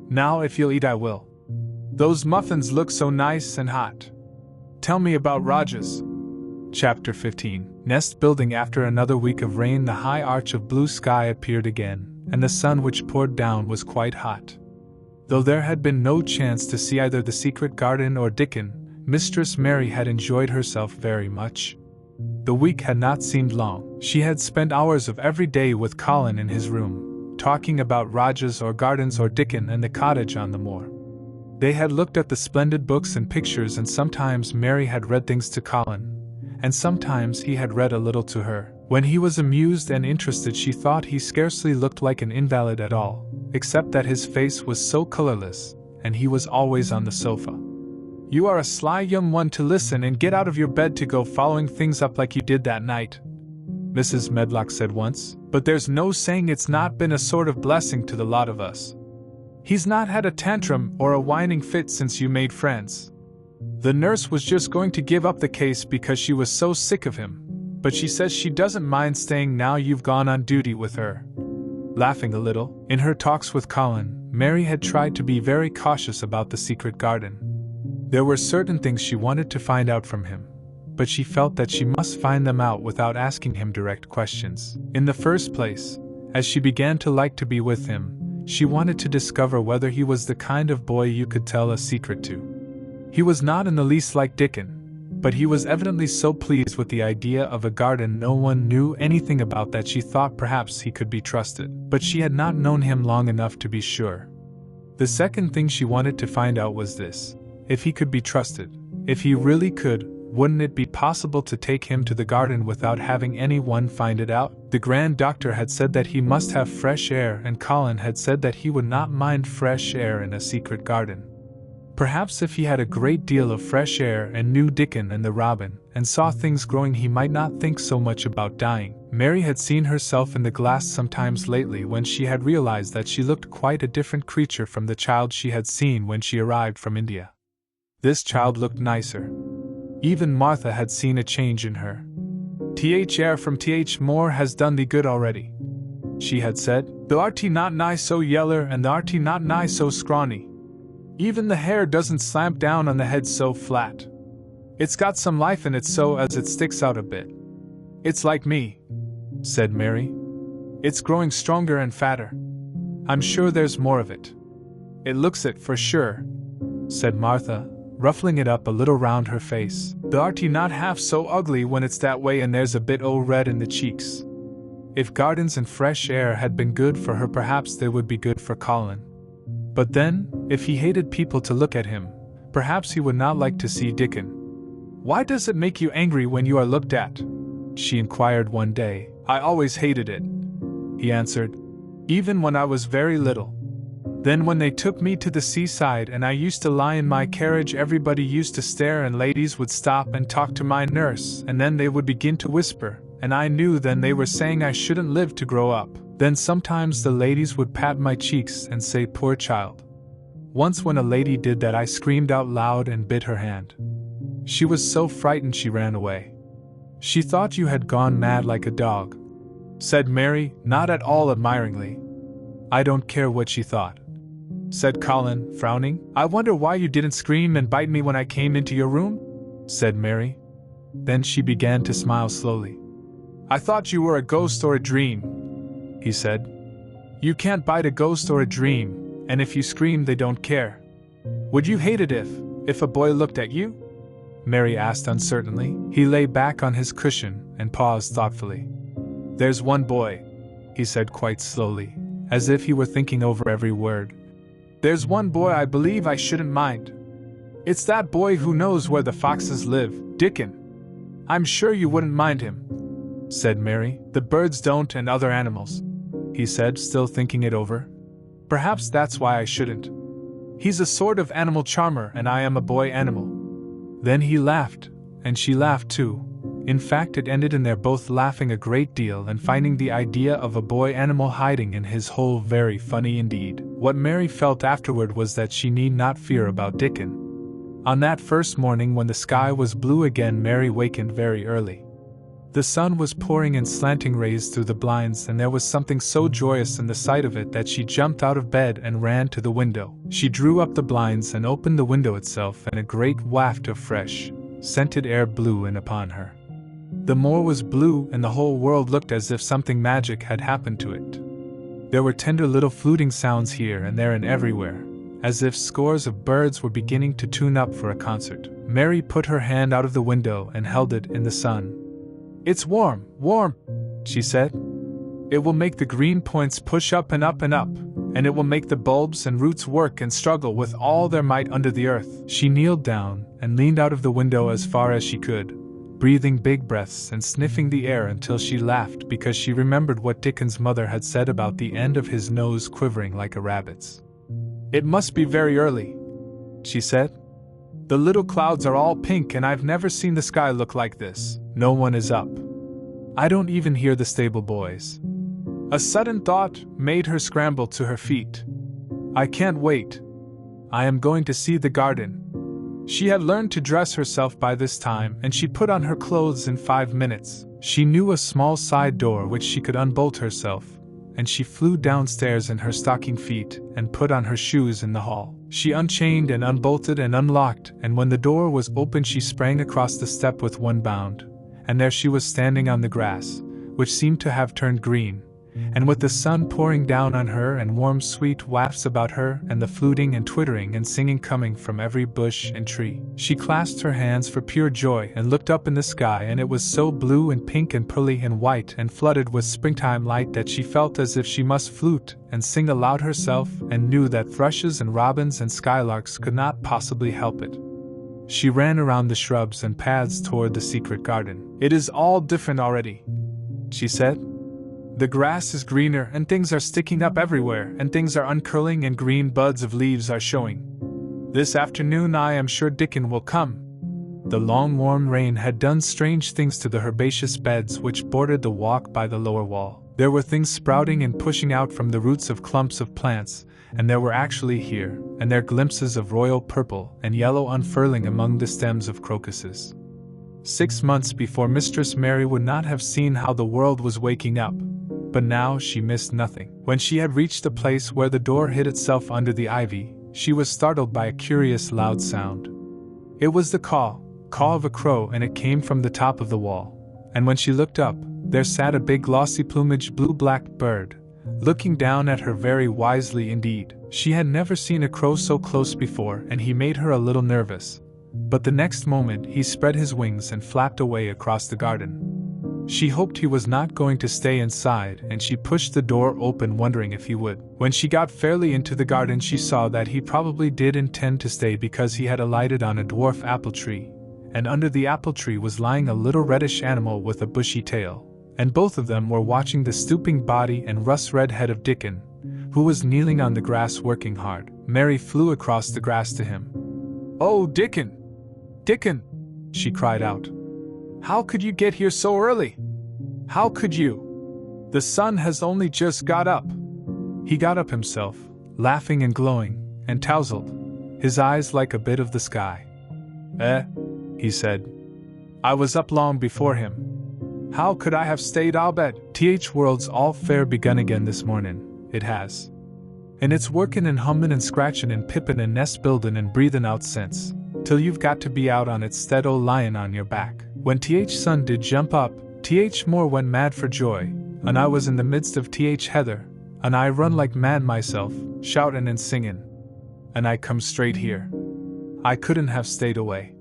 "Now if you'll eat I will. Those muffins look so nice and hot. Tell me about Rajas." Chapter 15. Nest building. After another week of rain, the high arch of blue sky appeared again, and the sun which poured down was quite hot. Though there had been no chance to see either the secret garden or Dickon, Mistress Mary had enjoyed herself very much. The week had not seemed long. She had spent hours of every day with Colin in his room, talking about Rajas or gardens or Dickon and the cottage on the moor. They had looked at the splendid books and pictures, and sometimes Mary had read things to Colin, and sometimes he had read a little to her. When he was amused and interested, she thought he scarcely looked like an invalid at all, except that his face was so colorless, and he was always on the sofa. "You are a sly young one to listen and get out of your bed to go following things up like you did that night," Mrs. Medlock said once, "but there's no saying it's not been a sort of blessing to the lot of us. He's not had a tantrum or a whining fit since you made friends. The nurse was just going to give up the case because she was so sick of him, but she says she doesn't mind staying now you've gone on duty with her." Laughing a little, in her talks with Colin, Mary had tried to be very cautious about the secret garden. There were certain things she wanted to find out from him, but she felt that she must find them out without asking him direct questions. In the first place, as she began to like to be with him, she wanted to discover whether he was the kind of boy you could tell a secret to. He was not in the least like Dickon, but he was evidently so pleased with the idea of a garden no one knew anything about that she thought perhaps he could be trusted, but she had not known him long enough to be sure. The second thing she wanted to find out was this: if he could be trusted. If he really could, wouldn't it be possible to take him to the garden without having anyone find it out? The Grand Doctor had said that he must have fresh air, and Colin had said that he would not mind fresh air in a secret garden. Perhaps if he had a great deal of fresh air and knew Dickon and the robin, and saw things growing, he might not think so much about dying. Mary had seen herself in the glass sometimes lately when she had realized that she looked quite a different creature from the child she had seen when she arrived from India. This child looked nicer. Even Martha had seen a change in her. "Thr from Th more has done thee good already," she had said. "Thou art not nigh so yeller and thou art not nigh so scrawny. Even the hair doesn't slamp down on the head so flat. It's got some life in it so as it sticks out a bit. It's like me," said Mary. "It's growing stronger and fatter. I'm sure there's more of it." "It looks it for sure," said Martha, ruffling it up a little round her face. "Thou art not half so ugly when it's that way and there's a bit o' red in the cheeks." If gardens and fresh air had been good for her, perhaps they would be good for Colin. But then, if he hated people to look at him, perhaps he would not like to see Dickon. "Why does it make you angry when you are looked at?" she inquired one day. "I always hated it," he answered, "even when I was very little. Then when they took me to the seaside and I used to lie in my carriage, everybody used to stare and ladies would stop and talk to my nurse, and then they would begin to whisper, and I knew then they were saying I shouldn't live to grow up. Then sometimes the ladies would pat my cheeks and say, 'Poor child.' Once when a lady did that I screamed out loud and bit her hand. She was so frightened she ran away. She thought you had gone mad like a dog," said Mary, not at all admiringly. "I don't care what she thought," said Colin, frowning. "I wonder why you didn't scream and bite me when I came into your room?" said Mary. Then she began to smile slowly. "I thought you were a ghost or a dream," he said. "You can't bite a ghost or a dream, and if you scream they don't care. Would you hate it if a boy looked at you?" Mary asked uncertainly. He lay back on his cushion and paused thoughtfully. "There's one boy," he said quite slowly, as if he were thinking over every word. "There's one boy I believe I shouldn't mind. It's that boy who knows where the foxes live, Dickon. I'm sure you wouldn't mind him," said Mary. "The birds don't and other animals," he said, still thinking it over. "Perhaps that's why I shouldn't. He's a sort of animal charmer and I am a boy animal." Then he laughed, and she laughed too. In fact, it ended in their both laughing a great deal and finding the idea of a boy animal hiding in his hole very funny indeed. What Mary felt afterward was that she need not fear about Dickon. On that first morning when the sky was blue again, Mary wakened very early. The sun was pouring in slanting rays through the blinds, and there was something so joyous in the sight of it that she jumped out of bed and ran to the window. She drew up the blinds and opened the window itself, and a great waft of fresh, scented air blew in upon her. The moor was blue, and the whole world looked as if something magic had happened to it. There were tender little fluting sounds here and there and everywhere, as if scores of birds were beginning to tune up for a concert. Mary put her hand out of the window and held it in the sun. "It's warm, warm," she said. "It will make the green points push up and up and up, and it will make the bulbs and roots work and struggle with all their might under the earth." She kneeled down and leaned out of the window as far as she could, breathing big breaths and sniffing the air until she laughed because she remembered what Dickon's mother had said about the end of his nose quivering like a rabbit's. "It must be very early," she said. "The little clouds are all pink and I've never seen the sky look like this. No one is up. I don't even hear the stable boys." A sudden thought made her scramble to her feet. "I can't wait. I am going to see the garden." She had learned to dress herself by this time, and she put on her clothes in 5 minutes. She knew a small side door which she could unbolt herself, and she flew downstairs in her stocking feet and put on her shoes in the hall. She unchained and unbolted and unlocked, and when the door was open she sprang across the step with one bound, and there she was standing on the grass, which seemed to have turned green, and with the sun pouring down on her and warm sweet wafts about her and the fluting and twittering and singing coming from every bush and tree. She clasped her hands for pure joy and looked up in the sky, and it was so blue and pink and pearly and white and flooded with springtime light that she felt as if she must flute and sing aloud herself, and knew that thrushes and robins and skylarks could not possibly help it. She ran around the shrubs and paths toward the secret garden. "It is all different already," she said. "The grass is greener and things are sticking up everywhere and things are uncurling and green buds of leaves are showing. This afternoon I am sure Dickon will come. The long warm rain had done strange things to the herbaceous beds which bordered the walk by the lower wall. There were things sprouting and pushing out from the roots of clumps of plants, and there were actually here and there glimpses of royal purple and yellow unfurling among the stems of crocuses. 6 months before, Mistress Mary would not have seen how the world was waking up, but now she missed nothing. When she had reached the place where the door hid itself under the ivy, she was startled by a curious loud sound. It was the caw of a crow, and it came from the top of the wall. And when she looked up, there sat a big glossy-plumaged blue-black bird, looking down at her very wisely indeed. She had never seen a crow so close before, and he made her a little nervous. But the next moment he spread his wings and flapped away across the garden. She hoped he was not going to stay inside, and she pushed the door open, wondering if he would. When she got fairly into the garden, she saw that he probably did intend to stay, because he had alighted on a dwarf apple tree, and under the apple tree was lying a little reddish animal with a bushy tail, and both of them were watching the stooping body and rust-red head of Dickon, who was kneeling on the grass working hard. Mary flew across the grass to him. "Oh, Dickon! Dickon!" she cried out. "How could you get here so early? How could you? The sun has only just got up." He got up himself, laughing and glowing, and tousled, his eyes like a bit of the sky. He said. "I was up long before him. How could I have stayed abed? World's all fair begun again this morning, it has. And it's workin' and hummin' and scratchin' and pippin' and nest buildin' and breathin' out sense, till you've got to be out on it 'stead o' lyin' on your back." When Sun did jump up, Moore went mad for joy, and I was in the midst of Heather, and I run like mad myself, shoutin' and singin'. And I come straight here. I couldn't have stayed away.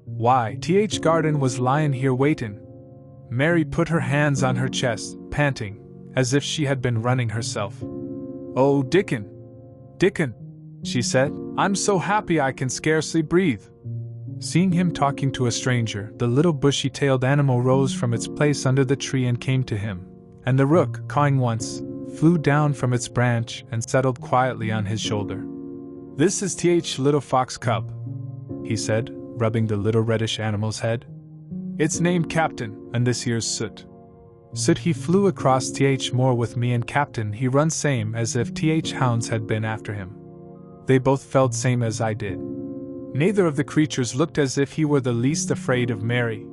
Why, Garden was lyin' here waitin'. Mary put her hands on her chest, panting, as if she had been running herself. "Oh, Dickon! Dickon!" she said. "I'm so happy I can scarcely breathe." Seeing him talking to a stranger, the little bushy-tailed animal rose from its place under the tree and came to him, and the rook, cawing once, flew down from its branch and settled quietly on his shoulder. "This is little fox cub," he said, rubbing the little reddish animal's head. "It's named Captain, and this here's Soot. Soot he flew across Moor with me, and Captain he run same as if hounds had been after him. They both felt same as I did. Neither of the creatures looked as if he were the least afraid of Mary.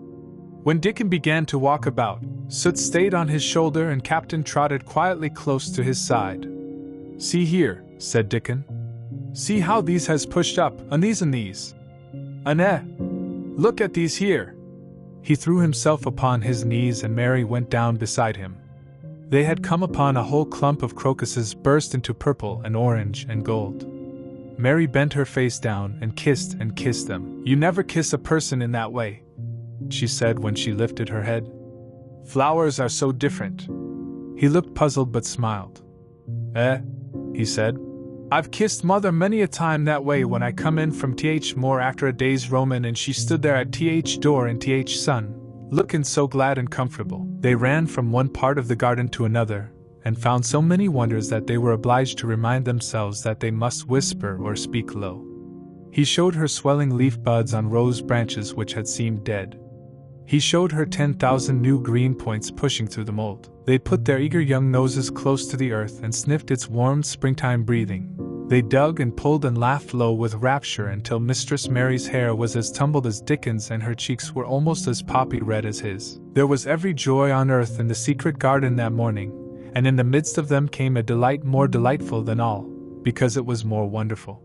When Dickon began to walk about, Soot stayed on his shoulder and Captain trotted quietly close to his side. "See here," said Dickon. "See how these has pushed up, and these and these. Look at these here." He threw himself upon his knees and Mary went down beside him. They had come upon a whole clump of crocuses burst into purple and orange and gold. Mary bent her face down and kissed them. "You never kiss a person in that way," she said when she lifted her head. "Flowers are so different." He looked puzzled but smiled. He said. "I've kissed Mother many a time that way when I come in from Moor after a day's roamin', and she stood there at door and Son, lookin' so glad and comfortable." They ran from one part of the garden to another, and found so many wonders that they were obliged to remind themselves that they must whisper or speak low. He showed her swelling leaf buds on rose branches which had seemed dead. He showed her 10,000 new green points pushing through the mold. They put their eager young noses close to the earth and sniffed its warm springtime breathing. They dug and pulled and laughed low with rapture until Mistress Mary's hair was as tumbled as Dickon's and her cheeks were almost as poppy red as his. There was every joy on earth in the secret garden that morning, and in the midst of them came a delight more delightful than all, because it was more wonderful.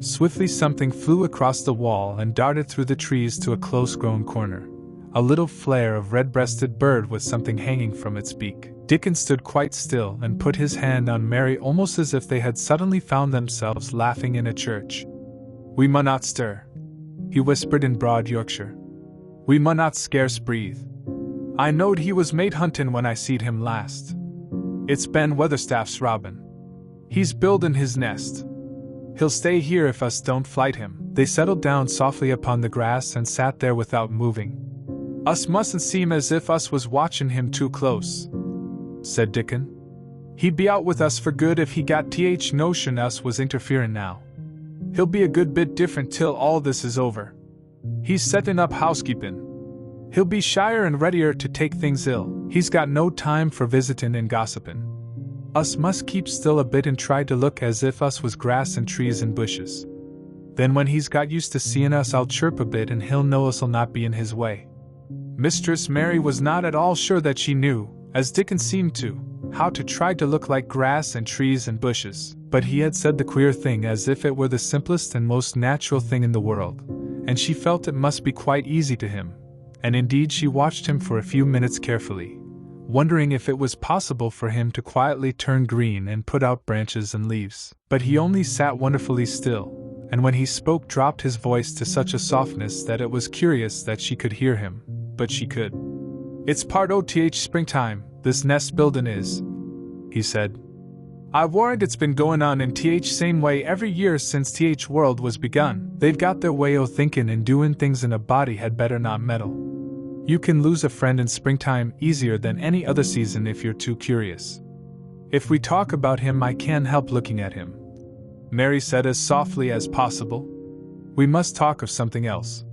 Swiftly something flew across the wall and darted through the trees to a close-grown corner. A little flare of red-breasted bird with something hanging from its beak. Dickon stood quite still and put his hand on Mary almost as if they had suddenly found themselves laughing in a church. "We mun not stir," he whispered in broad Yorkshire. "We mun not scarce breathe. I knowed he was mate huntin' when I seed him last. It's Ben Weatherstaff's robin. He's buildin' his nest. He'll stay here if us don't flight him." They settled down softly upon the grass and sat there without moving. "Us mustn't seem as if us was watchin' him too close," said Dickon. "He'd be out with us for good if he got notion us was interferin' now. He'll be a good bit different till all this is over." He's setting up housekeeping. He'll be shyer and readier to take things ill. He's got no time for visitin' and gossipin'. Us must keep still a bit and try to look as if us was grass and trees and bushes. Then when he's got used to seein' us, I'll chirp a bit and he'll know us'll not be in his way." Mistress Mary was not at all sure that she knew, as Dickon seemed to, how to try to look like grass and trees and bushes, but he had said the queer thing as if it were the simplest and most natural thing in the world, and she felt it must be quite easy to him, and indeed she watched him for a few minutes carefully, wondering if it was possible for him to quietly turn green and put out branches and leaves. But he only sat wonderfully still, and when he spoke dropped his voice to such a softness that it was curious that she could hear him, but she could. "It's part o' springtime, this nest buildin' is," he said. "I warrant it's been goin' on in same way every year since world was begun. They've got their way o' thinkin' and doin' things, and a body had better not meddle. You can lose a friend in springtime easier than any other season if you're too curious. If we talk about him, I can't help looking at him," Mary said as softly as possible. "We must talk of something else.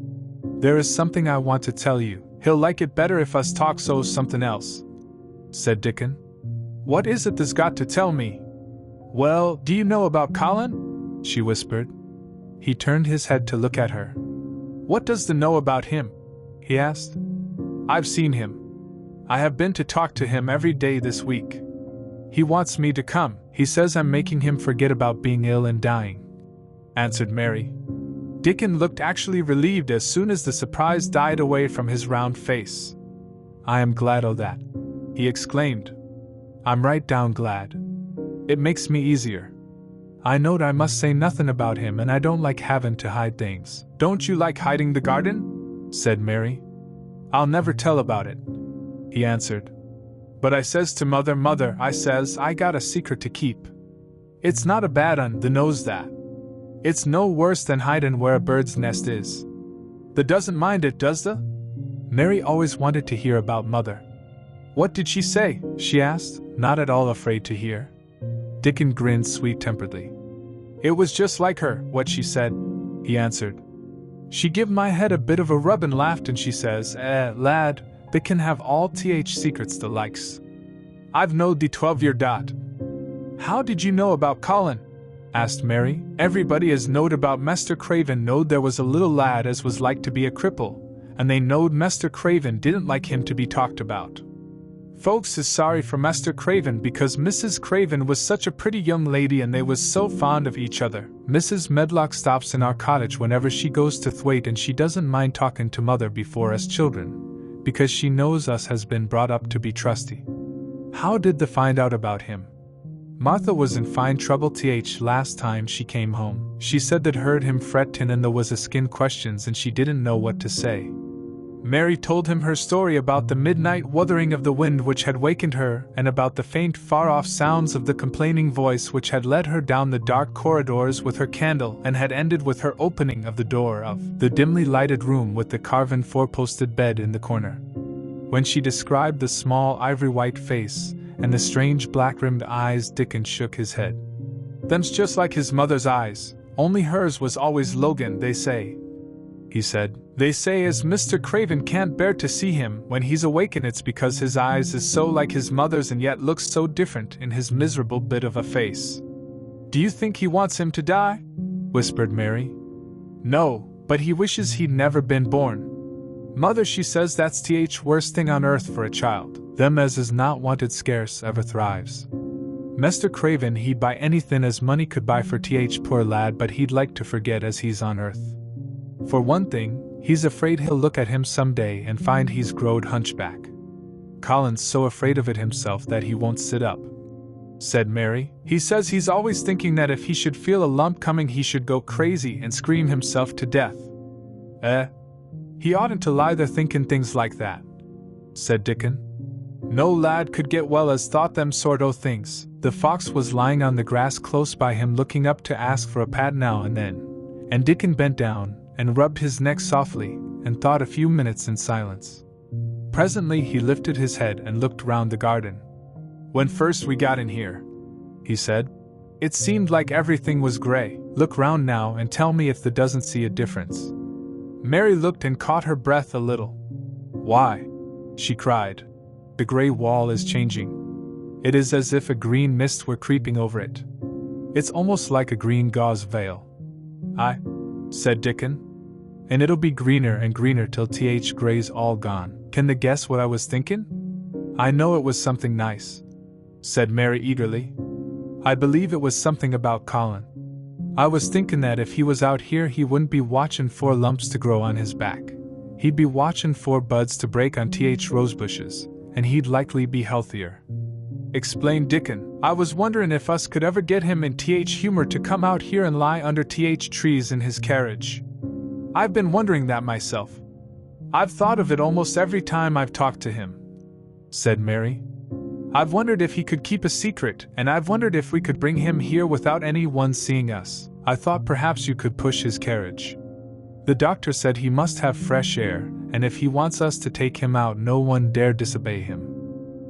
There is something I want to tell you. He'll like it better if us talks o' something else," said Dickon. "What is it that's got to tell me?" "Well, do you know about Colin?" she whispered. He turned his head to look at her. "What does the know about him?" he asked. "I've seen him. I have been to talk to him every day this week. He wants me to come. He says I'm making him forget about being ill and dying," answered Mary. Dickon looked actually relieved as soon as the surprise died away from his round face. "I am glad o' that," he exclaimed. "I'm right down glad. It makes me easier. I knowed I must say nothing about him, and I don't like having to hide things." "Don't you like hiding the garden?" said Mary. "I'll never tell about it," he answered. "But I says to Mother, 'Mother,' I says, 'I got a secret to keep. It's not a bad un, thee knows that. It's no worse than hidin' where a bird's nest is. Thee doesn't mind it, does thee?" Mary always wanted to hear about Mother. "What did she say?" she asked, not at all afraid to hear. Dickon grinned sweet-temperedly. "It was just like her, what she said," he answered. "She give my head a bit of a rub and laughed, and she says, 'Lad, they can have all secrets the likes. I've knowed thee 12 year dot.'" "How did you know about Colin?" asked Mary. "Everybody as knowed about Mester Craven knowed there was a little lad as was like to be a cripple, and they knowed Mester Craven didn't like him to be talked about. Folks is sorry for Mester Craven because Mrs. Craven was such a pretty young lady and they was so fond of each other. Mrs. Medlock stops in our cottage whenever she goes to Thwaite, and she doesn't mind talking to Mother before us children, because she knows us has been brought up to be trusty." "How did they find out about him?" "Martha was in fine trouble last time she came home. She said that heard him frettin' and there was a skin questions and she didn't know what to say." Mary told him her story about the midnight wuthering of the wind which had wakened her, and about the faint far-off sounds of the complaining voice which had led her down the dark corridors with her candle, and had ended with her opening of the door of the dimly lighted room with the carven four-posted bed in the corner. When she described the small ivory-white face and the strange black-rimmed eyes, Dickon shook his head. "Them's just like his mother's eyes, only hers was always Logan, they say," he said. "They say as Mr. Craven can't bear to see him when he's awake, and it's because his eyes is so like his mother's and yet looks so different in his miserable bit of a face." "Do you think he wants him to die?" whispered Mary. "No, but he wishes he'd never been born. Mother, she says that's worst thing on earth for a child. Them as is not wanted scarce ever thrives. Mr. Craven he'd buy anything as money could buy for poor lad, but he'd like to forget as he's on earth. For one thing, he's afraid he'll look at him some day and find he's growed hunchback. Colin's so afraid of it himself that he won't sit up," said Mary. "He says he's always thinking that if he should feel a lump coming he should go crazy and scream himself to death." He oughtn't to lie there thinking things like that," said Dickon. "No lad could get well as thought them sort o' things." The fox was lying on the grass close by him, looking up to ask for a pat now and then, and Dickon bent down and rubbed his neck softly, and thought a few minutes in silence. Presently he lifted his head and looked round the garden. "When first we got in here," he said, "it seemed like everything was gray. Look round now and tell me if thee doesn't see a difference." Mary looked and caught her breath a little. "Why?" she cried. "The gray wall is changing. It is as if a green mist were creeping over it. It's almost like a green gauze veil." "Aye," said Dickon. "And it'll be greener and greener till gray's all gone. Can they guess what I was thinking?" "I know it was something nice," said Mary eagerly. "I believe it was something about Colin. I was thinking that if he was out here he wouldn't be watching for lumps to grow on his back. He'd be watching for buds to break on rosebushes, and he'd likely be healthier," explained Dickon. "I was wondering if us could ever get him in humor to come out here and lie under trees in his carriage. I've been wondering that myself. I've thought of it almost every time I've talked to him," said Mary. "I've wondered if he could keep a secret, and I've wondered if we could bring him here without anyone seeing us. I thought perhaps you could push his carriage. The doctor said he must have fresh air, and if he wants us to take him out, no one dare disobey him.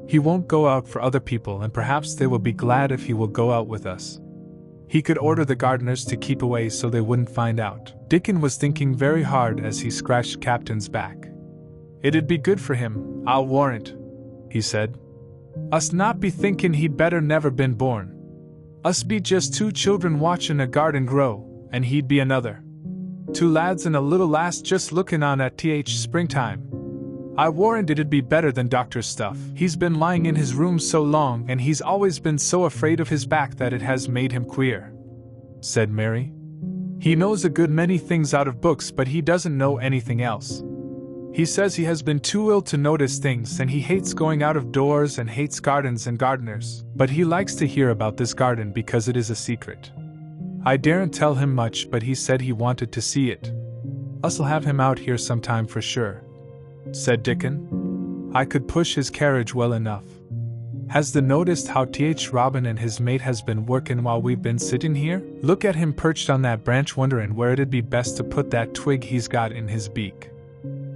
He won't go out for other people, and perhaps they will be glad if he will go out with us. He could order the gardeners to keep away so they wouldn't find out." Dickon was thinking very hard as he scratched Captain's back. "It'd be good for him, I'll warrant," he said. "Us not be thinking he'd better never been born. Us be just two children watching a garden grow, and he'd be another. Two lads and a little lass just looking on at springtime. I warrant it'd be better than doctor's stuff. He's been lying in his room so long, and he's always been so afraid of his back that it has made him queer," said Mary. "He knows a good many things out of books, but he doesn't know anything else. He says he has been too ill to notice things, and he hates going out of doors and hates gardens and gardeners, but he likes to hear about this garden because it is a secret. I daren't tell him much, but he said he wanted to see it. Us'll have him out here sometime for sure," said Dickon. "I could push his carriage well enough. Has thee noticed how Robin and his mate has been working while we've been sitting here? Look at him perched on that branch wondering where it'd be best to put that twig he's got in his beak."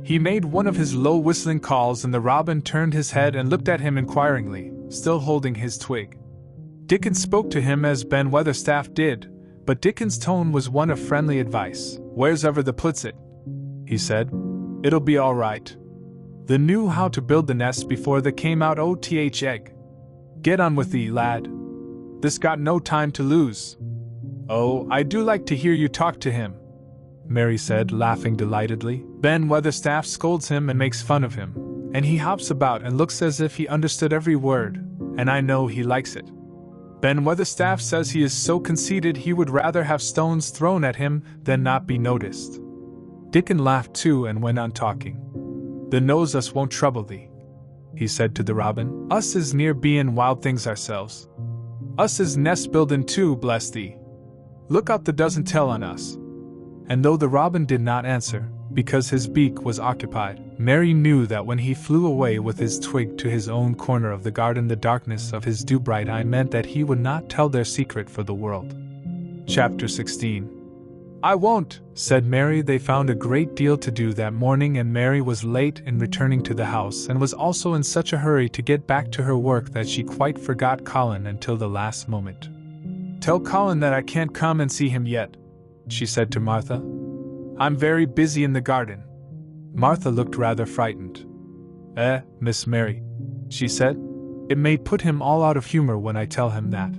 He made one of his low whistling calls, and the robin turned his head and looked at him inquiringly, still holding his twig. Dickon spoke to him as Ben Weatherstaff did, but Dickon's tone was one of friendly advice. "Where's ever the puts it?" he said. "It'll be all right. They knew how to build the nest before they came out egg. Get on with thee, lad. This got no time to lose." "Oh, I do like to hear you talk to him," Mary said, laughing delightedly. "Ben Weatherstaff scolds him and makes fun of him, and he hops about and looks as if he understood every word, and I know he likes it. Ben Weatherstaff says he is so conceited he would rather have stones thrown at him than not be noticed." Dickon laughed too and went on talking. "The knows us won't trouble thee," he said to the robin. "Us is near bein' wild things ourselves. Us is nest buildin' too, bless thee. Look out the doesn't tell on us." And though the robin did not answer, because his beak was occupied, Mary knew that when he flew away with his twig to his own corner of the garden, the darkness of his dew-bright eye meant that he would not tell their secret for the world. Chapter 16. "I won't," said Mary. They found a great deal to do that morning, and Mary was late in returning to the house and was also in such a hurry to get back to her work that she quite forgot Colin until the last moment. "Tell Colin that I can't come and see him yet," she said to Martha. "I'm very busy in the garden." Martha looked rather frightened. Miss Mary," she said. "It may put him all out of humor when I tell him that."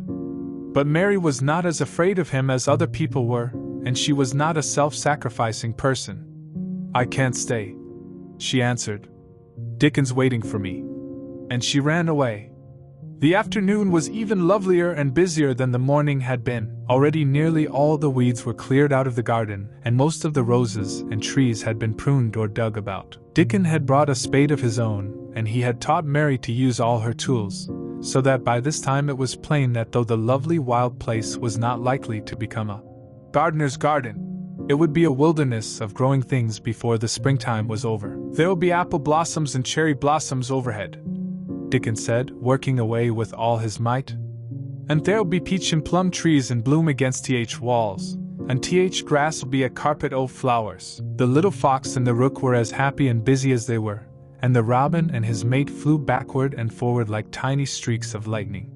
But Mary was not as afraid of him as other people were, and she was not a self-sacrificing person. "I can't stay," she answered. "Dickon's waiting for me." And she ran away. The afternoon was even lovelier and busier than the morning had been. Already nearly all the weeds were cleared out of the garden, and most of the roses and trees had been pruned or dug about. Dickon had brought a spade of his own, and he had taught Mary to use all her tools, so that by this time it was plain that though the lovely wild place was not likely to become a gardener's garden, it would be a wilderness of growing things before the springtime was over. "There will be apple blossoms and cherry blossoms overhead," Dickon said, working away with all his might. "And there'll be peach and plum trees in bloom against walls, and grass'll be a carpet o' flowers." The little fox and the rook were as happy and busy as they were, and the robin and his mate flew backward and forward like tiny streaks of lightning.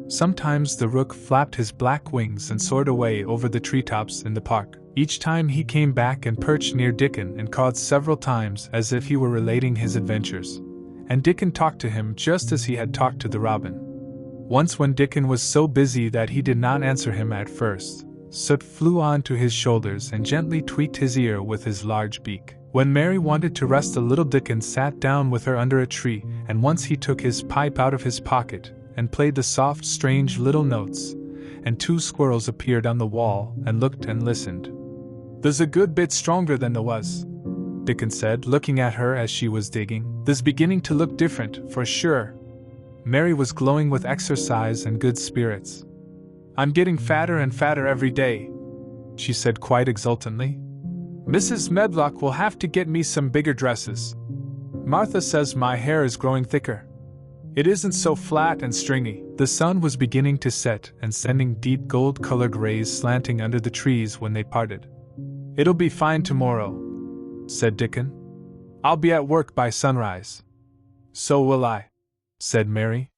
Sometimes the rook flapped his black wings and soared away over the treetops in the park. Each time he came back and perched near Dickon and cawed several times as if he were relating his adventures, and Dickon talked to him just as he had talked to the robin. Once when Dickon was so busy that he did not answer him at first, Soot flew on to his shoulders and gently tweaked his ear with his large beak. When Mary wanted to rest a little, Dickon sat down with her under a tree, and once he took his pipe out of his pocket and played the soft, strange little notes, and 2 squirrels appeared on the wall and looked and listened. "This a good bit stronger than the was," Dickon said, looking at her as she was digging. "This beginning to look different, for sure." Mary was glowing with exercise and good spirits. "I'm getting fatter and fatter every day," she said quite exultantly. "Mrs. Medlock will have to get me some bigger dresses. Martha says my hair is growing thicker. It isn't so flat and stringy." The sun was beginning to set and sending deep gold-colored rays slanting under the trees when they parted. "It'll be fine tomorrow," said Dickon. "I'll be at work by sunrise." "So will I," said Mary.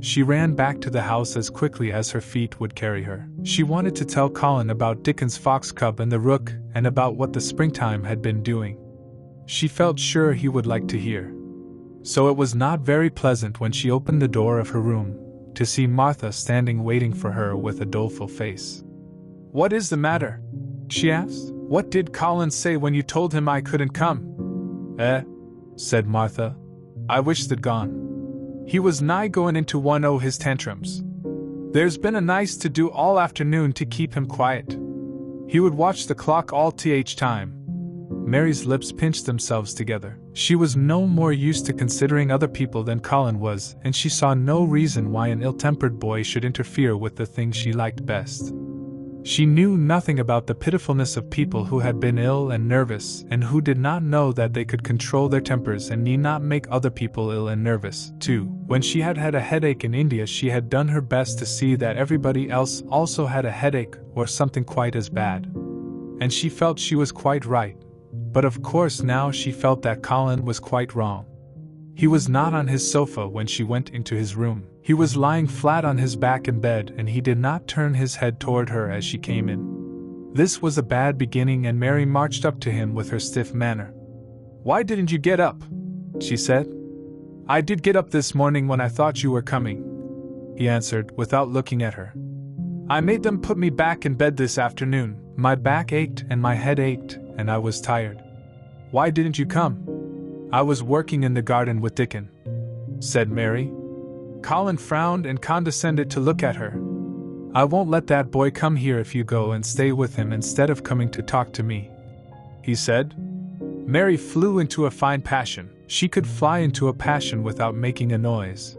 She ran back to the house as quickly as her feet would carry her. She wanted to tell Colin about Dickon's fox cub and the rook, and about what the springtime had been doing. She felt sure he would like to hear. So it was not very pleasant when she opened the door of her room to see Martha standing waiting for her with a doleful face. "What is the matter?" she asked. "What did Colin say when you told him I couldn't come?" Said Martha. "I wish they'd gone. He was nigh going into one o' his tantrums. There's been a nice to-do all afternoon to keep him quiet. He would watch the clock all th time." Mary's lips pinched themselves together. She was no more used to considering other people than Colin was, and she saw no reason why an ill-tempered boy should interfere with the thing she liked best. She knew nothing about the pitifulness of people who had been ill and nervous, and who did not know that they could control their tempers and need not make other people ill and nervous, too. When she had had a headache in India, she had done her best to see that everybody else also had a headache or something quite as bad. And she felt she was quite right. But of course now she felt that Colin was quite wrong. He was not on his sofa when she went into his room. He was lying flat on his back in bed, and he did not turn his head toward her as she came in. This was a bad beginning, and Mary marched up to him with her stiff manner. "Why didn't you get up?" she said. "I did get up this morning when I thought you were coming," he answered, without looking at her. "I made them put me back in bed this afternoon. My back ached and my head ached, and I was tired." "Why didn't you come?" "I was working in the garden with Dickon," said Mary. Colin frowned and condescended to look at her. "I won't let that boy come here if you go and stay with him instead of coming to talk to me," he said. Mary flew into a fine passion. She could fly into a passion without making a noise.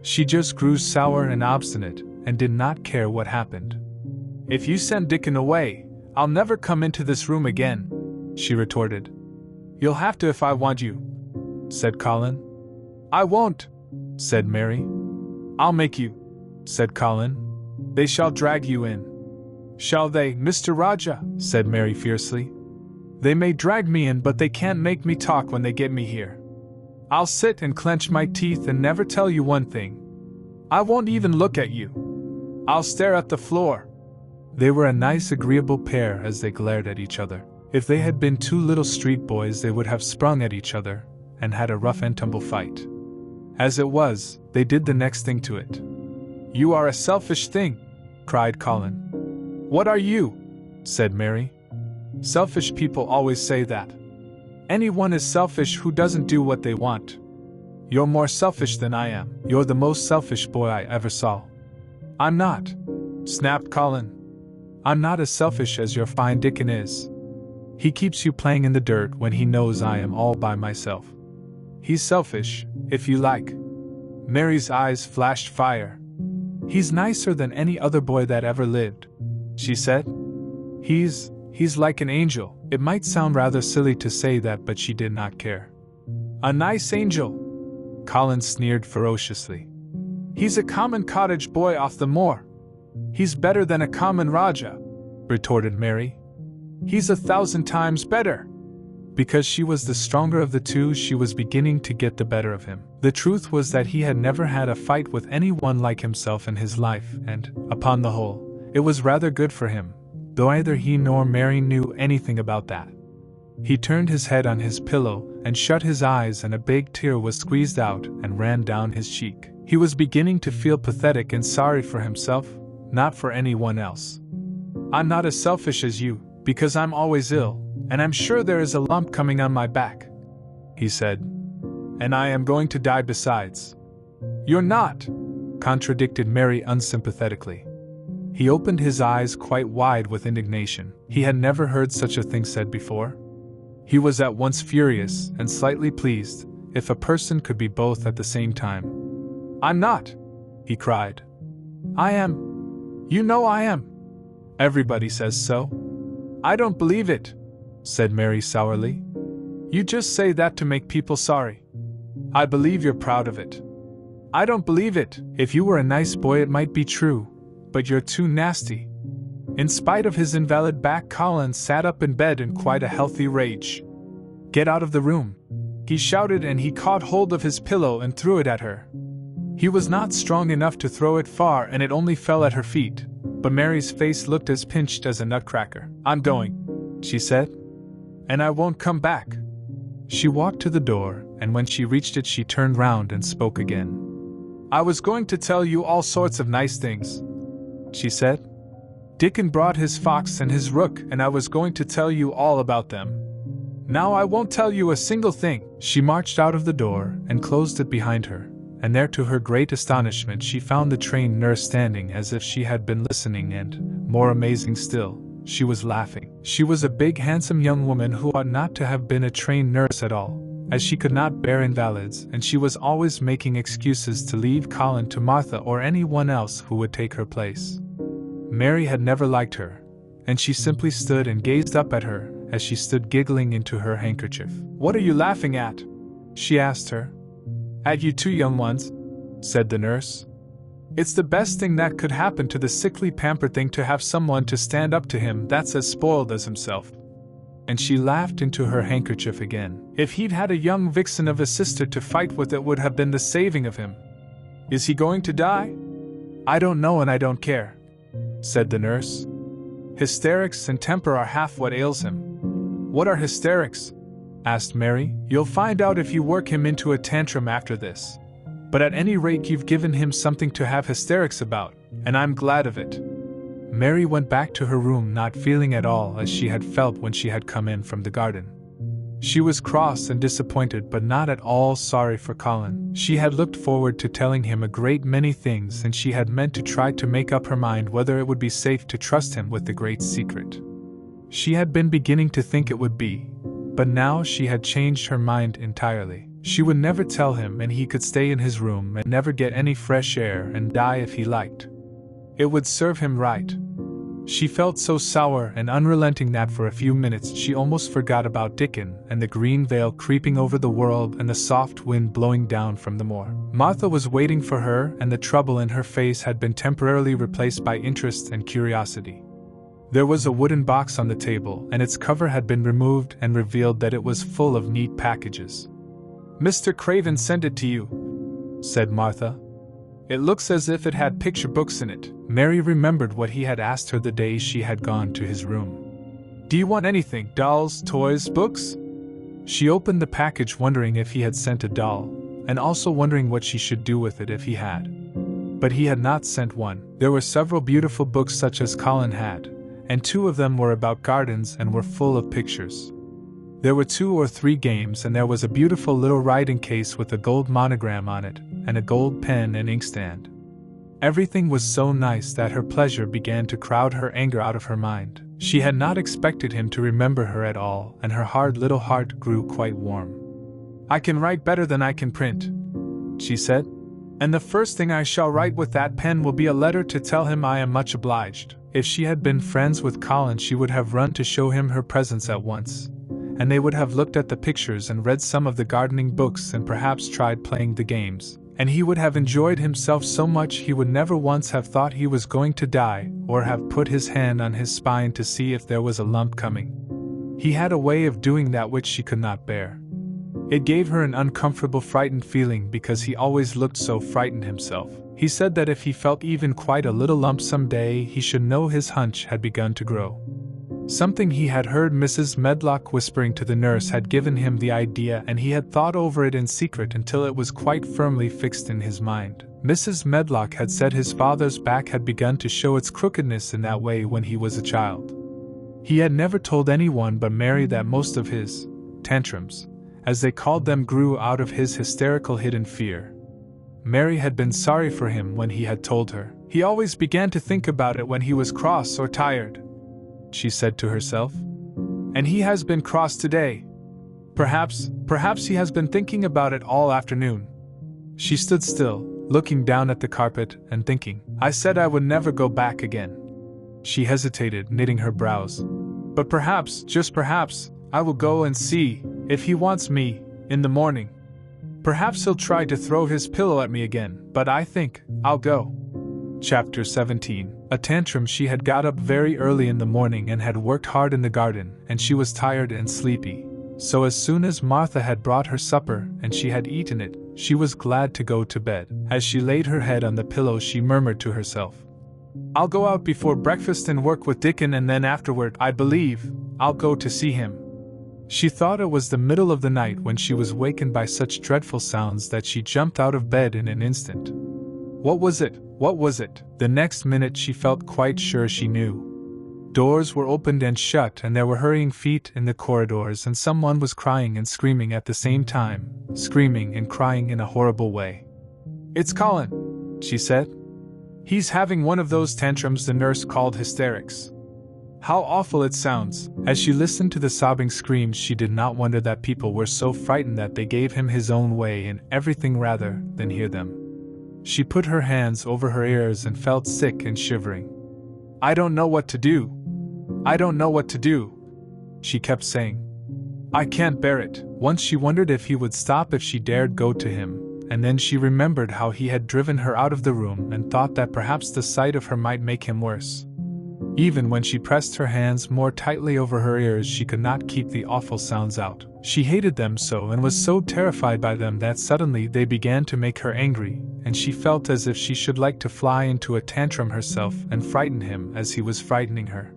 She just grew sour and obstinate, and did not care what happened. "If you send Dickon away, I'll never come into this room again," she retorted. "You'll have to if I want you," said Colin. "I won't," said Mary. "I'll make you," said Colin. "They shall drag you in." "Shall they, Mr. Raja?" said Mary fiercely. "They may drag me in, but they can't make me talk when they get me here. I'll sit and clench my teeth and never tell you one thing. I won't even look at you. I'll stare at the floor." They were a nice, agreeable pair as they glared at each other. If they had been 2 little street boys, they would have sprung at each other and had a rough-and-tumble fight. As it was, they did the next thing to it. "You are a selfish thing," cried Colin. "What are you?" said Mary. "Selfish people always say that. Anyone is selfish who doesn't do what they want. You're more selfish than I am. You're the most selfish boy I ever saw." "I'm not," snapped Colin. "I'm not as selfish as your fine Dickon is. He keeps you playing in the dirt when he knows I am all by myself. He's selfish, if you like." Mary's eyes flashed fire. "He's nicer than any other boy that ever lived," she said. He's like an angel." It might sound rather silly to say that, but she did not care. "A nice angel?" Colin sneered ferociously. "He's a common cottage boy off the moor." "He's better than a common Raja," retorted Mary. "He's 1,000 times better." Because she was the stronger of the two, she was beginning to get the better of him. The truth was that he had never had a fight with anyone like himself in his life, and, upon the whole, it was rather good for him, though neither he nor Mary knew anything about that. He turned his head on his pillow and shut his eyes, and a big tear was squeezed out and ran down his cheek. He was beginning to feel pathetic and sorry for himself, not for anyone else. "I'm not as selfish as you, because I'm always ill, and I'm sure there is a lump coming on my back," he said. "And I am going to die besides." "You're not," contradicted Mary unsympathetically. He opened his eyes quite wide with indignation. He had never heard such a thing said before. He was at once furious and slightly pleased, if a person could be both at the same time. "I'm not," he cried. "I am. You know I am. Everybody says so." "I don't believe it," said Mary sourly. "You just say that to make people sorry. I believe you're proud of it." "I don't believe it. If you were a nice boy it might be true, but you're too nasty." In spite of his invalid back, Colin sat up in bed in quite a healthy rage. "Get out of the room," he shouted, and he caught hold of his pillow and threw it at her. He was not strong enough to throw it far, and it only fell at her feet, but Mary's face looked as pinched as a nutcracker. "I'm going," she said, "and I won't come back." She walked to the door, and when she reached it she turned round and spoke again. "I was going to tell you all sorts of nice things," she said. "Dickon brought his fox and his rook, and I was going to tell you all about them. Now I won't tell you a single thing." She marched out of the door and closed it behind her, and there to her great astonishment she found the trained nurse standing as if she had been listening, and, more amazing still, she was laughing. She was a big handsome young woman who ought not to have been a trained nurse at all, as she could not bear invalids, and she was always making excuses to leave Colin to Martha or anyone else who would take her place. Mary had never liked her, and she simply stood and gazed up at her as she stood giggling into her handkerchief. "What are you laughing at?" she asked her. "At you two young ones," said the nurse. "It's the best thing that could happen to the sickly pampered thing to have someone to stand up to him that's as spoiled as himself." And she laughed into her handkerchief again. "If he'd had a young vixen of a sister to fight with, it would have been the saving of him. Is he going to die?" "I don't know, and I don't care," said the nurse. "Hysterics and temper are half what ails him." "What are hysterics?" asked Mary. "You'll find out if you work him into a tantrum after this. But at any rate you've given him something to have hysterics about, and I'm glad of it." Mary went back to her room, not feeling at all as she had felt when she had come in from the garden. She was cross and disappointed, but not at all sorry for Colin. She had looked forward to telling him a great many things, and she had meant to try to make up her mind whether it would be safe to trust him with the great secret. She had been beginning to think it would be, but now she had changed her mind entirely. She would never tell him, and he could stay in his room and never get any fresh air and die if he liked. It would serve him right. She felt so sour and unrelenting that for a few minutes she almost forgot about Dickon and the green veil creeping over the world and the soft wind blowing down from the moor. Martha was waiting for her, and the trouble in her face had been temporarily replaced by interest and curiosity. There was a wooden box on the table, and its cover had been removed and revealed that it was full of neat packages. "Mr. Craven sent it to you," said Martha. "It looks as if it had picture books in it." Mary remembered what he had asked her the day she had gone to his room. "Do you want anything? Dolls, toys, books?" She opened the package wondering if he had sent a doll, and also wondering what she should do with it if he had. But he had not sent one. There were several beautiful books such as Colin had, and 2 of them were about gardens and were full of pictures. There were 2 or 3 games, and there was a beautiful little writing case with a gold monogram on it, and a gold pen and inkstand. Everything was so nice that her pleasure began to crowd her anger out of her mind. She had not expected him to remember her at all, and her hard little heart grew quite warm. "I can write better than I can print," she said, "and the first thing I shall write with that pen will be a letter to tell him I am much obliged." If she had been friends with Colin she would have run to show him her presents at once, and they would have looked at the pictures and read some of the gardening books and perhaps tried playing the games, and he would have enjoyed himself so much he would never once have thought he was going to die, or have put his hand on his spine to see if there was a lump coming. He had a way of doing that which she could not bear. It gave her an uncomfortable, frightened feeling because he always looked so frightened himself. He said that if he felt even quite a little lump someday, he should know his hunch had begun to grow. Something he had heard Mrs. Medlock whispering to the nurse had given him the idea, and he had thought over it in secret until it was quite firmly fixed in his mind. Mrs. Medlock had said his father's back had begun to show its crookedness in that way when he was a child. He had never told anyone but Mary that most of his tantrums, as they called them, grew out of his hysterical hidden fear. Mary had been sorry for him when he had told her. He always began to think about it when he was cross or tired, she said to herself. And he has been cross today. Perhaps he has been thinking about it all afternoon. She stood still, looking down at the carpet and thinking. I said I would never go back again. She hesitated, knitting her brows. But perhaps, just perhaps, I will go and see, if he wants me, in the morning. Perhaps he'll try to throw his pillow at me again, but I think I'll go. Chapter 17. A tantrum. She had got up very early in the morning and had worked hard in the garden, and she was tired and sleepy. So as soon as Martha had brought her supper and she had eaten it, she was glad to go to bed. As she laid her head on the pillow, she murmured to herself, I'll go out before breakfast and work with Dickon, and then afterward, I believe, I'll go to see him. She thought it was the middle of the night when she was wakened by such dreadful sounds that she jumped out of bed in an instant. What was it? What was it? The next minute she felt quite sure she knew. Doors were opened and shut, and there were hurrying feet in the corridors, and someone was crying and screaming at the same time, screaming and crying in a horrible way. It's Colin, she said. He's having one of those tantrums the nurse called hysterics. How awful it sounds. As she listened to the sobbing screams, she did not wonder that people were so frightened that they gave him his own way in everything rather than hear them. She put her hands over her ears and felt sick and shivering. I don't know what to do. I don't know what to do, she kept saying. I can't bear it. Once she wondered if he would stop if she dared go to him, and then she remembered how he had driven her out of the room and thought that perhaps the sight of her might make him worse. Even when she pressed her hands more tightly over her ears, she could not keep the awful sounds out. She hated them so and was so terrified by them that suddenly they began to make her angry, and she felt as if she should like to fly into a tantrum herself and frighten him as he was frightening her.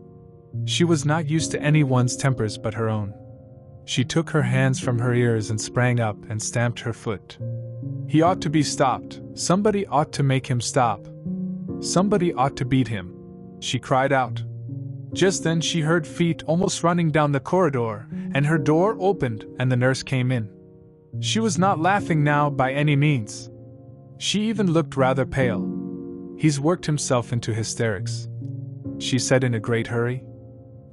She was not used to anyone's tempers but her own. She took her hands from her ears and sprang up and stamped her foot. He ought to be stopped. Somebody ought to make him stop. Somebody ought to beat him, she cried out. Just then she heard feet almost running down the corridor, and her door opened and the nurse came in. She was not laughing now by any means. She even looked rather pale. He's worked himself into hysterics, she said in a great hurry.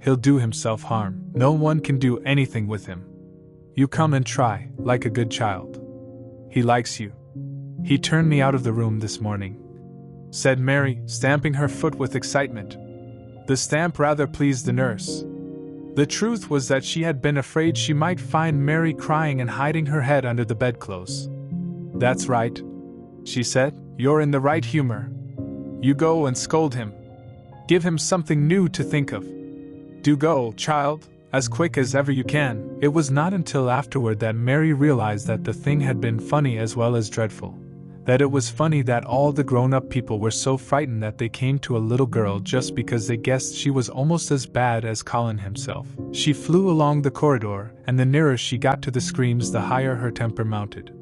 He'll do himself harm. No one can do anything with him. You come and try, like a good child. He likes you. He turned me out of the room this morning, said Mary, stamping her foot with excitement. The stamp rather pleased the nurse. The truth was that she had been afraid she might find Mary crying and hiding her head under the bedclothes. That's right, she said. You're in the right humor. You go and scold him. Give him something new to think of. Do go, child, as quick as ever you can. It was not until afterward that Mary realized that the thing had been funny as well as dreadful. That it was funny that all the grown-up people were so frightened that they came to a little girl just because they guessed she was almost as bad as Colin himself. She flew along the corridor, and the nearer she got to the screams, the higher her temper mounted.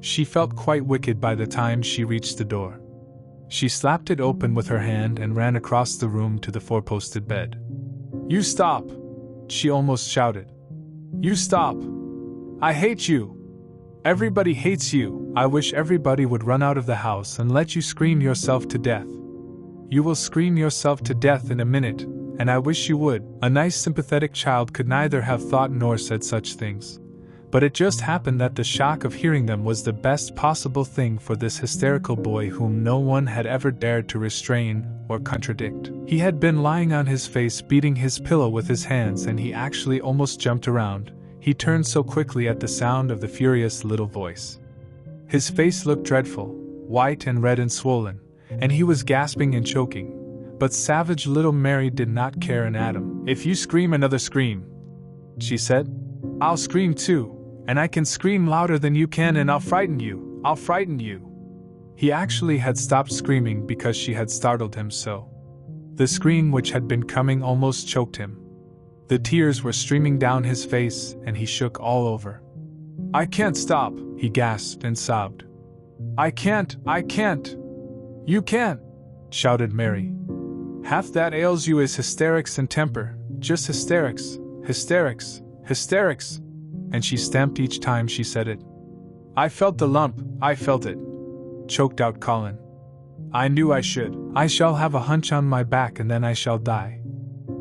She felt quite wicked by the time she reached the door. She slapped it open with her hand and ran across the room to the four-posted bed. You stop! She almost shouted. You stop! I hate you! Everybody hates you. I wish everybody would run out of the house and let you scream yourself to death. You will scream yourself to death in a minute, and I wish you would. A nice sympathetic child could neither have thought nor said such things. But it just happened that the shock of hearing them was the best possible thing for this hysterical boy whom no one had ever dared to restrain or contradict. He had been lying on his face beating his pillow with his hands, and he actually almost jumped around. He turned so quickly at the sound of the furious little voice. His face looked dreadful, white and red and swollen, and he was gasping and choking. But savage little Mary did not care an atom. If you scream another scream, she said, I'll scream too. And I can scream louder than you can, and I'll frighten you. I'll frighten you. He actually had stopped screaming because she had startled him so. The scream which had been coming almost choked him. The tears were streaming down his face and he shook all over. "I can't stop," he gasped and sobbed. I can't. You can't," shouted Mary. "Half that ails you is hysterics and temper, just hysterics, hysterics, hysterics." And she stamped each time she said it. "I felt the lump, I felt it," choked out Colin. "I knew I should. I shall have a hunch on my back and then I shall die."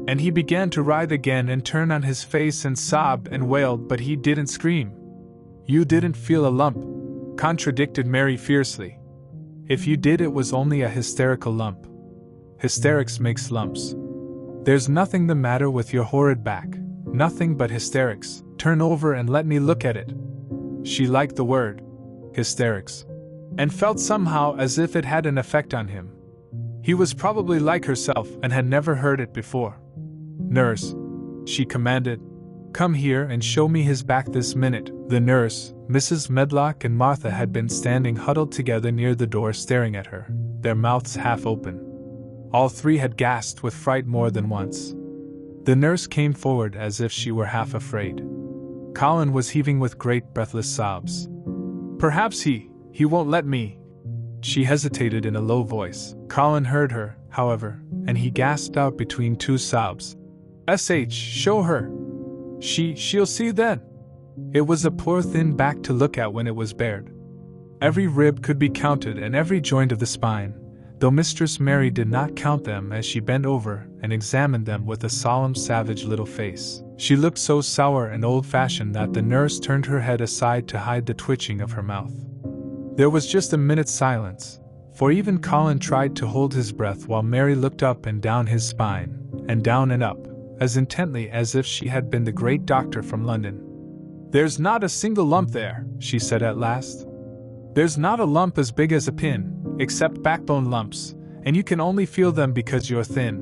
And he began to writhe again and turn on his face and sobbed and wailed, but he didn't scream. "You didn't feel a lump," contradicted Mary fiercely. "If you did, it was only a hysterical lump. Hysterics makes lumps. There's nothing the matter with your horrid back, nothing but hysterics. Turn over and let me look at it." She liked the word, hysterics, and felt somehow as if it had an effect on him. He was probably like herself and had never heard it before. "Nurse," she commanded, "come here and show me his back this minute." The nurse, Mrs. Medlock, and Martha had been standing huddled together near the door staring at her, their mouths half open. All three had gasped with fright more than once. The nurse came forward as if she were half afraid. Colin was heaving with great breathless sobs. "Perhaps he won't let me." She hesitated in a low voice. Colin heard her, however, and he gasped out between two sobs, show her. She'll see then." It was a poor thin back to look at when it was bared. Every rib could be counted and every joint of the spine, though Mistress Mary did not count them as she bent over and examined them with a solemn, savage little face. She looked so sour and old-fashioned that the nurse turned her head aside to hide the twitching of her mouth. There was just a minute's silence, for even Colin tried to hold his breath while Mary looked up and down his spine, and down and up, as intently as if she had been the great doctor from London. "There's not a single lump there," she said at last. "There's not a lump as big as a pin, except backbone lumps, and you can only feel them because you're thin.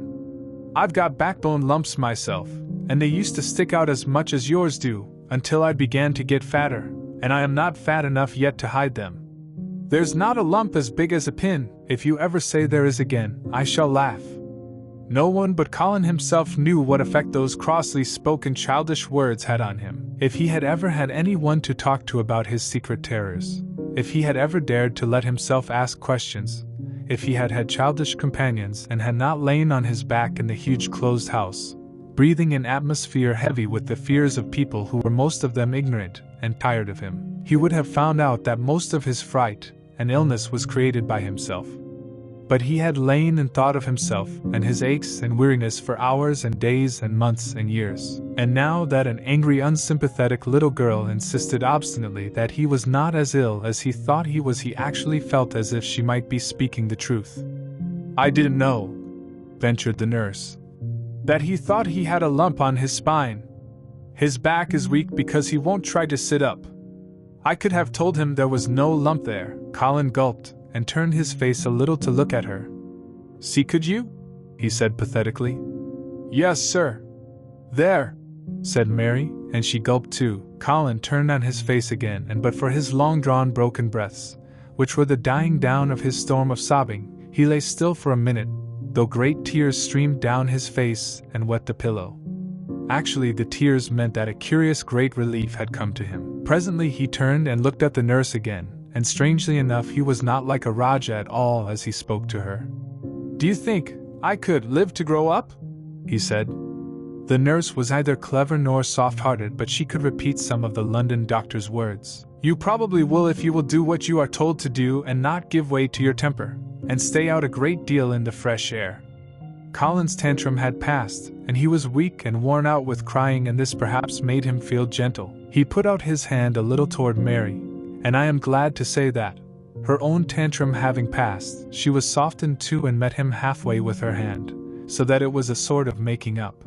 I've got backbone lumps myself, and they used to stick out as much as yours do, until I began to get fatter, and I am not fat enough yet to hide them. There's not a lump as big as a pin. If you ever say there is again, I shall laugh." No one but Colin himself knew what effect those crossly spoken childish words had on him. If he had ever had anyone to talk to about his secret terrors, if he had ever dared to let himself ask questions, if he had had childish companions and had not lain on his back in the huge closed house, breathing an atmosphere heavy with the fears of people who were most of them ignorant and tired of him, he would have found out that most of his fright and illness was created by himself. But he had lain and thought of himself and his aches and weariness for hours and days and months and years, and now that an angry, unsympathetic little girl insisted obstinately that he was not as ill as he thought he was, he actually felt as if she might be speaking the truth. "I didn't know," ventured the nurse, "that he thought he had a lump on his spine. His back is weak because he won't try to sit up. I could have told him there was no lump there." Colin gulped and turned his face a little to look at her. "See, could you?" he said pathetically. "Yes, sir." "There," said Mary, and she gulped too. Colin turned on his face again, and but for his long-drawn broken breaths, which were the dying down of his storm of sobbing, he lay still for a minute, though great tears streamed down his face and wet the pillow. Actually, the tears meant that a curious great relief had come to him. Presently he turned and looked at the nurse again, and strangely enough he was not like a Raja at all as he spoke to her. "Do you think I could live to grow up?" he said. The nurse was neither clever nor soft-hearted, but she could repeat some of the London doctor's words. "You probably will if you will do what you are told to do and not give way to your temper, and stay out a great deal in the fresh air." Colin's tantrum had passed, and he was weak and worn out with crying, and this perhaps made him feel gentle. He put out his hand a little toward Mary, and I am glad to say that, her own tantrum having passed, she was softened too and met him halfway with her hand, so that it was a sort of making up.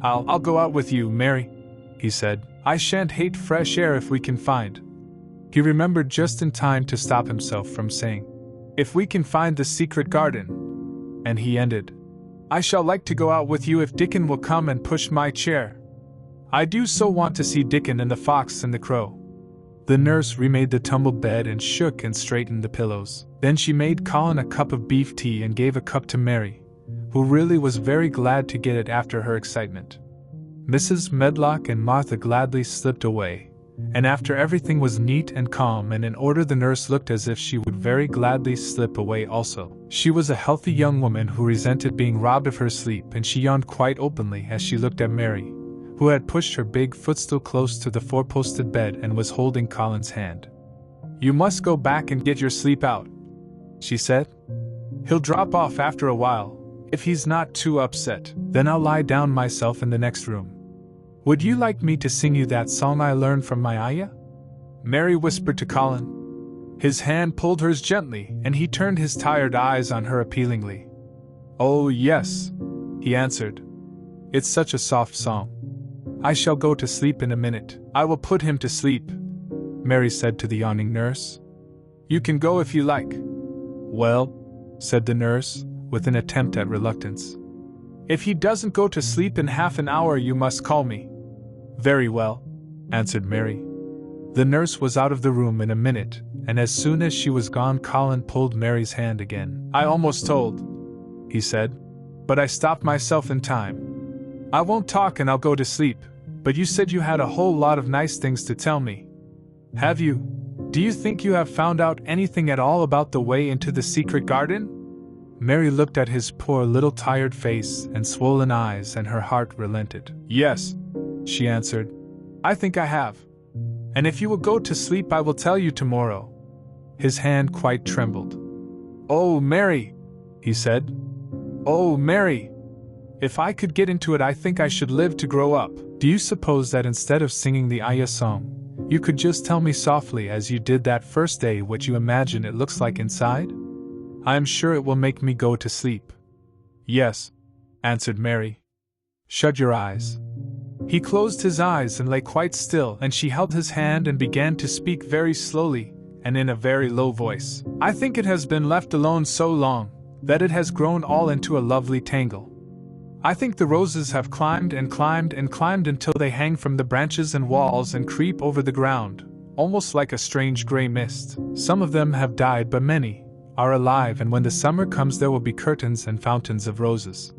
I'll go out with you, Mary," he said. "I shan't hate fresh air if we can find—" He remembered just in time to stop himself from saying, "if we can find the secret garden," and he ended, "I shall like to go out with you if Dickon will come and push my chair. I do so want to see Dickon and the Fox and the Crow." The nurse remade the tumbled bed and shook and straightened the pillows. Then she made Colin a cup of beef tea and gave a cup to Mary, who really was very glad to get it after her excitement. Mrs. Medlock and Martha gladly slipped away, and after everything was neat and calm and in order, the nurse looked as if she would very gladly slip away also. She was a healthy young woman who resented being robbed of her sleep, and she yawned quite openly as she looked at Mary, who had pushed her big footstool close to the four-posted bed and was holding Colin's hand. "You must go back and get your sleep out," she said. "He'll drop off after a while, if he's not too upset. Then I'll lie down myself in the next room. Would you like me to sing you that song I learned from my ayah?" Mary whispered to Colin. His hand pulled hers gently, and he turned his tired eyes on her appealingly. "Oh, yes," he answered. "It's such a soft song. I shall go to sleep in a minute." "I will put him to sleep," Mary said to the yawning nurse. "You can go if you like." "Well," said the nurse, with an attempt at reluctance, "if he doesn't go to sleep in half an hour, you must call me." "Very well," answered Mary. The nurse was out of the room in a minute, and as soon as she was gone, Colin pulled Mary's hand again. "I almost told," he said, "but I stopped myself in time. I won't talk and I'll go to sleep, but you said you had a whole lot of nice things to tell me. Have you? Do you think you have found out anything at all about the way into the secret garden?" Mary looked at his poor little tired face and swollen eyes, and her heart relented. "Yes," she answered, "I think I have. And if you will go to sleep, I will tell you tomorrow." His hand quite trembled. "Oh, Mary," he said. "Oh, Mary. If I could get into it, I think I should live to grow up. Do you suppose that instead of singing the ayah song, you could just tell me softly, as you did that first day, what you imagine it looks like inside? I am sure it will make me go to sleep." "Yes," answered Mary. "Shut your eyes." He closed his eyes and lay quite still, and she held his hand and began to speak very slowly and in a very low voice. "I think it has been left alone so long that it has grown all into a lovely tangle. I think the roses have climbed and climbed and climbed until they hang from the branches and walls and creep over the ground, almost like a strange gray mist. Some of them have died, but many are alive, and when the summer comes there will be curtains and fountains of roses.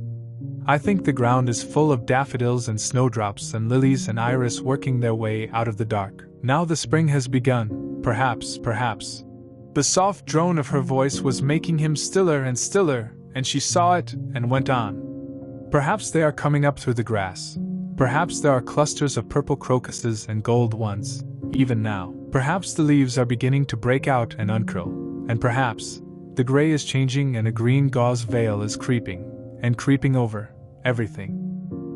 I think the ground is full of daffodils and snowdrops and lilies and iris working their way out of the dark. Now the spring has begun, perhaps. The soft drone of her voice was making him stiller and stiller, and she saw it and went on. "Perhaps they are coming up through the grass. Perhaps there are clusters of purple crocuses and gold ones, even now. Perhaps the leaves are beginning to break out and uncurl, and perhaps the gray is changing and a green gauze veil is creeping over everything.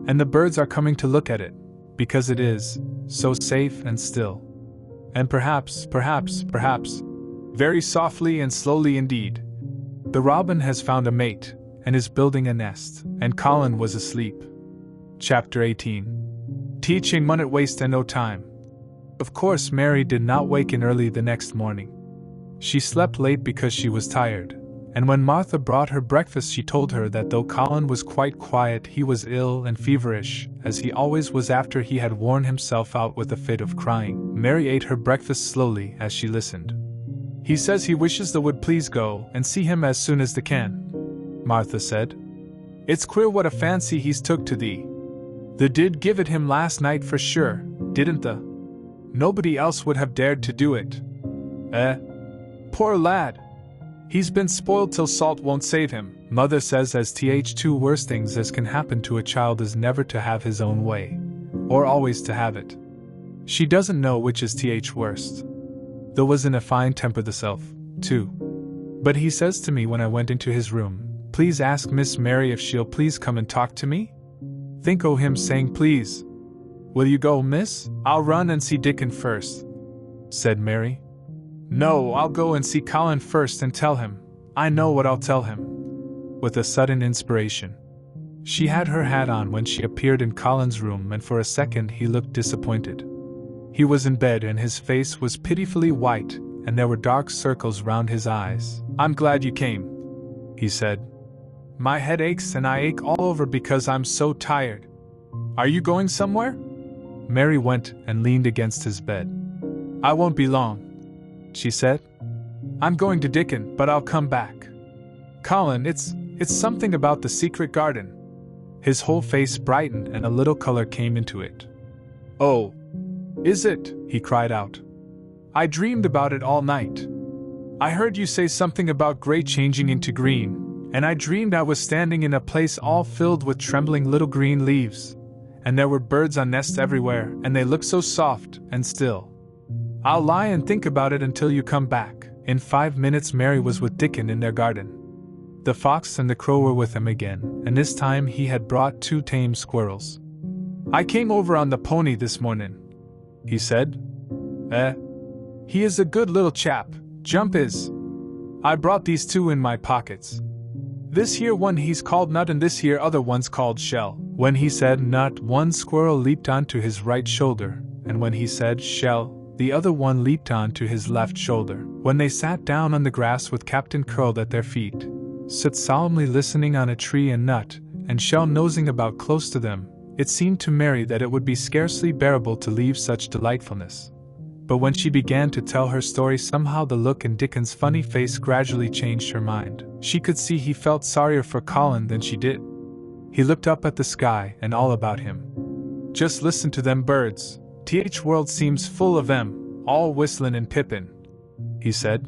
And the birds are coming to look at it, because it is so safe and still. And perhaps, very softly and slowly indeed, the robin has found a mate and is building a nest." And Colin was asleep. Chapter 18. Teaching minute waste and no time. Of course, Mary did not waken early the next morning. She slept late because she was tired, and when Martha brought her breakfast, she told her that though Colin was quite quiet, he was ill and feverish, as he always was after he had worn himself out with a fit of crying. Mary ate her breakfast slowly as she listened. "He says he wishes thou would please go and see him as soon as thou can," Martha said. "It's queer what a fancy he's took to thee. Thou did give it him last night for sure, didn't thou? Nobody else would have dared to do it." Poor lad. He's been spoiled till salt won't save him. Mother says as two worst things as can happen to a child is never to have his own way, or always to have it. She doesn't know which is worst. Thou was in a fine temper thyself, too. But he says to me when I went into his room, 'Please ask Miss Mary if she'll please come and talk to me?' Think o' him saying please. Will you go, miss? I'll run and see Dickon first," said Mary. "No, I'll go and see Colin first and tell him. I know what I'll tell him." With a sudden inspiration. She had her hat on when she appeared in Colin's room, and for a second he looked disappointed. He was in bed and his face was pitifully white, and there were dark circles round his eyes. "I'm glad you came," he said. "My head aches and I ache all over because I'm so tired. Are you going somewhere?" Mary went and leaned against his bed. I won't be long, she said. I'm going to Dickon, but I'll come back. Colin, it's something about the secret garden. His whole face brightened and a little color came into it. Oh, is it? He cried out. I dreamed about it all night. I heard you say something about gray changing into green, and I dreamed I was standing in a place all filled with trembling little green leaves, and there were birds on nests everywhere, and they looked so soft and still. I'll lie and think about it until you come back. In 5 minutes Mary was with Dickon in their garden. The fox and the crow were with him again, and this time he had brought 2 tame squirrels. I came over on the pony this morning, he said. He is a good little chap, Jump is. I brought these 2 in my pockets. This here one he's called Nut and this here other one's called Shell. When he said Nut, one squirrel leaped onto his right shoulder, and when he said Shell, the other one leaped onto his left shoulder. When they sat down on the grass with Captain curled at their feet, stood solemnly listening on a tree and Nut and Shell nosing about close to them, it seemed to Mary that it would be scarcely bearable to leave such delightfulness. But when she began to tell her story, somehow the look in Dickon's funny face gradually changed her mind. She could see he felt sorrier for Colin than she did. He looked up at the sky and all about him. Just listen to them birds. World seems full of 'em, all whistlin' and pippin', he said.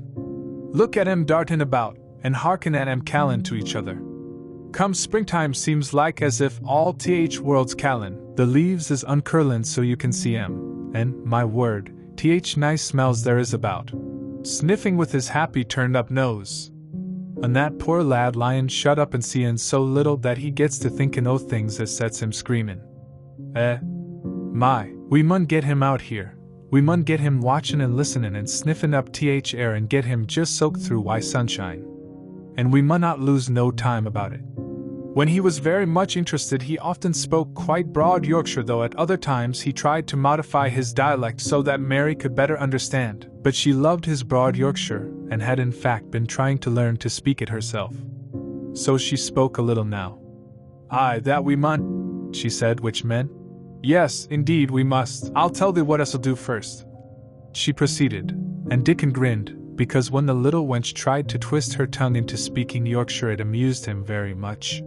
Look at 'em dartin' about, and hearken at 'em callin' to each other. Come springtime seems like as if all World's callin'. The leaves is uncurlin' so you can see 'em, and, my word, nice smells there is about. Sniffing with his happy turned up nose. And that poor lad lyin' shut up and seein' so little that he gets to thinkin' o' things as sets him screamin'. We mun get him out here. We mun get him watchin' and listenin' and sniffin' up air and get him just soaked through sunshine. And we mun not lose no time about it. When he was very much interested he often spoke quite broad Yorkshire, though at other times he tried to modify his dialect so that Mary could better understand, but she loved his broad Yorkshire and had in fact been trying to learn to speak it herself. So she spoke a little now. Aye, that we mun, she said, which meant, yes, indeed we must. I'll tell thee what us'll do first. She proceeded, and Dickon grinned, because when the little wench tried to twist her tongue into speaking Yorkshire it amused him very much.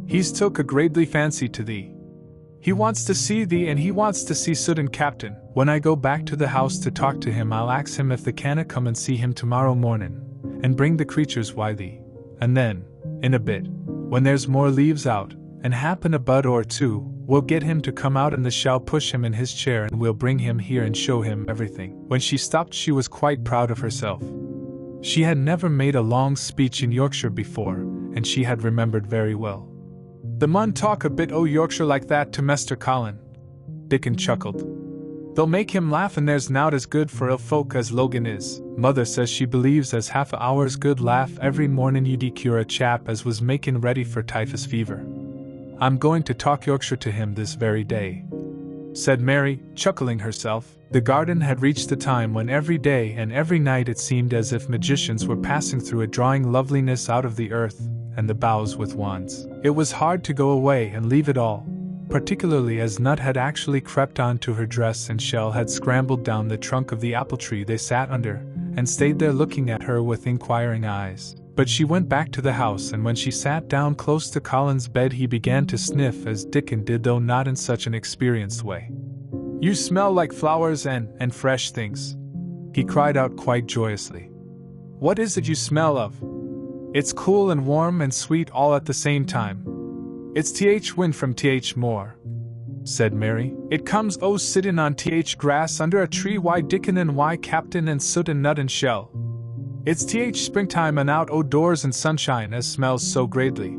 He's took a greatly fancy to thee. He wants to see thee and he wants to see Sudden Captain. When I go back to the house to talk to him I'll ax him if they canna come and see him tomorrow mornin', and bring the creatures wy thee. And then, in a bit, when there's more leaves out, and happen a bud or 2, we'll get him to come out and shall push him in his chair and we'll bring him here and show him everything. When she stopped she was quite proud of herself. She had never made a long speech in Yorkshire before, and she had remembered very well. The mun talk a bit o' Yorkshire like that to Mester Colin. Dickon chuckled. They'll make him laugh and there's nowt as good for ill folk as Logan is. Mother says she believes as half a hour's good laugh every mornin' you'd cure a chap as was makin' ready for typhus fever. I'm going to talk Yorkshire to him this very day, said Mary, chuckling herself. The garden had reached the time when every day and every night it seemed as if magicians were passing through it drawing loveliness out of the earth and the boughs with wands. It was hard to go away and leave it all, particularly as Nut had actually crept onto her dress and Shell had scrambled down the trunk of the apple tree they sat under, and stayed there looking at her with inquiring eyes. But she went back to the house, and when she sat down close to Colin's bed he began to sniff as Dickon did, though not in such an experienced way. You smell like flowers and fresh things, he cried out quite joyously. What is it you smell of? It's cool and warm and sweet all at the same time. It's wind from more, said Mary. It comes sittin' on grass under a tree why Dickon and why Captain and Soot and Nut and Shell. It's springtime and out doors and sunshine as smells so greatly.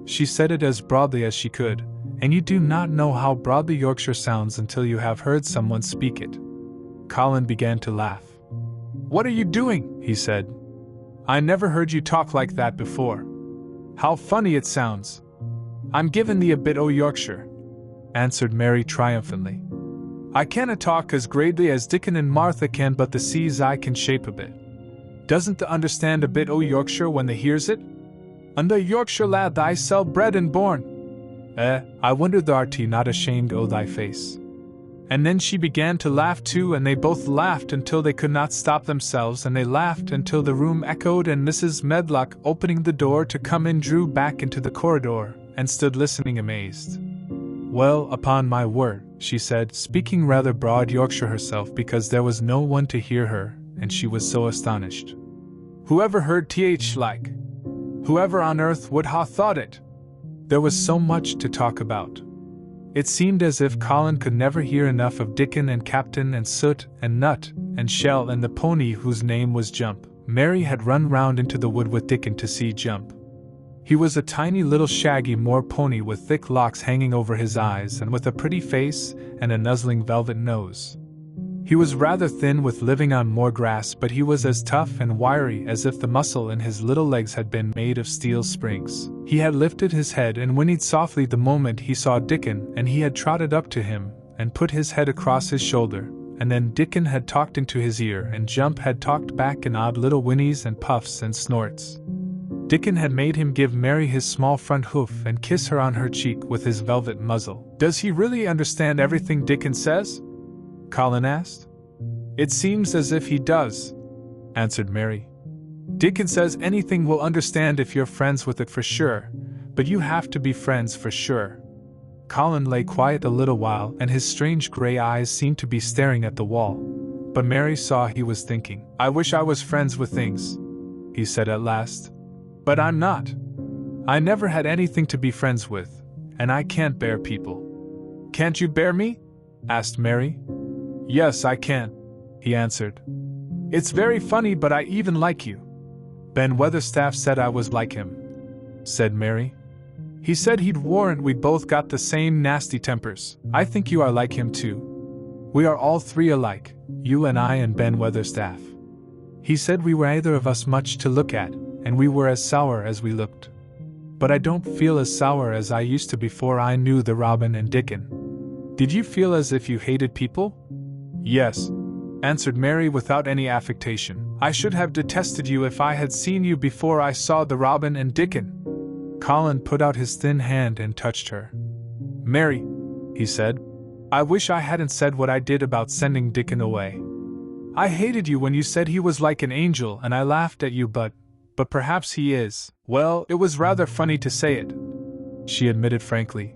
She said it as broadly as she could, and you do not know how broadly Yorkshire sounds until you have heard someone speak it. Colin began to laugh. What are you doing? He said. I never heard you talk like that before. How funny it sounds. I'm givin' thee a bit o' Yorkshire, answered Mary triumphantly. I canna talk as greatly as Dickon and Martha can, but the sees I can shape a bit. Doesn't the understand a bit o' Yorkshire when they hears it? Under Yorkshire lad thy sell bred and born. I wonder thou'rt not ashamed o' thy face. And then she began to laugh too, and they both laughed until they could not stop themselves, and they laughed until the room echoed, and Mrs. Medlock, opening the door to come in, drew back into the corridor, and stood listening amazed. "Well, upon my word," she said, speaking rather broad Yorkshire herself because there was no one to hear her, and she was so astonished. "Whoever heard th like? Whoever on earth would ha' thought it?" There was so much to talk about. It seemed as if Colin could never hear enough of Dickon and Captain and Soot and Nut and Shell and the pony whose name was Jump. Mary had run round into the wood with Dickon to see Jump. He was a tiny little shaggy moor pony with thick locks hanging over his eyes and with a pretty face and a nuzzling velvet nose. He was rather thin with living on moor grass, but he was as tough and wiry as if the muscle in his little legs had been made of steel springs. He had lifted his head and whinnied softly the moment he saw Dickon, and he had trotted up to him and put his head across his shoulder, and then Dickon had talked into his ear and Jump had talked back in odd little whinnies and puffs and snorts. Dickon had made him give Mary his small front hoof and kiss her on her cheek with his velvet muzzle. "Does he really understand everything Dickon says?" Colin asked. "It seems as if he does," answered Mary. "Dickon says anything will understand if you're friends with it for sure, but you have to be friends for sure." Colin lay quiet a little while, and his strange gray eyes seemed to be staring at the wall, but Mary saw he was thinking. "I wish I was friends with things," he said at last. "But I'm not. I never had anything to be friends with, and I can't bear people." "Can't you bear me?" asked Mary. "Yes, I can," he answered. "It's very funny, but I even like you." "Ben Weatherstaff said I was like him," said Mary. "He said he'd warrant we both got the same nasty tempers. I think you are like him too. We are all three alike, you and I and Ben Weatherstaff. He said we were either of us much to look at, and we were as sour as we looked. But I don't feel as sour as I used to before I knew the Robin and Dickon." "Did you feel as if you hated people?" "Yes," answered Mary without any affectation. "I should have detested you if I had seen you before I saw the Robin and Dickon." Colin put out his thin hand and touched her. "Mary," he said, "I wish I hadn't said what I did about sending Dickon away. I hated you when you said he was like an angel, and I laughed at you, but perhaps he is. Well, it was rather funny to say it," she admitted frankly.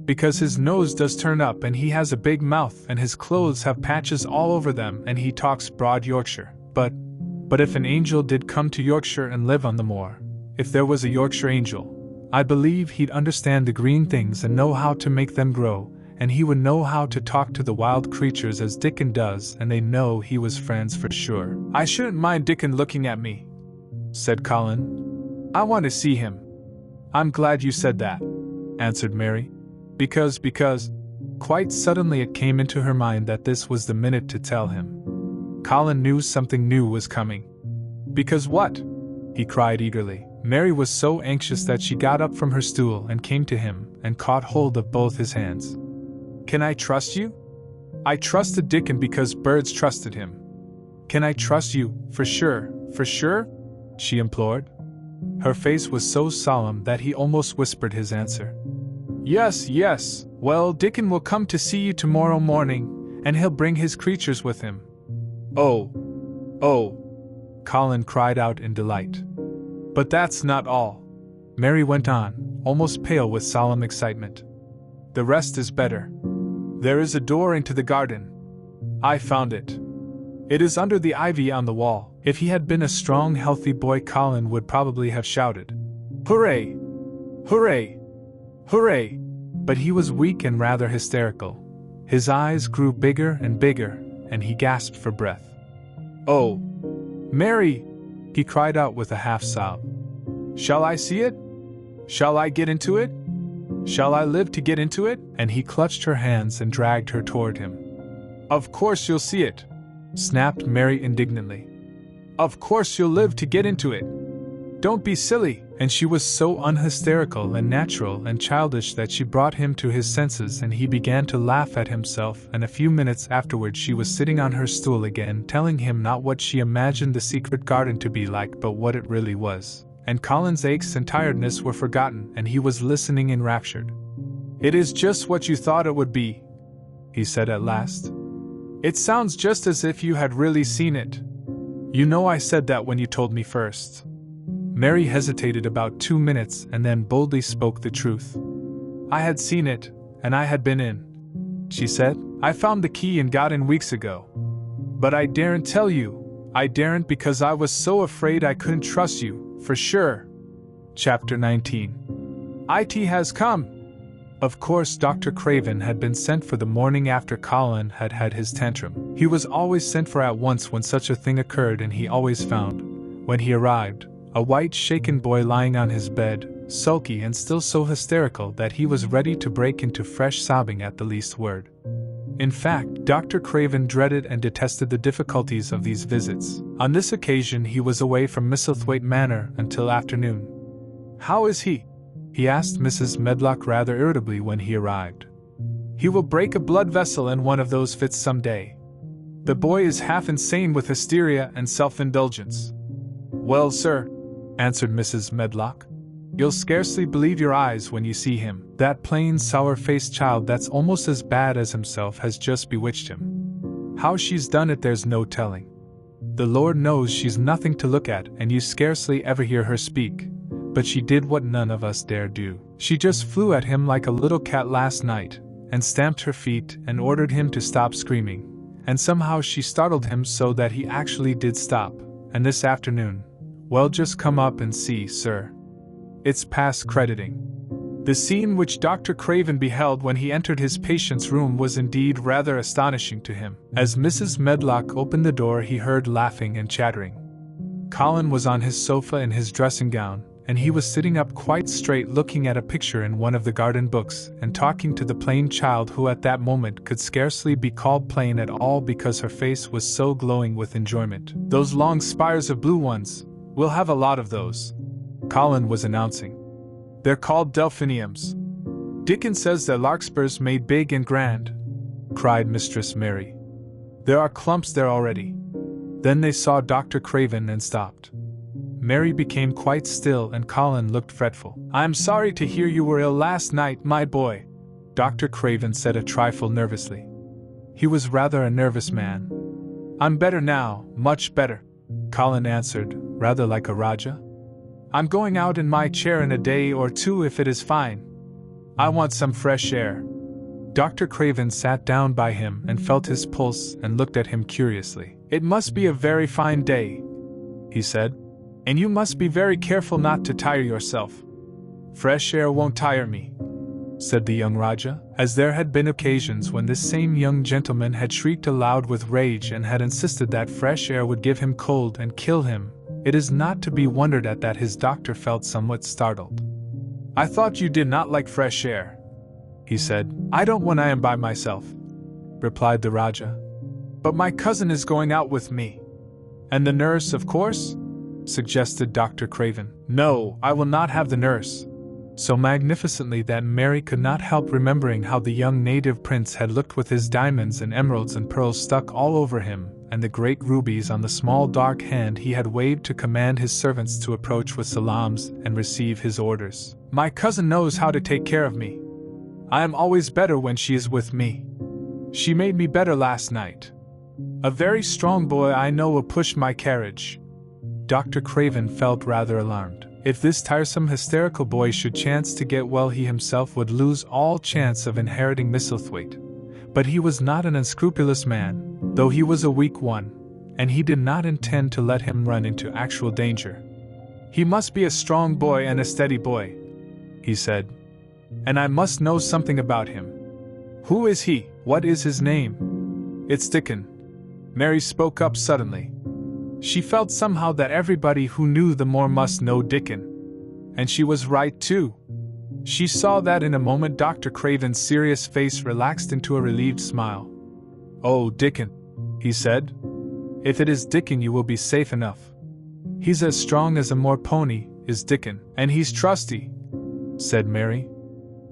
"Because his nose does turn up, and he has a big mouth, and his clothes have patches all over them, and he talks broad Yorkshire. But if an angel did come to Yorkshire and live on the moor, if there was a Yorkshire angel, I believe he'd understand the green things and know how to make them grow, and he would know how to talk to the wild creatures as Dickon does, and they know he was friends for sure." "I shouldn't mind Dickon looking at me," said Colin. "I want to see him." "I'm glad you said that," answered Mary. Because, quite suddenly it came into her mind that this was the minute to tell him. Colin knew something new was coming. "Because what?" he cried eagerly. Mary was so anxious that she got up from her stool and came to him and caught hold of both his hands. "Can I trust you? I trusted Dickon because birds trusted him. Can I trust you, for sure, she implored. Her face was so solemn that he almost whispered his answer. Yes, well, Dickon will come to see you tomorrow morning, and he'll bring his creatures with him." Oh, Colin cried out in delight. "But that's not all," Mary went on, almost pale with solemn excitement. "The rest is better. There is a door into the garden. I found it. It is under the ivy on the wall." If he had been a strong, healthy boy, Colin would probably have shouted, "Hooray! Hooray! Hooray!" But he was weak and rather hysterical. His eyes grew bigger and bigger, and he gasped for breath. "Oh, Mary!" he cried out with a half-sob. "Shall I see it? Shall I get into it? Shall I live to get into it?" And he clutched her hands and dragged her toward him. "Of course you'll see it," snapped Mary indignantly. "Of course you'll live to get into it. Don't be silly." And she was so unhysterical and natural and childish that she brought him to his senses, and he began to laugh at himself, and a few minutes afterward she was sitting on her stool again, telling him not what she imagined the secret garden to be like, but what it really was. And Colin's aches and tiredness were forgotten, and he was listening enraptured. "It is just what you thought it would be," he said at last. It sounds just as if you had really seen it. You know I said that when you told me first. Mary hesitated about 2 minutes and then boldly spoke the truth. I had seen it, and I had been in, she said. I found the key and got in weeks ago. But I daren't tell you. I daren't because I was so afraid I couldn't trust you, for sure. Chapter 19. It has come. Of course, Dr. Craven had been sent for the morning after Colin had had his tantrum. He was always sent for at once when such a thing occurred, and he always found, when he arrived, a white shaken boy lying on his bed, sulky and still so hysterical that he was ready to break into fresh sobbing at the least word. In fact, Dr. Craven dreaded and detested the difficulties of these visits. On this occasion he was away from Misselthwaite Manor until afternoon. How is he? He asked Mrs. Medlock rather irritably when he arrived. He will break a blood vessel in one of those fits some day. The boy is half insane with hysteria and self-indulgence. Well, sir, answered Mrs. Medlock, you'll scarcely believe your eyes when you see him. That plain, sour-faced child that's almost as bad as himself has just bewitched him. How she's done it there's no telling. The Lord knows she's nothing to look at, and you scarcely ever hear her speak. But she did what none of us dare do. She just flew at him like a little cat last night, and stamped her feet and ordered him to stop screaming. And somehow she startled him so that he actually did stop. And this afternoon, well, just come up and see, sir. It's past crediting. The scene which Dr. Craven beheld when he entered his patient's room was indeed rather astonishing to him. As Mrs. Medlock opened the door, he heard laughing and chattering. Colin was on his sofa in his dressing gown, and he was sitting up quite straight looking at a picture in one of the garden books and talking to the plain child who at that moment could scarcely be called plain at all because her face was so glowing with enjoyment. Those long spires of blue ones, we'll have a lot of those, Colin was announcing. They're called delphiniums. Dickens says they're larkspurs made big and grand, cried Mistress Mary. There are clumps there already. Then they saw Dr. Craven and stopped. Mary became quite still and Colin looked fretful. I'm sorry to hear you were ill last night, my boy, Dr. Craven said a trifle nervously. He was rather a nervous man. I'm better now, much better, Colin answered, rather like a Raja. I'm going out in my chair in a day or two if it is fine. I want some fresh air. Dr. Craven sat down by him and felt his pulse and looked at him curiously. It must be a very fine day, he said. And you must be very careful not to tire yourself. Fresh air won't tire me, said the young Raja, as there had been occasions when this same young gentleman had shrieked aloud with rage and had insisted that fresh air would give him cold and kill him. It is not to be wondered at that his doctor felt somewhat startled. I thought you did not like fresh air, he said. I don't when I am by myself, replied the Raja. But my cousin is going out with me. And the nurse, of course? Suggested Dr. Craven. No, I will not have the nurse. So magnificently that Mary could not help remembering how the young native prince had looked with his diamonds and emeralds and pearls stuck all over him, and the great rubies on the small dark hand he had waved to command his servants to approach with salams and receive his orders. My cousin knows how to take care of me. I am always better when she is with me. She made me better last night. A very strong boy I know will push my carriage. Dr. Craven felt rather alarmed. If this tiresome hysterical boy should chance to get well, he himself would lose all chance of inheriting Misselthwaite. But he was not an unscrupulous man, though he was a weak one, and he did not intend to let him run into actual danger. He must be a strong boy and a steady boy, he said. And I must know something about him. Who is he? What is his name? It's Dickon. Mary spoke up suddenly. She felt somehow that everybody who knew the more must know Dickon. And she was right too. She saw that in a moment. Dr. Craven's serious face relaxed into a relieved smile. Oh, Dickon, he said. If it is Dickon you will be safe enough. He's as strong as a moor pony, is Dickon. And he's trusty, said Mary.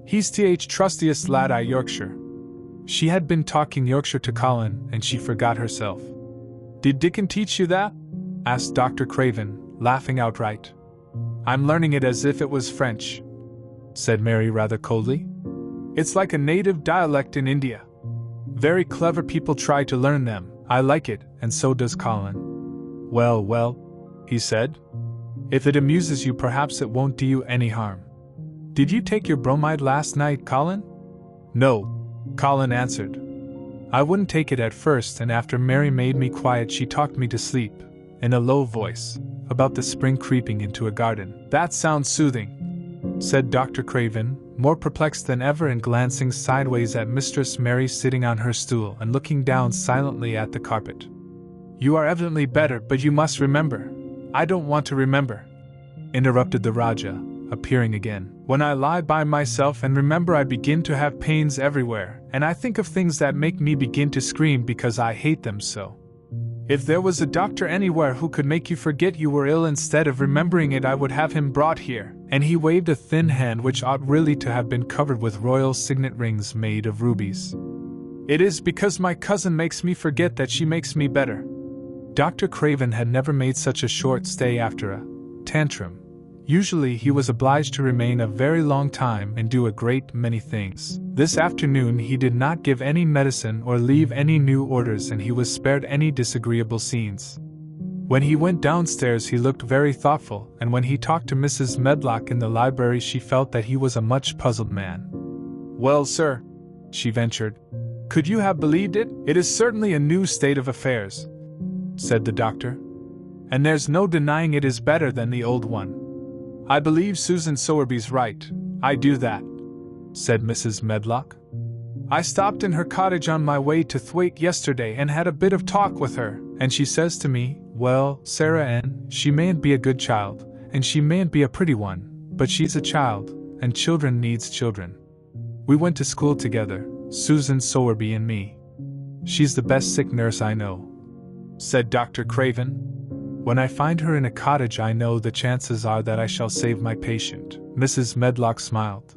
He's the trustiest lad I Yorkshire. She had been talking Yorkshire to Colin, and she forgot herself. Did Dickon teach you that? Asked Dr. Craven, laughing outright. I'm learning it as if it was French, said Mary rather coldly. It's like a native dialect in India. Very clever people try to learn them. I like it, and so does Colin. Well, well, he said. If it amuses you, perhaps it won't do you any harm. Did you take your bromide last night, Colin? No, Colin answered. I wouldn't take it at first, and after Mary made me quiet, she talked me to sleep, in a low voice, about the spring creeping into a garden. That sounds soothing, said Dr. Craven, more perplexed than ever and glancing sideways at Mistress Mary sitting on her stool and looking down silently at the carpet. You are evidently better, but you must remember. I don't want to remember, interrupted the Rajah, appearing again. When I lie by myself and remember, I begin to have pains everywhere, and I think of things that make me begin to scream because I hate them so. If there was a doctor anywhere who could make you forget you were ill instead of remembering it, I would have him brought here. And he waved a thin hand which ought really to have been covered with royal signet rings made of rubies. It is because my cousin makes me forget that she makes me better. Dr. Craven had never made such a short stay after a tantrum. Usually he was obliged to remain a very long time and do a great many things. This afternoon he did not give any medicine or leave any new orders, and he was spared any disagreeable scenes. When he went downstairs he looked very thoughtful, and when he talked to Mrs. Medlock in the library she felt that he was a much puzzled man. Well, sir, she ventured, could you have believed it? It is certainly a new state of affairs, said the doctor. And there's no denying it is better than the old one. I believe Susan Sowerby's right, I do that, said Mrs. Medlock. I stopped in her cottage on my way to Thwaite yesterday and had a bit of talk with her, and she says to me, well, Sarah Ann, she mayn't be a good child, and she mayn't be a pretty one, but she's a child, and children needs children. We went to school together, Susan Sowerby and me. She's the best sick nurse I know, said Dr. Craven. When I find her in a cottage, I know the chances are that I shall save my patient. Mrs. Medlock smiled.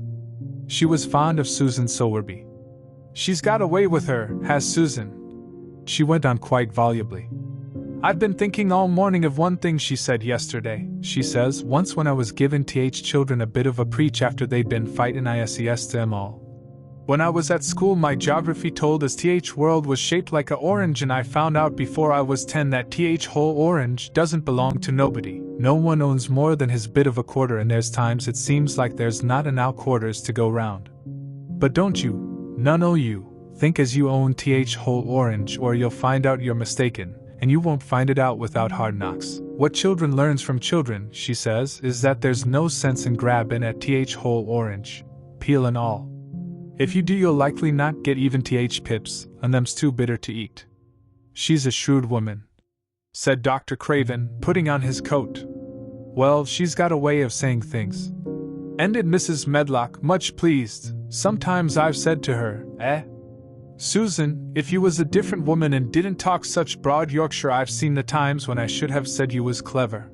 She was fond of Susan Sowerby. She's got away with her, has Susan. She went on quite volubly. I've been thinking all morning of one thing she said yesterday. She says, once when I was giving th children a bit of a preach after they'd been fightin' ISES to 'em all. When I was at school, my geography told us th world was shaped like a orange, and I found out before I was 10 that th whole orange doesn't belong to nobody. No one owns more than his bit of a quarter, and there's times it seems like there's not enough quarters to go round. But don't you, none o' you, think as you own th whole orange, or you'll find out you're mistaken, and you won't find it out without hard knocks. What children learns from children, she says, is that there's no sense in grabbing at th whole orange, peel and all. If you do, you'll likely not get even th pips, and them's too bitter to eat. She's a shrewd woman, said Dr. Craven, putting on his coat. Well, she's got a way of saying things, ended Mrs. Medlock, much pleased. Sometimes I've said to her, Susan, if you was a different woman and didn't talk such broad Yorkshire, I've seen the times when I should have said you was clever.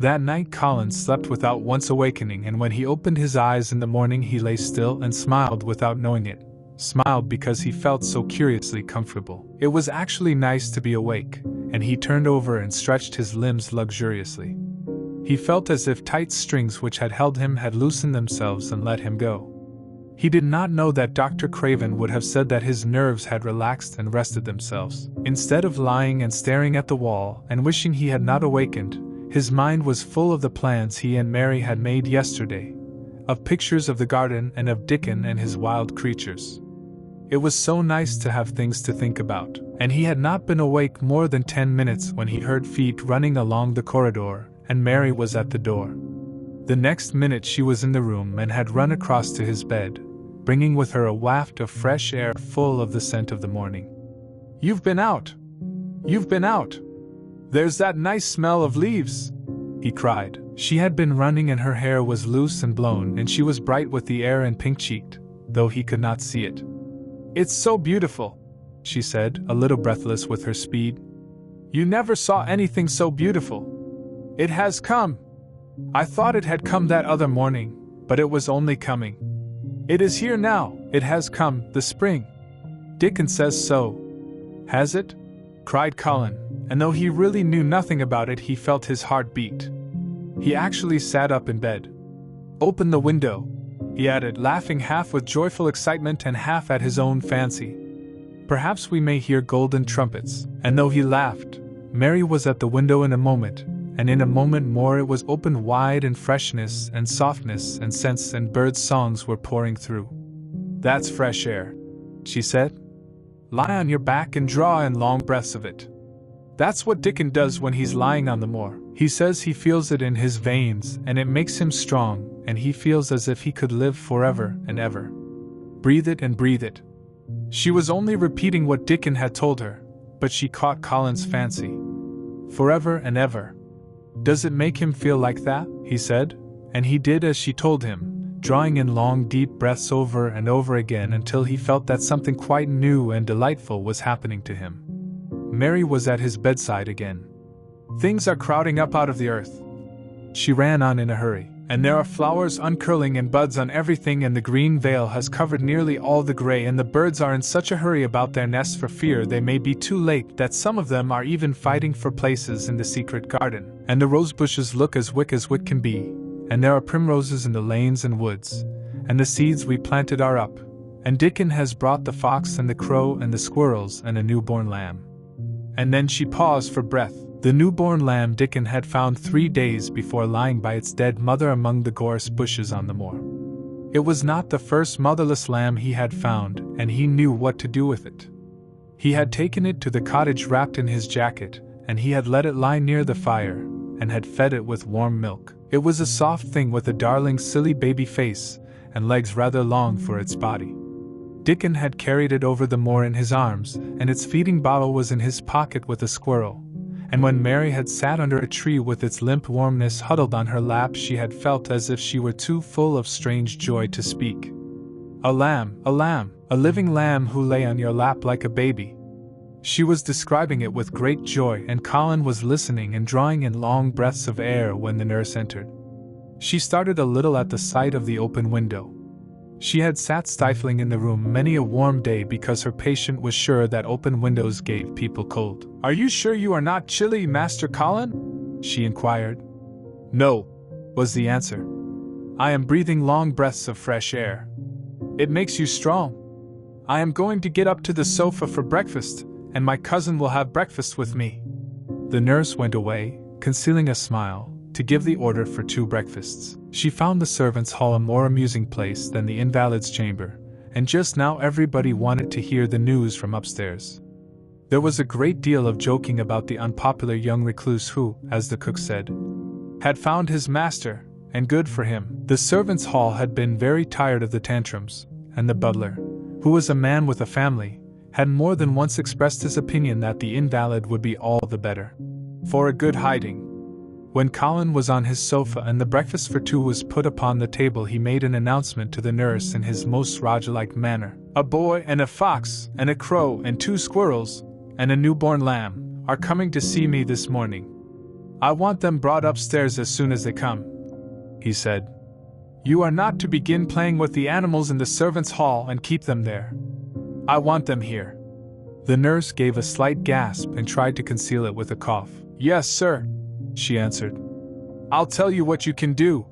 That night Colin slept without once awakening, and when he opened his eyes in the morning he lay still and smiled without knowing it. Smiled because he felt so curiously comfortable. It was actually nice to be awake, and he turned over and stretched his limbs luxuriously. He felt as if tight strings which had held him had loosened themselves and let him go. He did not know that Dr. Craven would have said that his nerves had relaxed and rested themselves. Instead of lying and staring at the wall and wishing he had not awakened, his mind was full of the plans he and Mary had made yesterday, of pictures of the garden and of Dickon and his wild creatures. It was so nice to have things to think about, and he had not been awake more than 10 minutes when he heard feet running along the corridor, and Mary was at the door. The next minute she was in the room and had run across to his bed, bringing with her a waft of fresh air full of the scent of the morning. You've been out! You've been out! There's that nice smell of leaves!" he cried. She had been running and her hair was loose and blown, and she was bright with the air and pink-cheeked, though he could not see it. "It's so beautiful," she said, a little breathless with her speed. "You never saw anything so beautiful. It has come. I thought it had come that other morning, but it was only coming. It is here now, it has come, the spring. Dickon says so." "Has it?" cried Colin, and though he really knew nothing about it, he felt his heart beat. He actually sat up in bed. "Open the window," he added, laughing half with joyful excitement and half at his own fancy. Perhaps we may hear golden trumpets. And though he laughed, Mary was at the window in a moment, and in a moment more it was opened wide and freshness and softness and scents and birds' songs were pouring through. "That's fresh air," she said. "Lie on your back and draw in long breaths of it." That's what Dickon does when he's lying on the moor. He says he feels it in his veins and it makes him strong, and he feels as if he could live forever and ever. Breathe it and breathe it. She was only repeating what Dickon had told her, but she caught Colin's fancy. Forever and ever. "Does it make him feel like that?" he said, and he did as she told him, drawing in long deep breaths over and over again until he felt that something quite new and delightful was happening to him. Mary was at his bedside again. "Things are crowding up out of the earth," she ran on in a hurry, "and there are flowers uncurling and buds on everything, and the green veil has covered nearly all the gray, and the birds are in such a hurry about their nests for fear they may be too late that some of them are even fighting for places in the secret garden, and the rose bushes look as wit can be, and there are primroses in the lanes and woods, and the seeds we planted are up, and Dickon has brought the fox and the crow and the squirrels and a newborn lamb." And then she paused for breath. The newborn lamb Dickon had found 3 days before lying by its dead mother among the gorse bushes on the moor. It was not the first motherless lamb he had found, and he knew what to do with it. He had taken it to the cottage wrapped in his jacket, and he had let it lie near the fire, and had fed it with warm milk. It was a soft thing with a darling silly baby face, and legs rather long for its body. Dickon had carried it over the moor in his arms, and its feeding bottle was in his pocket with a squirrel. And when Mary had sat under a tree with its limp warmness huddled on her lap, she had felt as if she were too full of strange joy to speak. A lamb, a living lamb who lay on your lap like a baby." She was describing it with great joy, and Colin was listening and drawing in long breaths of air when the nurse entered. She started a little at the sight of the open window. She had sat stifling in the room many a warm day because her patient was sure that open windows gave people cold. "Are you sure you are not chilly, Master Colin?" she inquired. "No," was the answer. "I am breathing long breaths of fresh air. It makes you strong. I am going to get up to the sofa for breakfast, and my cousin will have breakfast with me." The nurse went away, concealing a smile, to give the order for 2 breakfasts. She found the servants' hall a more amusing place than the invalid's chamber, and just now everybody wanted to hear the news from upstairs. There was a great deal of joking about the unpopular young recluse who, as the cook said, had found his master, and good for him. The servants' hall had been very tired of the tantrums, and the butler, who was a man with a family, had more than once expressed his opinion that the invalid would be all the better for a good hiding. When Colin was on his sofa and the breakfast for 2 was put upon the table, he made an announcement to the nurse in his most Roger-like manner. "A boy and a fox and a crow and 2 squirrels and a newborn lamb are coming to see me this morning. I want them brought upstairs as soon as they come," he said. "You are not to begin playing with the animals in the servants' hall and keep them there. I want them here." The nurse gave a slight gasp and tried to conceal it with a cough. "Yes, sir," she answered. "I'll tell you what you can do,"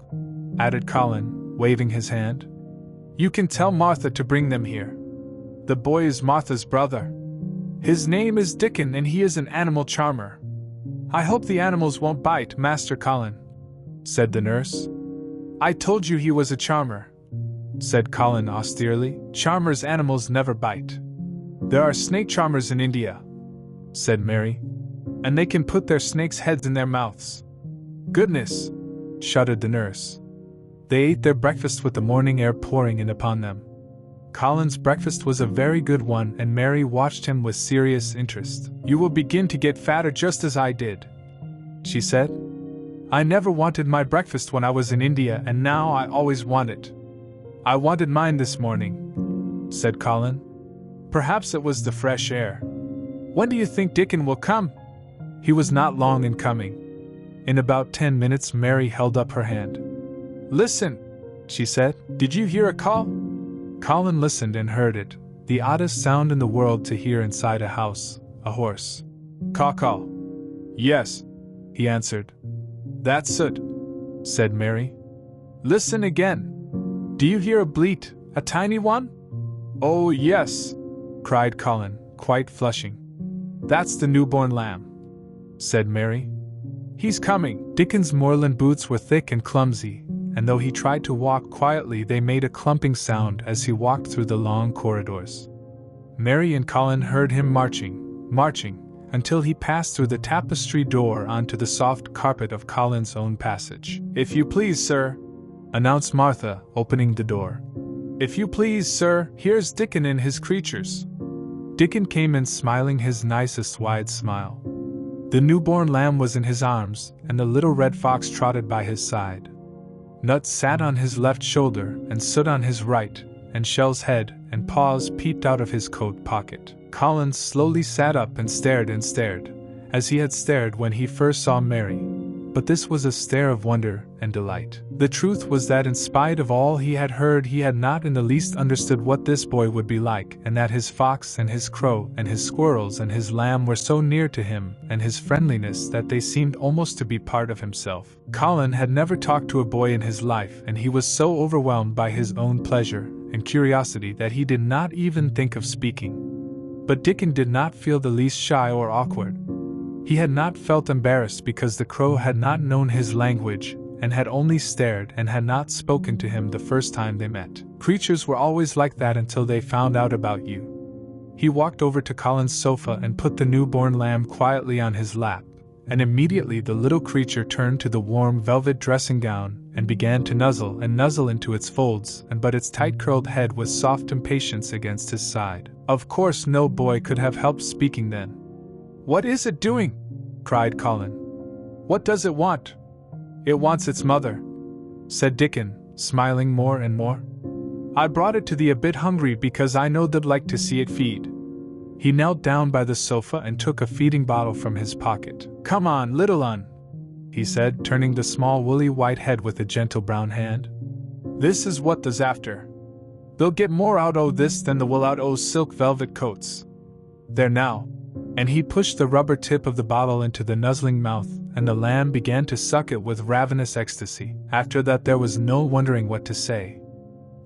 added Colin, waving his hand. "You can tell Martha to bring them here. The boy is Martha's brother. His name is Dickon and he is an animal charmer." "I hope the animals won't bite, Master Colin," said the nurse. "I told you he was a charmer," said Colin austerely. "Charmers' animals never bite." "There are snake charmers in India," said Mary, "and they can put their snakes' heads in their mouths." "Goodness!" shuddered the nurse. They ate their breakfast with the morning air pouring in upon them. Colin's breakfast was a very good one, and Mary watched him with serious interest. "You will begin to get fatter just as I did," she said. "I never wanted my breakfast when I was in India, and now I always want it." "I wanted mine this morning," said Colin. "Perhaps it was the fresh air. When do you think Dickon will come?" He was not long in coming. In about 10 minutes Mary held up her hand. "Listen," she said. "Did you hear a call?" Colin listened and heard it, the oddest sound in the world to hear inside a house, a horse. "Caw-caw." "Yes," he answered. "That's it," said Mary. "Listen again. Do you hear a bleat, a tiny one?" "Oh, yes," cried Colin, quite flushing. "That's the newborn lamb," said Mary. "He's coming." Dickon's moorland boots were thick and clumsy, and though he tried to walk quietly, they made a clumping sound as he walked through the long corridors. Mary and Colin heard him marching, until he passed through the tapestry door onto the soft carpet of Colin's own passage. "If you please, sir," announced Martha, opening the door. "If you please, sir, here's Dickon and his creatures." Dickon came in smiling his nicest wide smile. The newborn lamb was in his arms, and the little red fox trotted by his side. Nut sat on his left shoulder, and Soot on his right, and Shell's head and paws peeped out of his coat pocket. Colin slowly sat up and stared, as he had stared when he first saw Mary. But this was a stare of wonder and delight. The truth was that in spite of all he had heard, he had not in the least understood what this boy would be like, and that his fox and his crow and his squirrels and his lamb were so near to him and his friendliness that they seemed almost to be part of himself. Colin had never talked to a boy in his life, and he was so overwhelmed by his own pleasure and curiosity that he did not even think of speaking. But Dickon did not feel the least shy or awkward. He had not felt embarrassed because the crow had not known his language and had only stared and had not spoken to him the first time they met. Creatures were always like that until they found out about you. He walked over to Colin's sofa and put the newborn lamb quietly on his lap, and immediately the little creature turned to the warm velvet dressing gown and began to nuzzle into its folds, but its tight-curled head was soft impatience against his side. Of course no boy could have helped speaking then. "What is it doing?" cried Colin. "What does it want?" "It wants its mother," said Dickon, smiling more and more. "I brought it to thee a bit hungry because I know they'd like to see it feed." He knelt down by the sofa and took a feeding bottle from his pocket. "Come on, little un," he said, turning the small woolly white head with a gentle brown hand. "This is what they's after. They'll get more out o' this than they will out o' silk velvet coats. There now." And he pushed the rubber tip of the bottle into the nuzzling mouth, and the lamb began to suck it with ravenous ecstasy. After that there was no wondering what to say.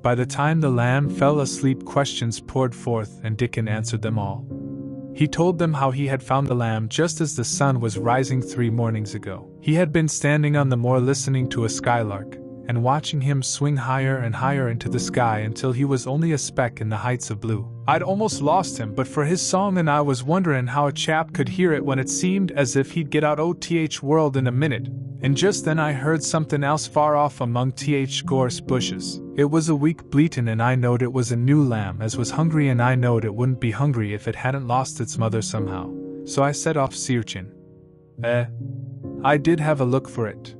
By the time the lamb fell asleep, questions poured forth, and Dickon answered them all. He told them how he had found the lamb just as the sun was rising 3 mornings ago. He had been standing on the moor listening to a skylark, and watching him swing higher and higher into the sky until he was only a speck in the heights of blue. I'd almost lost him but for his song, and I was wondering how a chap could hear it when it seemed as if he'd get out OTH world in a minute, and just then I heard something else far off among TH gorse bushes. It was a weak bleatin', and I knowed it was a new lamb as was hungry, and I knowed it wouldn't be hungry if it hadn't lost its mother somehow. So I set off searchin'. I did have a look for it.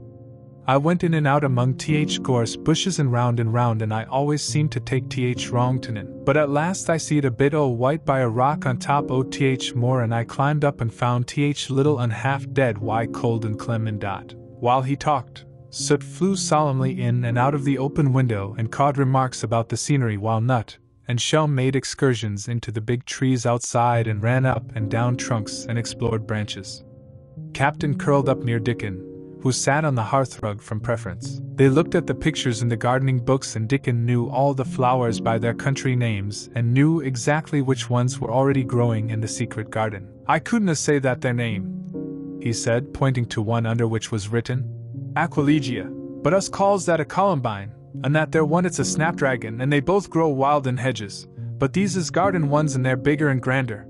I went in and out among TH gorse bushes and round, and I always seemed to take TH wrong tonin'. But at last I seed a bit o' white by a rock on top o' TH moor, and I climbed up and found TH little un half dead, why cold and clem and dot. While he talked, Soot flew solemnly in and out of the open window and cawed remarks about the scenery, while Nut and Shell made excursions into the big trees outside and ran up and down trunks and explored branches. Captain curled up near Dickon, who sat on the hearthrug from preference. They looked at the pictures in the gardening books, and Dickon knew all the flowers by their country names and knew exactly which ones were already growing in the secret garden. "I couldna say that their name," he said, pointing to one under which was written, "Aquilegia, but us calls that a columbine, and that there one it's a snapdragon, and they both grow wild in hedges, but these is garden ones and they're bigger and grander.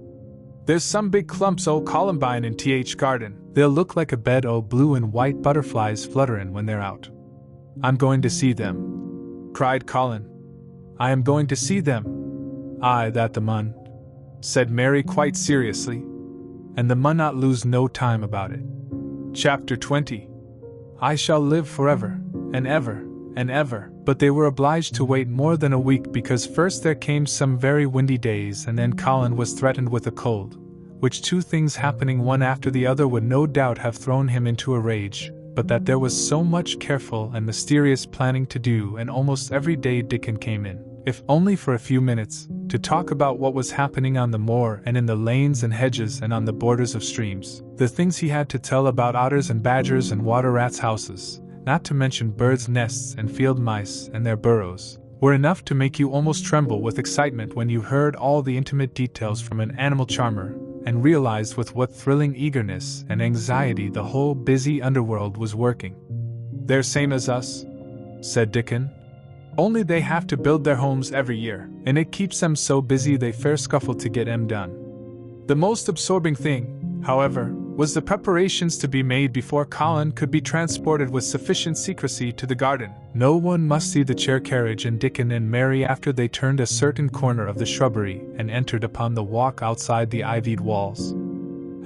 There's some big clumps o' columbine in TH garden. They'll look like a bed o' blue and white butterflies flutterin' when they're out." "I'm going to see them," cried Colin. "I am going to see them." "Aye, that the mun," said Mary quite seriously. "And the mun not lose no time about it." Chapter 20. I shall live forever, and ever, and ever. But they were obliged to wait more than a week, because first there came some very windy days, and then Colin was threatened with a cold, which two things happening one after the other would no doubt have thrown him into a rage, but that there was so much careful and mysterious planning to do, and almost every day Dickon came in, if only for a few minutes, to talk about what was happening on the moor and in the lanes and hedges and on the borders of streams. The things he had to tell about otters and badgers and water rats' houses, not to mention birds' nests and field mice and their burrows, were enough to make you almost tremble with excitement when you heard all the intimate details from an animal charmer, and realized with what thrilling eagerness and anxiety the whole busy underworld was working. "They're same as us," said Dickon. "Only they have to build their homes every year, and it keeps them so busy they fair scuffle to get 'em done." The most absorbing thing, however, was the preparations to be made before Colin could be transported with sufficient secrecy to the garden. No one must see the chair carriage and Dickon and Mary after they turned a certain corner of the shrubbery and entered upon the walk outside the ivied walls.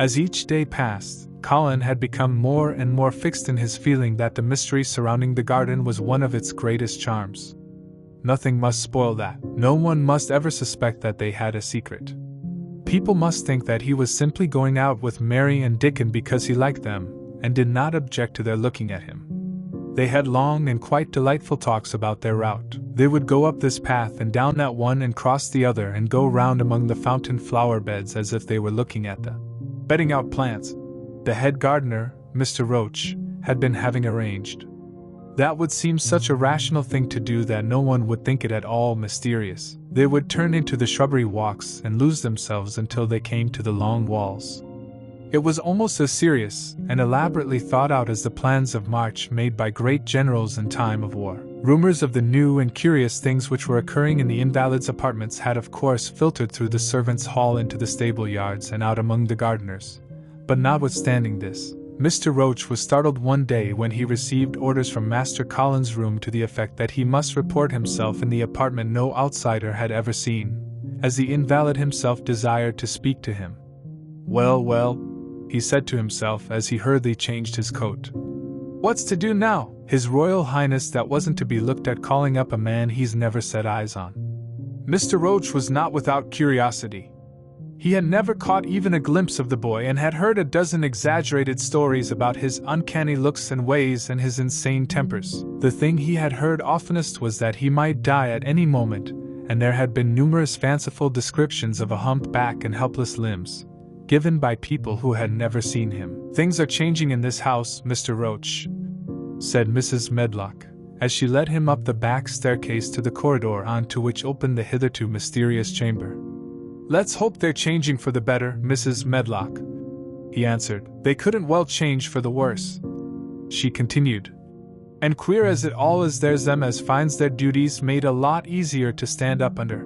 As each day passed, Colin had become more and more fixed in his feeling that the mystery surrounding the garden was one of its greatest charms. Nothing must spoil that. No one must ever suspect that they had a secret. People must think that he was simply going out with Mary and Dickon because he liked them, and did not object to their looking at him. They had long and quite delightful talks about their route. They would go up this path and down that one and cross the other and go round among the fountain flower beds as if they were looking at the bedding out plants the head gardener, Mr. Roach, had been having arranged. That would seem such a rational thing to do that no one would think it at all mysterious. They would turn into the shrubbery walks and lose themselves until they came to the long walls. It was almost as serious and elaborately thought out as the plans of march made by great generals in time of war. Rumors of the new and curious things which were occurring in the invalid's apartments had of course filtered through the servants' hall into the stable yards and out among the gardeners. But notwithstanding this, Mr. Roach was startled one day when he received orders from Master Colin's room to the effect that he must report himself in the apartment no outsider had ever seen, as the invalid himself desired to speak to him. "Well, well," he said to himself as he hurriedly changed his coat. "What's to do now? His Royal Highness that wasn't to be looked at calling up a man he's never set eyes on." Mr. Roach was not without curiosity. He had never caught even a glimpse of the boy and had heard a dozen exaggerated stories about his uncanny looks and ways and his insane tempers. The thing he had heard oftenest was that he might die at any moment, and there had been numerous fanciful descriptions of a humped back and helpless limbs, given by people who had never seen him. "Things are changing in this house, Mr. Roach," said Mrs. Medlock, as she led him up the back staircase to the corridor onto which opened the hitherto mysterious chamber. "Let's hope they're changing for the better, Mrs. Medlock," he answered. "They couldn't well change for the worse," she continued. "And queer as it all is, there's them as finds their duties made a lot easier to stand up under.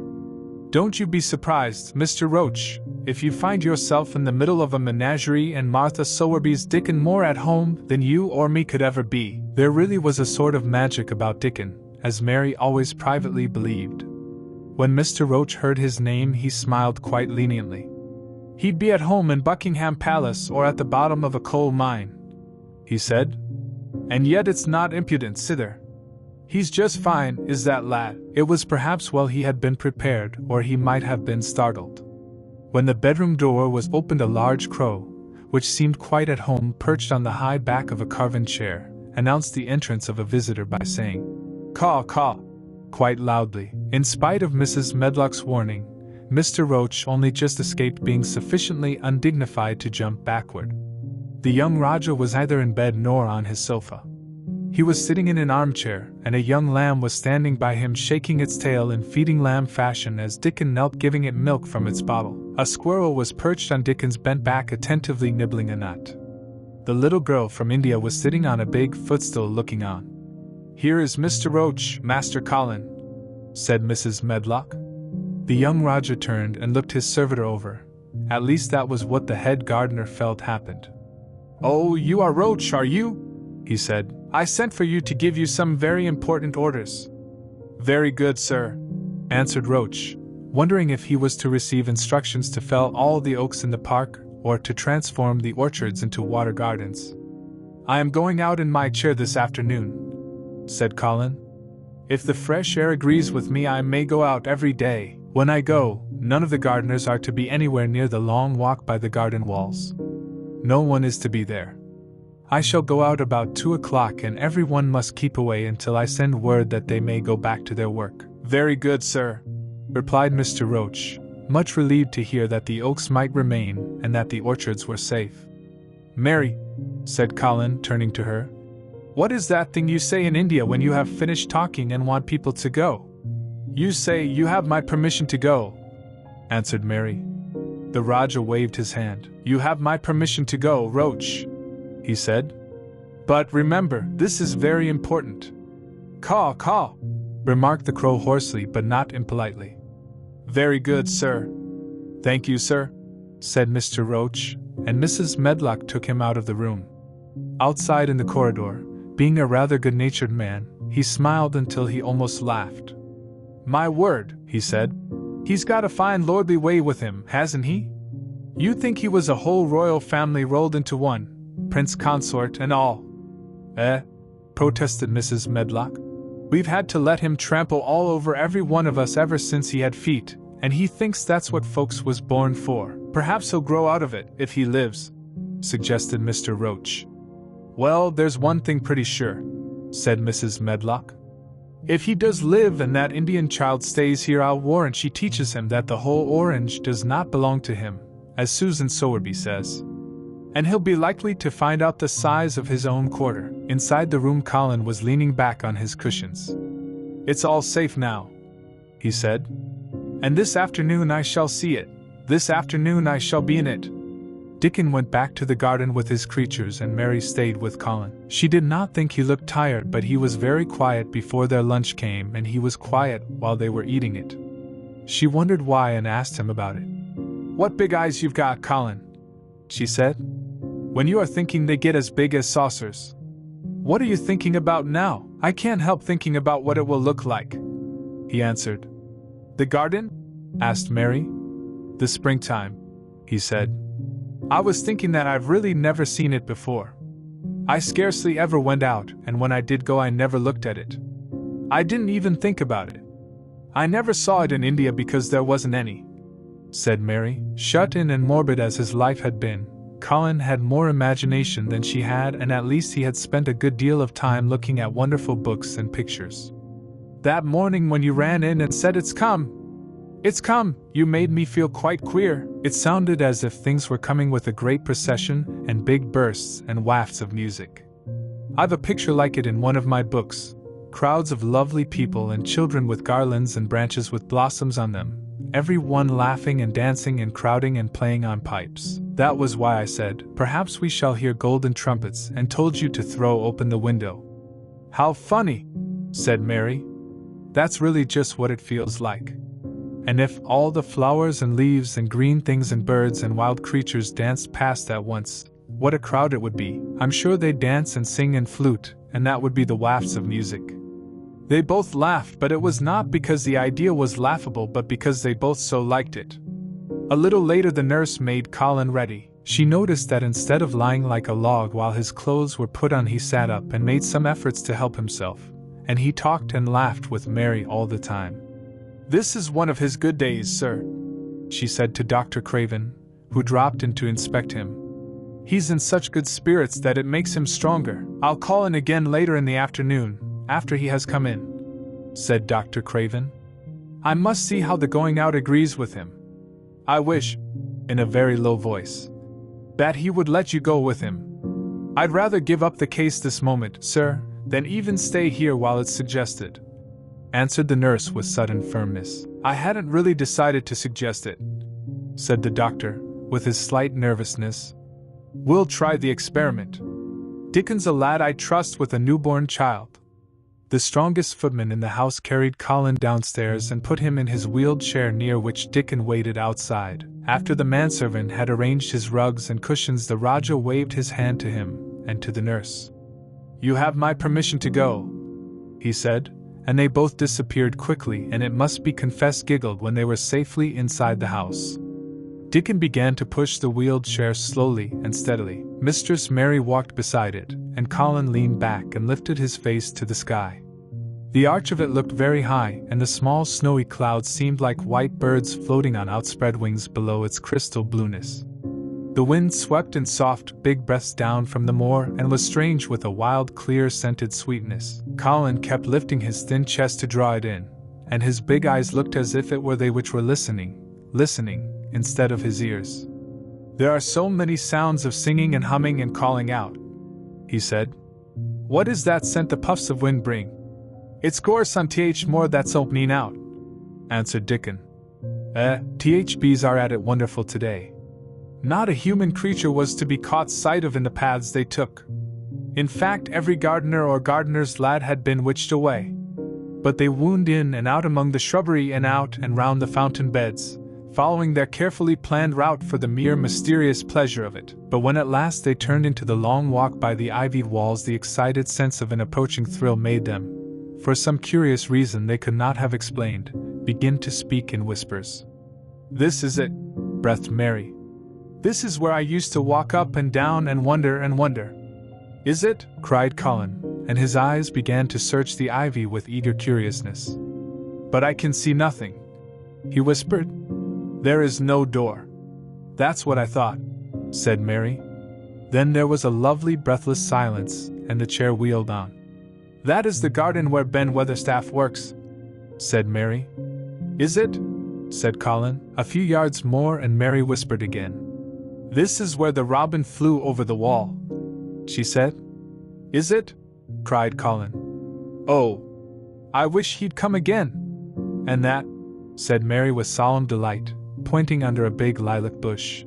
Don't you be surprised, Mr. Roach, if you find yourself in the middle of a menagerie and Martha Sowerby's Dickon more at home than you or me could ever be." There really was a sort of magic about Dickon, as Mary always privately believed. When Mr. Roach heard his name he smiled quite leniently. "He'd be at home in Buckingham Palace or at the bottom of a coal mine," he said. "And yet it's not impudence either. He's just fine, is that lad." It was perhaps well he had been prepared, or he might have been startled. When the bedroom door was opened, a large crow, which seemed quite at home perched on the high back of a carven chair, announced the entrance of a visitor by saying, "Caw, caw," quite loudly. In spite of Mrs. Medlock's warning, Mr. Roach only just escaped being sufficiently undignified to jump backward. The young Rajah was neither in bed nor on his sofa. He was sitting in an armchair, and a young lamb was standing by him shaking its tail in feeding lamb fashion as Dickon knelt giving it milk from its bottle. A squirrel was perched on Dickon's bent back attentively nibbling a nut. The little girl from India was sitting on a big footstool looking on. "Here is Mr. Roach, Master Colin," said Mrs. Medlock. The young Rajah turned and looked his servitor over. At least that was what the head gardener felt happened. "Oh, you are Roach, are you?" he said. "I sent for you to give you some very important orders." "Very good, sir," answered Roach, wondering if he was to receive instructions to fell all the oaks in the park, or to transform the orchards into water gardens. "I am going out in my chair this afternoon," said Colin. "If the fresh air agrees with me, I may go out every day. When I go, none of the gardeners are to be anywhere near the long walk by the garden walls. No one is to be there. I shall go out about 2 o'clock, and everyone must keep away until I send word that they may go back to their work." "Very good, sir," replied Mr. Roach, much relieved to hear that the oaks might remain and that the orchards were safe. "Mary," said Colin, turning to her, "what is that thing you say in India when you have finished talking and want people to go?" You say you have my permission to go, answered Mary. The Raja waved his hand. You have my permission to go, Roach, he said. But remember, this is very important. Caw, caw, remarked the crow hoarsely but not impolitely. Very good, sir. Thank you, sir, said Mr. Roach, and Mrs. Medlock took him out of the room. Outside in the corridor, being a rather good-natured man, he smiled until he almost laughed. My word, he said. He's got a fine lordly way with him, hasn't he? You'd think he was a whole royal family rolled into one, prince consort and all. Protested Mrs. Medlock. We've had to let him trample all over every one of us ever since he had feet, and he thinks that's what folks was born for. Perhaps he'll grow out of it, if he lives, suggested Mr. Roach. Well, there's one thing pretty sure, said Mrs. Medlock. If he does live and that Indian child stays here, I'll warrant she teaches him that the whole orange does not belong to him, as Susan Sowerby says. And he'll be likely to find out the size of his own quarter. Inside the room, Colin was leaning back on his cushions. It's all safe now, he said. And this afternoon I shall see it. This afternoon I shall be in it. Dickon went back to the garden with his creatures and Mary stayed with Colin. She did not think he looked tired, but he was very quiet before their lunch came, and he was quiet while they were eating it. She wondered why and asked him about it. What big eyes you've got, Colin, she said. When you are thinking they get as big as saucers. What are you thinking about now? I can't help thinking about what it will look like, he answered. The garden? Asked Mary. The springtime, he said. I was thinking that I've really never seen it before. I scarcely ever went out, and when I did go I never looked at it. I didn't even think about it. I never saw it in India because there wasn't any, said Mary. Shut in and morbid as his life had been, Colin had more imagination than she had, and at least he had spent a good deal of time looking at wonderful books and pictures. That morning when you ran in and said, "It's come! It's come!" you made me feel quite queer. It sounded as if things were coming with a great procession and big bursts and wafts of music. I've a picture like it in one of my books. Crowds of lovely people and children with garlands and branches with blossoms on them, every one laughing and dancing and crowding and playing on pipes. That was why I said, perhaps we shall hear golden trumpets, and told you to throw open the window. How funny, said Mary. That's really just what it feels like. And if all the flowers and leaves and green things and birds and wild creatures danced past at once, what a crowd it would be. I'm sure they'd dance and sing and flute, and that would be the wafts of music. They both laughed, but it was not because the idea was laughable, but because they both so liked it. A little later the nurse made Colin ready. She noticed that instead of lying like a log while his clothes were put on, he sat up and made some efforts to help himself, and he talked and laughed with Mary all the time. This is one of his good days, sir, she said to Dr. Craven, who dropped in to inspect him. He's in such good spirits that it makes him stronger. I'll call in again later in the afternoon, after he has come in, said Dr. Craven. I must see how the going out agrees with him. I wish, in a very low voice, that he would let you go with him. I'd rather give up the case this moment, sir, than even stay here while it's suggested, answered the nurse with sudden firmness. I hadn't really decided to suggest it, said the doctor, with his slight nervousness. We'll try the experiment. Dickon's a lad I trust with a newborn child. The strongest footman in the house carried Colin downstairs and put him in his wheeled chair near which Dickon waited outside. After the manservant had arranged his rugs and cushions, the Rajah waved his hand to him and to the nurse. You have my permission to go, he said, and they both disappeared quickly, and it must be confessed giggled when they were safely inside the house. Dickon began to push the wheeled chair slowly and steadily. Mistress Mary walked beside it, and Colin leaned back and lifted his face to the sky. The arch of it looked very high, and the small snowy clouds seemed like white birds floating on outspread wings below its crystal blueness. The wind swept in soft, big breaths down from the moor and was strange with a wild, clear-scented sweetness. Colin kept lifting his thin chest to draw it in, and his big eyes looked as if it were they which were listening, instead of his ears. There are so many sounds of singing and humming and calling out, he said. What is that scent the puffs of wind bring? It's gorse on th more that's opening out. answered Dickon. THBs are at it wonderful today. Not a human creature was to be caught sight of in the paths they took. In fact, every gardener or gardener's lad had been witched away. But they wound in and out among the shrubbery and out and round the fountain beds, following their carefully planned route for the mere mysterious pleasure of it. But when at last they turned into the long walk by the ivied walls, the excited sense of an approaching thrill made them, for some curious reason they could not have explained, begin to speak in whispers. "This is it," breathed Mary. "This is where I used to walk up and down and wonder and wonder." "Is it?" cried Colin, and his eyes began to search the ivy with eager curiousness. "But I can see nothing," he whispered. "There is no door." "That's what I thought," said Mary. Then there was a lovely breathless silence, and the chair wheeled on. "That is the garden where Ben Weatherstaff works," said Mary. "Is it?" said Colin. A few yards more and Mary whispered again. "This is where the robin flew over the wall," she said. "Is it?" cried Colin. "Oh, I wish he'd come again." "And that," said Mary with solemn delight, pointing under a big lilac bush,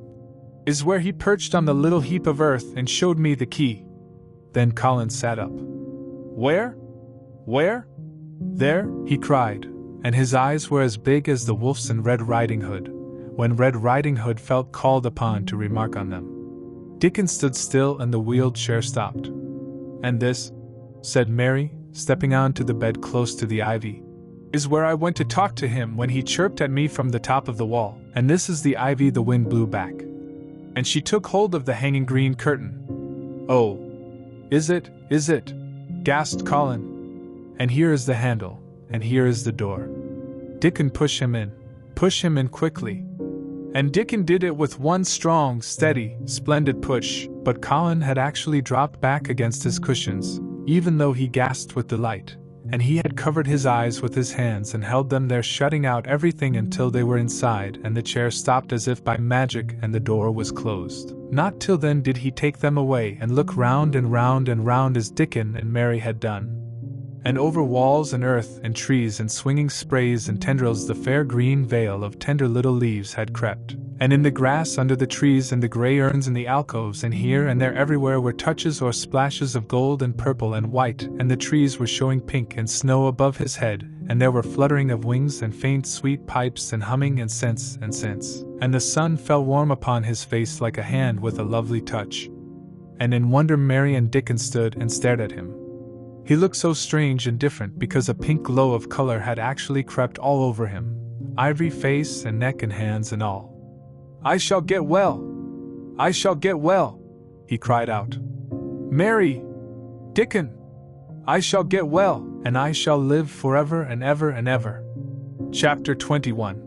"is where he perched on the little heap of earth and showed me the key." Then Colin sat up. "Where? Where?" "There," he cried, and his eyes were as big as the wolf's in Red Riding Hood, when Red Riding Hood felt called upon to remark on them. Dickon stood still and the wheeled chair stopped. "And this," said Mary, stepping on to the bed close to the ivy, "is where I went to talk to him when he chirped at me from the top of the wall. And this is the ivy the wind blew back." And she took hold of the hanging green curtain. "Oh, is it, is it?" gasped Colin. "And here is the handle, and here is the door." Dickon, push him in quickly. And Dickon did it with one strong, steady, splendid push, but Colin had actually dropped back against his cushions, even though he gasped with delight, and he had covered his eyes with his hands and held them there, shutting out everything until they were inside and the chair stopped as if by magic and the door was closed. Not till then did he take them away and look round and round and round as Dickon and Mary had done. And over walls and earth and trees and swinging sprays and tendrils the fair green veil of tender little leaves had crept, and in the grass under the trees and the grey urns in the alcoves, and here and there everywhere were touches or splashes of gold and purple and white, and the trees were showing pink and snow above his head, and there were fluttering of wings and faint sweet pipes and humming and scents, and the sun fell warm upon his face like a hand with a lovely touch. And in wonder Mary and Dickon stood and stared at him. He looked so strange and different because a pink glow of color had actually crept all over him, ivory face and neck and hands and all. "I shall get well! I shall get well!" he cried out. "Mary! Dickon! I shall get well, and I shall live forever and ever and ever." Chapter 21.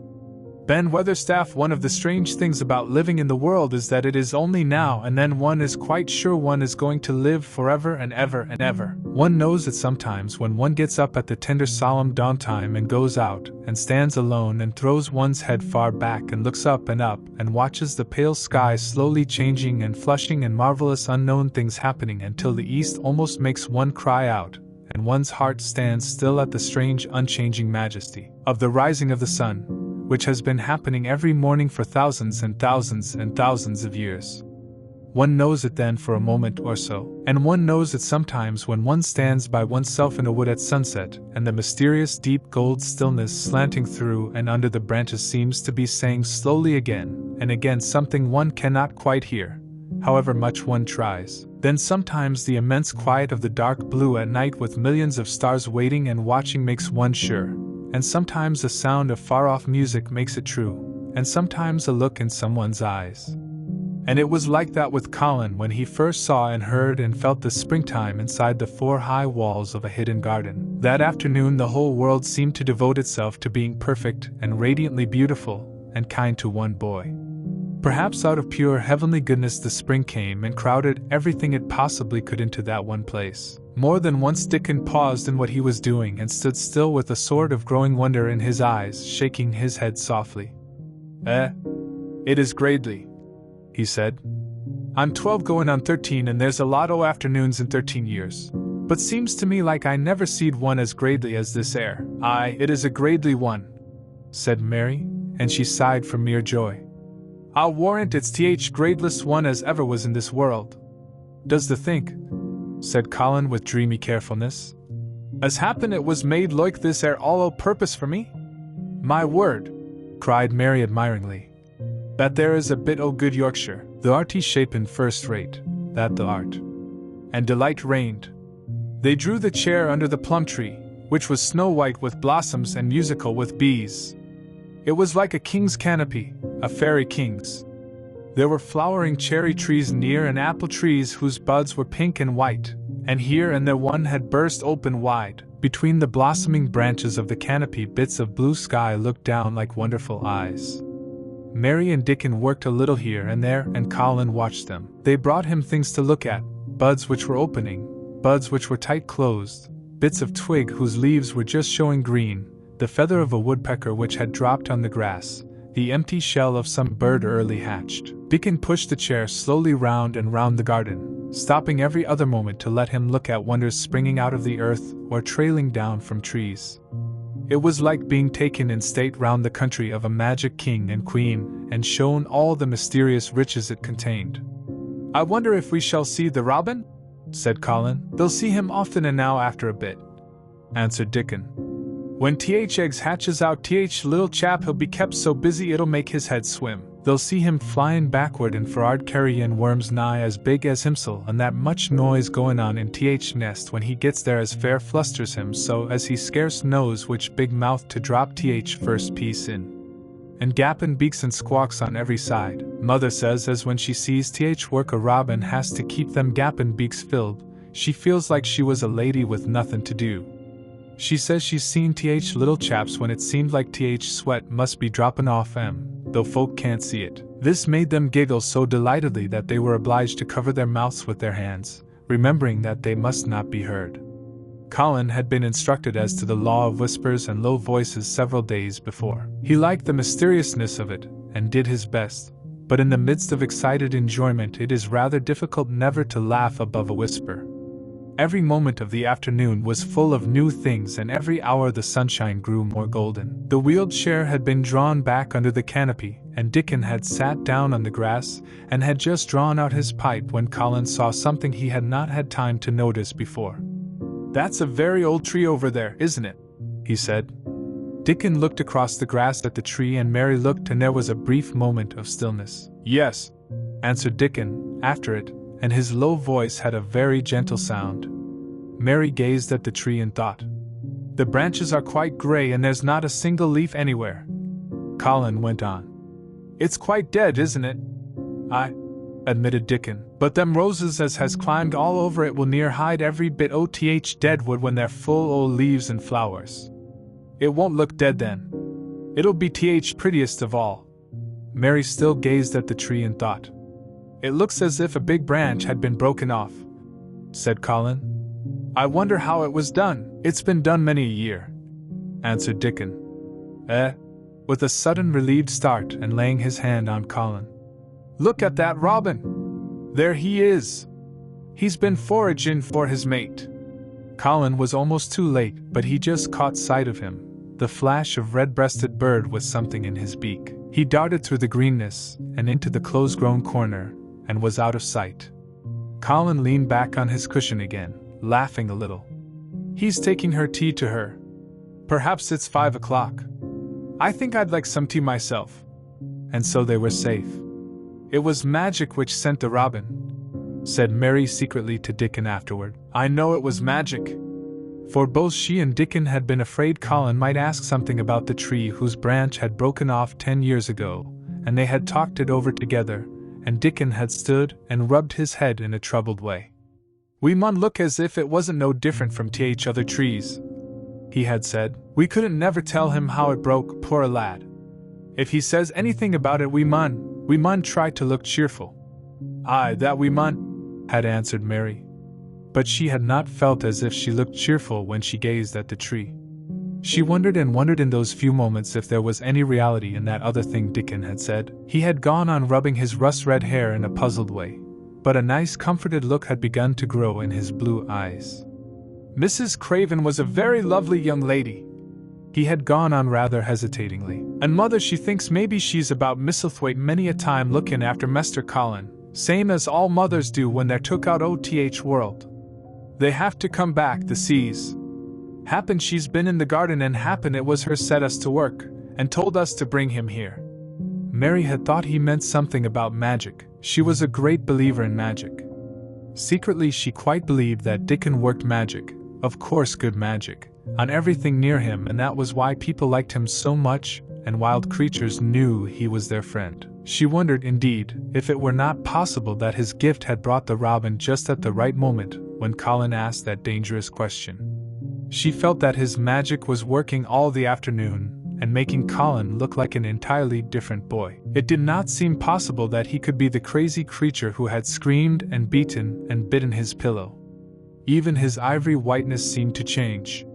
Ben Weatherstaff. One of the strange things about living in the world is that it is only now and then one is quite sure one is going to live forever and ever and ever. One knows it sometimes when one gets up at the tender solemn dawn time and goes out and stands alone and throws one's head far back and looks up and watches the pale sky slowly changing and flushing and marvelous unknown things happening until the east almost makes one cry out, and one's heart stands still at the strange unchanging majesty of the rising of the sun, which has been happening every morning for thousands and thousands and thousands of years. One knows it then for a moment or so, and one knows it sometimes when one stands by oneself in a wood at sunset, and the mysterious deep gold stillness slanting through and under the branches seems to be saying slowly again and again something one cannot quite hear, however much one tries. Then sometimes the immense quiet of the dark blue at night with millions of stars waiting and watching makes one sure. And sometimes the sound of far-off music makes it true, and sometimes a look in someone's eyes. And it was like that with Colin when he first saw and heard and felt the springtime inside the four high walls of a hidden garden. That afternoon the whole world seemed to devote itself to being perfect and radiantly beautiful and kind to one boy. Perhaps out of pure heavenly goodness the spring came and crowded everything it possibly could into that one place. More than once Dickon paused in what he was doing and stood still with a sort of growing wonder in his eyes, shaking his head softly. It is Gradely," he said. "I'm 12 going on 13 and there's a lot o' afternoons in 13 years. But seems to me like I never seed one as Gradely as this air." "Aye, it is a Gradely one," said Mary, and she sighed from mere joy. "I'll warrant it's th gradeless one as ever was in this world." "Does the think?" said Colin with dreamy carefulness. "As happen it was made like this ere all o' purpose for me?" "My word!" cried Mary admiringly. "That there is a bit o' good Yorkshire, the arty shapen first rate, that the art." And delight reigned. They drew the chair under the plum tree, which was snow white with blossoms and musical with bees. It was like a king's canopy, a fairy king's. There were flowering cherry trees near and apple trees whose buds were pink and white, and here and there one had burst open wide. Between the blossoming branches of the canopy bits of blue sky looked down like wonderful eyes. Mary and Dickon worked a little here and there, and Colin watched them. They brought him things to look at, buds which were opening, buds which were tight closed, bits of twig whose leaves were just showing green, the feather of a woodpecker which had dropped on the grass, the empty shell of some bird early hatched. Dickon pushed the chair slowly round and round the garden, stopping every other moment to let him look at wonders springing out of the earth or trailing down from trees. It was like being taken in state round the country of a magic king and queen, and shown all the mysterious riches it contained. "I wonder if we shall see the robin?" said Colin. "They'll see him often and now after a bit," answered Dickon. "When th eggs hatches out th little chap he'll be kept so busy it'll make his head swim. They'll see him flying backward and for'ard carryin' worms nigh as big as himsel, and that much noise goin' on in th nest when he gets there as fair flusters him so as he scarce knows which big mouth to drop th first piece in. And gappin' beaks and squawks on every side. Mother says as when she sees th work a robin has to keep them gappin' beaks filled, she feels like she was a lady with nothin' to do. She says she's seen th little chaps when it seemed like th sweat must be droppin' off 'em, though folk can't see it. This made them giggle so delightedly that they were obliged to cover their mouths with their hands, remembering that they must not be heard. Colin had been instructed as to the law of whispers and low voices several days before. He liked the mysteriousness of it, and did his best, but in the midst of excited enjoyment it is rather difficult never to laugh above a whisper. Every moment of the afternoon was full of new things, and every hour the sunshine grew more golden. The wheeled chair had been drawn back under the canopy, and Dickon had sat down on the grass, and had just drawn out his pipe when Colin saw something he had not had time to notice before. "That's a very old tree over there, isn't it?" he said. Dickon looked across the grass at the tree, and Mary looked, and there was a brief moment of stillness. "Yes," answered Dickon, after it, and his low voice had a very gentle sound. Mary gazed at the tree and thought. "The branches are quite grey and there's not a single leaf anywhere." Colin went on. "It's quite dead, isn't it?" "Aye," admitted Dickon, "but them roses as has climbed all over it will near hide every bit o' th dead wood when they're full o' leaves and flowers. It won't look dead then. It'll be th prettiest of all." Mary still gazed at the tree and thought. "It looks as if a big branch had been broken off," said Colin. "I wonder how it was done." "It's been done many a year," answered Dickon. With a sudden relieved start and laying his hand on Colin. "Look at that robin! There he is! He's been foragin' for his mate." Colin was almost too late, but he just caught sight of him, the flash of red-breasted bird with something in his beak. He darted through the greenness and into the close-grown corner, and was out of sight. Colin leaned back on his cushion again, laughing a little. "He's taking her tea to her. Perhaps it's 5 o'clock. I think I'd like some tea myself." And so they were safe. "It was magic which sent the robin," said Mary secretly to Dickon afterward. "I know it was magic." For both she and Dickon had been afraid Colin might ask something about the tree whose branch had broken off 10 years ago, and they had talked it over together, and Dickon had stood and rubbed his head in a troubled way. "We mun look as if it wasn't no different from th other trees," he had said. "We couldn't never tell him how it broke, poor lad. If he says anything about it we mun try to look cheerful." "Aye, that we mun," had answered Mary. But she had not felt as if she looked cheerful when she gazed at the tree. She wondered and wondered in those few moments if there was any reality in that other thing Dickon had said. He had gone on rubbing his rust-red hair in a puzzled way, but a nice comforted look had begun to grow in his blue eyes. "Mrs. Craven was a very lovely young lady," He had gone on rather hesitatingly. "And mother, she thinks maybe she's about Misselthwaite many a time lookin' after Mester Colin, same as all mothers do when they're took out o' world. They have to come back, the seas. Happen she's been in the garden and happen it was her set us to work, and told us to bring him here." Mary had thought he meant something about magic. She was a great believer in magic. Secretly she quite believed that Dickon worked magic, of course good magic, on everything near him, and that was why people liked him so much, and wild creatures knew he was their friend. She wondered, indeed, if it were not possible that his gift had brought the robin just at the right moment when Colin asked that dangerous question. She felt that his magic was working all the afternoon, and making Colin look like an entirely different boy. It did not seem possible that he could be the crazy creature who had screamed and beaten and bitten his pillow. Even his ivory whiteness seemed to change.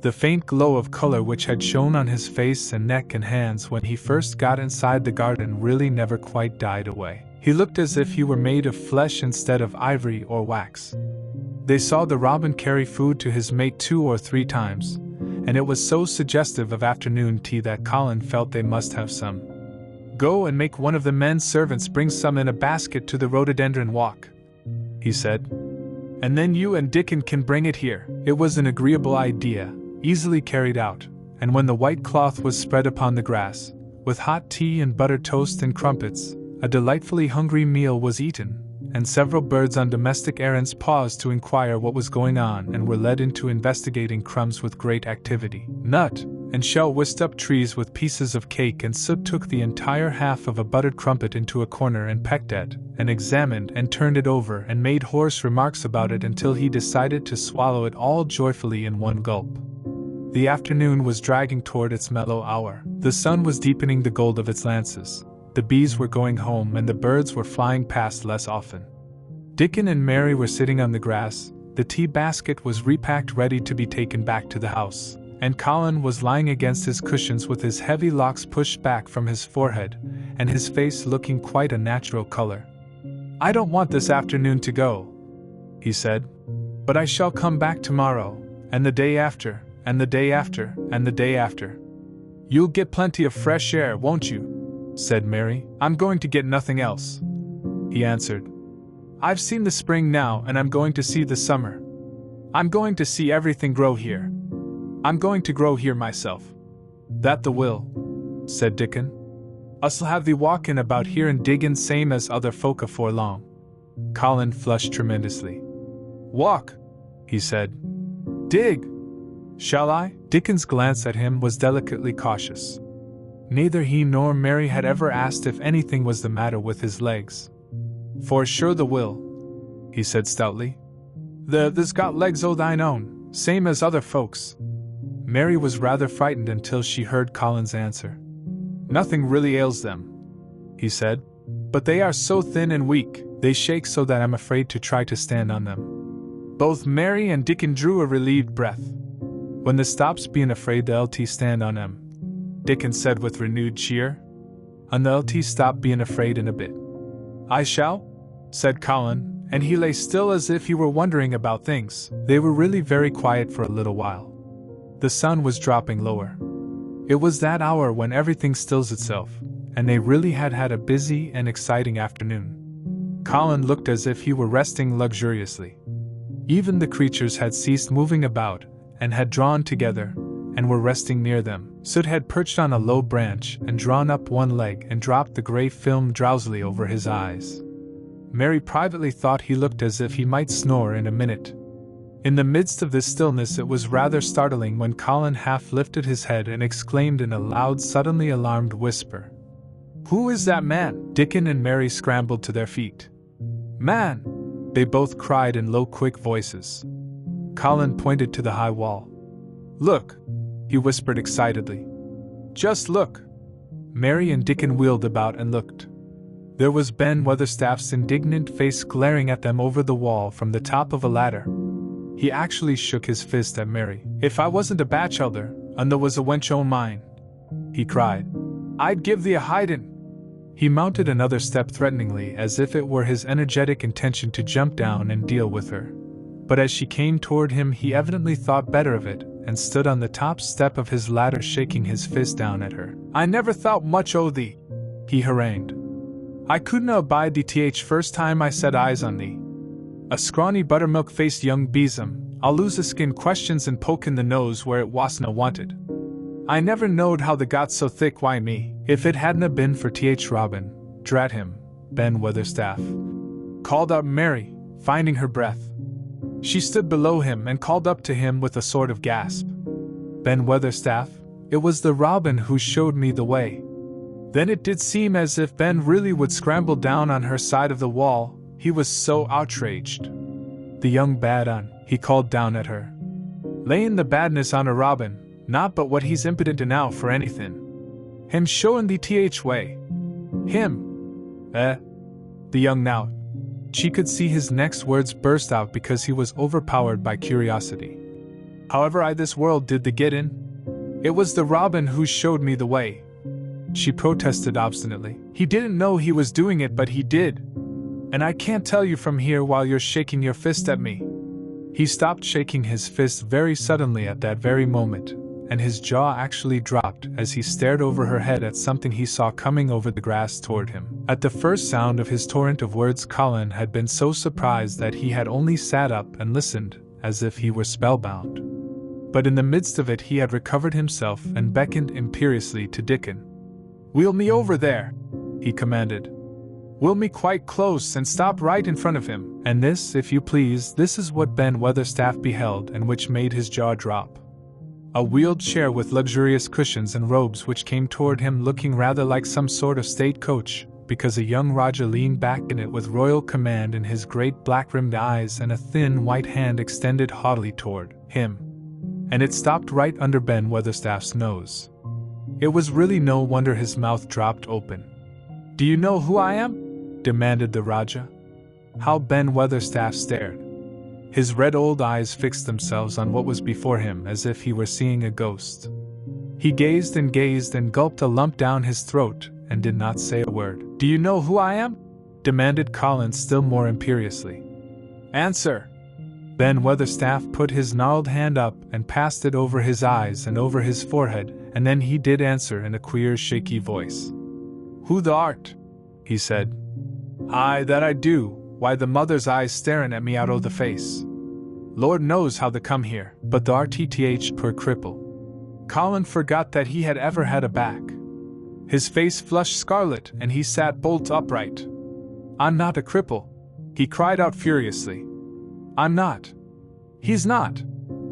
The faint glow of color which had shone on his face and neck and hands when he first got inside the garden really never quite died away. He looked as if he were made of flesh instead of ivory or wax. They saw the robin carry food to his mate 2 or 3 times, and it was so suggestive of afternoon tea that Colin felt they must have some. "Go and make one of the men servants bring some in a basket to the rhododendron walk," he said. "And then you and Dickon can bring it here." It was an agreeable idea, easily carried out, and when the white cloth was spread upon the grass, with hot tea and buttered toast and crumpets, a delightfully hungry meal was eaten, and several birds on domestic errands paused to inquire what was going on and were led into investigating crumbs with great activity. Nut and Shell whisked up trees with pieces of cake, and Soot took the entire half of a buttered crumpet into a corner and pecked at, and examined and turned it over and made hoarse remarks about it until he decided to swallow it all joyfully in one gulp. The afternoon was dragging toward its mellow hour. The sun was deepening the gold of its lances. The bees were going home and the birds were flying past less often. Dickon and Mary were sitting on the grass, the tea basket was repacked ready to be taken back to the house, and Colin was lying against his cushions with his heavy locks pushed back from his forehead, and his face looking quite a natural color. "I don't want this afternoon to go," he said, "but I shall come back tomorrow, and the day after, and the day after, and the day after." "You'll get plenty of fresh air, won't you?" said Mary. "I'm going to get nothing else," he answered. "I've seen the spring now, and I'm going to see the summer. I'm going to see everything grow here. I'm going to grow here myself." "That the will," said Dickon. "Us'll have thee walkin' about here and diggin' same as other folk afore long." Colin flushed tremendously. "Walk," he said. "Dig." "Shall I?" Dickon's glance at him was delicately cautious. Neither he nor Mary had ever asked if anything was the matter with his legs. "For sure the will," he said stoutly. There's got legs o' thine own, same as other folks." Mary was rather frightened until she heard Colin's answer. "Nothing really ails them," he said, "but they are so thin and weak, they shake so that I'm afraid to try to stand on them." Both Mary and Dickon drew a relieved breath. "When the stops being afraid the LT stand on 'em," Dickon said with renewed cheer. "And the LT stop being afraid in a bit." "I shall," said Colin, and he lay still as if he were wondering about things. They were really very quiet for a little while. The sun was dropping lower. It was that hour when everything stills itself, and they really had had a busy and exciting afternoon. Colin looked as if he were resting luxuriously. Even the creatures had ceased moving about, and had drawn together, and were resting near them. Soot had perched on a low branch and drawn up one leg and dropped the gray film drowsily over his eyes. Mary privately thought he looked as if he might snore in a minute. In the midst of this stillness it was rather startling when Colin half lifted his head and exclaimed in a loud, suddenly alarmed whisper, "Who is that man?" Dickon and Mary scrambled to their feet. "Man!" they both cried in low, quick voices. Colin pointed to the high wall. "Look!" he whispered excitedly. "Just look!" Mary and Dickon wheeled about and looked. There was Ben Weatherstaff's indignant face glaring at them over the wall from the top of a ladder. He actually shook his fist at Mary. "If I wasn't a bachelor, and there was a wench o' mine," he cried, "I'd give thee a hidin'." He mounted another step threateningly as if it were his energetic intention to jump down and deal with her. But as she came toward him, he evidently thought better of it, and stood on the top step of his ladder shaking his fist down at her. "I never thought much o' thee," he harangued. "I couldna abide thee th first time I set eyes on thee. A scrawny buttermilk-faced young besom, I'll lose a skin questions and poke in the nose where it wasna wanted. I never knowed how they got so thick, why me, if it hadna been for th Robin, drat him," Ben Weatherstaff called out Mary, finding her breath. She stood below him and called up to him with a sort of gasp. "Ben Weatherstaff, it was the Robin who showed me the way." Then it did seem as if Ben really would scramble down on her side of the wall, he was so outraged. "The young bad un," he called down at her. "Layin' the badness on a Robin, not but what he's impotent enow for anything. Him showin' the th way. Him. The young nowt." She could see his next words burst out because he was overpowered by curiosity. "However I this world did the gettin'? It was the Robin who showed me the way," she protested obstinately. "He didn't know he was doing it, but he did. And I can't tell you from here while you're shaking your fist at me." He stopped shaking his fist very suddenly at that very moment, and his jaw actually dropped as he stared over her head at something he saw coming over the grass toward him. At the first sound of his torrent of words, Colin had been so surprised that he had only sat up and listened, as if he were spellbound. But in the midst of it he had recovered himself and beckoned imperiously to Dickon. "Wheel me over there," he commanded. "Wheel me quite close and stop right in front of him." And this, if you please, this is what Ben Weatherstaff beheld and which made his jaw drop. A wheeled chair with luxurious cushions and robes which came toward him looking rather like some sort of state coach, because a young Raja leaned back in it with royal command in his great black-rimmed eyes and a thin white hand extended haughtily toward him. And it stopped right under Ben Weatherstaff's nose. It was really no wonder his mouth dropped open. "Do you know who I am?" demanded the Raja. How Ben Weatherstaff stared. His red old eyes fixed themselves on what was before him as if he were seeing a ghost. He gazed and gulped a lump down his throat and did not say a word. "Do you know who I am?" demanded Colin still more imperiously. "Answer!" Ben Weatherstaff put his gnarled hand up and passed it over his eyes and over his forehead, and then he did answer in a queer shaky voice. "Who th'art?" he said. "Aye, that I do. Why, the mother's eyes staring at me out o' the face. Lord knows how they come here, but the RTTH poor cripple." Colin forgot that he had ever had a back. His face flushed scarlet and he sat bolt upright. "I'm not a cripple," he cried out furiously. "I'm not." "He's not,"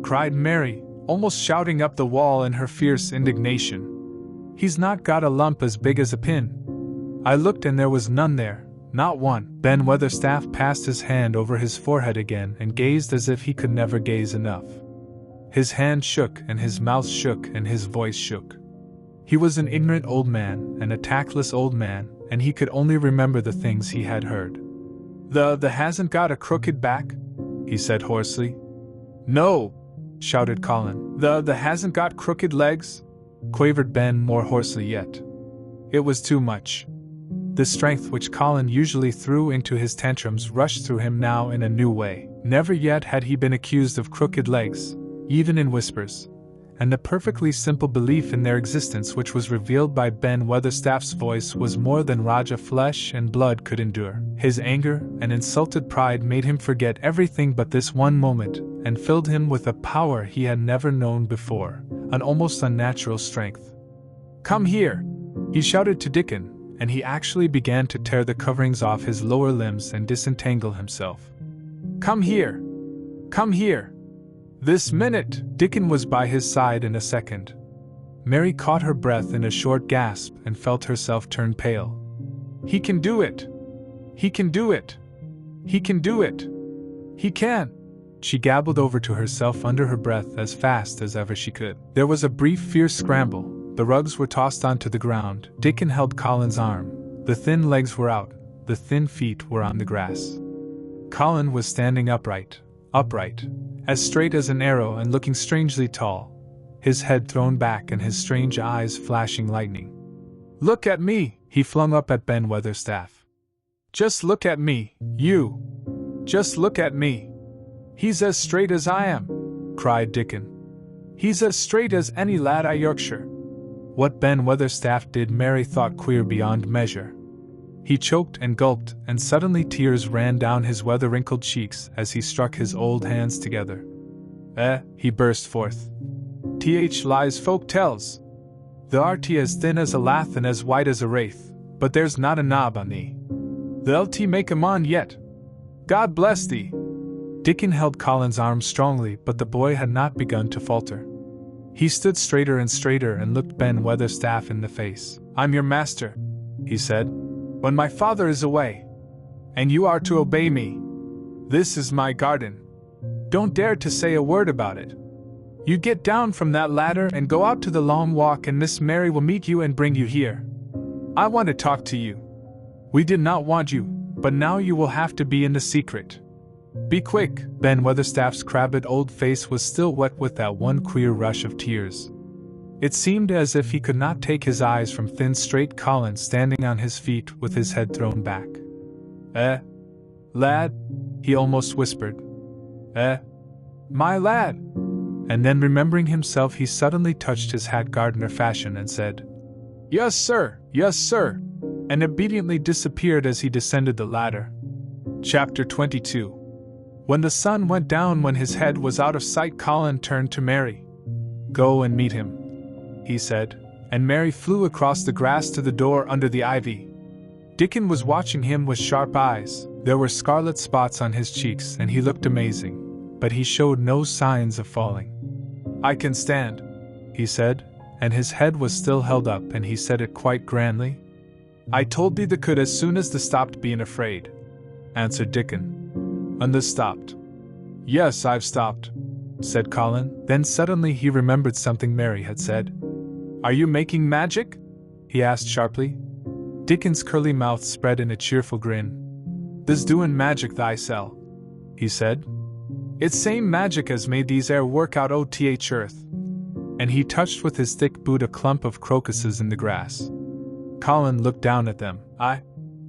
cried Mary, almost shouting up the wall in her fierce indignation. "He's not got a lump as big as a pin. I looked and there was none there. Not one." Ben Weatherstaff passed his hand over his forehead again and gazed as if he could never gaze enough. His hand shook and his mouth shook and his voice shook. He was an ignorant old man and a tactless old man, and he could only remember the things he had heard. The hasn't got a crooked back?" he said hoarsely. "No!" shouted Colin. The hasn't got crooked legs?" quavered Ben more hoarsely yet. It was too much. The strength which Colin usually threw into his tantrums rushed through him now in a new way. Never yet had he been accused of crooked legs, even in whispers, and the perfectly simple belief in their existence which was revealed by Ben Weatherstaff's voice was more than Raja flesh and blood could endure. His anger and insulted pride made him forget everything but this one moment, and filled him with a power he had never known before, an almost unnatural strength. "Come here!" he shouted to Dickon, and he actually began to tear the coverings off his lower limbs and disentangle himself. "Come here! Come here! This minute!" Dickon was by his side in a second. Mary caught her breath in a short gasp and felt herself turn pale. "He can do it! He can do it! He can do it! He can!" She gabbled over to herself under her breath as fast as ever she could. There was a brief fierce scramble. The rugs were tossed onto the ground. Dickon held Colin's arm. The thin legs were out. The thin feet were on the grass. Colin was standing upright, as straight as an arrow and looking strangely tall, his head thrown back and his strange eyes flashing lightning. "Look at me!" he flung up at Ben Weatherstaff. "Just look at me, you! Just look at me! He's as straight as I am, cried Dickon. He's as straight as any lad I Yorkshire. What Ben Weatherstaff did Mary thought queer beyond measure. He choked and gulped, and suddenly tears ran down his weather-wrinkled cheeks as he struck his old hands together. He burst forth. "Th lies folk tells. The art as thin as a lath and as white as a wraith, but there's not a knob on thee. They'll make 'em on yet. God bless thee." Dickon held Colin's arm strongly, but the boy had not begun to falter. He stood straighter and looked Ben Weatherstaff in the face. "I'm your master," he said, "when my father is away. And you are to obey me. This is my garden. Don't dare to say a word about it. You get down from that ladder and go out to the long walk, and Miss Mary will meet you and bring you here. I want to talk to you. We did not want you, but now you will have to be in the secret. Be quick." Ben Weatherstaff's crabbed old face was still wet with that one queer rush of tears. It seemed as if he could not take his eyes from thin straight Colin standing on his feet with his head thrown back. Lad," he almost whispered. My lad." And then remembering himself, he suddenly touched his hat gardener fashion and said, Yes, sir, and obediently disappeared as he descended the ladder. Chapter 22. When the sun went down, when his head was out of sight, Colin turned to Mary. "Go and meet him," he said, and Mary flew across the grass to the door under the ivy. Dickon was watching him with sharp eyes. There were scarlet spots on his cheeks and he looked amazing, but he showed no signs of falling. "I can stand," he said, and his head was still held up, and he said it quite grandly. "I told thee the could as soon as the stopped being afraid," answered Dickon. "And the stopped?" "Yes, I've stopped," said Colin. Then suddenly he remembered something Mary had said. "Are you making magic?" he asked sharply. Dickon's curly mouth spread in a cheerful grin. "This doin' magic thysel," he said. "It's same magic as made these air work out oth earth." And he touched with his thick boot a clump of crocuses in the grass. Colin looked down at them.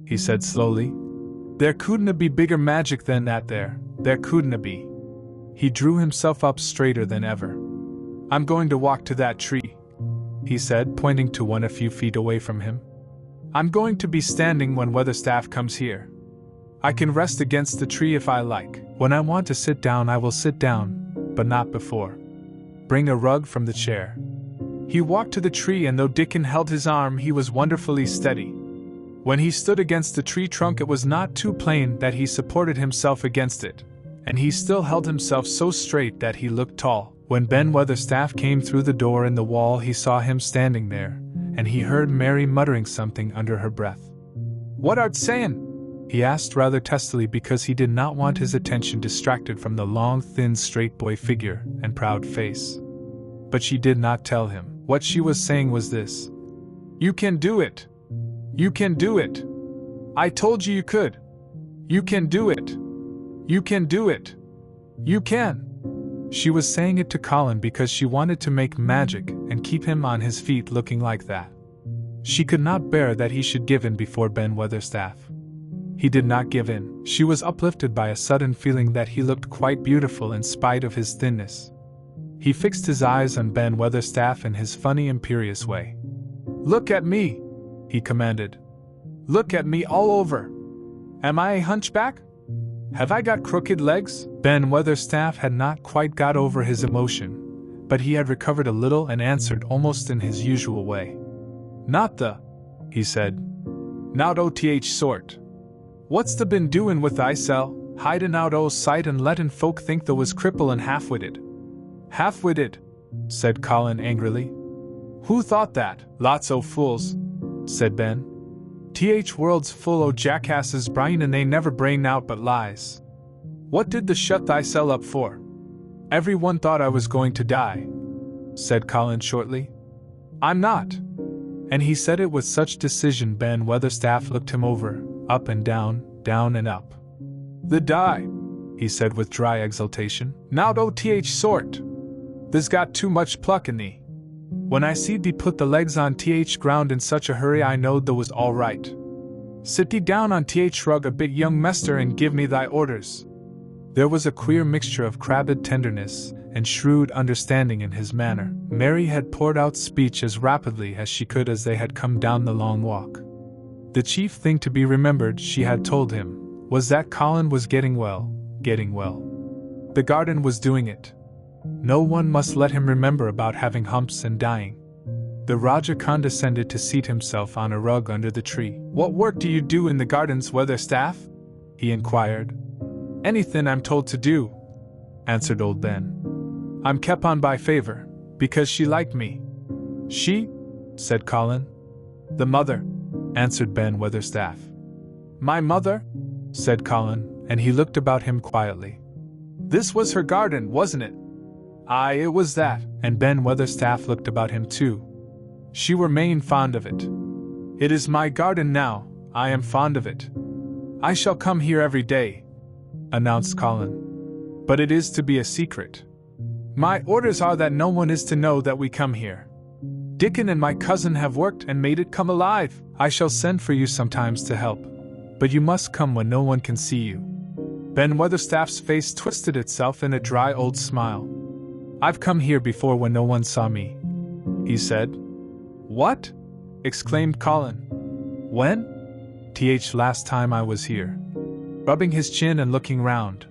He said slowly. "There couldn't be bigger magic than that there couldn't be." He drew himself up straighter than ever. "I'm going to walk to that tree," he said, pointing to one a few feet away from him. "I'm going to be standing when Weatherstaff comes here. I can rest against the tree if I like. When I want to sit down I will sit down, but not before. Bring a rug from the chair." He walked to the tree, and though Dickon held his arm, he was wonderfully steady. When he stood against the tree trunk, it was not too plain that he supported himself against it, and he still held himself so straight that he looked tall. When Ben Weatherstaff came through the door in the wall, he saw him standing there, and he heard Mary muttering something under her breath. "What art sayin'?" he asked rather testily, because he did not want his attention distracted from the long, thin, straight boy figure and proud face. But she did not tell him. What she was saying was this: "You can do it! You can do it! I told you you could! You can do it! You can do it! You can!" She was saying it to Colin because she wanted to make magic and keep him on his feet looking like that. She could not bear that he should give in before Ben Weatherstaff. He did not give in. She was uplifted by a sudden feeling that he looked quite beautiful in spite of his thinness. He fixed his eyes on Ben Weatherstaff in his funny, imperious way. "Look at me," he commanded. "Look at me all over. Am I a hunchback? Have I got crooked legs?" Ben Weatherstaff had not quite got over his emotion, but he had recovered a little and answered almost in his usual way. "Not the," he said. "Not oth sort. What's the been doin' with thysel, hidin' out o' sight and lettin' folk think tha was cripple and half-witted?" "Half-witted," said Colin angrily. "Who thought that?" "Lots o' fools," said Ben. "Th world's full o' jackasses brain, and they never brain out but lies. What did the shut thysel up for?" "Everyone thought I was going to die," said Colin shortly. "I'm not." And he said it with such decision Ben Weatherstaff looked him over, up and down and up. "The die," he said with dry exultation. "Nowt oth sort. There's got too much pluck in thee. When I seed thee put the legs on th ground in such a hurry, I knowed thou was all right. Sit thee down on th rug a bit, young mester, and give me thy orders." There was a queer mixture of crabbed tenderness and shrewd understanding in his manner. Mary had poured out speech as rapidly as she could as they had come down the long walk. The chief thing to be remembered, she had told him, was that Colin was getting well. The garden was doing it. No one must let him remember about having humps and dying. The Rajah condescended to seat himself on a rug under the tree. "What work do you do in the gardens, Weatherstaff?" he inquired. "Anything I'm told to do," answered old Ben. "I'm kept on by favor, because she liked me." "She?" said Colin. "The mother," answered Ben Weatherstaff. "My mother?" said Colin, and he looked about him quietly. "This was her garden, wasn't it?" "Aye, it was that," and Ben Weatherstaff looked about him too. "She were main fond of it." "It is my garden now, I am fond of it. I shall come here every day," announced Colin. "But it is to be a secret. My orders are that no one is to know that we come here. Dickon and my cousin have worked and made it come alive. I shall send for you sometimes to help, but you must come when no one can see you." Ben Weatherstaff's face twisted itself in a dry old smile. "I've come here before when no one saw me," he said. "What?" exclaimed Colin. "When?" "Last time I was here," rubbing his chin and looking round.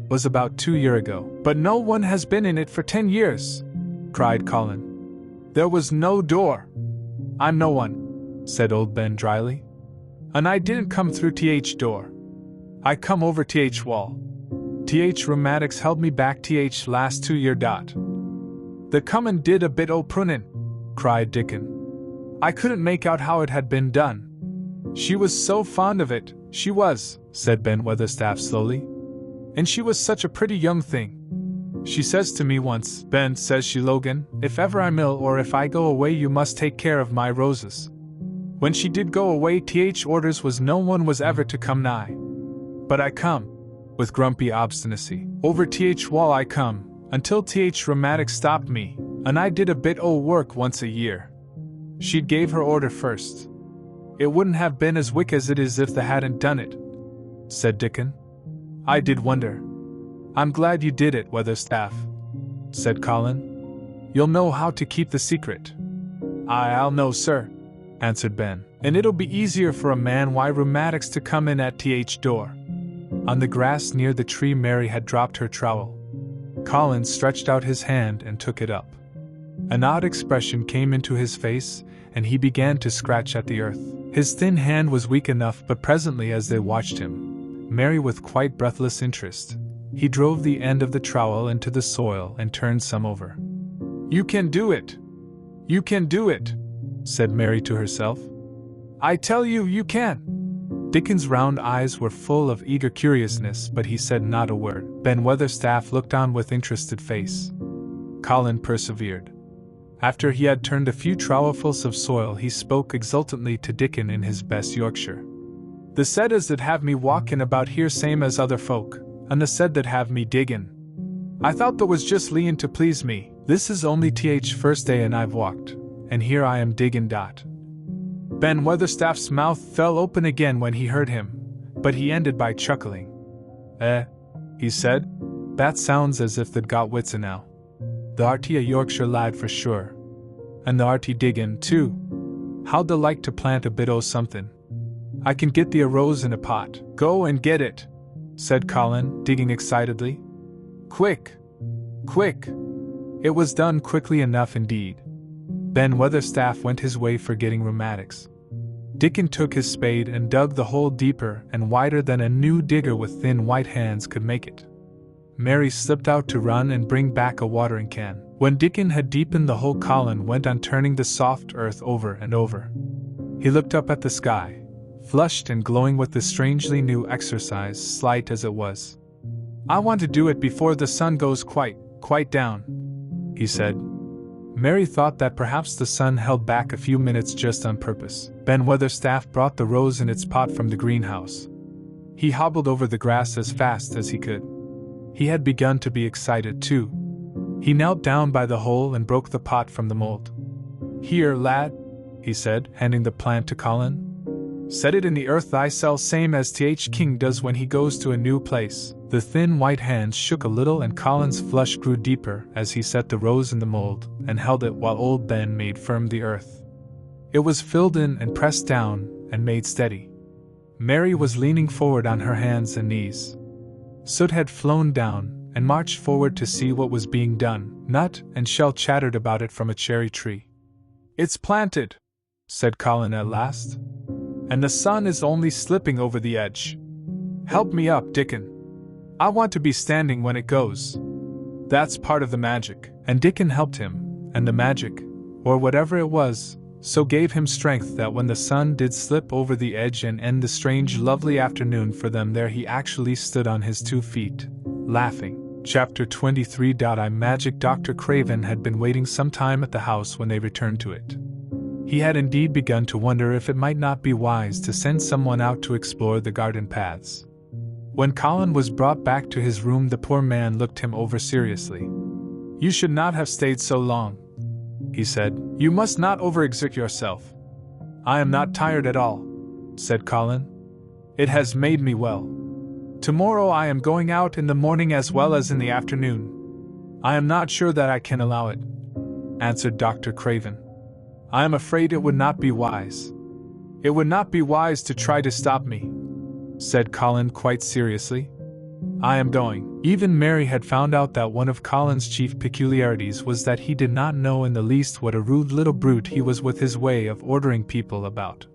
"Was about 2 years ago." "But no one has been in it for 10 years, cried Colin. "There was no door." "I'm no one," said old Ben dryly. "And I didn't come through door. I come over wall. Rheumatics held me back last 2 year dot." "The comin' did a bit o' prunin'," cried Dickon. "I couldn't make out how it had been done." "She was so fond of it, she was," said Ben Weatherstaff slowly. "And she was such a pretty young thing. She says to me once, 'Ben,' says she, 'Logan, if ever I'm ill or if I go away you must take care of my roses.' When she did go away orders was no one was ever to come nigh. But I come, with grumpy obstinacy. Over wall I come, until rheumatics stopped me, and I did a bit o' work once a year. She'd gave her order first. It wouldn't have been as wick as it is if they hadn't done it," said Dickon. "I did wonder." "I'm glad you did it, Weatherstaff," said Colin. "You'll know how to keep the secret." "Aye, I'll know, sir," answered Ben. "And it'll be easier for a man rheumatics to come in at door." On the grass near the tree Mary had dropped her trowel. Colin stretched out his hand and took it up. An odd expression came into his face, and he began to scratch at the earth. His thin hand was weak enough, but presently as they watched him, Mary with quite breathless interest, he drove the end of the trowel into the soil and turned some over. "You can do it! You can do it!" said Mary to herself. "I tell you, you can!" Dickon's round eyes were full of eager curiousness, but he said not a word. Ben Weatherstaff looked on with interested face. Colin persevered. After he had turned a few trowelfuls of soil, he spoke exultantly to Dickon in his best Yorkshire. "The said as that have me walkin' about here same as other folk, and the said that have me diggin'. I thought that was just leein' to please me. This is only first day and I've walked, and here I am diggin' dot." Ben Weatherstaff's mouth fell open again when he heard him, but he ended by chuckling. He said, "that sounds as if they'd got wits enow. The arty a Yorkshire lad for sure. And the arty diggin', too. How'd the like to plant a bit o' somethin'? I can get the rose in a pot." "Go and get it," said Colin, digging excitedly. "Quick! Quick!" It was done quickly enough indeed. Ben Weatherstaff went his way forgetting rheumatics. Dickon took his spade and dug the hole deeper and wider than a new digger with thin white hands could make it. Mary slipped out to run and bring back a watering can. When Dickon had deepened the hole, Colin went on turning the soft earth over and over. He looked up at the sky, flushed and glowing with the strangely new exercise, slight as it was. "I want to do it before the sun goes quite down," he said. Mary thought that perhaps the sun held back a few minutes just on purpose. Ben Weatherstaff brought the rose in its pot from the greenhouse. He hobbled over the grass as fast as he could. He had begun to be excited too. He knelt down by the hole and broke the pot from the mold. "Here, lad," he said, handing the plant to Colin. Set it in the earth thyself, same as th king does when he goes to a new place. The thin white hands shook a little and Colin's flush grew deeper as he set the rose in the mold and held it while old Ben made firm the earth. It was filled in and pressed down and made steady. Mary was leaning forward on her hands and knees. Soot had flown down and marched forward to see what was being done. Nut and shell chattered about it from a cherry tree. "It's planted," said Colin at last. "And the sun is only slipping over the edge. Help me up, Dickon. I want to be standing when it goes. That's part of the magic." And Dickon helped him, and the magic, or whatever it was, so gave him strength that when the sun did slip over the edge and end the strange lovely afternoon for them there, he actually stood on his 2 feet, laughing. Chapter 23. Magic. Dr. Craven had been waiting some time at the house when they returned to it. He had indeed begun to wonder if it might not be wise to send someone out to explore the garden paths. When Colin was brought back to his room, the poor man looked him over seriously. "You should not have stayed so long," he said. "You must not overexert yourself." "I am not tired at all," said Colin. "It has made me well. Tomorrow I am going out in the morning as well as in the afternoon." "I am not sure that I can allow it," answered Dr. Craven. "I am afraid it would not be wise." "It would not be wise to try to stop me," said Colin quite seriously. "I am going." Even Mary had found out that one of Colin's chief peculiarities was that he did not know in the least what a rude little brute he was with his way of ordering people about.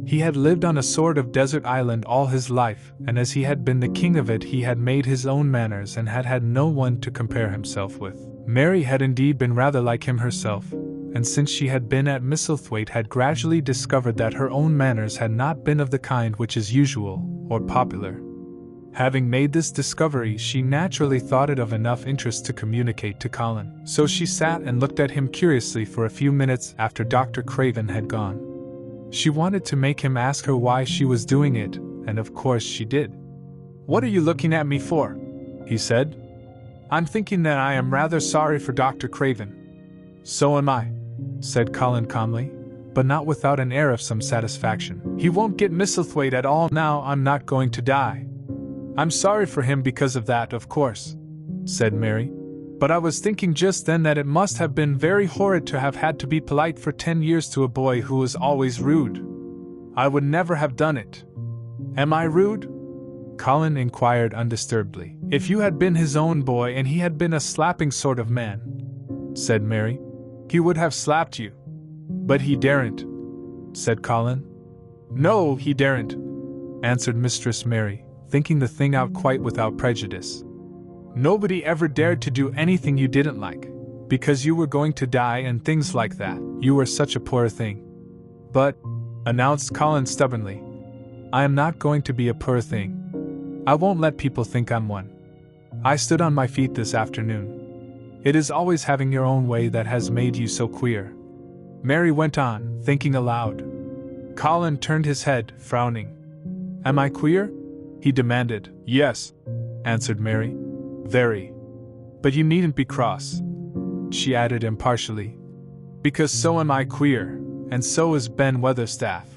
He had lived on a sort of desert island all his life, and as he had been the king of it, he had made his own manners and had had no one to compare himself with. Mary had indeed been rather like him herself, and since she had been at Misselthwaite had gradually discovered that her own manners had not been of the kind which is usual or popular. Having made this discovery, she naturally thought it of enough interest to communicate to Colin. So she sat and looked at him curiously for a few minutes after Dr. Craven had gone. She wanted to make him ask her why she was doing it, and of course she did. "What are you looking at me for?" he said. "I'm thinking that I am rather sorry for Dr. Craven." "So am I," said Colin calmly, but not without an air of some satisfaction. "He won't get Misselthwaite at all now. I'm not going to die." "I'm sorry for him because of that, of course," said Mary. "But I was thinking just then that it must have been very horrid to have had to be polite for 10 years to a boy who was always rude. I would never have done it." "Am I rude?" Colin inquired undisturbedly. "If you had been his own boy and he had been a slapping sort of man," said Mary, "he would have slapped you." "But he daren't," said Colin. "No, he daren't," answered Mistress Mary, thinking the thing out quite without prejudice. "Nobody ever dared to do anything you didn't like, because you were going to die and things like that. You were such a poor thing." "But," announced Colin stubbornly, "I am not going to be a poor thing. I won't let people think I'm one. I stood on my feet this afternoon. It is always having your own way that has made you so queer." Mary went on, thinking aloud. Colin turned his head, frowning. "Am I queer?" he demanded. "Yes," answered Mary. "Very. But you needn't be cross," she added impartially. "Because so am I queer, and so is Ben Weatherstaff.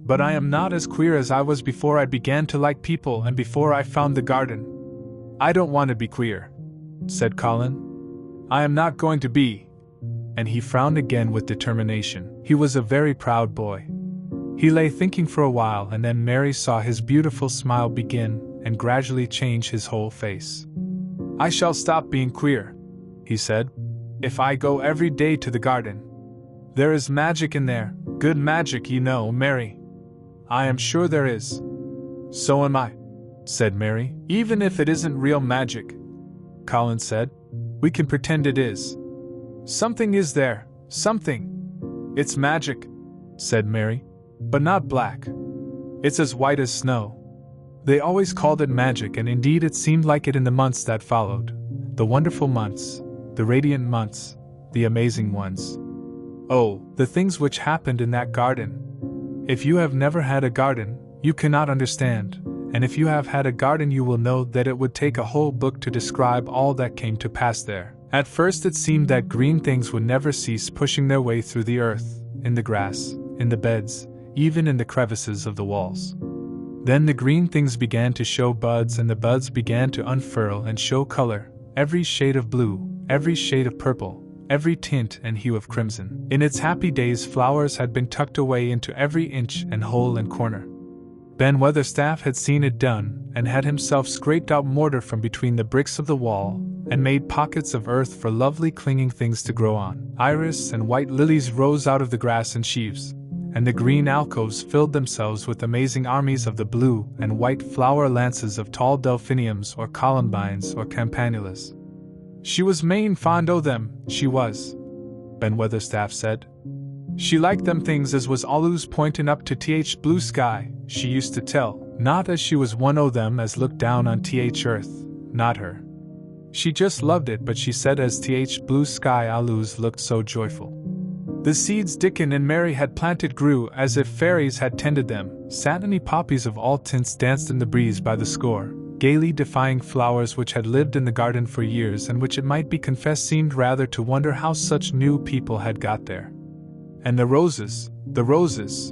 But I am not as queer as I was before I began to like people and before I found the garden." "I don't want to be queer," said Colin. "I am not going to be." And he frowned again with determination. He was a very proud boy. He lay thinking for a while, and then Mary saw his beautiful smile begin and gradually change his whole face. "I shall stop being queer," he said, "if I go every day to the garden. There is magic in there, good magic, you know, Mary." "I am sure there is." "So am I," said Mary. "Even if it isn't real magic," Colin said, "we can pretend it is. Something is there, something." "It's magic," said Mary, "but not black. It's as white as snow." They always called it magic, and indeed it seemed like it in the months that followed. The wonderful months, the radiant months, the amazing ones. Oh, the things which happened in that garden! If you have never had a garden, you cannot understand, and if you have had a garden you will know that it would take a whole book to describe all that came to pass there. At first it seemed that green things would never cease pushing their way through the earth, in the grass, in the beds, even in the crevices of the walls. Then the green things began to show buds, and the buds began to unfurl and show color, every shade of blue, every shade of purple, every tint and hue of crimson. In its happy days, flowers had been tucked away into every inch and hole and corner. Ben Weatherstaff had seen it done, and had himself scraped out mortar from between the bricks of the wall, and made pockets of earth for lovely clinging things to grow on. Iris and white lilies rose out of the grass in sheaves, and the green alcoves filled themselves with amazing armies of the blue and white flower lances of tall delphiniums or columbines or campanulas. She was main fond o' them, she was, Ben Weatherstaff said. She liked them things as was allus pointin' up to th blue sky, she used to tell, not as she was one o' them as looked down on th earth, not her. She just loved it, but she said as th blue sky allus looked so joyful. The seeds Dickon and Mary had planted grew as if fairies had tended them. Satiny poppies of all tints danced in the breeze by the score, gaily defying flowers which had lived in the garden for years and which, it might be confessed, seemed rather to wonder how such new people had got there. And the roses,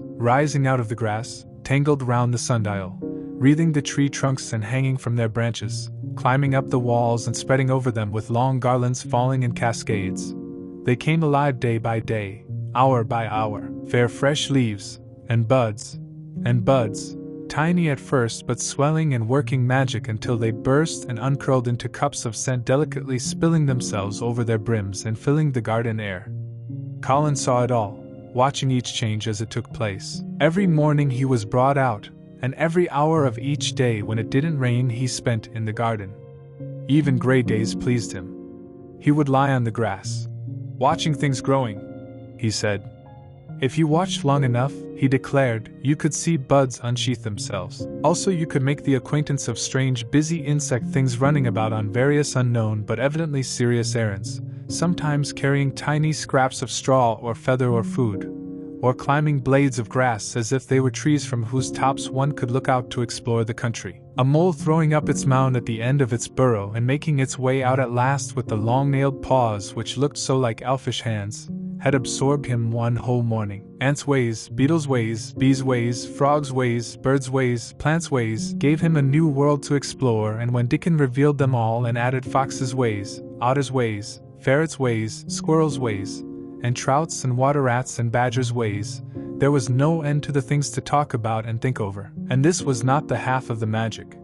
rising out of the grass, tangled round the sundial, wreathing the tree trunks and hanging from their branches, climbing up the walls and spreading over them with long garlands falling in cascades. They came alive day by day, hour by hour, fair fresh leaves, and buds, tiny at first but swelling and working magic until they burst and uncurled into cups of scent, delicately spilling themselves over their brims and filling the garden air. Colin saw it all, watching each change as it took place. Every morning he was brought out, and every hour of each day when it didn't rain he spent in the garden. Even gray days pleased him. He would lie on the grass, watching things growing, he said. If you watched long enough, he declared, you could see buds unsheath themselves. Also you could make the acquaintance of strange busy insect things running about on various unknown but evidently serious errands, sometimes carrying tiny scraps of straw or feather or food, or climbing blades of grass as if they were trees from whose tops one could look out to explore the country. A mole throwing up its mound at the end of its burrow and making its way out at last with the long-nailed paws which looked so like elfish hands, had absorbed him one whole morning. Ants' ways, beetles' ways, bees' ways, frogs' ways, birds' ways, plants' ways, gave him a new world to explore, and when Dickon revealed them all and added foxes' ways, otters' ways, ferrets' ways, squirrels' ways, and trouts and water rats and badgers' ways, there was no end to the things to talk about and think over. And this was not the half of the magic.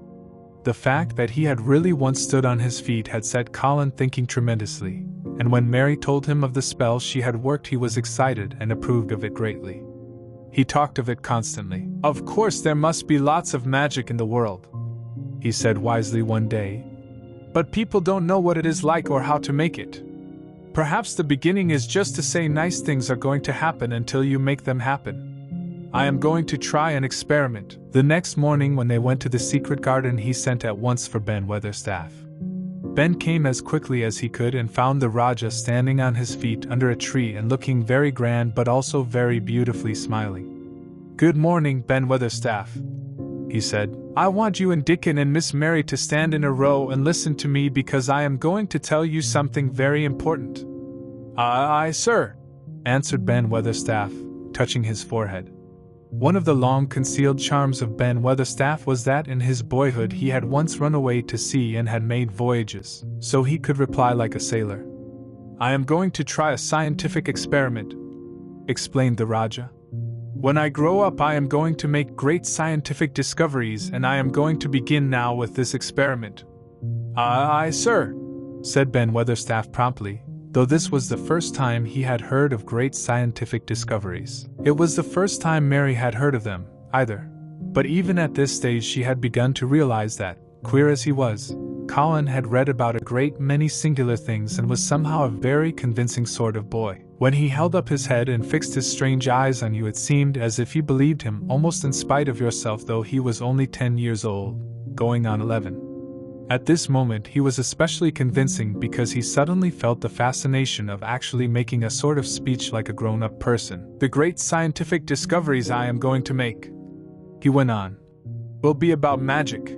The fact that he had really once stood on his feet had set Colin thinking tremendously, and when Mary told him of the spell she had worked he was excited and approved of it greatly. He talked of it constantly. Of course there must be lots of magic in the world, he said wisely one day, but people don't know what it is like or how to make it. Perhaps the beginning is just to say nice things are going to happen until you make them happen. I am going to try an experiment. The next morning when they went to the secret garden he sent at once for Ben Weatherstaff. Ben came as quickly as he could and found the Rajah standing on his feet under a tree and looking very grand but also very beautifully smiling. Good morning, Ben Weatherstaff, he said. I want you and Dickon and Miss Mary to stand in a row and listen to me because I am going to tell you something very important. Aye, sir, answered Ben Weatherstaff, touching his forehead. One of the long-concealed charms of Ben Weatherstaff was that in his boyhood he had once run away to sea and had made voyages, so he could reply like a sailor. I am going to try a scientific experiment, explained the Rajah. When I grow up I am going to make great scientific discoveries and I am going to begin now with this experiment. Aye, sir, said Ben Weatherstaff promptly, though this was the first time he had heard of great scientific discoveries. It was the first time Mary had heard of them, either, but even at this stage she had begun to realize that, queer as he was, Colin had read about a great many singular things and was somehow a very convincing sort of boy. When he held up his head and fixed his strange eyes on you it seemed as if you believed him almost in spite of yourself though he was only 10 years old, going on 11. At this moment he was especially convincing because he suddenly felt the fascination of actually making a sort of speech like a grown-up person. The great scientific discoveries I am going to make, he went on, will be about magic.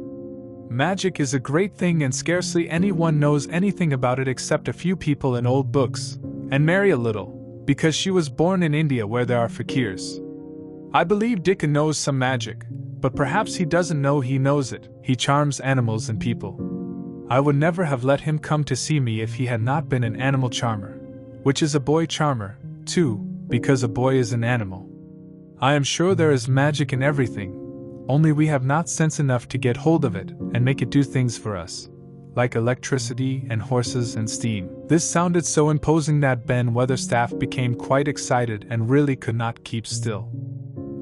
Magic is a great thing and scarcely anyone knows anything about it except a few people in old books, and Mary a little, because she was born in India where there are fakirs. I believe Dickon knows some magic, but perhaps he doesn't know he knows it. He charms animals and people. I would never have let him come to see me if he had not been an animal charmer, which is a boy charmer, too, because a boy is an animal. I am sure there is magic in everything, only we have not sense enough to get hold of it and make it do things for us, like electricity and horses and steam. This sounded so imposing that Ben Weatherstaff became quite excited and really could not keep still.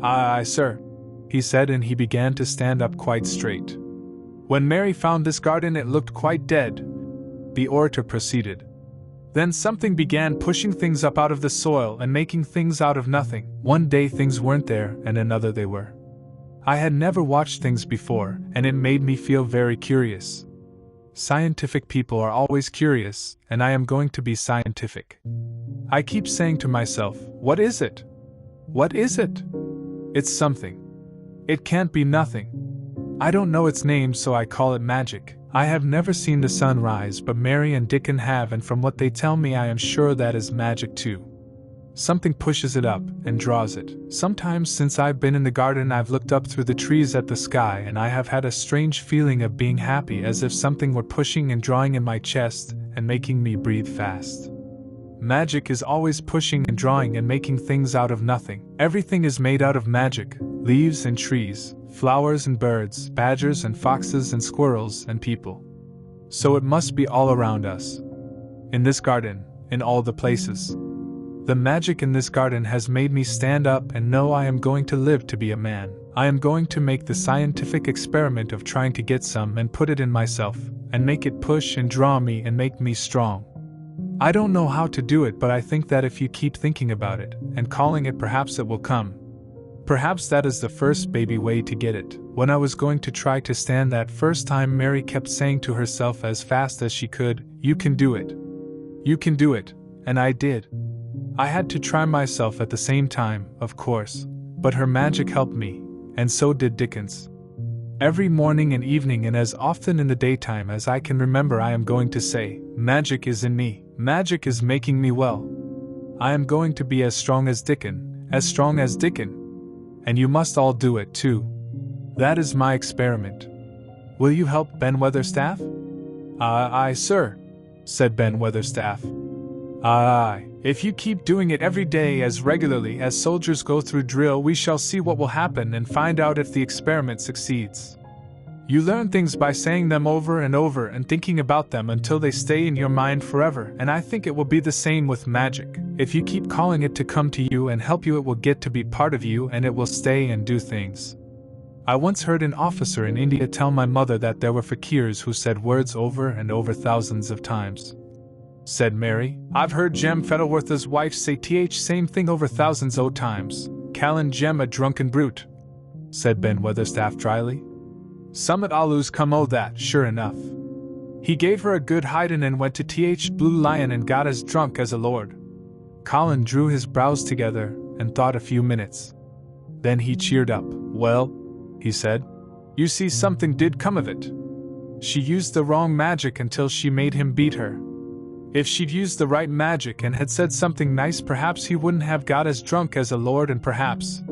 Aye, sir, he said, and he began to stand up quite straight. When Mary found this garden it looked quite dead, the orator proceeded. Then something began pushing things up out of the soil and making things out of nothing. One day things weren't there and another they were. I had never watched things before, and it made me feel very curious. Scientific people are always curious, and I am going to be scientific. I keep saying to myself, what is it? What is it? It's something. It can't be nothing. I don't know its name, so I call it magic. I have never seen the sun rise, but Mary and Dickon have, and from what they tell me I am sure that is magic too. Something pushes it up and draws it. Sometimes since I've been in the garden I've looked up through the trees at the sky and I have had a strange feeling of being happy, as if something were pushing and drawing in my chest and making me breathe fast. Magic is always pushing and drawing and making things out of nothing. Everything is made out of magic: leaves and trees, flowers and birds, badgers and foxes and squirrels and people. So it must be all around us. In this garden, in all the places. The magic in this garden has made me stand up and know I am going to live to be a man. I am going to make the scientific experiment of trying to get some and put it in myself, and make it push and draw me and make me strong. I don't know how to do it, but I think that if you keep thinking about it and calling it, perhaps it will come. Perhaps that is the first baby way to get it. When I was going to try to stand that first time, Mary kept saying to herself as fast as she could, "You can do it. You can do it," and I did. I had to try myself at the same time, of course, but her magic helped me, and so did Dickens. Every morning and evening and as often in the daytime as I can remember I am going to say, "Magic is in me. Magic is making me well. I am going to be as strong as Dickon, as strong as Dickon. And you must all do it too. That is my experiment. Will you help, Ben Weatherstaff?" Aye, sir," said Ben Weatherstaff. Aye, if you keep doing it every day as regularly as soldiers go through drill, we shall see what will happen and find out if the experiment succeeds. You learn things by saying them over and over and thinking about them until they stay in your mind forever, and I think it will be the same with magic. If you keep calling it to come to you and help you, it will get to be part of you and it will stay and do things. I once heard an officer in India tell my mother that there were fakirs who said words over and over thousands of times. Said Mary, "I've heard Jem Fettleworth's wife say same thing over thousands o' times. Callan Jem a drunken brute," said Ben Weatherstaff dryly. "Summat alus come o' that, sure enough. He gave her a good hidin' and went to Blue Lion and got as drunk as a lord." Colin drew his brows together and thought a few minutes. Then he cheered up. "Well," he said, "you see, something did come of it. She used the wrong magic until she made him beat her. If she'd used the right magic and had said something nice, perhaps he wouldn't have got as drunk as a lord, and perhaps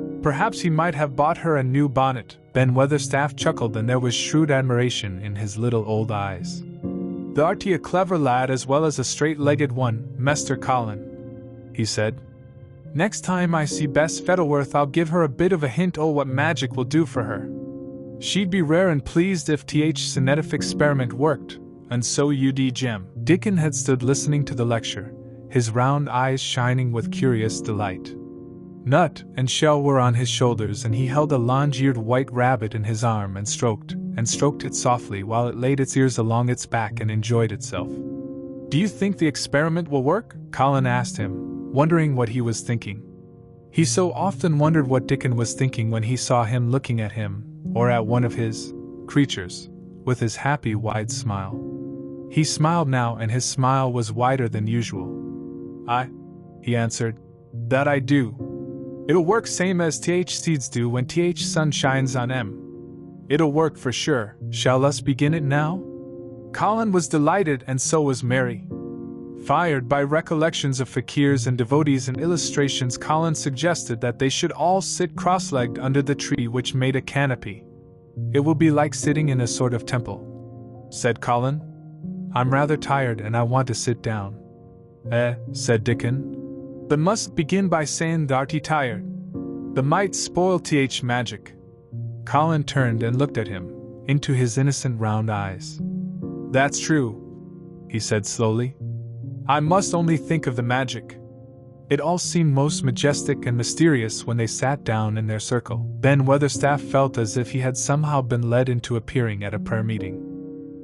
he might have bought her a new bonnet." Ben Weatherstaff chuckled, and there was shrewd admiration in his little old eyes. "Thou'rt a clever lad as well as a straight-legged one, Mester Colin," he said. "Next time I see Bess Fettleworth I'll give her a bit of a hint o' what magic will do for her. She'd be rare and pleased if Scientific experiment worked, and so you'd Jem." Dickon had stood listening to the lecture, his round eyes shining with curious delight. Nut and Shell were on his shoulders, and he held a long-eared white rabbit in his arm and stroked it softly while it laid its ears along its back and enjoyed itself. "Do you think the experiment will work?" Colin asked him, wondering what he was thinking. He so often wondered what Dickon was thinking when he saw him looking at him, or at one of his creatures, with his happy wide smile. He smiled now, and his smile was wider than usual. "Aye," he answered, "that I do. It'll work same as seeds do when sun shines on 'em. It'll work for sure. Shall us begin it now?" Colin was delighted, and so was Mary. Fired by recollections of fakirs and devotees and illustrations, Colin suggested that they should all sit cross-legged under the tree which made a canopy. "It will be like sitting in a sort of temple," said Colin. "I'm rather tired and I want to sit down." Said Dickon. "But must begin by saying th'arty tired. The might spoil th magic." Colin turned and looked at him, into his innocent round eyes. "That's true," he said slowly. "I must only think of the magic." It all seemed most majestic and mysterious when they sat down in their circle. Ben Weatherstaff felt as if he had somehow been led into appearing at a prayer meeting.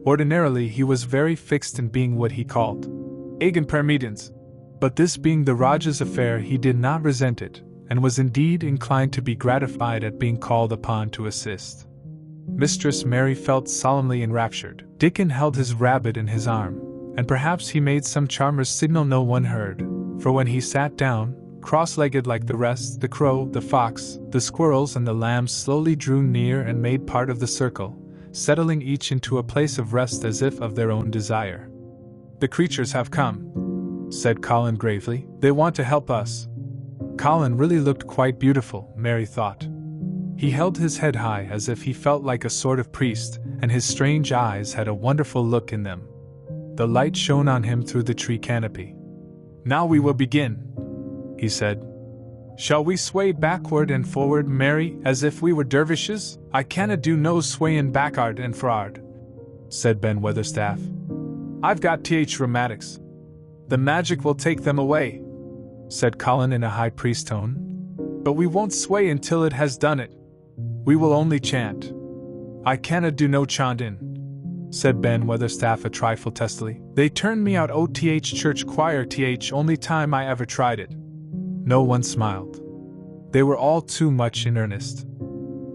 Ordinarily he was very fixed in being what he called "eigen prayer meetings," but this being the Rajah's affair he did not resent it, and was indeed inclined to be gratified at being called upon to assist. Mistress Mary felt solemnly enraptured. Dickon held his rabbit in his arm, and perhaps he made some charmer's signal no one heard, for when he sat down, cross-legged like the rest, the crow, the fox, the squirrels and the lambs slowly drew near and made part of the circle, settling each into a place of rest as if of their own desire. "The creatures have come," said Colin gravely. "They want to help us." Colin really looked quite beautiful, Mary thought. He held his head high as if he felt like a sort of priest, and his strange eyes had a wonderful look in them. The light shone on him through the tree canopy. "Now we will begin," he said. "Shall we sway backward and forward, Mary, as if we were dervishes? I canna do no swayin' back'ard and for'ard," said Ben Weatherstaff. "I've got th rheumatics. The magic will take them away," said Colin in a high priest tone. "But we won't sway until it has done it. We will only chant." "I canna do no chantin'," said Ben Weatherstaff a trifle testily. "They turned me out o' church choir only time I ever tried it." No one smiled. They were all too much in earnest.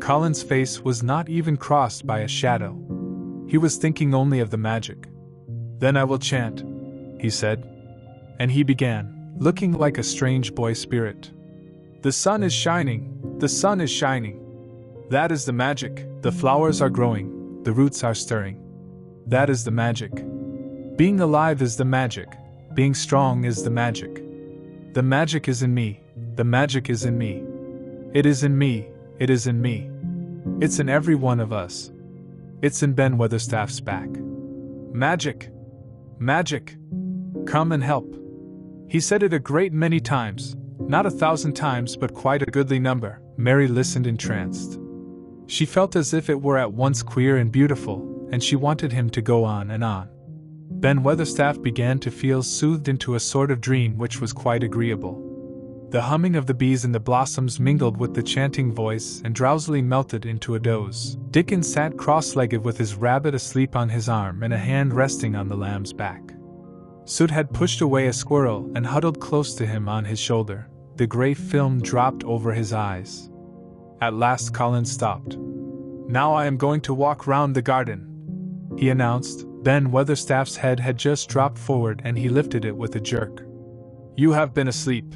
Colin's face was not even crossed by a shadow. He was thinking only of the magic. "Then I will chant," he said. And he began, looking like a strange boy spirit. "The sun is shining, the sun is shining. That is the magic. The flowers are growing, the roots are stirring. That is the magic. Being alive is the magic. Being strong is the magic. The magic is in me. The magic is in me. It is in me. It is in me. It's in every one of us. It's in Ben Weatherstaff's back. Magic! Magic! Come and help." He said it a great many times, not 1,000 times but quite a goodly number. Mary listened entranced. She felt as if it were at once queer and beautiful, and she wanted him to go on and on. Ben Weatherstaff began to feel soothed into a sort of dream which was quite agreeable. The humming of the bees in the blossoms mingled with the chanting voice and drowsily melted into a doze. Dickon sat cross-legged with his rabbit asleep on his arm and a hand resting on the lamb's back. Soot had pushed away a squirrel and huddled close to him on his shoulder. The grey film dropped over his eyes. At last Colin stopped. "Now I am going to walk round the garden," he announced. Ben Weatherstaff's head had just dropped forward and he lifted it with a jerk. "You have been asleep,"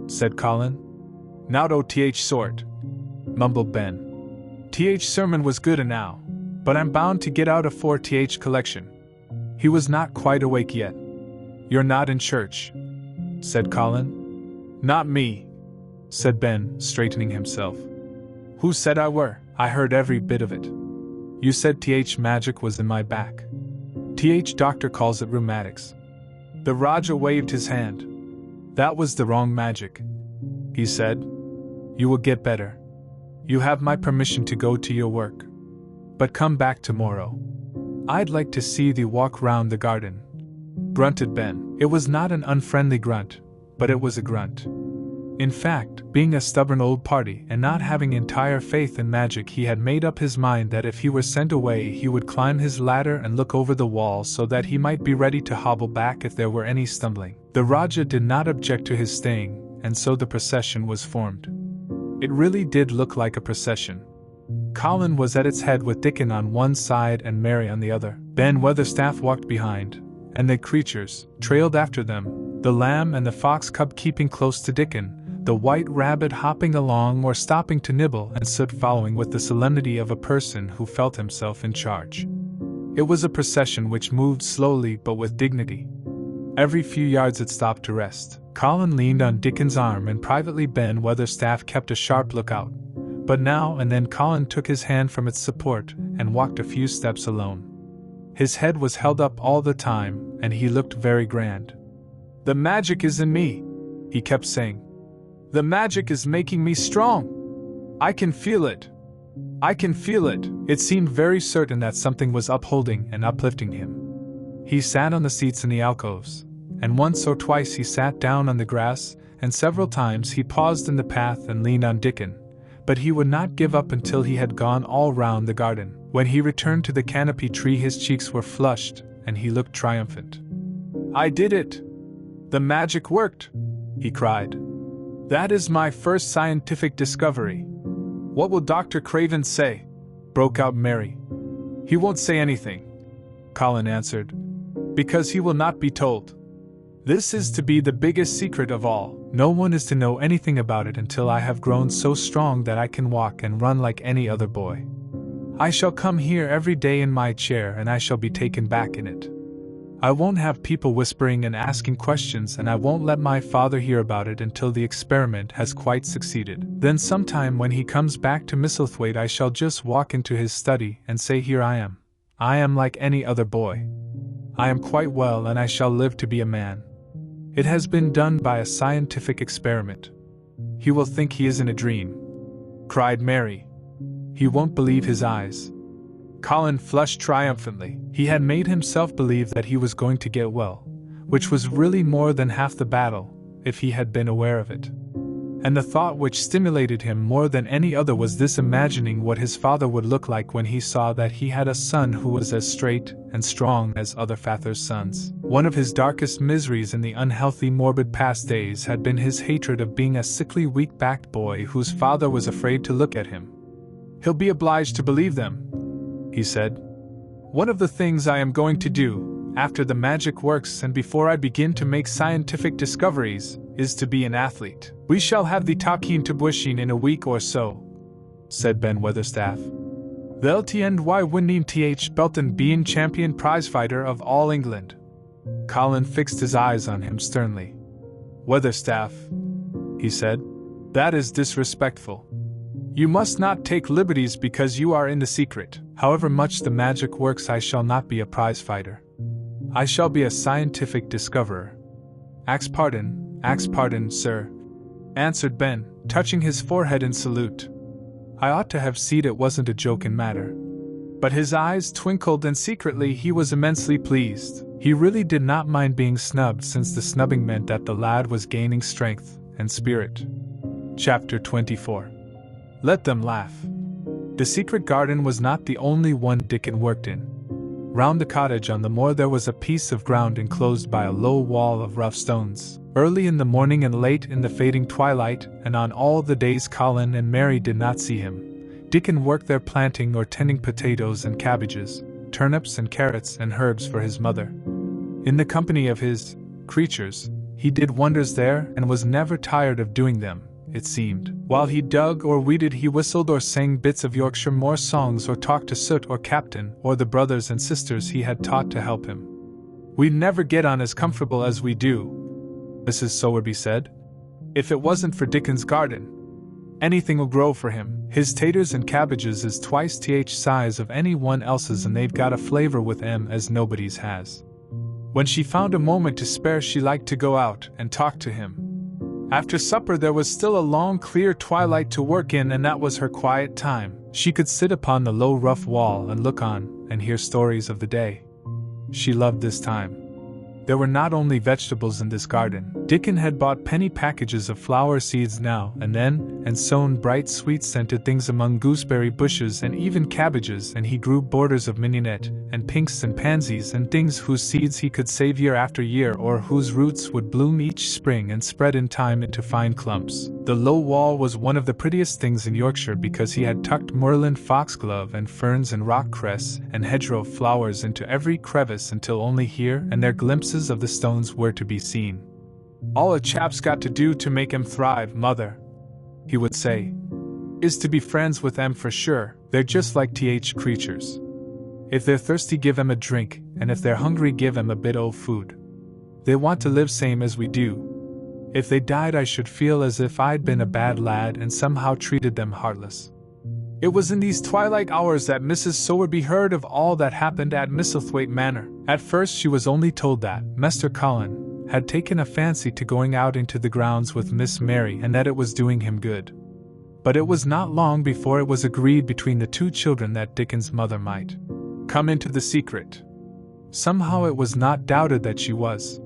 said Colin. "Not o' sort," mumbled Ben. "Th sermon was good enow, but I'm bound to get out a 4th collection." He was not quite awake yet. "You're not in church," said Colin. "Not me," said Ben, straightening himself. "Who said I were? I heard every bit of it. You said th magic was in my back. Th doctor calls it rheumatics." The Rajah waved his hand. "That was the wrong magic," he said. "You will get better. You have my permission to go to your work. But come back tomorrow. I'd like to see thee walk round the garden," grunted Ben. It was not an unfriendly grunt, but it was a grunt. In fact, being a stubborn old party and not having entire faith in magic, he had made up his mind that if he were sent away he would climb his ladder and look over the wall so that he might be ready to hobble back if there were any stumbling. The Rajah did not object to his staying, and so the procession was formed. It really did look like a procession. Colin was at its head with Dickon on one side and Mary on the other. Ben Weatherstaff walked behind, and the creatures trailed after them, the lamb and the fox cub keeping close to Dickon, the white rabbit hopping along or stopping to nibble, and Soot following with the solemnity of a person who felt himself in charge. It was a procession which moved slowly but with dignity. Every few yards it stopped to rest. Colin leaned on Dickon's arm and privately Ben Weatherstaff kept a sharp lookout. But now and then Colin took his hand from its support and walked a few steps alone. His head was held up all the time, and he looked very grand. "The magic is in me," he kept saying. "The magic is making me strong. I can feel it. I can feel it." It seemed very certain that something was upholding and uplifting him. He sat on the seats in the alcoves, and once or twice he sat down on the grass, and several times he paused in the path and leaned on Dickon, but he would not give up until he had gone all round the garden. When he returned to the canopy tree his cheeks were flushed, and he looked triumphant. "I did it! The magic worked!" he cried. "That is my first scientific discovery." "What will Dr. Craven say?" broke out Mary. "He won't say anything," Colin answered, "because he will not be told. This is to be the biggest secret of all. No one is to know anything about it until I have grown so strong that I can walk and run like any other boy. I shall come here every day in my chair and I shall be taken back in it. I won't have people whispering and asking questions, and I won't let my father hear about it until the experiment has quite succeeded. Then sometime when he comes back to Misselthwaite I shall just walk into his study and say, 'Here I am. I am like any other boy. I am quite well and I shall live to be a man. It has been done by a scientific experiment.' He will think he is in a dream," cried Mary. "He won't believe his eyes." Colin flushed triumphantly. He had made himself believe that he was going to get well, which was really more than half the battle, if he had been aware of it. And the thought which stimulated him more than any other was this imagining what his father would look like when he saw that he had a son who was as straight and strong as other fathers' sons. One of his darkest miseries in the unhealthy, morbid past days had been his hatred of being a sickly, weak-backed boy whose father was afraid to look at him. "He'll be obliged to believe them," he said. "One of the things I am going to do, after the magic works and before I begin to make scientific discoveries, is to be an athlete." "We shall have the Takin to Bushing in a week or so," said Ben Weatherstaff. "The LTNY winning TH Belton being champion prizefighter of all England." Colin fixed his eyes on him sternly. "Weatherstaff," he said, "that is disrespectful. You must not take liberties because you are in the secret. However much the magic works, I shall not be a prizefighter. I shall be a scientific discoverer." Ax pardon, sir," answered Ben, touching his forehead in salute. "I ought to have seen it wasn't a joking matter." But his eyes twinkled and secretly he was immensely pleased. He really did not mind being snubbed, since the snubbing meant that the lad was gaining strength and spirit. Chapter 24. Let them laugh. The secret garden was not the only one Dickon worked in. Round the cottage on the moor there was a piece of ground enclosed by a low wall of rough stones. Early in the morning and late in the fading twilight, and on all the days Colin and Mary did not see him, Dickon worked there planting or tending potatoes and cabbages, turnips and carrots and herbs for his mother. In the company of his creatures, he did wonders there and was never tired of doing them, it seemed. While he dug or weeded he whistled or sang bits of Yorkshire moor songs or talked to Soot or Captain or the brothers and sisters he had taught to help him. "We'd never get on as comfortable as we do," Mrs. Sowerby said, "if it wasn't for Dickon's garden. Anything'll grow for him. His taters and cabbages is twice the size of anyone else's and they've got a flavor with 'em as nobody's has." When she found a moment to spare she liked to go out and talk to him. After supper there was still a long clear twilight to work in, and that was her quiet time. She could sit upon the low rough wall and look on and hear stories of the day. She loved this time. There were not only vegetables in this garden. Dickon had bought penny packages of flower seeds now and then, and sown bright sweet-scented things among gooseberry bushes and even cabbages, and he grew borders of mignonette, and pinks and pansies and things whose seeds he could save year after year or whose roots would bloom each spring and spread in time into fine clumps. The low wall was one of the prettiest things in Yorkshire because he had tucked moorland foxglove and ferns and rock cress and hedgerow flowers into every crevice until only here and there glimpses of the stones were to be seen. "All a chap's got to do to make 'em thrive, mother," he would say, "is to be friends with 'em for sure. They're just like th creatures. If they're thirsty give 'em a drink, and if they're hungry give 'em a bit o' food. They want to live same as we do. If they died, I should feel as if I'd been a bad lad and somehow treated them heartless. It was in these twilight hours that Mrs. Sowerby heard of all that happened at Misselthwaite Manor. At first she was only told that Mr. Cullen had taken a fancy to going out into the grounds with Miss Mary and that it was doing him good. But it was not long before it was agreed between the two children that Dickon's mother might come into the secret. Somehow it was not doubted that she was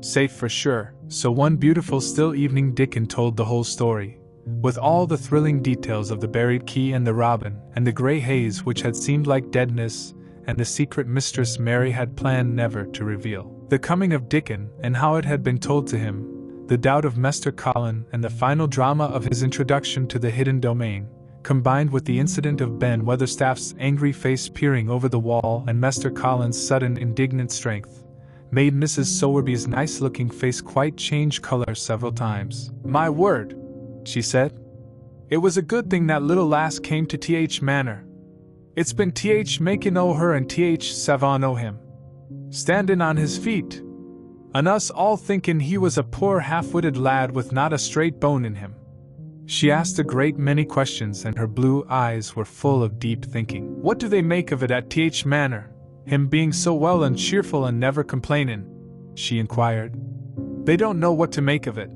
safe for sure, so one beautiful still evening Dickon told the whole story, with all the thrilling details of the buried key and the robin, and the grey haze which had seemed like deadness, and the secret Mistress Mary had planned never to reveal. The coming of Dickon, and how it had been told to him, the doubt of Mr. Cullen, and the final drama of his introduction to the hidden domain, combined with the incident of Ben Weatherstaff's angry face peering over the wall and Mr. Cullen's sudden indignant strength, made Mrs. Sowerby's nice-looking face quite change color several times. "My word," she said. "It was a good thing that little lass came to Th Manor. It's been Th making o' her and Th savin' o' him, standin' on his feet, and us all thinkin' he was a poor half-witted lad with not a straight bone in him." She asked a great many questions and her blue eyes were full of deep thinking. "What do they make of it at Th Manor, him being so well and cheerful and never complainin'?" she inquired. "They don't know what to make of it,"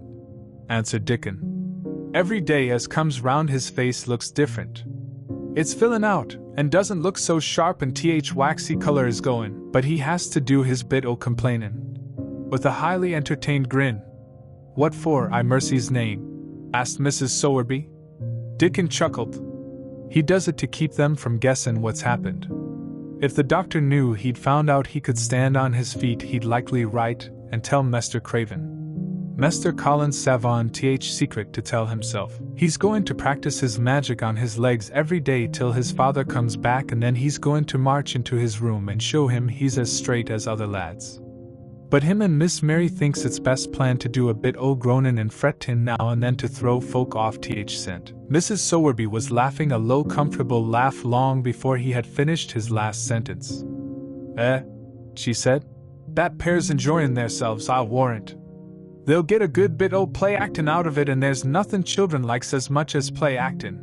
answered Dickon. "Every day as comes round his face looks different. It's fillin' out, and doesn't look so sharp and Th waxy color is goin', but he has to do his bit o' complainin'." With a highly entertained grin. "What for, I mercy's name?" asked Mrs. Sowerby. Dickon chuckled. "He does it to keep them from guessin' what's happened. If the doctor knew he'd found out he could stand on his feet, he'd likely write and tell Mr. Craven. Mr. Cullen savon Th secret to tell himself. He's going to practice his magic on his legs every day till his father comes back, and then he's going to march into his room and show him he's as straight as other lads. But him and Miss Mary thinks it's best plan to do a bit o' groanin' and frettin' now and then to throw folk off Th scent." Mrs. Sowerby was laughing a low comfortable laugh long before he had finished his last sentence. She said. "That pair's enjoyin' theirselves, I'll warrant. They'll get a good bit o' play-actin' out of it, and there's nothin' children likes as much as play-actin'.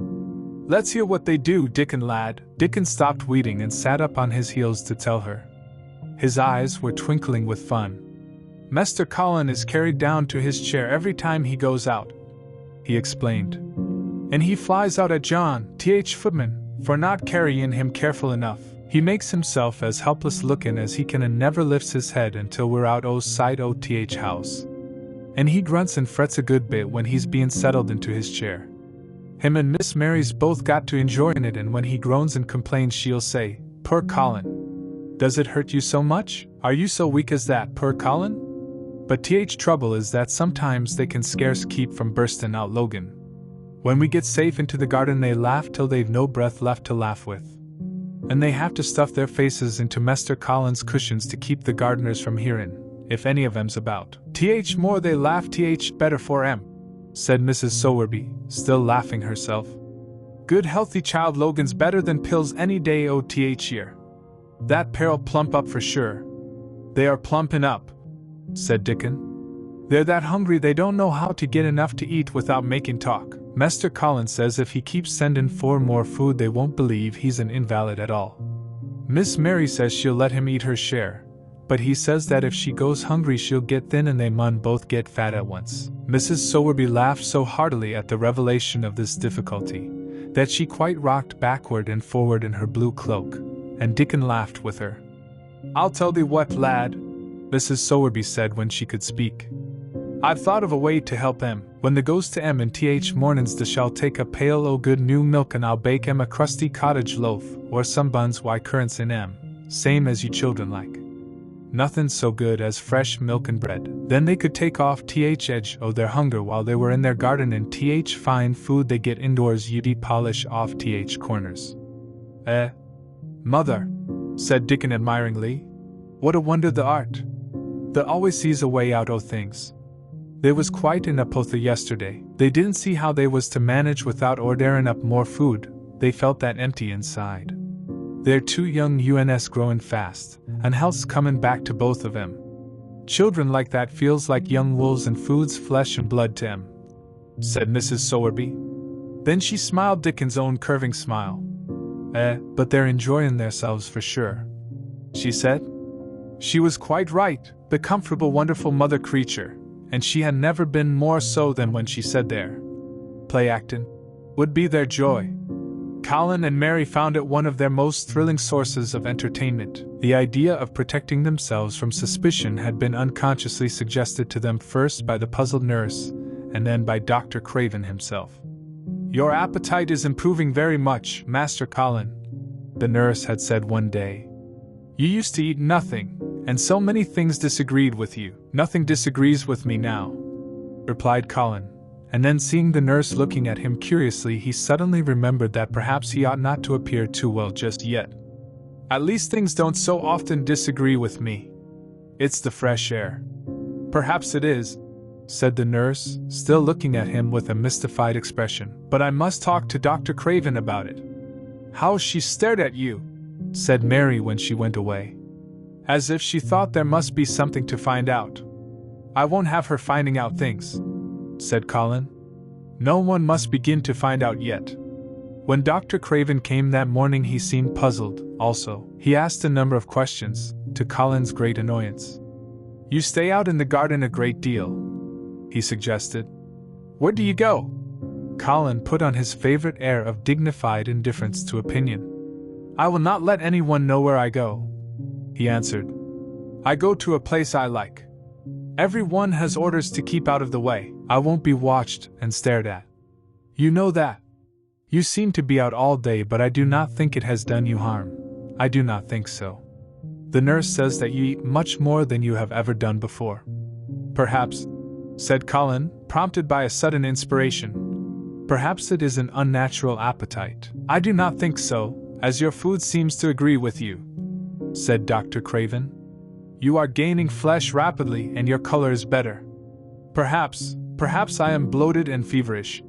Let's hear what they do, Dickon lad." Dickon stopped weeding and sat up on his heels to tell her. His eyes were twinkling with fun. "Mr. Cullen is carried down to his chair every time he goes out," he explained. "And he flies out at John, Th footman, for not carryin' him careful enough. He makes himself as helpless lookin' as he can and never lifts his head until we're out o' sight o' Th house. And he grunts and frets a good bit when he's bein' settled into his chair. Him and Miss Mary's both got to enjoyin' it, and when he groans and complains she'll say, 'Poor Colin. Does it hurt you so much? Are you so weak as that, poor Colin?' But Th trouble is that sometimes they can scarce keep from burstin' out Logan. When we get safe into the garden they laugh till they've no breath left to laugh with. And they have to stuff their faces into Mr. Colin's cushions to keep the gardeners from hearin', if any of 'em's about. Th more they laugh, Th better for 'em," said Mrs. Sowerby, still laughing herself. "Good healthy child Logan's better than pills any day o' Th year. That pair'll plump up for sure." "They are plumpin' up," said Dickon. "They're that hungry they don't know how to get enough to eat without making talk. Mr. Cullen says if he keeps sendin' for more food they won't believe he's an invalid at all. Miss Mary says she'll let him eat her share, but he says that if she goes hungry she'll get thin and they mun both get fat at once." Mrs. Sowerby laughed so heartily at the revelation of this difficulty that she quite rocked backward and forward in her blue cloak, and Dickon laughed with her. "I'll tell thee what, lad," Mrs. Sowerby said when she could speak. "I've thought of a way to help 'em. When they goes to 'em in Th mornin's they shall take a pail o' good new milk and I'll bake 'em a crusty cottage loaf, or some buns wi' currants in 'em, same as you children like. Nothin' so good as fresh milk and bread. Then they could take off Th edge o' their hunger while they were in their garden, and Th fine food they get indoors you'd polish off Th corners." "Mother," said Dickon admiringly, "what a wonder the art. They always sees a way out o' things. They was quite in a pother yesterday. They didn't see how they was to manage without orderin' up more food, they felt that empty inside. They're two young uns growin' fast, and health's comin' back to both of 'em. Children like that feels like young wolves and food's flesh and blood to 'em," said Mrs. Sowerby. Then she smiled Dickens' own curving smile. But they're enjoying themselves for sure," she said. She was quite right, the comfortable, wonderful mother creature, and she had never been more so than when she said their play acting would be their joy. Colin and Mary found it one of their most thrilling sources of entertainment. The idea of protecting themselves from suspicion had been unconsciously suggested to them first by the puzzled nurse, and then by Dr. Craven himself. "Your appetite is improving very much, Master Colin," the nurse had said one day. "You used to eat nothing, and so many things disagreed with you." "Nothing disagrees with me now," replied Colin, and then seeing the nurse looking at him curiously, he suddenly remembered that perhaps he ought not to appear too well just yet. "At least things don't so often disagree with me. It's the fresh air." "Perhaps it is," said the nurse, still looking at him with a mystified expression. "But I must talk to Dr. Craven about it." "How she stared at you," said Mary when she went away. "As if she thought there must be something to find out." "I won't have her finding out things," said Colin. "No one must begin to find out yet." When Dr. Craven came that morning, he seemed puzzled, also. He asked a number of questions, to Colin's great annoyance. "You stay out in the garden a great deal," he suggested. "Where do you go?" Colin put on his favorite air of dignified indifference to opinion. "I will not let anyone know where I go," he answered. "I go to a place I like. Everyone has orders to keep out of the way. I won't be watched and stared at. You know that. You seem to be out all day, but I do not think it has done you harm. I do not think so. The nurse says that you eat much more than you have ever done before." "Perhaps," said Colin, prompted by a sudden inspiration. "Perhaps it is an unnatural appetite." "I do not think so, as your food seems to agree with you," said Dr. Craven. "You are gaining flesh rapidly and your color is better." Perhaps I am bloated and feverish,"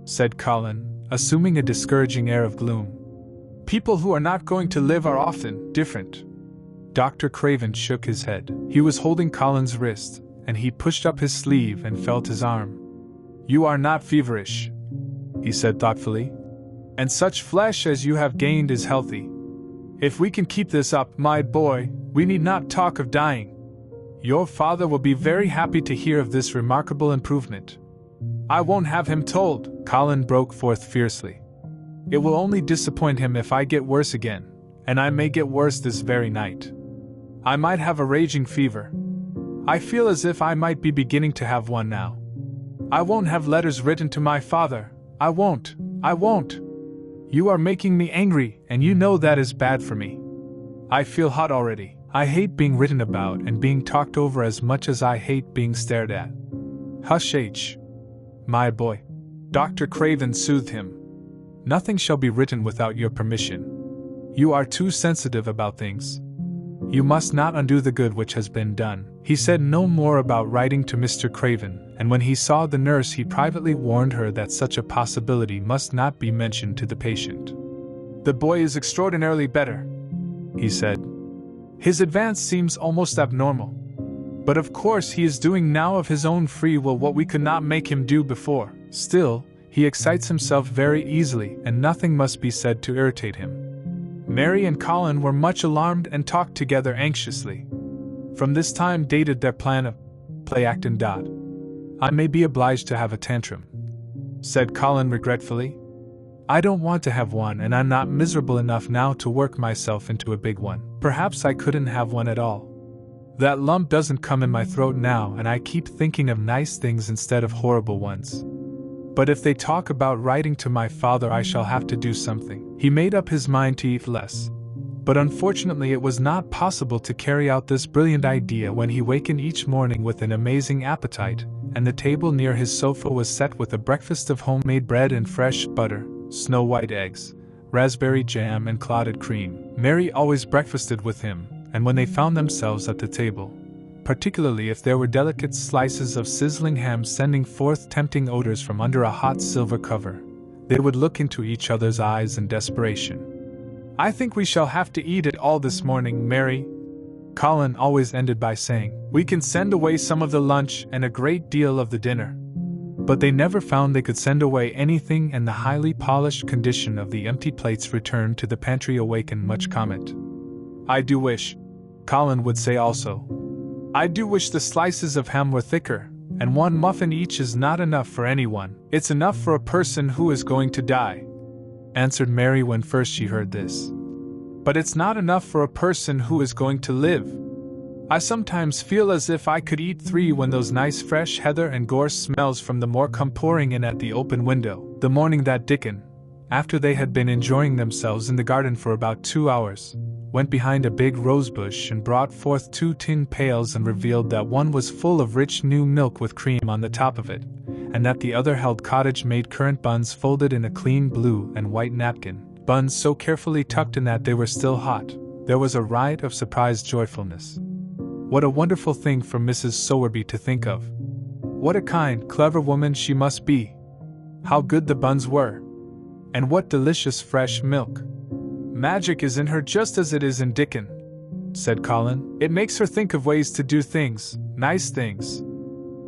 said Colin, assuming a discouraging air of gloom. "People who are not going to live are often different." Dr. Craven shook his head. He was holding Colin's wrist, and he pushed up his sleeve and felt his arm. "You are not feverish," he said thoughtfully. "And such flesh as you have gained is healthy. If we can keep this up, my boy, we need not talk of dying. Your father will be very happy to hear of this remarkable improvement." "I won't have him told," Colin broke forth fiercely. "It will only disappoint him if I get worse again, and I may get worse this very night. I might have a raging fever. I feel as if I might be beginning to have one now. I won't have letters written to my father. I won't. You are making me angry, and you know that is bad for me. I feel hot already. I hate being written about and being talked over as much as I hate being stared at." "Hush, my boy," Dr. Craven soothed him. "Nothing shall be written without your permission. You are too sensitive about things. You must not undo the good which has been done." He said no more about writing to Mr. Craven, and when he saw the nurse he privately warned her that such a possibility must not be mentioned to the patient. "The boy is extraordinarily better," he said. "His advance seems almost abnormal. But of course he is doing now of his own free will what we could not make him do before. Still, he excites himself very easily, and nothing must be said to irritate him." Mary and Colin were much alarmed and talked together anxiously. From this time dated their plan of play acting. "I may be obliged to have a tantrum," said Colin regretfully. "I don't want to have one, and I'm not miserable enough now to work myself into a big one. Perhaps I couldn't have one at all. That lump doesn't come in my throat now, and I keep thinking of nice things instead of horrible ones. But if they talk about writing to my father, I shall have to do something." He made up his mind to eat less. But unfortunately it was not possible to carry out this brilliant idea when he wakened each morning with an amazing appetite, and the table near his sofa was set with a breakfast of homemade bread and fresh butter, snow-white eggs, raspberry jam and clotted cream. Mary always breakfasted with him, and when they found themselves at the table, particularly if there were delicate slices of sizzling ham sending forth tempting odors from under a hot silver cover, they would look into each other's eyes in desperation. "I think we shall have to eat it all this morning, Mary," Colin always ended by saying, "We can send away some of the lunch and a great deal of the dinner." But they never found they could send away anything, and the highly polished condition of the empty plates returned to the pantry awakened much comment. "I do wish," Colin would say also, "I do wish the slices of ham were thicker, and one muffin each is not enough for anyone. It's enough for a person who is going to die," answered Mary when first she heard this. "But it's not enough for a person who is going to live. I sometimes feel as if I could eat 3 when those nice fresh heather and gorse smells from the moor come pouring in at the open window." The morning that Dickon, after they had been enjoying themselves in the garden for about 2 hours, went behind a big rosebush and brought forth 2 tin pails and revealed that one was full of rich new milk with cream on the top of it, and that the other held cottage-made currant buns folded in a clean blue and white napkin, buns so carefully tucked in that they were still hot, there was a riot of surprised joyfulness. What a wonderful thing for Mrs. Sowerby to think of! What a kind, clever woman she must be! How good the buns were! And what delicious fresh milk! "Magic is in her just as it is in Dickon," said Colin. "It makes her think of ways to do things, nice things.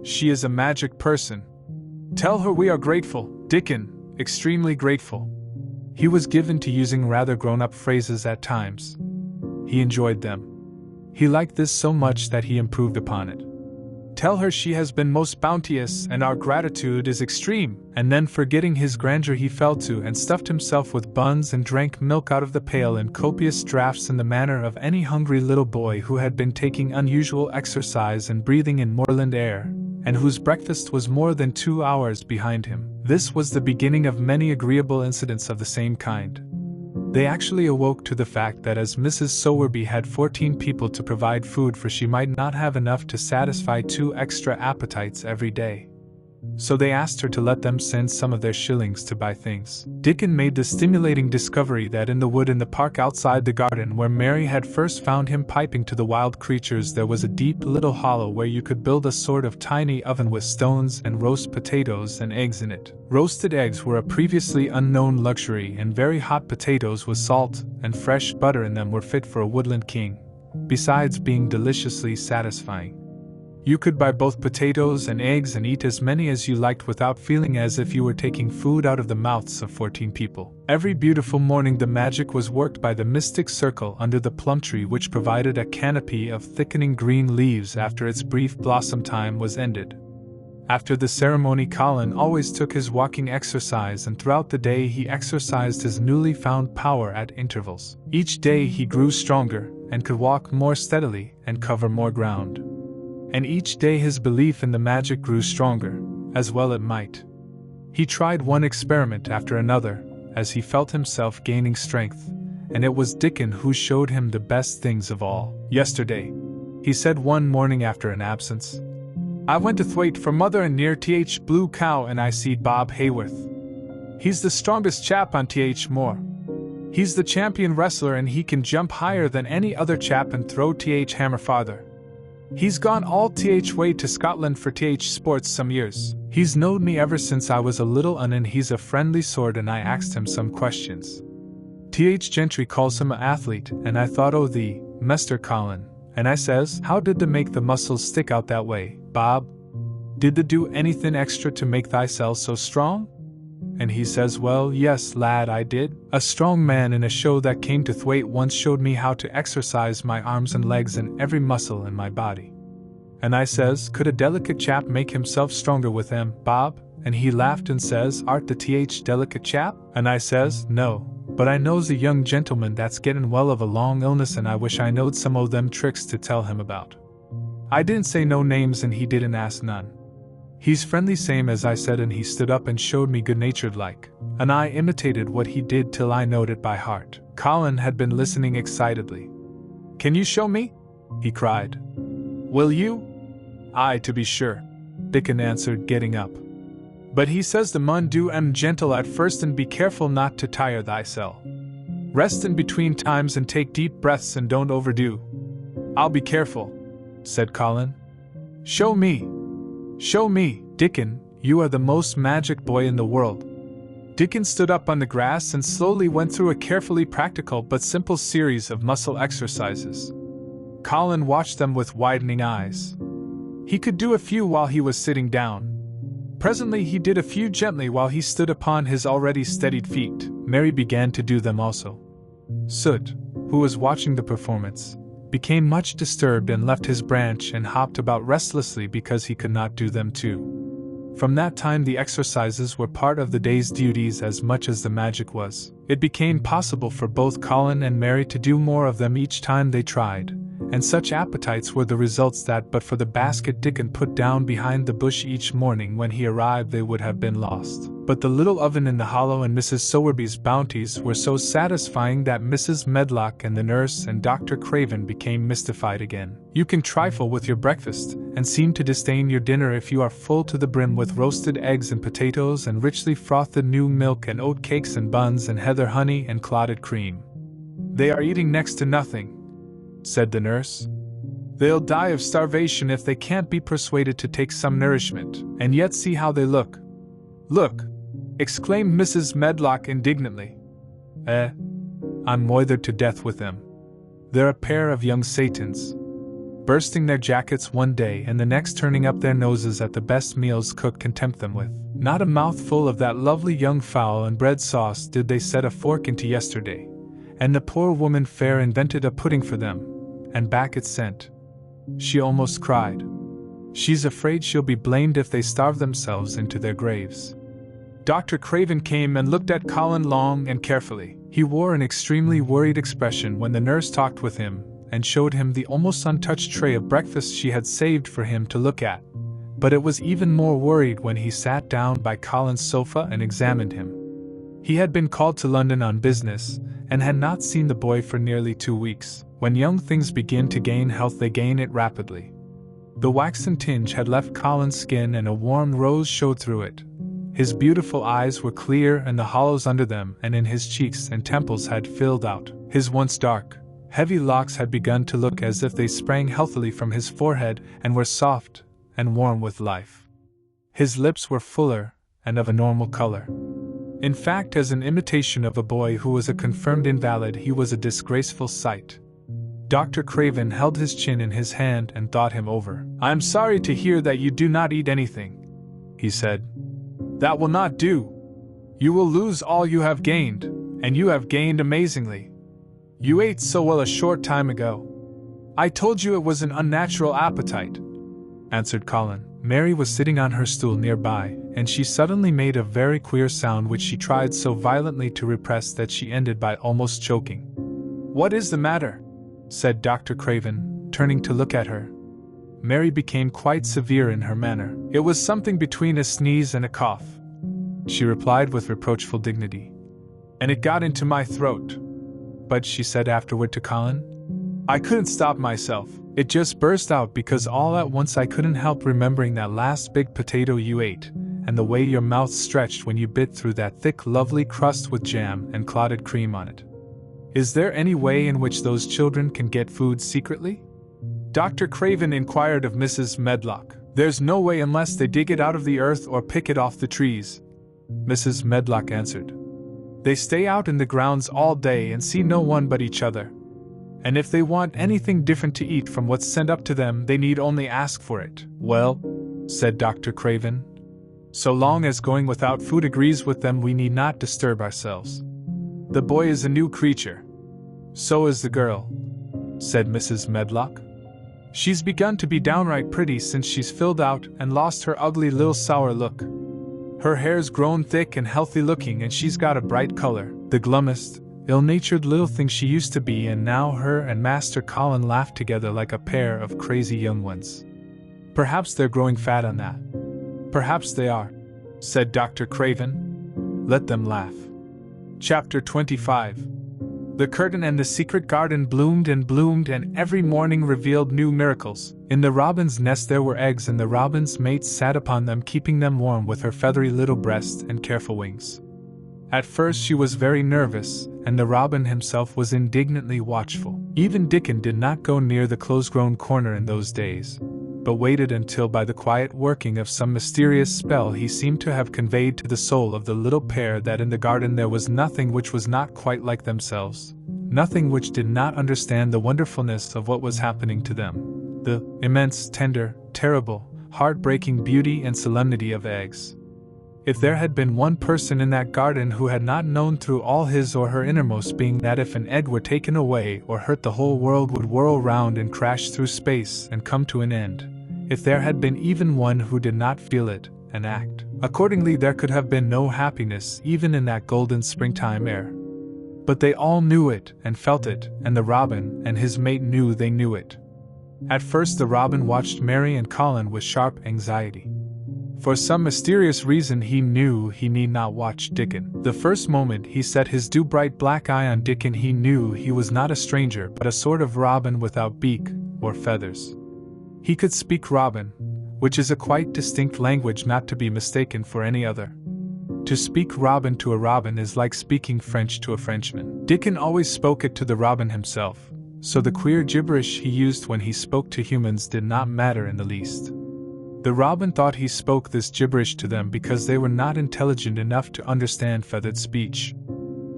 She is a magic person. Tell her we are grateful, Dickon, extremely grateful." He was given to using rather grown-up phrases at times. He enjoyed them. He liked this so much that he improved upon it. "Tell her she has been most bounteous and our gratitude is extreme," and then forgetting his grandeur he fell to and stuffed himself with buns and drank milk out of the pail in copious draughts in the manner of any hungry little boy who had been taking unusual exercise and breathing in moorland air, and whose breakfast was more than 2 hours behind him. This was the beginning of many agreeable incidents of the same kind. They actually awoke to the fact that as Mrs. Sowerby had 14 people to provide food for, she might not have enough to satisfy 2 extra appetites every day. So they asked her to let them send some of their shillings to buy things. Dickon made the stimulating discovery that in the wood in the park outside the garden where Mary had first found him piping to the wild creatures there was a deep little hollow where you could build a sort of tiny oven with stones and roast potatoes and eggs in it. Roasted eggs were a previously unknown luxury, and very hot potatoes with salt and fresh butter in them were fit for a woodland king, besides being deliciously satisfying. You could buy both potatoes and eggs and eat as many as you liked without feeling as if you were taking food out of the mouths of 14 people. Every beautiful morning the magic was worked by the mystic circle under the plum tree, which provided a canopy of thickening green leaves after its brief blossom time was ended. After the ceremony Colin always took his walking exercise, and throughout the day he exercised his newly found power at intervals. Each day he grew stronger, and could walk more steadily and cover more ground. And each day his belief in the magic grew stronger, as well it might. He tried one experiment after another, as he felt himself gaining strength, and it was Dickon who showed him the best things of all. "Yesterday," he said one morning after an absence, "I went to Thwaite for mother and near Th Blue Cow and I seed Bob Hayworth. He's the strongest chap on Th Moor. He's the champion wrestler and he can jump higher than any other chap and throw Th hammer farther. He's gone all Th way to Scotland for Th sports some years. He's knowed me ever since I was a little un and he's a friendly sort and I asked him some questions. Th Gentry calls him a athlete and I thought o' thee, Mester Colin, and I says, how did they make the muscles stick out that way, Bob? Did they do anything extra to make thyself so strong? And he says, well, yes, lad, I did. A strong man in a show that came to Thwaite once showed me how to exercise my arms and legs and every muscle in my body. And I says, could a delicate chap make himself stronger with them, Bob? And he laughed and says, art the Th delicate chap? And I says, no, but I knows a young gentleman that's getting well of a long illness and I wish I knowed some o' them tricks to tell him about. I didn't say no names and he didn't ask none. He's friendly same as I said and he stood up and showed me good-natured like, and I imitated what he did till I knowed it by heart." Colin had been listening excitedly. "Can you show me?" he cried. "Will you?" "Aye, to be sure," Dickon answered, getting up. "But he says the mun do gentle at first and be careful not to tire thysel. Rest in between times and take deep breaths and don't overdo." "I'll be careful," said Colin. "Show me. Show me, Dickon, you are the most magic boy in the world." Dickon stood up on the grass and slowly went through a carefully practical but simple series of muscle exercises. Colin watched them with widening eyes. He could do a few while he was sitting down. Presently he did a few gently while he stood upon his already steadied feet. Mary began to do them also. Soot, who was watching the performance, became much disturbed and left his branch and hopped about restlessly because he could not do them too. From that time the exercises were part of the day's duties as much as the magic was. It became possible for both Colin and Mary to do more of them each time they tried, and such appetites were the results that but for the basket Dickon put down behind the bush each morning when he arrived they would have been lost. But the little oven in the hollow and Mrs. Sowerby's bounties were so satisfying that Mrs. Medlock and the nurse and Dr. Craven became mystified again. You can trifle with your breakfast, and seem to disdain your dinner if you are full to the brim with roasted eggs and potatoes and richly frothed new milk and oat cakes and buns and heather honey and clotted cream. They are eating next to nothing, said the nurse. They'll die of starvation if they can't be persuaded to take some nourishment, and yet see how they look. Look! Exclaimed Mrs. Medlock indignantly. I'm moithered to death with them. They're a pair of young Satans, bursting their jackets one day and the next turning up their noses at the best meals cook can tempt them with. Not a mouthful of that lovely young fowl and bread sauce did they set a fork into yesterday, and the poor woman fair invented a pudding for them, and back it sent. She almost cried. She's afraid she'll be blamed if they starve themselves into their graves. Dr. Craven came and looked at Colin long and carefully. He wore an extremely worried expression when the nurse talked with him, and showed him the almost untouched tray of breakfast she had saved for him to look at. But it was even more worried when he sat down by Colin's sofa and examined him. He had been called to London on business, and had not seen the boy for nearly 2 weeks. When young things begin to gain health they gain it rapidly. The waxen tinge had left Colin's skin and a warm rose showed through it. His beautiful eyes were clear and the hollows under them and in his cheeks and temples had filled out. His once dark, heavy locks had begun to look as if they sprang healthily from his forehead and were soft and warm with life. His lips were fuller and of a normal color. In fact, as an imitation of a boy who was a confirmed invalid, he was a disgraceful sight. Dr. Craven held his chin in his hand and thought him over. "I am sorry to hear that you do not eat anything," he said. "That will not do. You will lose all you have gained, and you have gained amazingly. You ate so well a short time ago." "I told you it was an unnatural appetite," answered Colin. Mary was sitting on her stool nearby, and she suddenly made a very queer sound which she tried so violently to repress that she ended by almost choking. "What is the matter?" said Dr. Craven, turning to look at her. Mary became quite severe in her manner. "It was something between a sneeze and a cough," she replied with reproachful dignity. "And it got into my throat. But," she said afterward to Colin, "I couldn't stop myself. It just burst out because all at once I couldn't help remembering that last big potato you ate, and the way your mouth stretched when you bit through that thick lovely crust with jam and clotted cream on it. Is there any way in which those children can get food secretly?" Dr. Craven inquired of Mrs. Medlock. "There's no way unless they dig it out of the earth or pick it off the trees," Mrs. Medlock answered. "They stay out in the grounds all day and see no one but each other. And if they want anything different to eat from what's sent up to them, they need only ask for it." "Well," said Dr. Craven, "so long as going without food agrees with them, we need not disturb ourselves. The boy is a new creature. So is the girl," said Mrs. Medlock. "She's begun to be downright pretty since she's filled out and lost her ugly little sour look. Her hair's grown thick and healthy looking and she's got a bright color. The glummest, ill-natured little thing she used to be, and now her and Master Colin laugh together like a pair of crazy young ones. Perhaps they're growing fat on that." "Perhaps they are," said Dr. Craven. "Let them laugh." Chapter 25. The curtain and the secret garden bloomed and every morning revealed new miracles. In the robin's nest there were eggs and the robin's mate sat upon them, keeping them warm with her feathery little breast and careful wings. At first she was very nervous, and the robin himself was indignantly watchful. Even Dickon did not go near the close-grown corner in those days, but waited until by the quiet working of some mysterious spell he seemed to have conveyed to the soul of the little pair that in the garden there was nothing which was not quite like themselves, nothing which did not understand the wonderfulness of what was happening to them, the immense, tender, terrible, heartbreaking beauty and solemnity of eggs. If there had been one person in that garden who had not known through all his or her innermost being that if an egg were taken away or hurt, the whole world would whirl round and crash through space and come to an end, if there had been even one who did not feel it and act accordingly, there could have been no happiness even in that golden springtime air. But they all knew it and felt it, and the robin and his mate knew they knew it. At first the robin watched Mary and Colin with sharp anxiety. For some mysterious reason he knew he need not watch Dickon. The first moment he set his bright black eye on Dickon, he knew he was not a stranger but a sort of robin without beak or feathers. He could speak robin, which is a quite distinct language not to be mistaken for any other. To speak robin to a robin is like speaking French to a Frenchman. Dickon always spoke it to the robin himself, so the queer gibberish he used when he spoke to humans did not matter in the least. The robin thought he spoke this gibberish to them because they were not intelligent enough to understand feathered speech.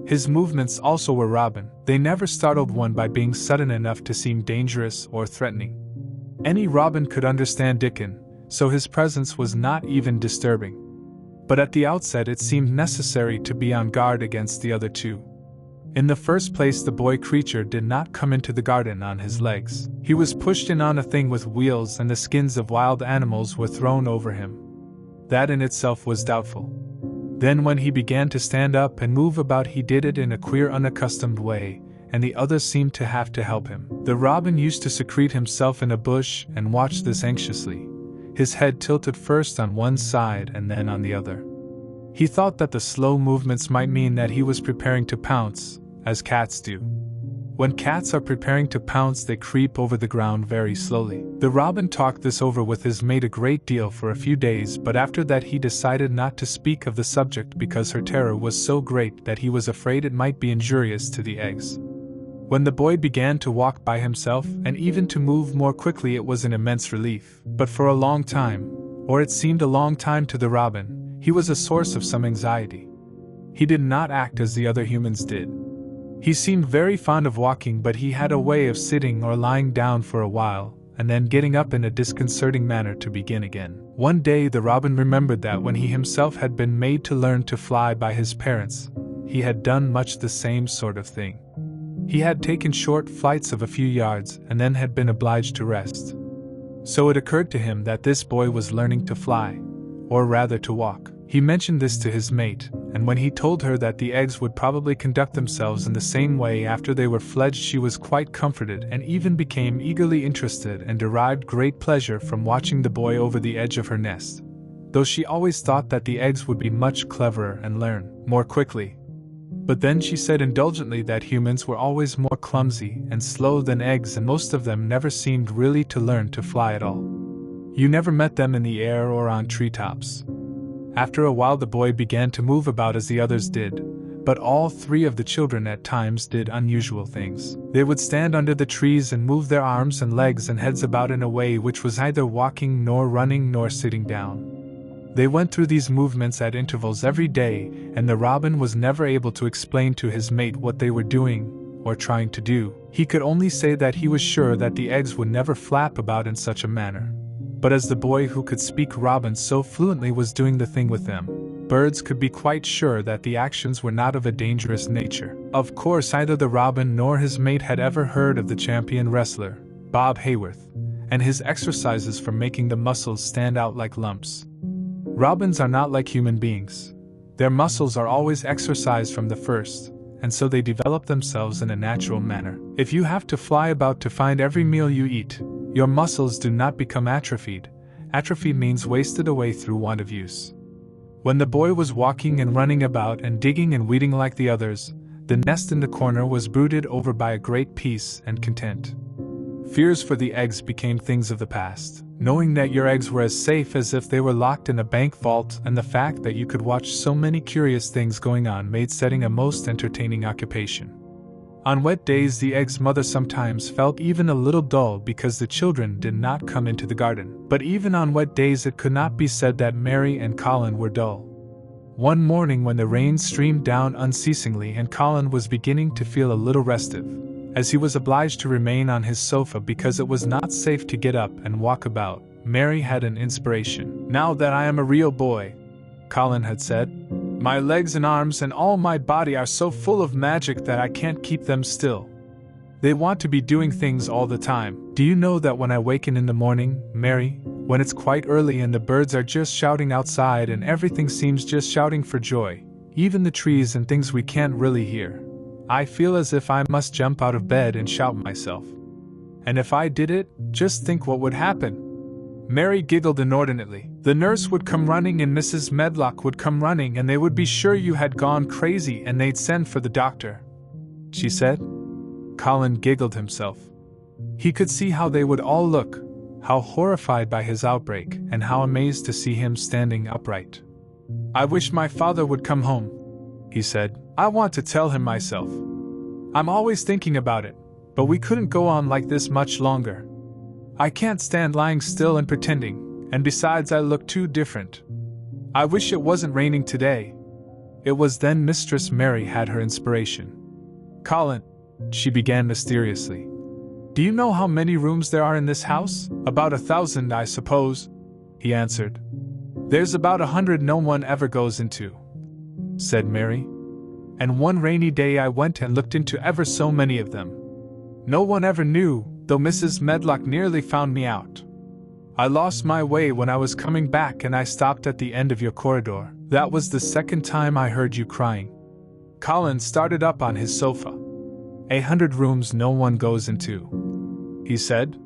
His movements also were robin. They never startled one by being sudden enough to seem dangerous or threatening. Any robin could understand Dickon, so his presence was not even disturbing. But at the outset it seemed necessary to be on guard against the other two. In the first place, the boy creature did not come into the garden on his legs. He was pushed in on a thing with wheels, and the skins of wild animals were thrown over him. That in itself was doubtful. Then when he began to stand up and move about, he did it in a queer unaccustomed way, and the others seemed to have to help him. The robin used to secrete himself in a bush and watch this anxiously, his head tilted first on one side and then on the other. He thought that the slow movements might mean that he was preparing to pounce, as cats do. When cats are preparing to pounce, they creep over the ground very slowly. The robin talked this over with his mate a great deal for a few days, but after that he decided not to speak of the subject because her terror was so great that he was afraid it might be injurious to the eggs. When the boy began to walk by himself, and even to move more quickly, it was an immense relief. But for a long time, or it seemed a long time to the robin, he was a source of some anxiety. He did not act as the other humans did. He seemed very fond of walking, but he had a way of sitting or lying down for a while, and then getting up in a disconcerting manner to begin again. One day the robin remembered that when he himself had been made to learn to fly by his parents, he had done much the same sort of thing. He had taken short flights of a few yards and then had been obliged to rest. So it occurred to him that this boy was learning to fly, or rather to walk. He mentioned this to his mate, and when he told her that the eggs would probably conduct themselves in the same way after they were fledged, she was quite comforted and even became eagerly interested and derived great pleasure from watching the boy over the edge of her nest, though she always thought that the eggs would be much cleverer and learn more quickly. But then she said indulgently that humans were always more clumsy and slow than eggs, and most of them never seemed really to learn to fly at all. You never met them in the air or on treetops. After a while the boy began to move about as the others did, but all three of the children at times did unusual things. They would stand under the trees and move their arms and legs and heads about in a way which was neither walking nor running nor sitting down. They went through these movements at intervals every day, and the robin was never able to explain to his mate what they were doing or trying to do. He could only say that he was sure that the eggs would never flap about in such a manner. But as the boy who could speak robin so fluently was doing the thing with them, birds could be quite sure that the actions were not of a dangerous nature. Of course, neither the robin nor his mate had ever heard of the champion wrestler, Bob Hayworth, and his exercises for making the muscles stand out like lumps. Robins are not like human beings. Their muscles are always exercised from the first, and so they develop themselves in a natural manner. If you have to fly about to find every meal you eat, your muscles do not become atrophied. Atrophy means wasted away through want of use. When the boy was walking and running about and digging and weeding like the others, the nest in the corner was brooded over by a great peace and content. Fears for the eggs became things of the past. Knowing that your eggs were as safe as if they were locked in a bank vault, and the fact that you could watch so many curious things going on made setting a most entertaining occupation. On wet days the egg's mother sometimes felt even a little dull because the children did not come into the garden. But even on wet days it could not be said that Mary and Colin were dull. One morning when the rain streamed down unceasingly and Colin was beginning to feel a little restive, as he was obliged to remain on his sofa because it was not safe to get up and walk about, Mary had an inspiration. "Now that I am a real boy," Colin had said, "my legs and arms and all my body are so full of magic that I can't keep them still. They want to be doing things all the time. Do you know that when I waken in the morning, Mary, when it's quite early and the birds are just shouting outside and everything seems just shouting for joy, even the trees and things we can't really hear, I feel as if I must jump out of bed and shout myself. And if I did it, just think what would happen." Mary giggled inordinately. "The nurse would come running and Mrs. Medlock would come running and they would be sure you had gone crazy and they'd send for the doctor," she said. Colin giggled himself. He could see how they would all look, how horrified by his outbreak, and how amazed to see him standing upright. "I wish my father would come home," he said. "I want to tell him myself. I'm always thinking about it, but we couldn't go on like this much longer. I can't stand lying still and pretending, and besides I look too different. I wish it wasn't raining today." It was then Mistress Mary had her inspiration. "Colin," she began mysteriously, "do you know how many rooms there are in this house?" "About 1,000, I suppose," he answered. "There's about 100 no one ever goes into," said Mary. "And one rainy day I went and looked into ever so many of them. No one ever knew, though Mrs. Medlock nearly found me out. I lost my way when I was coming back and I stopped at the end of your corridor. That was the second time I heard you crying." Colin started up on his sofa. 100 rooms no one goes into," he said.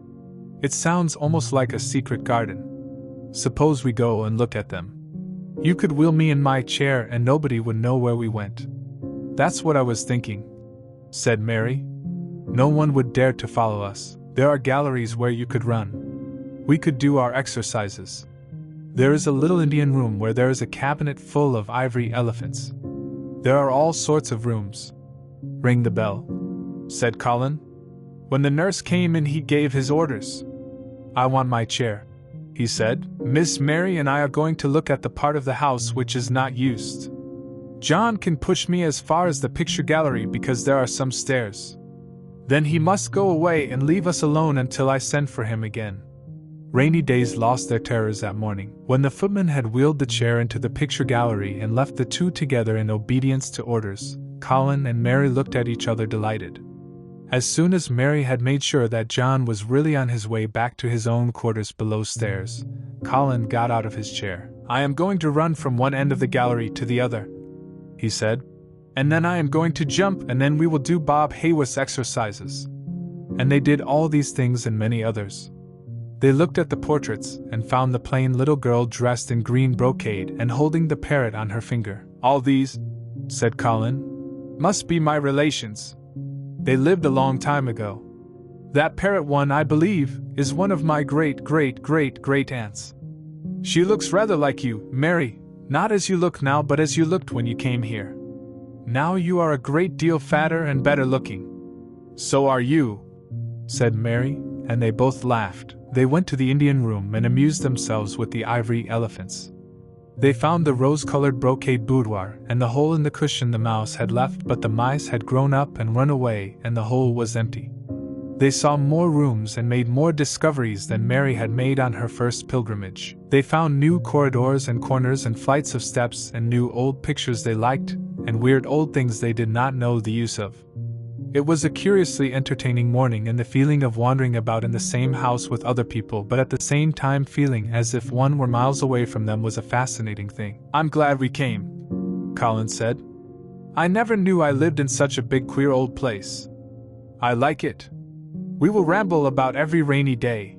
"It sounds almost like a secret garden. Suppose we go and look at them. You could wheel me in my chair and nobody would know where we went." "That's what I was thinking," said Mary. "No one would dare to follow us. There are galleries where you could run. We could do our exercises. There is a little Indian room where there is a cabinet full of ivory elephants. There are all sorts of rooms." "Ring the bell," said Colin. When the nurse came in he gave his orders. "I want my chair," he said. "Miss Mary and I are going to look at the part of the house which is not used. John can push me as far as the picture gallery because there are some stairs. Then he must go away and leave us alone until I send for him again." Rainy days lost their terrors that morning. When the footman had wheeled the chair into the picture gallery and left the two together in obedience to orders, Colin and Mary looked at each other delighted. As soon as Mary had made sure that John was really on his way back to his own quarters below stairs, Colin got out of his chair. "I am going to run from one end of the gallery to the other," he said. "And then I am going to jump and then we will do Bob Hayworth's exercises." And they did all these things and many others. They looked at the portraits and found the plain little girl dressed in green brocade and holding the parrot on her finger. "All these," said Colin, "must be my relations. They lived a long time ago. That parrot one, I believe, is one of my great-great-great-great-aunts. She looks rather like you, Mary, not as you look now but as you looked when you came here. Now you are a great deal fatter and better looking." "So are you," said Mary, and they both laughed. They went to the Indian room and amused themselves with the ivory elephants. They found the rose-colored brocade boudoir and the hole in the cushion the mouse had left, but the mice had grown up and run away and the hole was empty. They saw more rooms and made more discoveries than Mary had made on her first pilgrimage. They found new corridors and corners and flights of steps and new old pictures they liked and weird old things they did not know the use of. It was a curiously entertaining morning, and the feeling of wandering about in the same house with other people but at the same time feeling as if one were miles away from them was a fascinating thing. "I'm glad we came," Colin said. "I never knew I lived in such a big queer old place. I like it. We will ramble about every rainy day.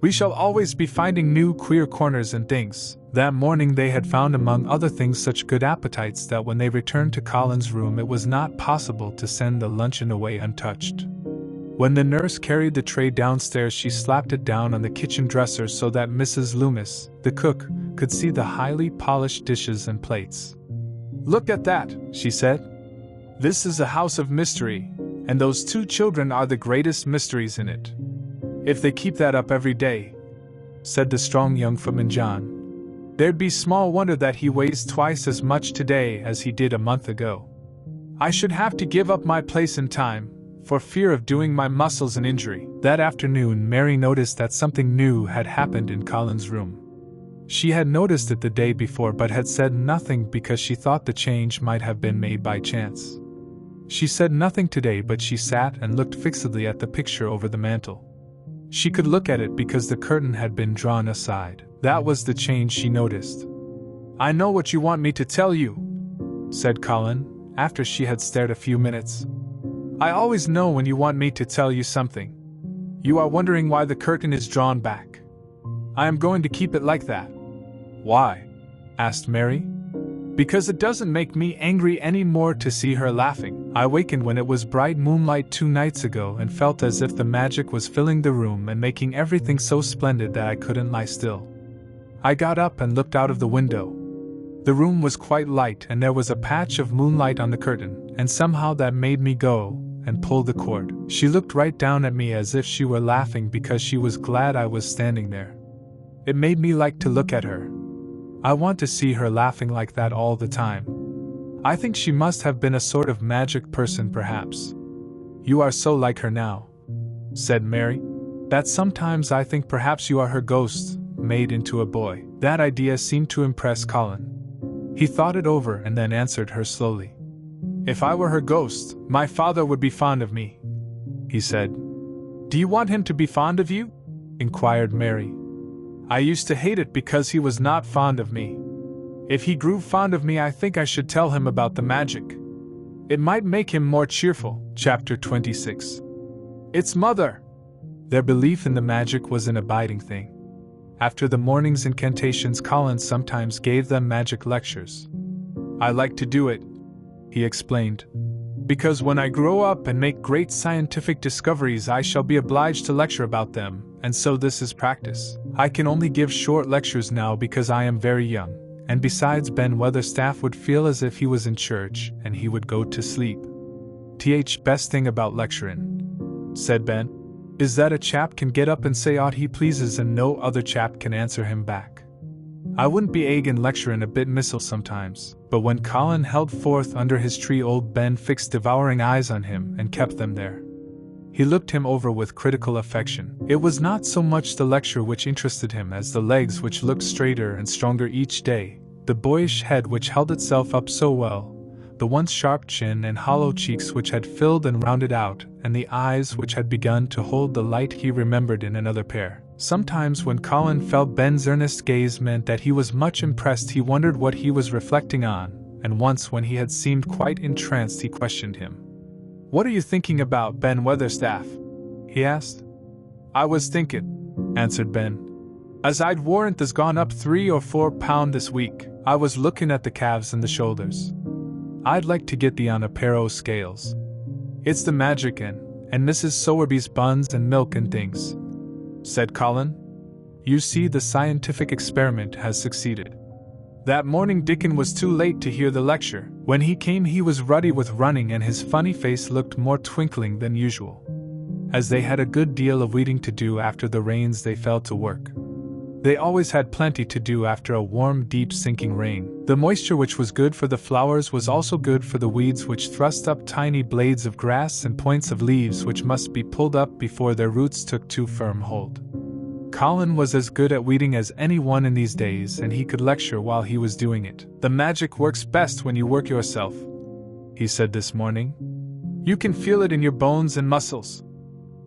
We shall always be finding new queer corners and things." That morning they had found among other things such good appetites that when they returned to Colin's room it was not possible to send the luncheon away untouched. When the nurse carried the tray downstairs she slapped it down on the kitchen dresser so that Mrs. Loomis, the cook, could see the highly polished dishes and plates. "Look at that," she said. "This is a house of mystery, and those two children are the greatest mysteries in it. If they keep that up every day," said the strong young footman John, There'd be small wonder that he weighs twice as much today as he did a month ago. I should have to give up my place in time, for fear of doing my muscles an injury. That afternoon, Mary noticed that something new had happened in Colin's room. She had noticed it the day before but had said nothing because she thought the change might have been made by chance. She said nothing today, but she sat and looked fixedly at the picture over the mantel. She could look at it because the curtain had been drawn aside. That was the change she noticed. "I know what you want me to tell you," said Colin, after she had stared a few minutes. "I always know when you want me to tell you something. You are wondering why the curtain is drawn back. I am going to keep it like that." "Why?" asked Mary. "Because it doesn't make me angry any more to see her laughing. I wakened when it was bright moonlight 2 nights ago and felt as if the magic was filling the room and making everything so splendid that I couldn't lie still. I got up and looked out of the window. The room was quite light and there was a patch of moonlight on the curtain, and somehow that made me go and pull the cord." She looked right down at me as if she were laughing because she was glad I was standing there. It made me like to look at her. I want to see her laughing like that all the time. I think she must have been a sort of magic person, perhaps. "You are so like her now," said Mary, "that sometimes I think perhaps you are her ghost, made into a boy." That idea seemed to impress Colin. He thought it over and then answered her slowly. "If I were her ghost, my father would be fond of me," he said. "Do you want him to be fond of you?" inquired Mary. "I used to hate it because he was not fond of me. If he grew fond of me, I think I should tell him about the magic. It might make him more cheerful." Chapter 26. Its mother. Their belief in the magic was an abiding thing. After the morning's incantations, Colin sometimes gave them magic lectures. "I like to do it," he explained, "because when I grow up and make great scientific discoveries, I shall be obliged to lecture about them, and so this is practice. I can only give short lectures now because I am very young, and besides, Ben Weatherstaff would feel as if he was in church and he would go to sleep." "Best thing about lecturing," said Ben, "is that a chap can get up and say aught he pleases and no other chap can answer him back. I wouldn't be agin lecturing a bit missile sometimes." But when Colin held forth under his tree, old Ben fixed devouring eyes on him and kept them there. He looked him over with critical affection. It was not so much the lecture which interested him as the legs which looked straighter and stronger each day, the boyish head which held itself up so well, the once sharp chin and hollow cheeks which had filled and rounded out, and the eyes which had begun to hold the light he remembered in another pair. Sometimes when Colin felt Ben's earnest gaze meant that he was much impressed, he wondered what he was reflecting on, and once when he had seemed quite entranced he questioned him. "What are you thinking about, Ben Weatherstaff?" he asked. "I was thinking," answered Ben, "as I'd warrant there's gone up 3 or 4 pound this week. I was looking at the calves and the shoulders. I'd like to get thee on a pair o' scales. It's the magic and Mrs. Sowerby's buns and milk and things," said Colin. "You see, the scientific experiment has succeeded." That morning Dickon was too late to hear the lecture. When he came he was ruddy with running and his funny face looked more twinkling than usual. As they had a good deal of weeding to do after the rains, they fell to work. They always had plenty to do after a warm, deep sinking rain. The moisture which was good for the flowers was also good for the weeds, which thrust up tiny blades of grass and points of leaves which must be pulled up before their roots took too firm hold. Colin was as good at weeding as anyone in these days, and he could lecture while he was doing it. "The magic works best when you work yourself," he said this morning. "You can feel it in your bones and muscles.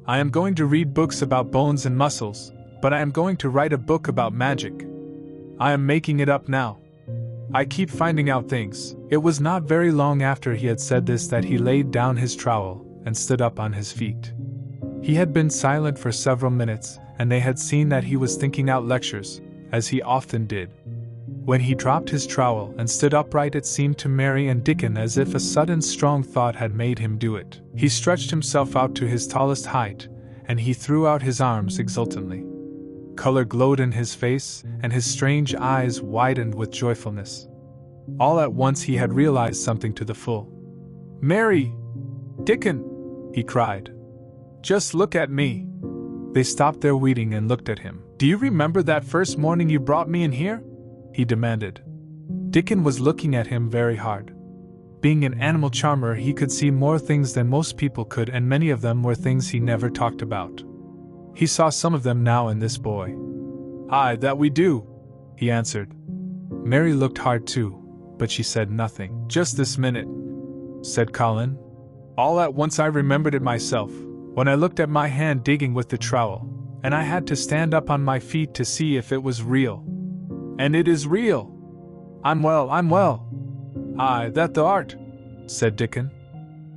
I am going to read books about bones and muscles, but I am going to write a book about magic. I am making it up now. I keep finding out things." It was not very long after he had said this that he laid down his trowel and stood up on his feet. He had been silent for several minutes, and they had seen that he was thinking out lectures, as he often did. When he dropped his trowel and stood upright, it seemed to Mary and Dickon as if a sudden strong thought had made him do it. He stretched himself out to his tallest height, and he threw out his arms exultantly. Color glowed in his face, and his strange eyes widened with joyfulness. All at once he had realized something to the full. "Mary! Dickon!" he cried. "Just look at me!" They stopped their weeding and looked at him. "Do you remember that first morning you brought me in here?" he demanded. Dickon was looking at him very hard. Being an animal charmer, he could see more things than most people could, and many of them were things he never talked about. He saw some of them now in this boy. "Aye, that we do," he answered. Mary looked hard too, but she said nothing. "Just this minute," said Colin. "All at once I remembered it myself, when I looked at my hand digging with the trowel, and I had to stand up on my feet to see if it was real. And it is real! I'm well, I'm well!" "Aye, that thou art," said Dickon.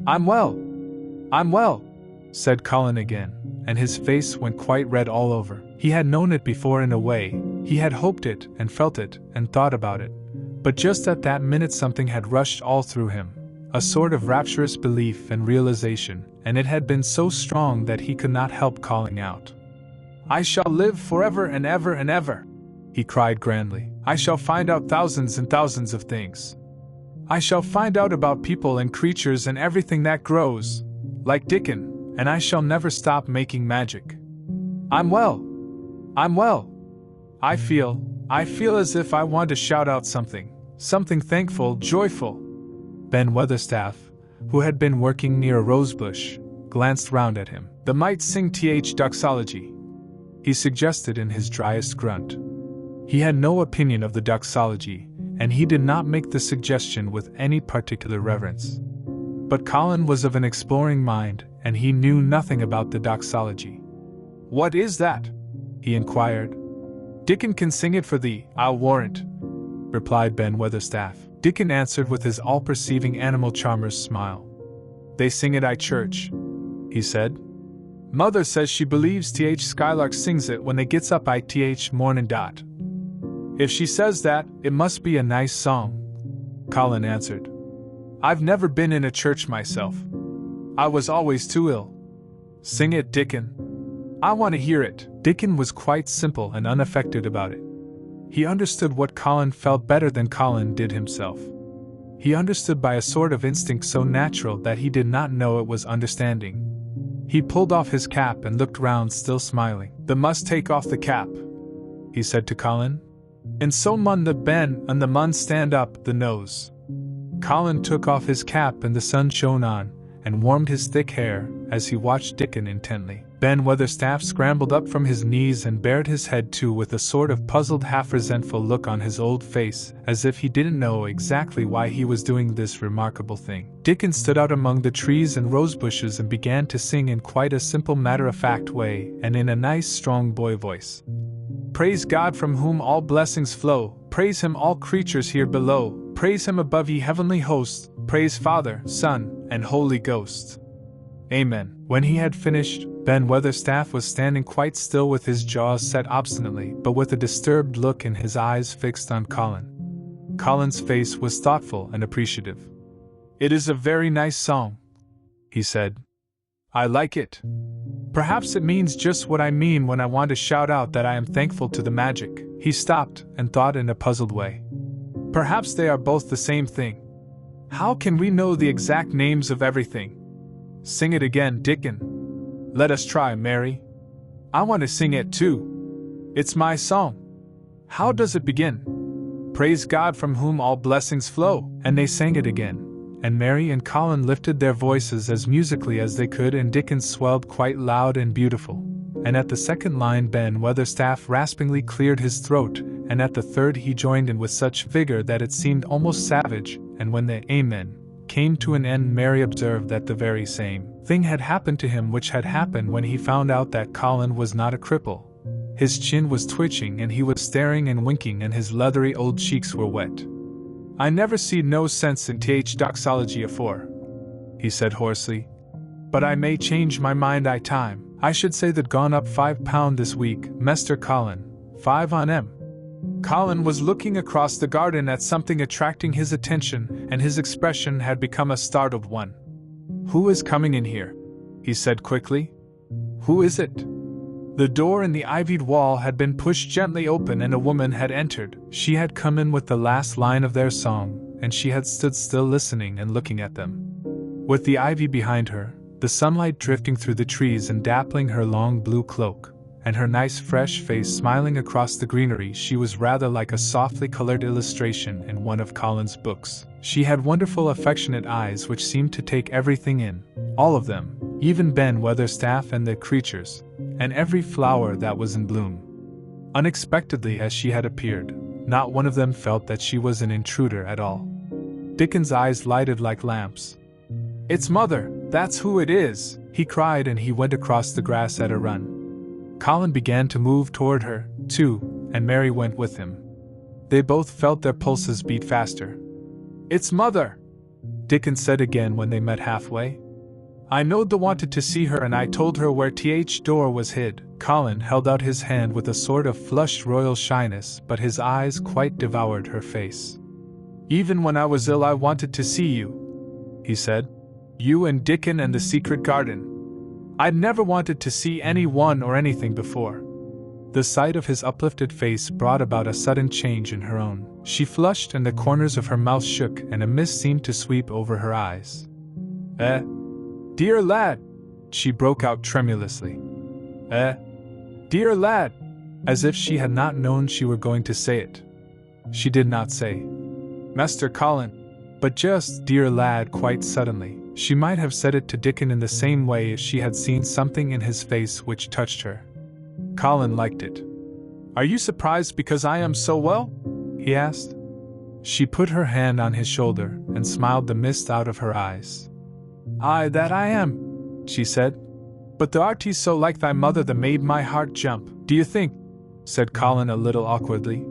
"I'm well, said Colin again, and his face went quite red all over. He had known it before in a way, he had hoped it and felt it and thought about it, but just at that minute something had rushed all through him, a sort of rapturous belief and realization, and it had been so strong that he could not help calling out. "I shall live forever and ever and ever!" he cried grandly. "I shall find out thousands and thousands of things. I shall find out about people and creatures and everything that grows, like Dickon, and I shall never stop making magic. I'm well! I feel as if I want to shout out something thankful, joyful." Ben Weatherstaff, who had been working near a rosebush, glanced round at him. "The might sing doxology," he suggested in his driest grunt. He had no opinion of the doxology, and he did not make the suggestion with any particular reverence. But Colin was of an exploring mind, and he knew nothing about the doxology. "What is that?" he inquired. "Dickon can sing it for thee, I'll warrant," replied Ben Weatherstaff. Dickon answered with his all-perceiving animal charmer's smile. "They sing it at church," he said. "Mother says she believes Skylark sings it when they gets up morning dot. If she says that, it must be a nice song," Colin answered. "I've never been in a church myself. I was always too ill. Sing it, Dickon. I want to hear it." Dickon was quite simple and unaffected about it. He understood what Colin felt better than Colin did himself. He understood by a sort of instinct so natural that he did not know it was understanding. He pulled off his cap and looked round, still smiling. "Thou must take off the cap," he said to Colin. "And so mun the ben and the mun stand up the nose." Colin took off his cap and the sun shone on, and warmed his thick hair, as he watched Dickon intently. Ben Weatherstaff scrambled up from his knees and bared his head too, with a sort of puzzled, half-resentful look on his old face, as if he didn't know exactly why he was doing this remarkable thing. Dickon stood out among the trees and rosebushes and began to sing in quite a simple, matter-of-fact way, and in a nice, strong boy voice. "Praise God from whom all blessings flow, praise Him all creatures here below, praise Him above ye heavenly hosts, praise Father, Son, and Holy Ghost. Amen." When he had finished, Ben Weatherstaff was standing quite still with his jaws set obstinately, but with a disturbed look in his eyes fixed on Colin. Colin's face was thoughtful and appreciative. "It is a very nice song," he said. "I like it. Perhaps it means just what I mean when I want to shout out that I am thankful to the magic." He stopped and thought in a puzzled way. "Perhaps they are both the same thing. How can we know the exact names of everything? Sing it again, Dickon. Let us try, Mary. I want to sing it too. It's my song. How does it begin?" "Praise God from whom all blessings flow." And they sang it again, and Mary and Colin lifted their voices as musically as they could, and Dickon swelled quite loud and beautiful. And at the second line Ben Weatherstaff raspingly cleared his throat, and at the third he joined in with such vigor that it seemed almost savage, and when the "Amen" came to an end, Mary observed that the very same thing had happened to him which had happened when he found out that Colin was not a cripple. His chin was twitching and he was staring and winking and his leathery old cheeks were wet. "I never seed no sense in doxology afore," he said hoarsely. "But I may change my mind I time. I should say that gone up £5 this week, Mester Colin, 5 on 'em." Colin was looking across the garden at something attracting his attention, and his expression had become a startled one. "Who is coming in here?" he said quickly. "Who is it?" The door in the ivied wall had been pushed gently open and a woman had entered. She had come in with the last line of their song, and she had stood still listening and looking at them. With the ivy behind her, the sunlight drifting through the trees and dappling her long blue cloak, and her nice fresh face smiling across the greenery, she was rather like a softly colored illustration in one of Colin's books. She had wonderful affectionate eyes which seemed to take everything in, all of them, even Ben Weatherstaff and the creatures, and every flower that was in bloom. Unexpectedly as she had appeared, not one of them felt that she was an intruder at all. Dickon's eyes lighted like lamps. "It's Mother, that's who it is!" he cried, and he went across the grass at a run. Colin began to move toward her, too, and Mary went with him. They both felt their pulses beat faster. "It's Mother!" Dickon said again when they met halfway. "I knowed the wanted to see her and I told her where th door was hid." Colin held out his hand with a sort of flushed royal shyness, but his eyes quite devoured her face. "Even when I was ill I wanted to see you," he said. "You and Dickon and the secret garden. I'd never wanted to see anyone or anything before." The sight of his uplifted face brought about a sudden change in her own. She flushed and the corners of her mouth shook and a mist seemed to sweep over her eyes. Dear lad," she broke out tremulously. Dear lad," as if she had not known she were going to say it. She did not say, "Master Colin," but just "dear lad" quite suddenly. She might have said it to Dickon in the same way if she had seen something in his face which touched her. Colin liked it. "Are you surprised because I am so well?" he asked. She put her hand on his shoulder and smiled the mist out of her eyes. "Aye, that I am," she said. "But thou art so like thy mother that made my heart jump." "Do you think," said Colin a little awkwardly,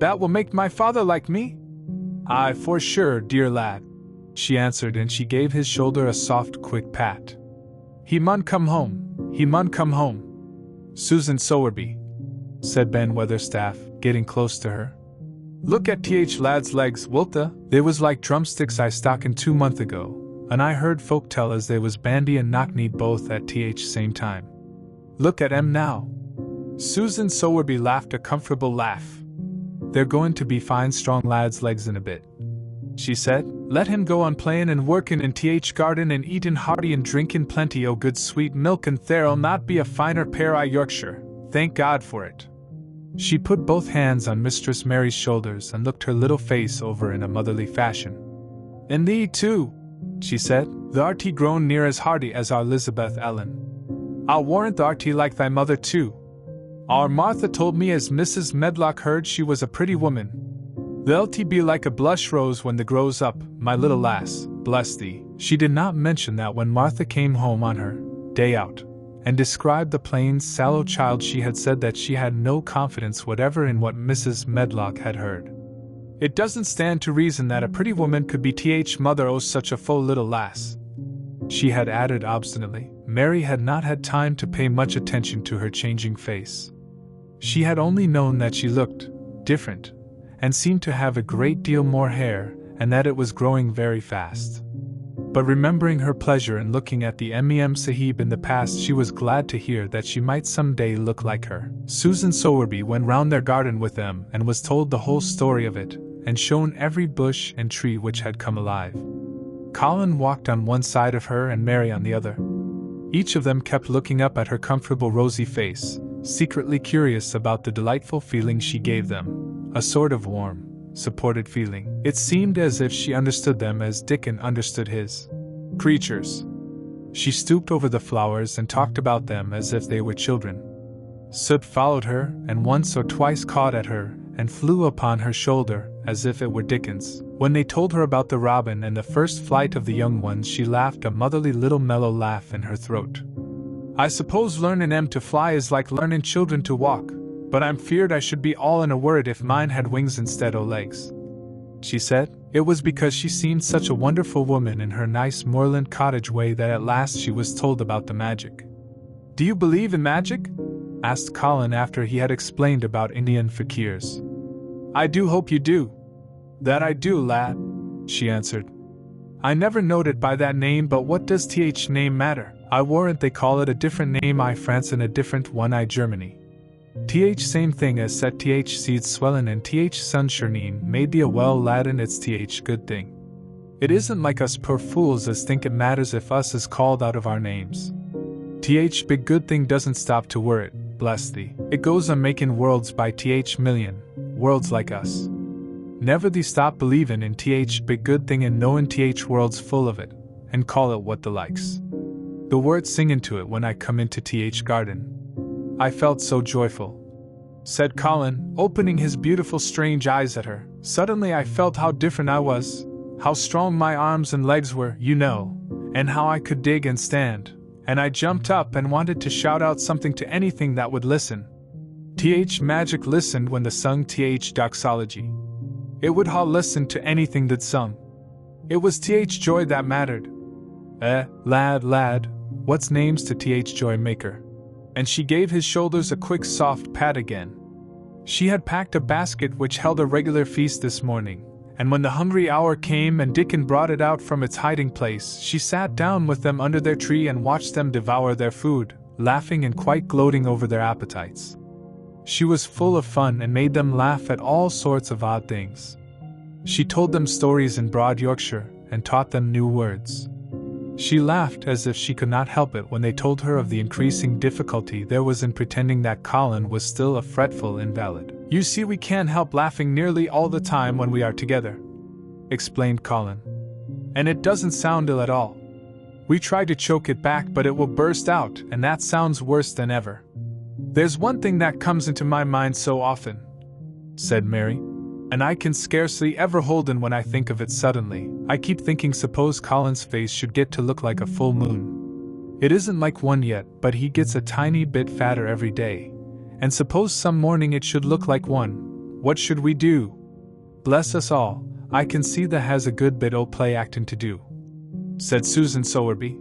"that will make my father like me?" "Aye, for sure, dear lad," she answered, and she gave his shoulder a soft, quick pat. "He mun come home, he mun come home." "Susan Sowerby," said Ben Weatherstaff, getting close to her. "Look at th lad's legs, wilta? They was like drumsticks I stockin' 2 month ago, and I heard folk tell as they was bandy and knock-kneed both at th same time. Look at 'em now." Susan Sowerby laughed a comfortable laugh. "They're going to be fine strong lad's legs in a bit," she said. "Let him go on playin' and workin' in th garden and eatin' hearty and drinkin' plenty o' good sweet milk, and there'll not be a finer pair I Yorkshire, thank God for it." She put both hands on Mistress Mary's shoulders and looked her little face over in a motherly fashion. "And thee too," she said, "thou'rt grown near as hearty as our Elizabeth Ellen. I'll warrant thou'rt like thy mother too. Our Martha told me as Mrs. Medlock heard she was a pretty woman. Thou'lt be like a blush rose when thee grows up, my little lass, bless thee." She did not mention that when Martha came home on her day out, and described the plain, sallow child, she had said that she had no confidence whatever in what Mrs. Medlock had heard. "It doesn't stand to reason that a pretty woman could be th mother o' such a faux little lass," she had added obstinately. Mary had not had time to pay much attention to her changing face. She had only known that she looked different, and seemed to have a great deal more hair, and that it was growing very fast. But remembering her pleasure in looking at the Mem Sahib in the past, she was glad to hear that she might some day look like her. Susan Sowerby went round their garden with them and was told the whole story of it, and shown every bush and tree which had come alive. Colin walked on one side of her and Mary on the other. Each of them kept looking up at her comfortable rosy face, secretly curious about the delightful feeling she gave them, a sort of warm, supported feeling. It seemed as if she understood them as Dickon understood his creatures. She stooped over the flowers and talked about them as if they were children. Soot followed her, and once or twice caught at her, and flew upon her shoulder, as if it were Dickon's. When they told her about the robin and the first flight of the young ones, she laughed a motherly little mellow laugh in her throat. "I suppose learnin' 'em to fly is like learnin' children to walk, but I'm feared I should be all in a worrit if mine had wings instead o' legs," she said. It was because she seemed such a wonderful woman in her nice moorland cottage way that at last she was told about the magic. "Do you believe in magic?" asked Colin after he had explained about Indian fakirs. "I do hope you do." "That I do, lad," she answered. "I never knowed it by that name, but what does th name matter? I warrant they call it a different name I France and a different one I Germany. Th same thing as set th seeds swellin' and th sunshirneen made thee a well lad, and it's th good thing. It isn't like us poor fools as think it matters if us is called out of our names. Th big good thing doesn't stop to worrit, bless thee. It goes on making worlds by th million, worlds like us. Never thee stop believin' in th big good thing and knowin' th worlds full of it, and call it what the likes. The words sing into it when I come into th garden. I felt so joyful, said Colin, opening his beautiful strange eyes at her. Suddenly I felt how different I was, how strong my arms and legs were, you know, and how I could dig and stand, and I jumped up and wanted to shout out something to anything that would listen. Th magic listened when the sung th doxology. It would ha listen to anything that sung. It was th joy that mattered. Lad, what's names to th joy maker? And she gave his shoulders a quick soft pat again. She had packed a basket which held a regular feast this morning, and when the hungry hour came and Dickon brought it out from its hiding place, she sat down with them under their tree and watched them devour their food, laughing and quite gloating over their appetites. She was full of fun and made them laugh at all sorts of odd things. She told them stories in broad Yorkshire and taught them new words. She laughed as if she could not help it when they told her of the increasing difficulty there was in pretending that Colin was still a fretful invalid. You see, we can't help laughing nearly all the time when we are together, explained Colin. And it doesn't sound ill at all. We try to choke it back, but it will burst out, and that sounds worse than ever. There's one thing that comes into my mind so often, said Mary, and I can scarcely ever hold in when I think of it suddenly. I keep thinking, suppose Colin's face should get to look like a full moon. It isn't like one yet, but he gets a tiny bit fatter every day. And suppose some morning it should look like one. What should we do? Bless us all, I can see that has a good bit o' play acting to do, said Susan Sowerby.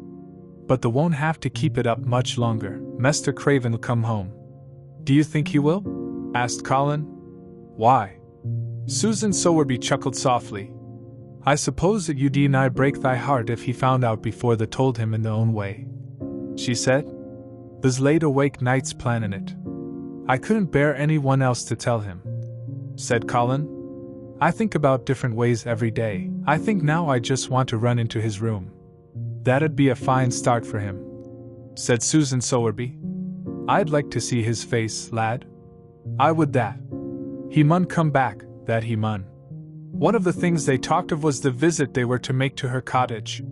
But the won't have to keep it up much longer. Mr. Craven'll come home. Do you think he will? Asked Colin. Why? Susan Sowerby chuckled softly. I suppose that you'd nigh break thy heart if he found out before they told him in their own way, she said. There's laid awake nights planning it. I couldn't bear anyone else to tell him, said Colin. I think about different ways every day. I think now I just want to run into his room. That'd be a fine start for him, said Susan Sowerby. I'd like to see his face, lad. I would that. He mun come back, that he mun. One of the things they talked of was the visit they were to make to her cottage.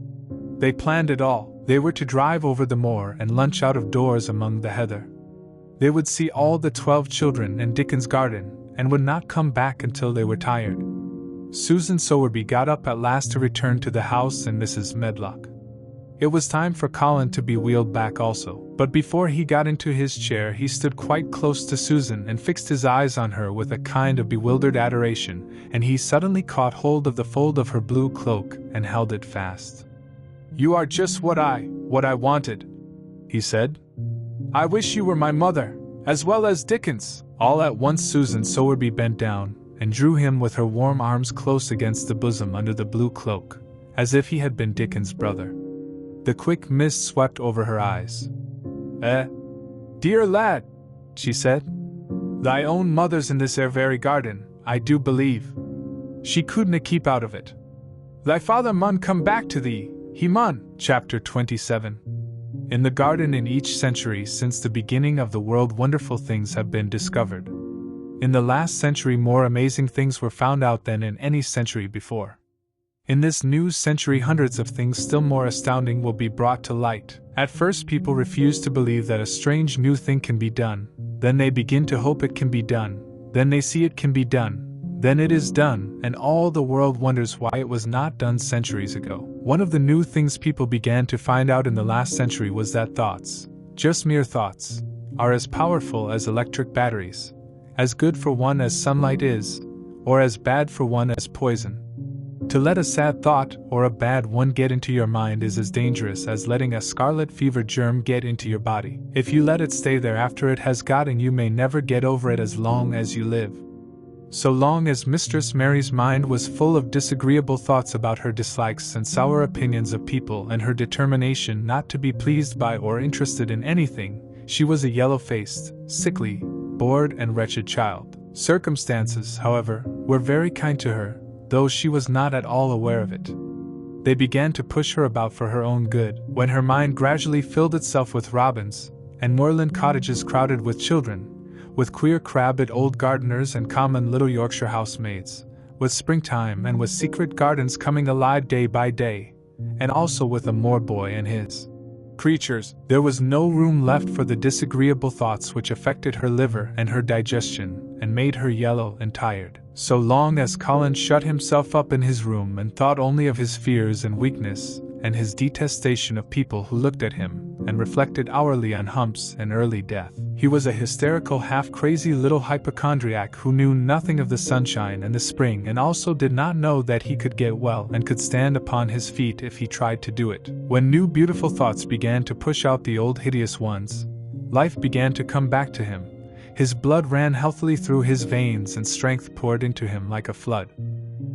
They planned it all. They were to drive over the moor and lunch out of doors among the heather. They would see all the 12 children in Dickon's garden, and would not come back until they were tired. Susan Sowerby got up at last to return to the house and Mrs. Medlock. It was time for Colin to be wheeled back also, but before he got into his chair he stood quite close to Susan and fixed his eyes on her with a kind of bewildered adoration, and he suddenly caught hold of the fold of her blue cloak and held it fast. You are just what I wanted, he said. I wish you were my mother, as well as Dickon's. All at once Susan Sowerby bent down and drew him with her warm arms close against the bosom under the blue cloak, as if he had been Dickon's brother. The quick mist swept over her eyes. Dear lad, she said, thy own mother's in this very garden, I do believe. She couldna keep out of it. Thy father mun come back to thee, he mun. Chapter 27. In the garden in each century since the beginning of the world wonderful things have been discovered. In the last century more amazing things were found out than in any century before. In this new century hundreds of things still more astounding will be brought to light. At first people refuse to believe that a strange new thing can be done, then they begin to hope it can be done, then they see it can be done, then it is done, and all the world wonders why it was not done centuries ago. One of the new things people began to find out in the last century was that thoughts, just mere thoughts, are as powerful as electric batteries, as good for one as sunlight is, or as bad for one as poison. To let a sad thought or a bad one get into your mind is as dangerous as letting a scarlet fever germ get into your body. If you let it stay there after it has got in, you may never get over it as long as you live. So long as Mistress Mary's mind was full of disagreeable thoughts about her dislikes and sour opinions of people and her determination not to be pleased by or interested in anything, she was a yellow-faced, sickly, bored and wretched child. Circumstances, however, were very kind to her, though she was not at all aware of it. They began to push her about for her own good, when her mind gradually filled itself with robins, and moorland cottages crowded with children, with queer crabbed old gardeners and common little Yorkshire housemaids, with springtime and with secret gardens coming alive day by day, and also with a moor boy and his creatures. There was no room left for the disagreeable thoughts which affected her liver and her digestion, and made her yellow and tired. So long as Colin shut himself up in his room and thought only of his fears and weakness, and his detestation of people who looked at him, and reflected hourly on humps and early death, he was a hysterical, half-crazy little hypochondriac who knew nothing of the sunshine and the spring, and also did not know that he could get well and could stand upon his feet if he tried to do it. When new beautiful thoughts began to push out the old hideous ones, life began to come back to him. His blood ran healthily through his veins and strength poured into him like a flood.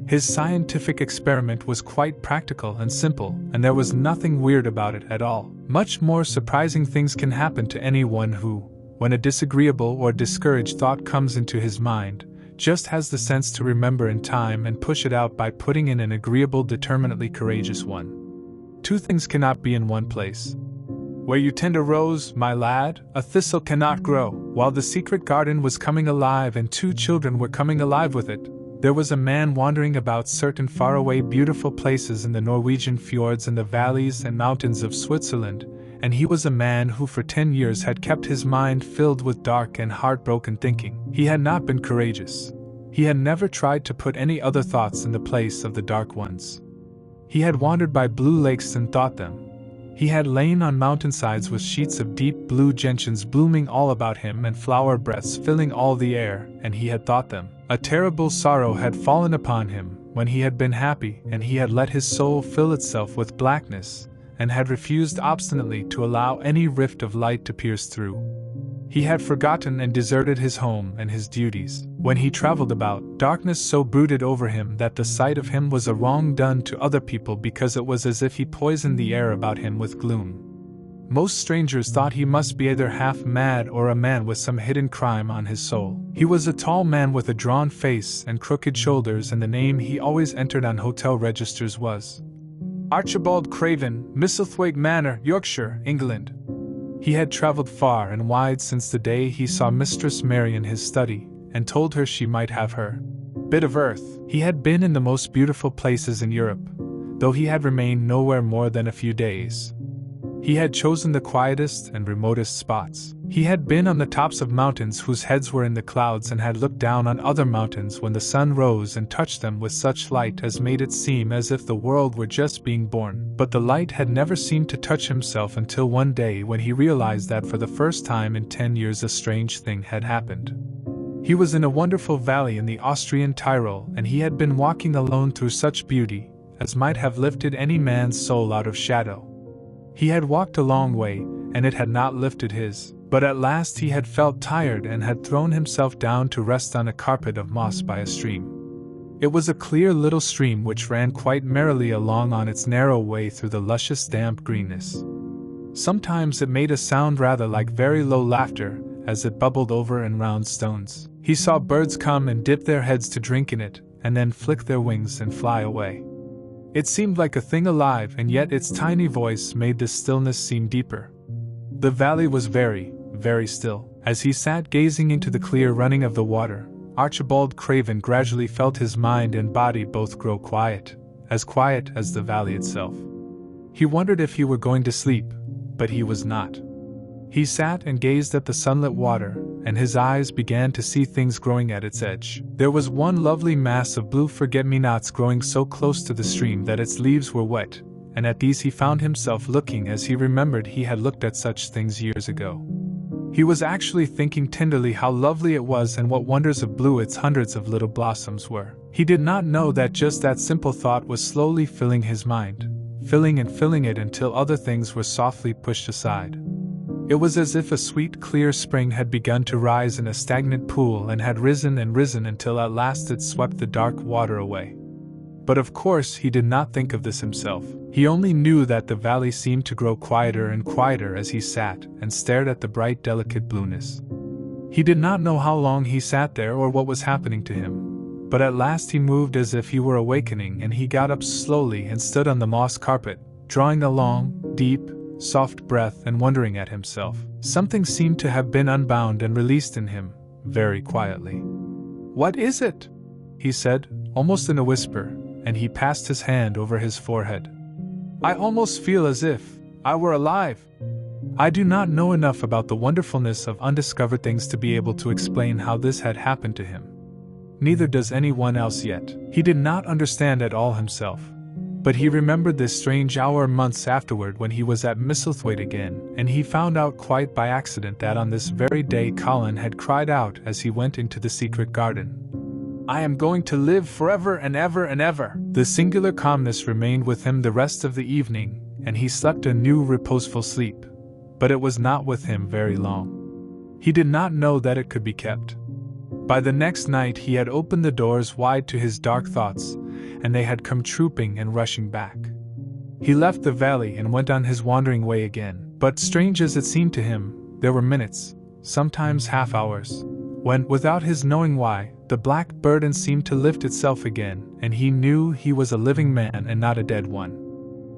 His scientific experiment was quite practical and simple, and there was nothing weird about it at all. Much more surprising things can happen to anyone who, when a disagreeable or discouraged thought comes into his mind, just has the sense to remember in time and push it out by putting in an agreeable, determinately courageous one. Two things cannot be in one place. Where you tend a rose, my lad, a thistle cannot grow. While the secret garden was coming alive and two children were coming alive with it, there was a man wandering about certain faraway beautiful places in the Norwegian fjords and the valleys and mountains of Switzerland, and he was a man who for 10 years had kept his mind filled with dark and heartbroken thinking. He had not been courageous. He had never tried to put any other thoughts in the place of the dark ones. He had wandered by blue lakes and thought them. He had lain on mountainsides with sheets of deep blue gentians blooming all about him and flower breaths filling all the air, and he had thought them. A terrible sorrow had fallen upon him when he had been happy, and he had let his soul fill itself with blackness, and had refused obstinately to allow any rift of light to pierce through. He had forgotten and deserted his home and his duties. When he traveled about, darkness so brooded over him that the sight of him was a wrong done to other people, because it was as if he poisoned the air about him with gloom. Most strangers thought he must be either half mad or a man with some hidden crime on his soul. He was a tall man with a drawn face and crooked shoulders, and the name he always entered on hotel registers was Archibald Craven, Misselthwaite Manor, Yorkshire, England. He had travelled far and wide since the day he saw Mistress Mary in his study, and told her she might have her bit of earth. He had been in the most beautiful places in Europe, though he had remained nowhere more than a few days. He had chosen the quietest and remotest spots. He had been on the tops of mountains whose heads were in the clouds, and had looked down on other mountains when the sun rose and touched them with such light as made it seem as if the world were just being born. But the light had never seemed to touch himself until one day when he realized that for the first time in 10 years a strange thing had happened. He was in a wonderful valley in the Austrian Tyrol, and he had been walking alone through such beauty as might have lifted any man's soul out of shadow. He had walked a long way, and it had not lifted his, but at last he had felt tired and had thrown himself down to rest on a carpet of moss by a stream. It was a clear little stream which ran quite merrily along on its narrow way through the luscious damp greenness. Sometimes it made a sound rather like very low laughter, as it bubbled over and round stones. He saw birds come and dip their heads to drink in it, and then flick their wings and fly away. It seemed like a thing alive, and yet its tiny voice made the stillness seem deeper. The valley was very, very still. As he sat gazing into the clear running of the water, Archibald Craven gradually felt his mind and body both grow quiet as the valley itself. He wondered if he were going to sleep, but he was not. He sat and gazed at the sunlit water, and his eyes began to see things growing at its edge. There was one lovely mass of blue forget-me-nots growing so close to the stream that its leaves were wet, and at these he found himself looking as he remembered he had looked at such things years ago. He was actually thinking tenderly how lovely it was and what wonders of blue its hundreds of little blossoms were. He did not know that just that simple thought was slowly filling his mind, filling and filling it until other things were softly pushed aside. It was as if a sweet, clear spring had begun to rise in a stagnant pool and had risen and risen until at last it swept the dark water away. But of course he did not think of this himself. He only knew that the valley seemed to grow quieter and quieter as he sat and stared at the bright, delicate blueness. He did not know how long he sat there or what was happening to him, but at last he moved as if he were awakening, and he got up slowly and stood on the moss carpet, drawing a long, deep, soft breath and wondering at himself. Something seemed to have been unbound and released in him, very quietly. "What is it?" he said, almost in a whisper, and he passed his hand over his forehead. "I almost feel as if I were alive." I do not know enough about the wonderfulness of undiscovered things to be able to explain how this had happened to him. Neither does anyone else yet. He did not understand at all himself. But he remembered this strange hour months afterward when he was at Misselthwaite again, and he found out quite by accident that on this very day Colin had cried out as he went into the secret garden, "I am going to live forever and ever and ever." The singular calmness remained with him the rest of the evening, and he slept a new reposeful sleep. But it was not with him very long. He did not know that it could be kept. By the next night he had opened the doors wide to his dark thoughts, and they had come trooping and rushing back. He left the valley and went on his wandering way again, but strange as it seemed to him, there were minutes, sometimes half hours, when, without his knowing why, the black burden seemed to lift itself again, and he knew he was a living man and not a dead one.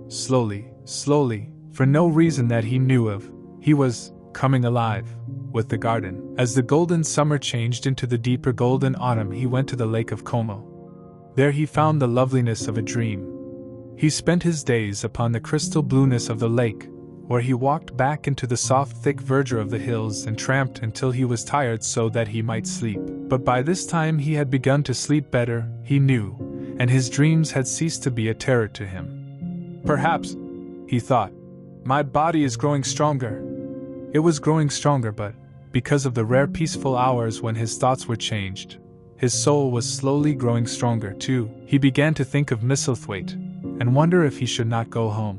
Slowly, for no reason that he knew of, he was coming alive with the garden. As the golden summer changed into the deeper golden autumn, he went to the Lake of Como. There he found the loveliness of a dream. He spent his days upon the crystal blueness of the lake, where he walked back into the soft thick verdure of the hills and tramped until he was tired so that he might sleep. But by this time he had begun to sleep better, he knew, and his dreams had ceased to be a terror to him. "Perhaps," he thought, "my body is growing stronger." It was growing stronger, but, because of the rare peaceful hours when his thoughts were changed, his soul was slowly growing stronger too. He began to think of Misselthwaite, and wonder if he should not go home.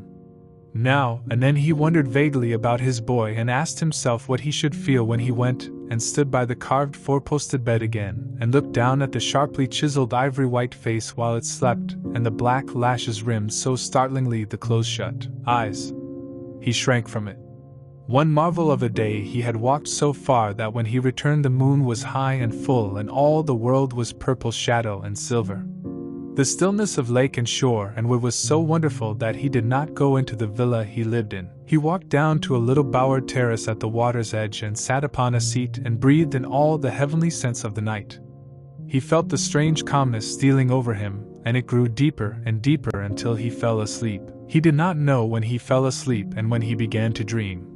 Now and then he wondered vaguely about his boy and asked himself what he should feel when he went and stood by the carved four-posted bed again, and looked down at the sharply chiseled ivory-white face while it slept, and the black lashes rimmed so startlingly the close-shut eyes. He shrank from it. One marvel of a day, he had walked so far that when he returned the moon was high and full and all the world was purple shadow and silver. The stillness of lake and shore and wood was so wonderful that he did not go into the villa he lived in. He walked down to a little bowered terrace at the water's edge and sat upon a seat and breathed in all the heavenly scents of the night. He felt the strange calmness stealing over him, and it grew deeper and deeper until he fell asleep. He did not know when he fell asleep and when he began to dream.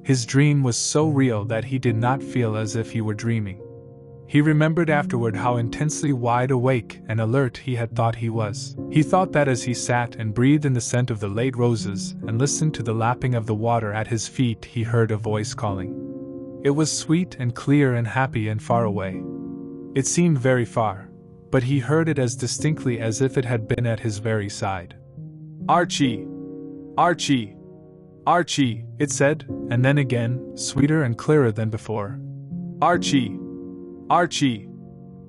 His dream was so real that he did not feel as if he were dreaming. He remembered afterward how intensely wide awake and alert he had thought he was. He thought that as he sat and breathed in the scent of the late roses and listened to the lapping of the water at his feet, he heard a voice calling. It was sweet and clear and happy and far away. It seemed very far, but he heard it as distinctly as if it had been at his very side. "Archie! Archie! Archie!" it said, and then again, sweeter and clearer than before. "Archie! Archie!"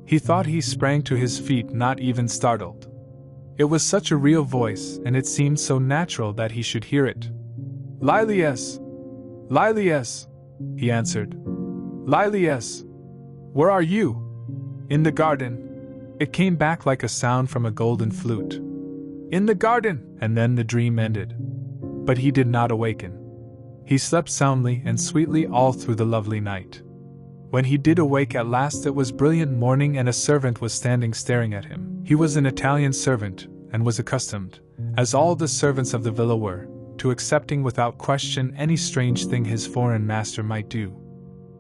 He thought he sprang to his feet, not even startled. It was such a real voice, and it seemed so natural that he should hear it. "Lilies! Lilies!" he answered. "Lilies! Where are you?" "In the garden." It came back like a sound from a golden flute. "In the garden!" And then the dream ended. But he did not awaken. He slept soundly and sweetly all through the lovely night. When he did awake at last, it was brilliant morning and a servant was standing staring at him. He was an Italian servant, and was accustomed, as all the servants of the villa were, to accepting without question any strange thing his foreign master might do.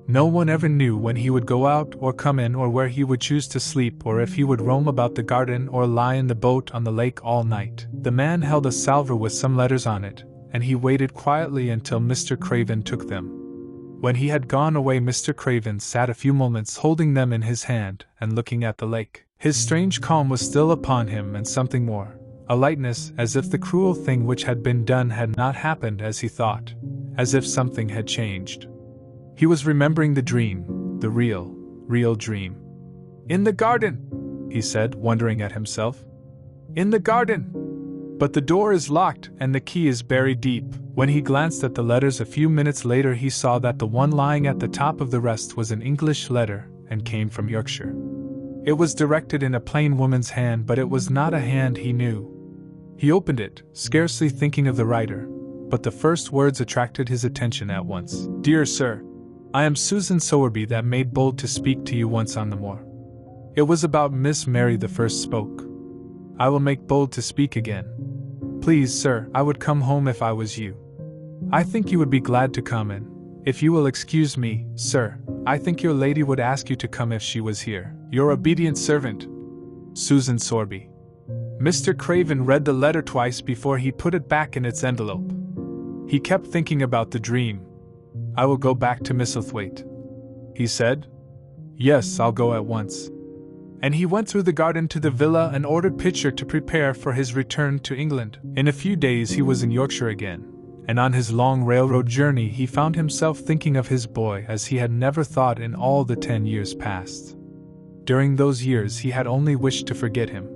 No one ever knew when he would go out or come in, or where he would choose to sleep, or if he would roam about the garden or lie in the boat on the lake all night. The man held a salver with some letters on it, and he waited quietly until Mr. Craven took them. When he had gone away, Mr. Craven sat a few moments holding them in his hand and looking at the lake. His strange calm was still upon him, and something more, a lightness, as if the cruel thing which had been done had not happened as he thought, as if something had changed. He was remembering the dream, the real dream. "In the garden," he said, wondering at himself. "In the garden! But the door is locked and the key is buried deep." When he glanced at the letters a few minutes later, he saw that the one lying at the top of the rest was an English letter and came from Yorkshire. It was directed in a plain woman's hand, but it was not a hand he knew. He opened it, scarcely thinking of the writer, but the first words attracted his attention at once. "Dear sir, I am Susan Sowerby that made bold to speak to you once on the moor." It was about Miss Mary the first spoke. "I will make bold to speak again. Please, sir, I would come home if I was you. I think you would be glad to come in. If you will excuse me, sir, I think your lady would ask you to come if she was here. Your obedient servant, Susan Sowerby." Mr. Craven read the letter twice before he put it back in its envelope. He kept thinking about the dream. "I will go back to Misselthwaite," he said. "Yes, I'll go at once." And he went through the garden to the villa and ordered Pitcher to prepare for his return to England. In a few days he was in Yorkshire again, and on his long railroad journey he found himself thinking of his boy as he had never thought in all the 10 years past. During those years he had only wished to forget him.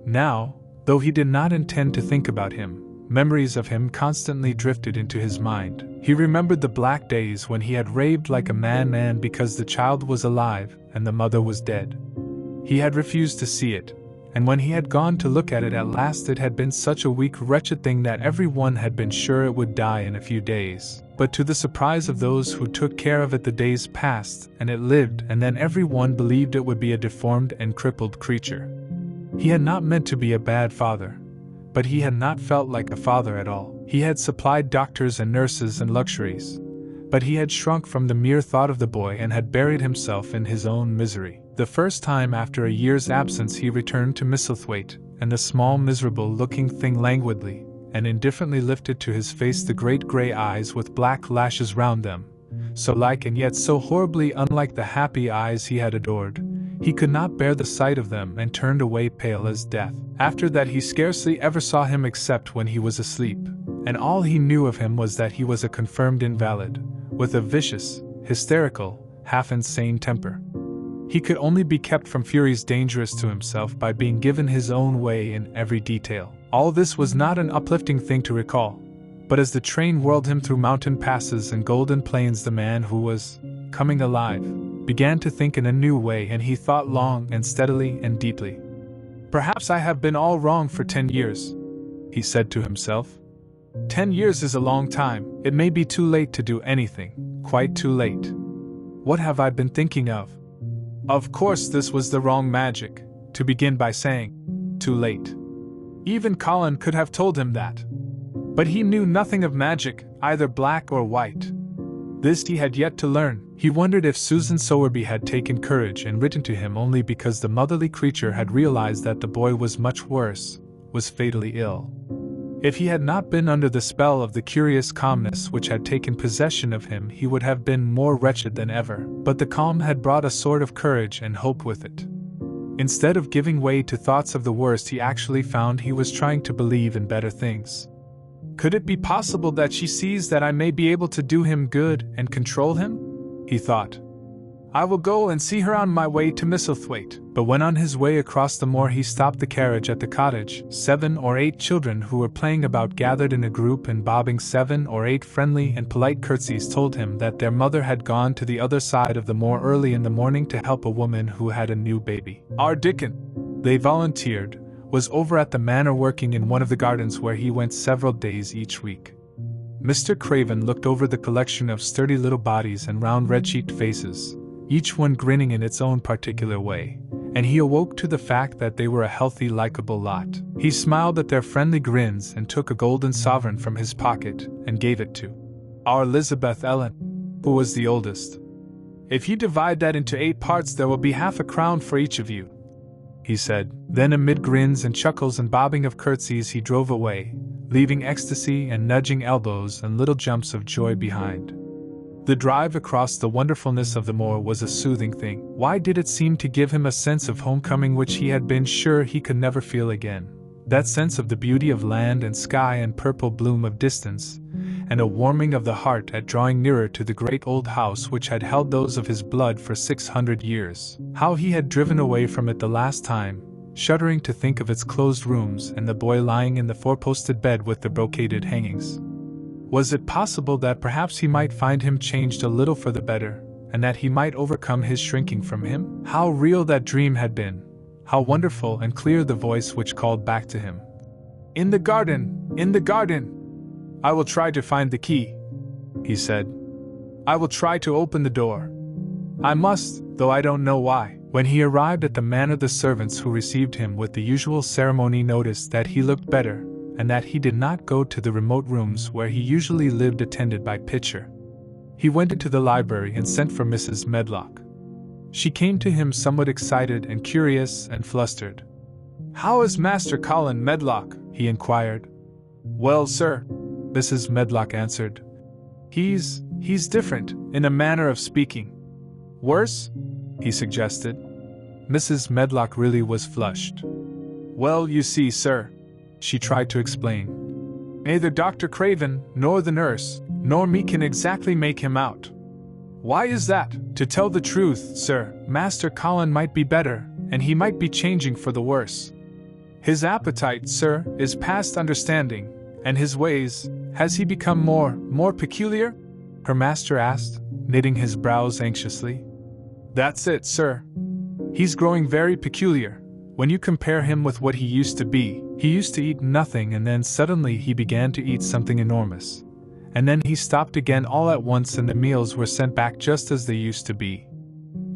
Now, though he did not intend to think about him, memories of him constantly drifted into his mind. He remembered the black days when he had raved like a madman because the child was alive and the mother was dead. He had refused to see it, and when he had gone to look at it at last it had been such a weak, wretched thing that everyone had been sure it would die in a few days. But to the surprise of those who took care of it, the days passed, and it lived, and then everyone believed it would be a deformed and crippled creature. He had not meant to be a bad father, but he had not felt like a father at all. He had supplied doctors and nurses and luxuries, but he had shrunk from the mere thought of the boy and had buried himself in his own misery. The first time after a year's absence he returned to Misselthwaite, and the small miserable-looking thing languidly and indifferently lifted to his face the great grey eyes with black lashes round them, so like and yet so horribly unlike the happy eyes he had adored. He could not bear the sight of them and turned away pale as death. After that he scarcely ever saw him except when he was asleep, and all he knew of him was that he was a confirmed invalid, with a vicious, hysterical, half-insane temper. He could only be kept from furies dangerous to himself by being given his own way in every detail. All this was not an uplifting thing to recall, but as the train whirled him through mountain passes and golden plains the man who was coming alive began to think in a new way, and he thought long and steadily and deeply. "Perhaps I have been all wrong for 10 years, he said to himself. 10 years is a long time. It may be too late to do anything, quite too late. What have I been thinking of? Of course this was the wrong magic, to begin by saying, too late. Even Colin could have told him that. But he knew nothing of magic, either black or white. This he had yet to learn. He wondered if Susan Sowerby had taken courage and written to him only because the motherly creature had realized that the boy was much worse, was fatally ill. If he had not been under the spell of the curious calmness which had taken possession of him, he would have been more wretched than ever. But the calm had brought a sort of courage and hope with it. Instead of giving way to thoughts of the worst, he actually found he was trying to believe in better things. Could it be possible that she sees that I may be able to do him good and control him? He thought. I will go and see her on my way to Misselthwaite. But when on his way across the moor he stopped the carriage at the cottage, 7 or 8 children who were playing about gathered in a group and bobbing 7 or 8 friendly and polite curtsies told him that their mother had gone to the other side of the moor early in the morning to help a woman who had a new baby. Our Dickon, they volunteered, was over at the manor working in one of the gardens where he went several days each week. Mr. Craven looked over the collection of sturdy little bodies and round red-cheeked faces, each one grinning in its own particular way, and he awoke to the fact that they were a healthy, likable lot. He smiled at their friendly grins and took a golden sovereign from his pocket and gave it to our Elizabeth Ellen, who was the oldest. If you divide that into 8 parts there will be half a crown for each of you, he said. Then amid grins and chuckles and bobbing of curtsies he drove away, leaving ecstasy and nudging elbows and little jumps of joy behind. The drive across the wonderfulness of the moor was a soothing thing. Why did it seem to give him a sense of homecoming which he had been sure he could never feel again? That sense of the beauty of land and sky and purple bloom of distance, and a warming of the heart at drawing nearer to the great old house which had held those of his blood for 600 years. How he had driven away from it the last time, shuddering to think of its closed rooms and the boy lying in the 4-posted bed with the brocaded hangings. Was it possible that perhaps he might find him changed a little for the better, and that he might overcome his shrinking from him? How real that dream had been! How wonderful and clear the voice which called back to him. In the garden! In the garden! "I will try to find the key," he said. "I will try to open the door. I must, though I don't know why." When he arrived at the manor, the servants who received him with the usual ceremony noticed that he looked better, and that he did not go to the remote rooms where he usually lived attended by Pitcher. He went into the library and sent for Mrs. Medlock. She came to him somewhat excited and curious and flustered. "How is Master Colin Medlock?" he inquired. "Well, sir," Mrs. Medlock answered. He's different, in a manner of speaking." "Worse?" he suggested. Mrs. Medlock really was flushed. "Well, you see, sir," she tried to explain, "neither Dr. Craven, nor the nurse, nor me can exactly make him out." "Why is that?" "To tell the truth, sir, Master Colin might be better, and he might be changing for the worse. His appetite, sir, is past understanding, and his ways, has he become more peculiar?" her master asked, knitting his brows anxiously. "That's it, sir. He's growing very peculiar. When you compare him with what he used to be, he used to eat nothing and then suddenly he began to eat something enormous. And then he stopped again all at once and the meals were sent back just as they used to be.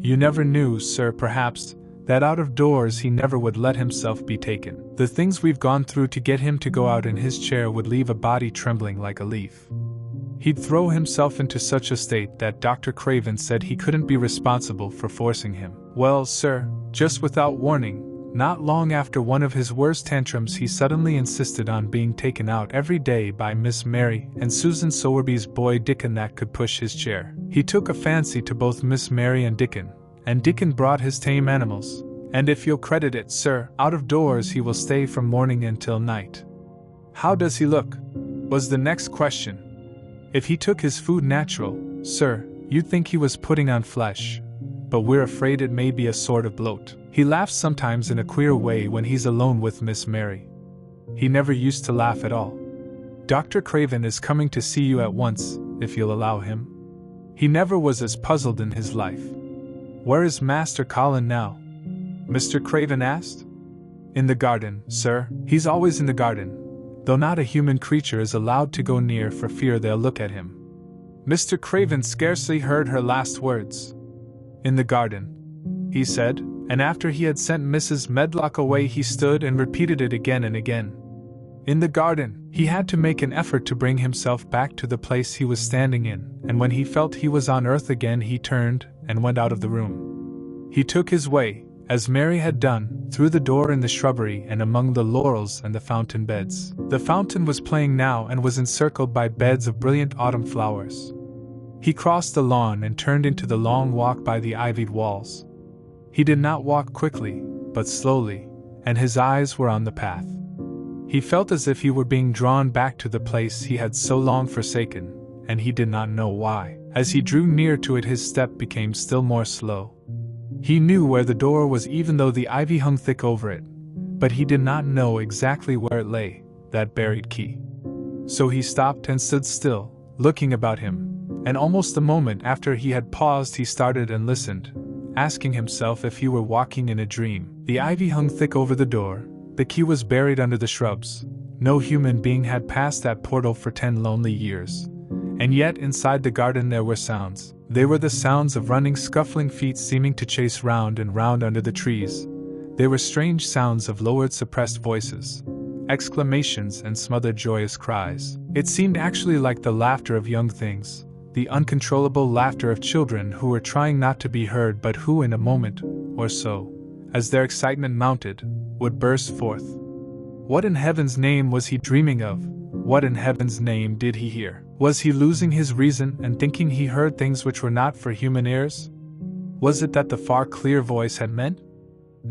You never knew, sir, perhaps, that out of doors he never would let himself be taken. The things we've gone through to get him to go out in his chair would leave a body trembling like a leaf. He'd throw himself into such a state that Dr. Craven said he couldn't be responsible for forcing him. Well, sir, just without warning, not long after one of his worst tantrums he suddenly insisted on being taken out every day by Miss Mary and Susan Sowerby's boy Dickon that could push his chair. He took a fancy to both Miss Mary and Dickon brought his tame animals, and if you'll credit it, sir, out of doors he will stay from morning until night. How does he look? Was the next question. If he took his food natural, sir, you'd think he was putting on flesh, but we're afraid it may be a sort of bloat. He laughs sometimes in a queer way when he's alone with Miss Mary. He never used to laugh at all. Dr. Craven is coming to see you at once, if you'll allow him. He never was as puzzled in his life. Where is Master Colin now? Mr. Craven asked. In the garden, sir. He's always in the garden, though not a human creature is allowed to go near for fear they'll look at him. Mr. Craven scarcely heard her last words. In the garden, he said, and after he had sent Mrs. Medlock away he stood and repeated it again and again. In the garden. He had to make an effort to bring himself back to the place he was standing in, and when he felt he was on earth again he turned and went out of the room. He took his way, as Mary had done, through the door in the shrubbery and among the laurels and the fountain beds. The fountain was playing now and was encircled by beds of brilliant autumn flowers. He crossed the lawn and turned into the long walk by the ivied walls. He did not walk quickly, but slowly, and his eyes were on the path. He felt as if he were being drawn back to the place he had so long forsaken, and he did not know why. As he drew near to it his step became still more slow. He knew where the door was even though the ivy hung thick over it, but he did not know exactly where it lay, that buried key. So he stopped and stood still, looking about him, and almost a moment after he had paused he started and listened, asking himself if he were walking in a dream. The ivy hung thick over the door, the key was buried under the shrubs, no human being had passed that portal for 10 lonely years. And yet inside the garden there were sounds. They were the sounds of running, scuffling feet seeming to chase round and round under the trees. They were strange sounds of lowered, suppressed voices, exclamations and smothered joyous cries. It seemed actually like the laughter of young things, the uncontrollable laughter of children who were trying not to be heard but who in a moment or so, as their excitement mounted, would burst forth. What in heaven's name was he dreaming of? What in heaven's name did he hear? Was he losing his reason and thinking he heard things which were not for human ears? Was it that the far clear voice had meant?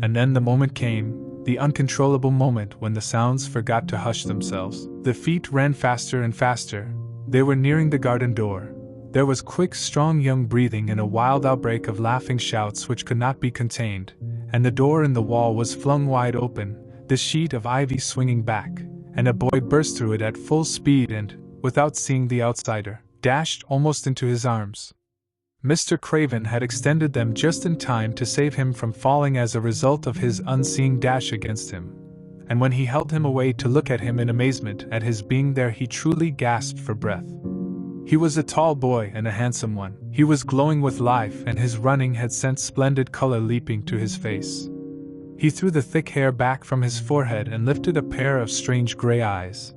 And then the moment came, the uncontrollable moment when the sounds forgot to hush themselves. The feet ran faster and faster. They were nearing the garden door. There was quick, strong young breathing and a wild outbreak of laughing shouts which could not be contained, and the door in the wall was flung wide open, the sheet of ivy swinging back, and a boy burst through it at full speed and, without seeing the outsider, dashed almost into his arms. Mr. Craven had extended them just in time to save him from falling as a result of his unseeing dash against him, and when he held him away to look at him in amazement at his being there, he truly gasped for breath. He was a tall boy and a handsome one. He was glowing with life, and his running had sent splendid color leaping to his face. He threw the thick hair back from his forehead and lifted a pair of strange gray eyes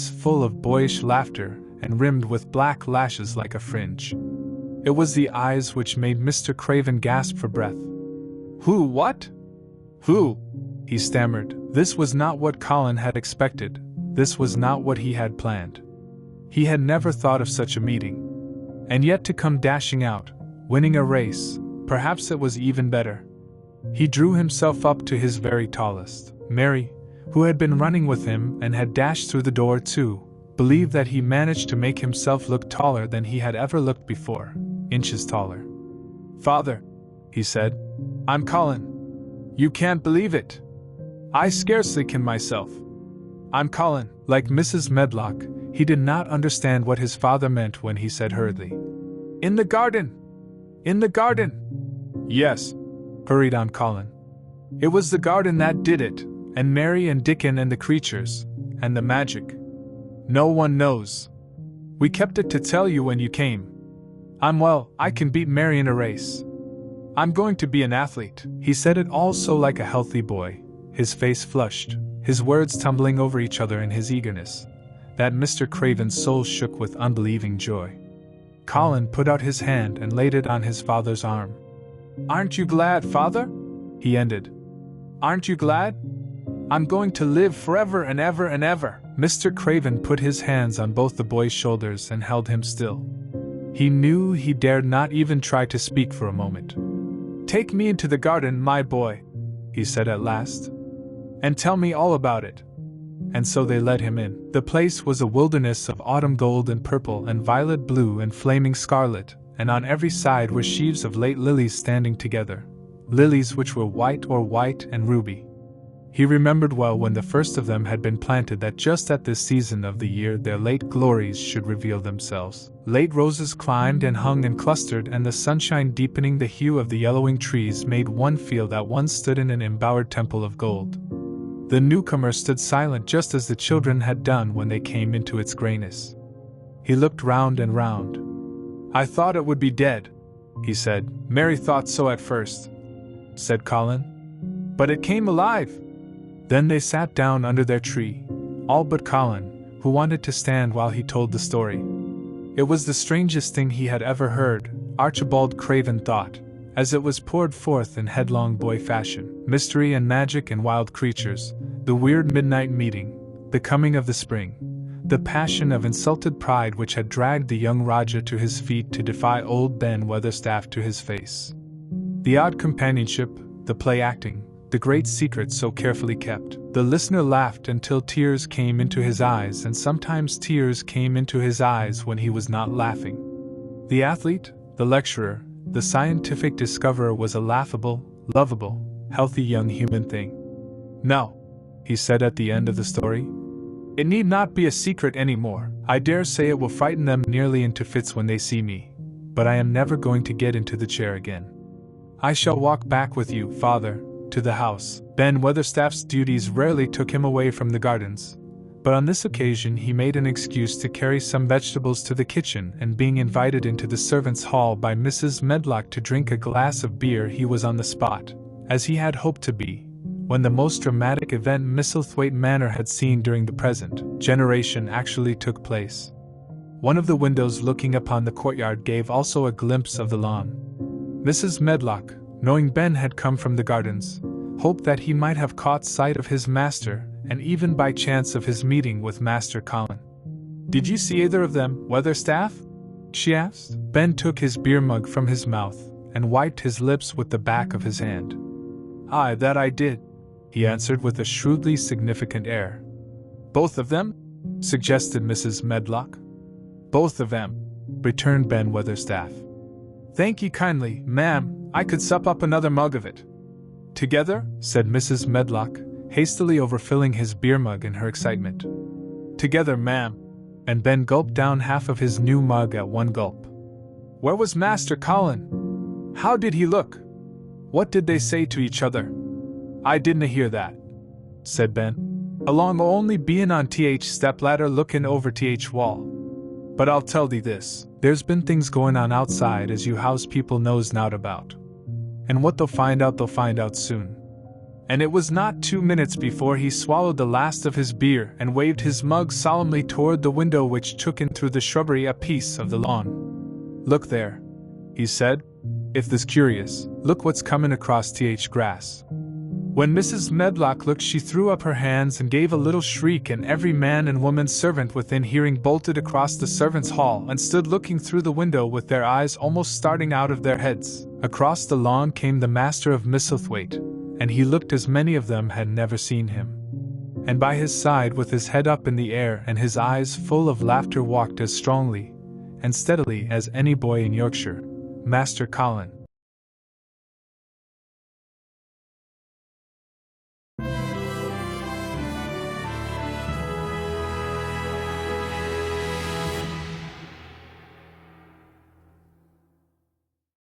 full of boyish laughter and rimmed with black lashes like a fringe. It was the eyes which made Mr. Craven gasp for breath. "Who? What? Who?" he stammered. This was not what Colin had expected. This was not what he had planned. He had never thought of such a meeting. And yet to come dashing out, winning a race, perhaps it was even better. He drew himself up to his very tallest. Mary, who had been running with him and had dashed through the door too, believed that he managed to make himself look taller than he had ever looked before, inches taller. "Father," he said, "I'm Colin. You can't believe it. I scarcely can myself. I'm Colin." Like Mrs. Medlock, he did not understand what his father meant when he said hurriedly, "In the garden! In the garden!" "Yes," hurried on Colin. "It was the garden that did it, and Mary and Dickon and the creatures, and the magic. No one knows. We kept it to tell you when you came. I can beat Mary in a race. I'm going to be an athlete." He said it all so like a healthy boy, his face flushed, his words tumbling over each other in his eagerness, that Mr. Craven's soul shook with unbelieving joy. Colin put out his hand and laid it on his father's arm. "Aren't you glad, Father?" he ended. "Aren't you glad? I'm going to live forever and ever and ever." Mr. Craven put his hands on both the boy's shoulders and held him still. He knew he dared not even try to speak for a moment. "Take me into the garden, my boy," he said at last, "and tell me all about it." And so they led him in. The place was a wilderness of autumn gold and purple and violet blue and flaming scarlet, and on every side were sheaves of late lilies standing together, lilies which were white and ruby. He remembered well when the first of them had been planted that just at this season of the year their late glories should reveal themselves. Late roses climbed and hung and clustered, and the sunshine deepening the hue of the yellowing trees made one feel that one stood in an embowered temple of gold. The newcomer stood silent just as the children had done when they came into its grayness. He looked round and round. "I thought it would be dead," he said. "Mary thought so at first," said Colin. "But it came alive." Then they sat down under their tree, all but Colin, who wanted to stand while he told the story. It was the strangest thing he had ever heard, Archibald Craven thought, as it was poured forth in headlong boy fashion. Mystery and magic and wild creatures, the weird midnight meeting, the coming of the spring, the passion of insulted pride which had dragged the young Rajah to his feet to defy old Ben Weatherstaff to his face. The odd companionship, the play acting, the great secret so carefully kept. The listener laughed until tears came into his eyes, and sometimes tears came into his eyes when he was not laughing. The athlete, the lecturer, the scientific discoverer was a laughable, lovable, healthy young human thing. "Now," he said at the end of the story, "it need not be a secret any more. I dare say it will frighten them nearly into fits when they see me, but I am never going to get into the chair again. I shall walk back with you, Father, to the house." Ben Weatherstaff's duties rarely took him away from the gardens, but on this occasion he made an excuse to carry some vegetables to the kitchen, and being invited into the servants' hall by Mrs. Medlock to drink a glass of beer, he was on the spot, as he had hoped to be, when the most dramatic event Misselthwaite Manor had seen during the present generation actually took place. One of the windows looking upon the courtyard gave also a glimpse of the lawn. Mrs. Medlock, knowing Ben had come from the gardens, hoped that he might have caught sight of his master, and even by chance of his meeting with Master Colin. "Did you see either of them, Weatherstaff?" she asked. Ben took his beer mug from his mouth, and wiped his lips with the back of his hand. "Aye, that I did," he answered with a shrewdly significant air. "Both of them?" suggested Mrs. Medlock. "Both of them," returned Ben Weatherstaff. "Thank ye kindly, ma'am, I could sup up another mug of it." "Together?" said Mrs. Medlock, hastily overfilling his beer mug in her excitement. "Together, ma'am," and Ben gulped down half of his new mug at one gulp. "Where was Master Colin? How did he look? What did they say to each other?" "I didna hear that," said Ben. "Along only bein' on th stepladder lookin' over th wall. But I'll tell thee this, there's been things going on outside as you house people knows nowt about. And what they'll find out soon." And it was not 2 minutes before he swallowed the last of his beer and waved his mug solemnly toward the window which took in through the shrubbery a piece of the lawn. "Look there," he said. "If this curious, look what's comin' across th grass." When Mrs. Medlock looked, she threw up her hands and gave a little shriek, and every man and woman servant within hearing bolted across the servants' hall and stood looking through the window with their eyes almost starting out of their heads. Across the lawn came the master of Misselthwaite, and he looked as many of them had never seen him. And by his side, with his head up in the air and his eyes full of laughter, walked as strongly and steadily as any boy in Yorkshire, Master Colin.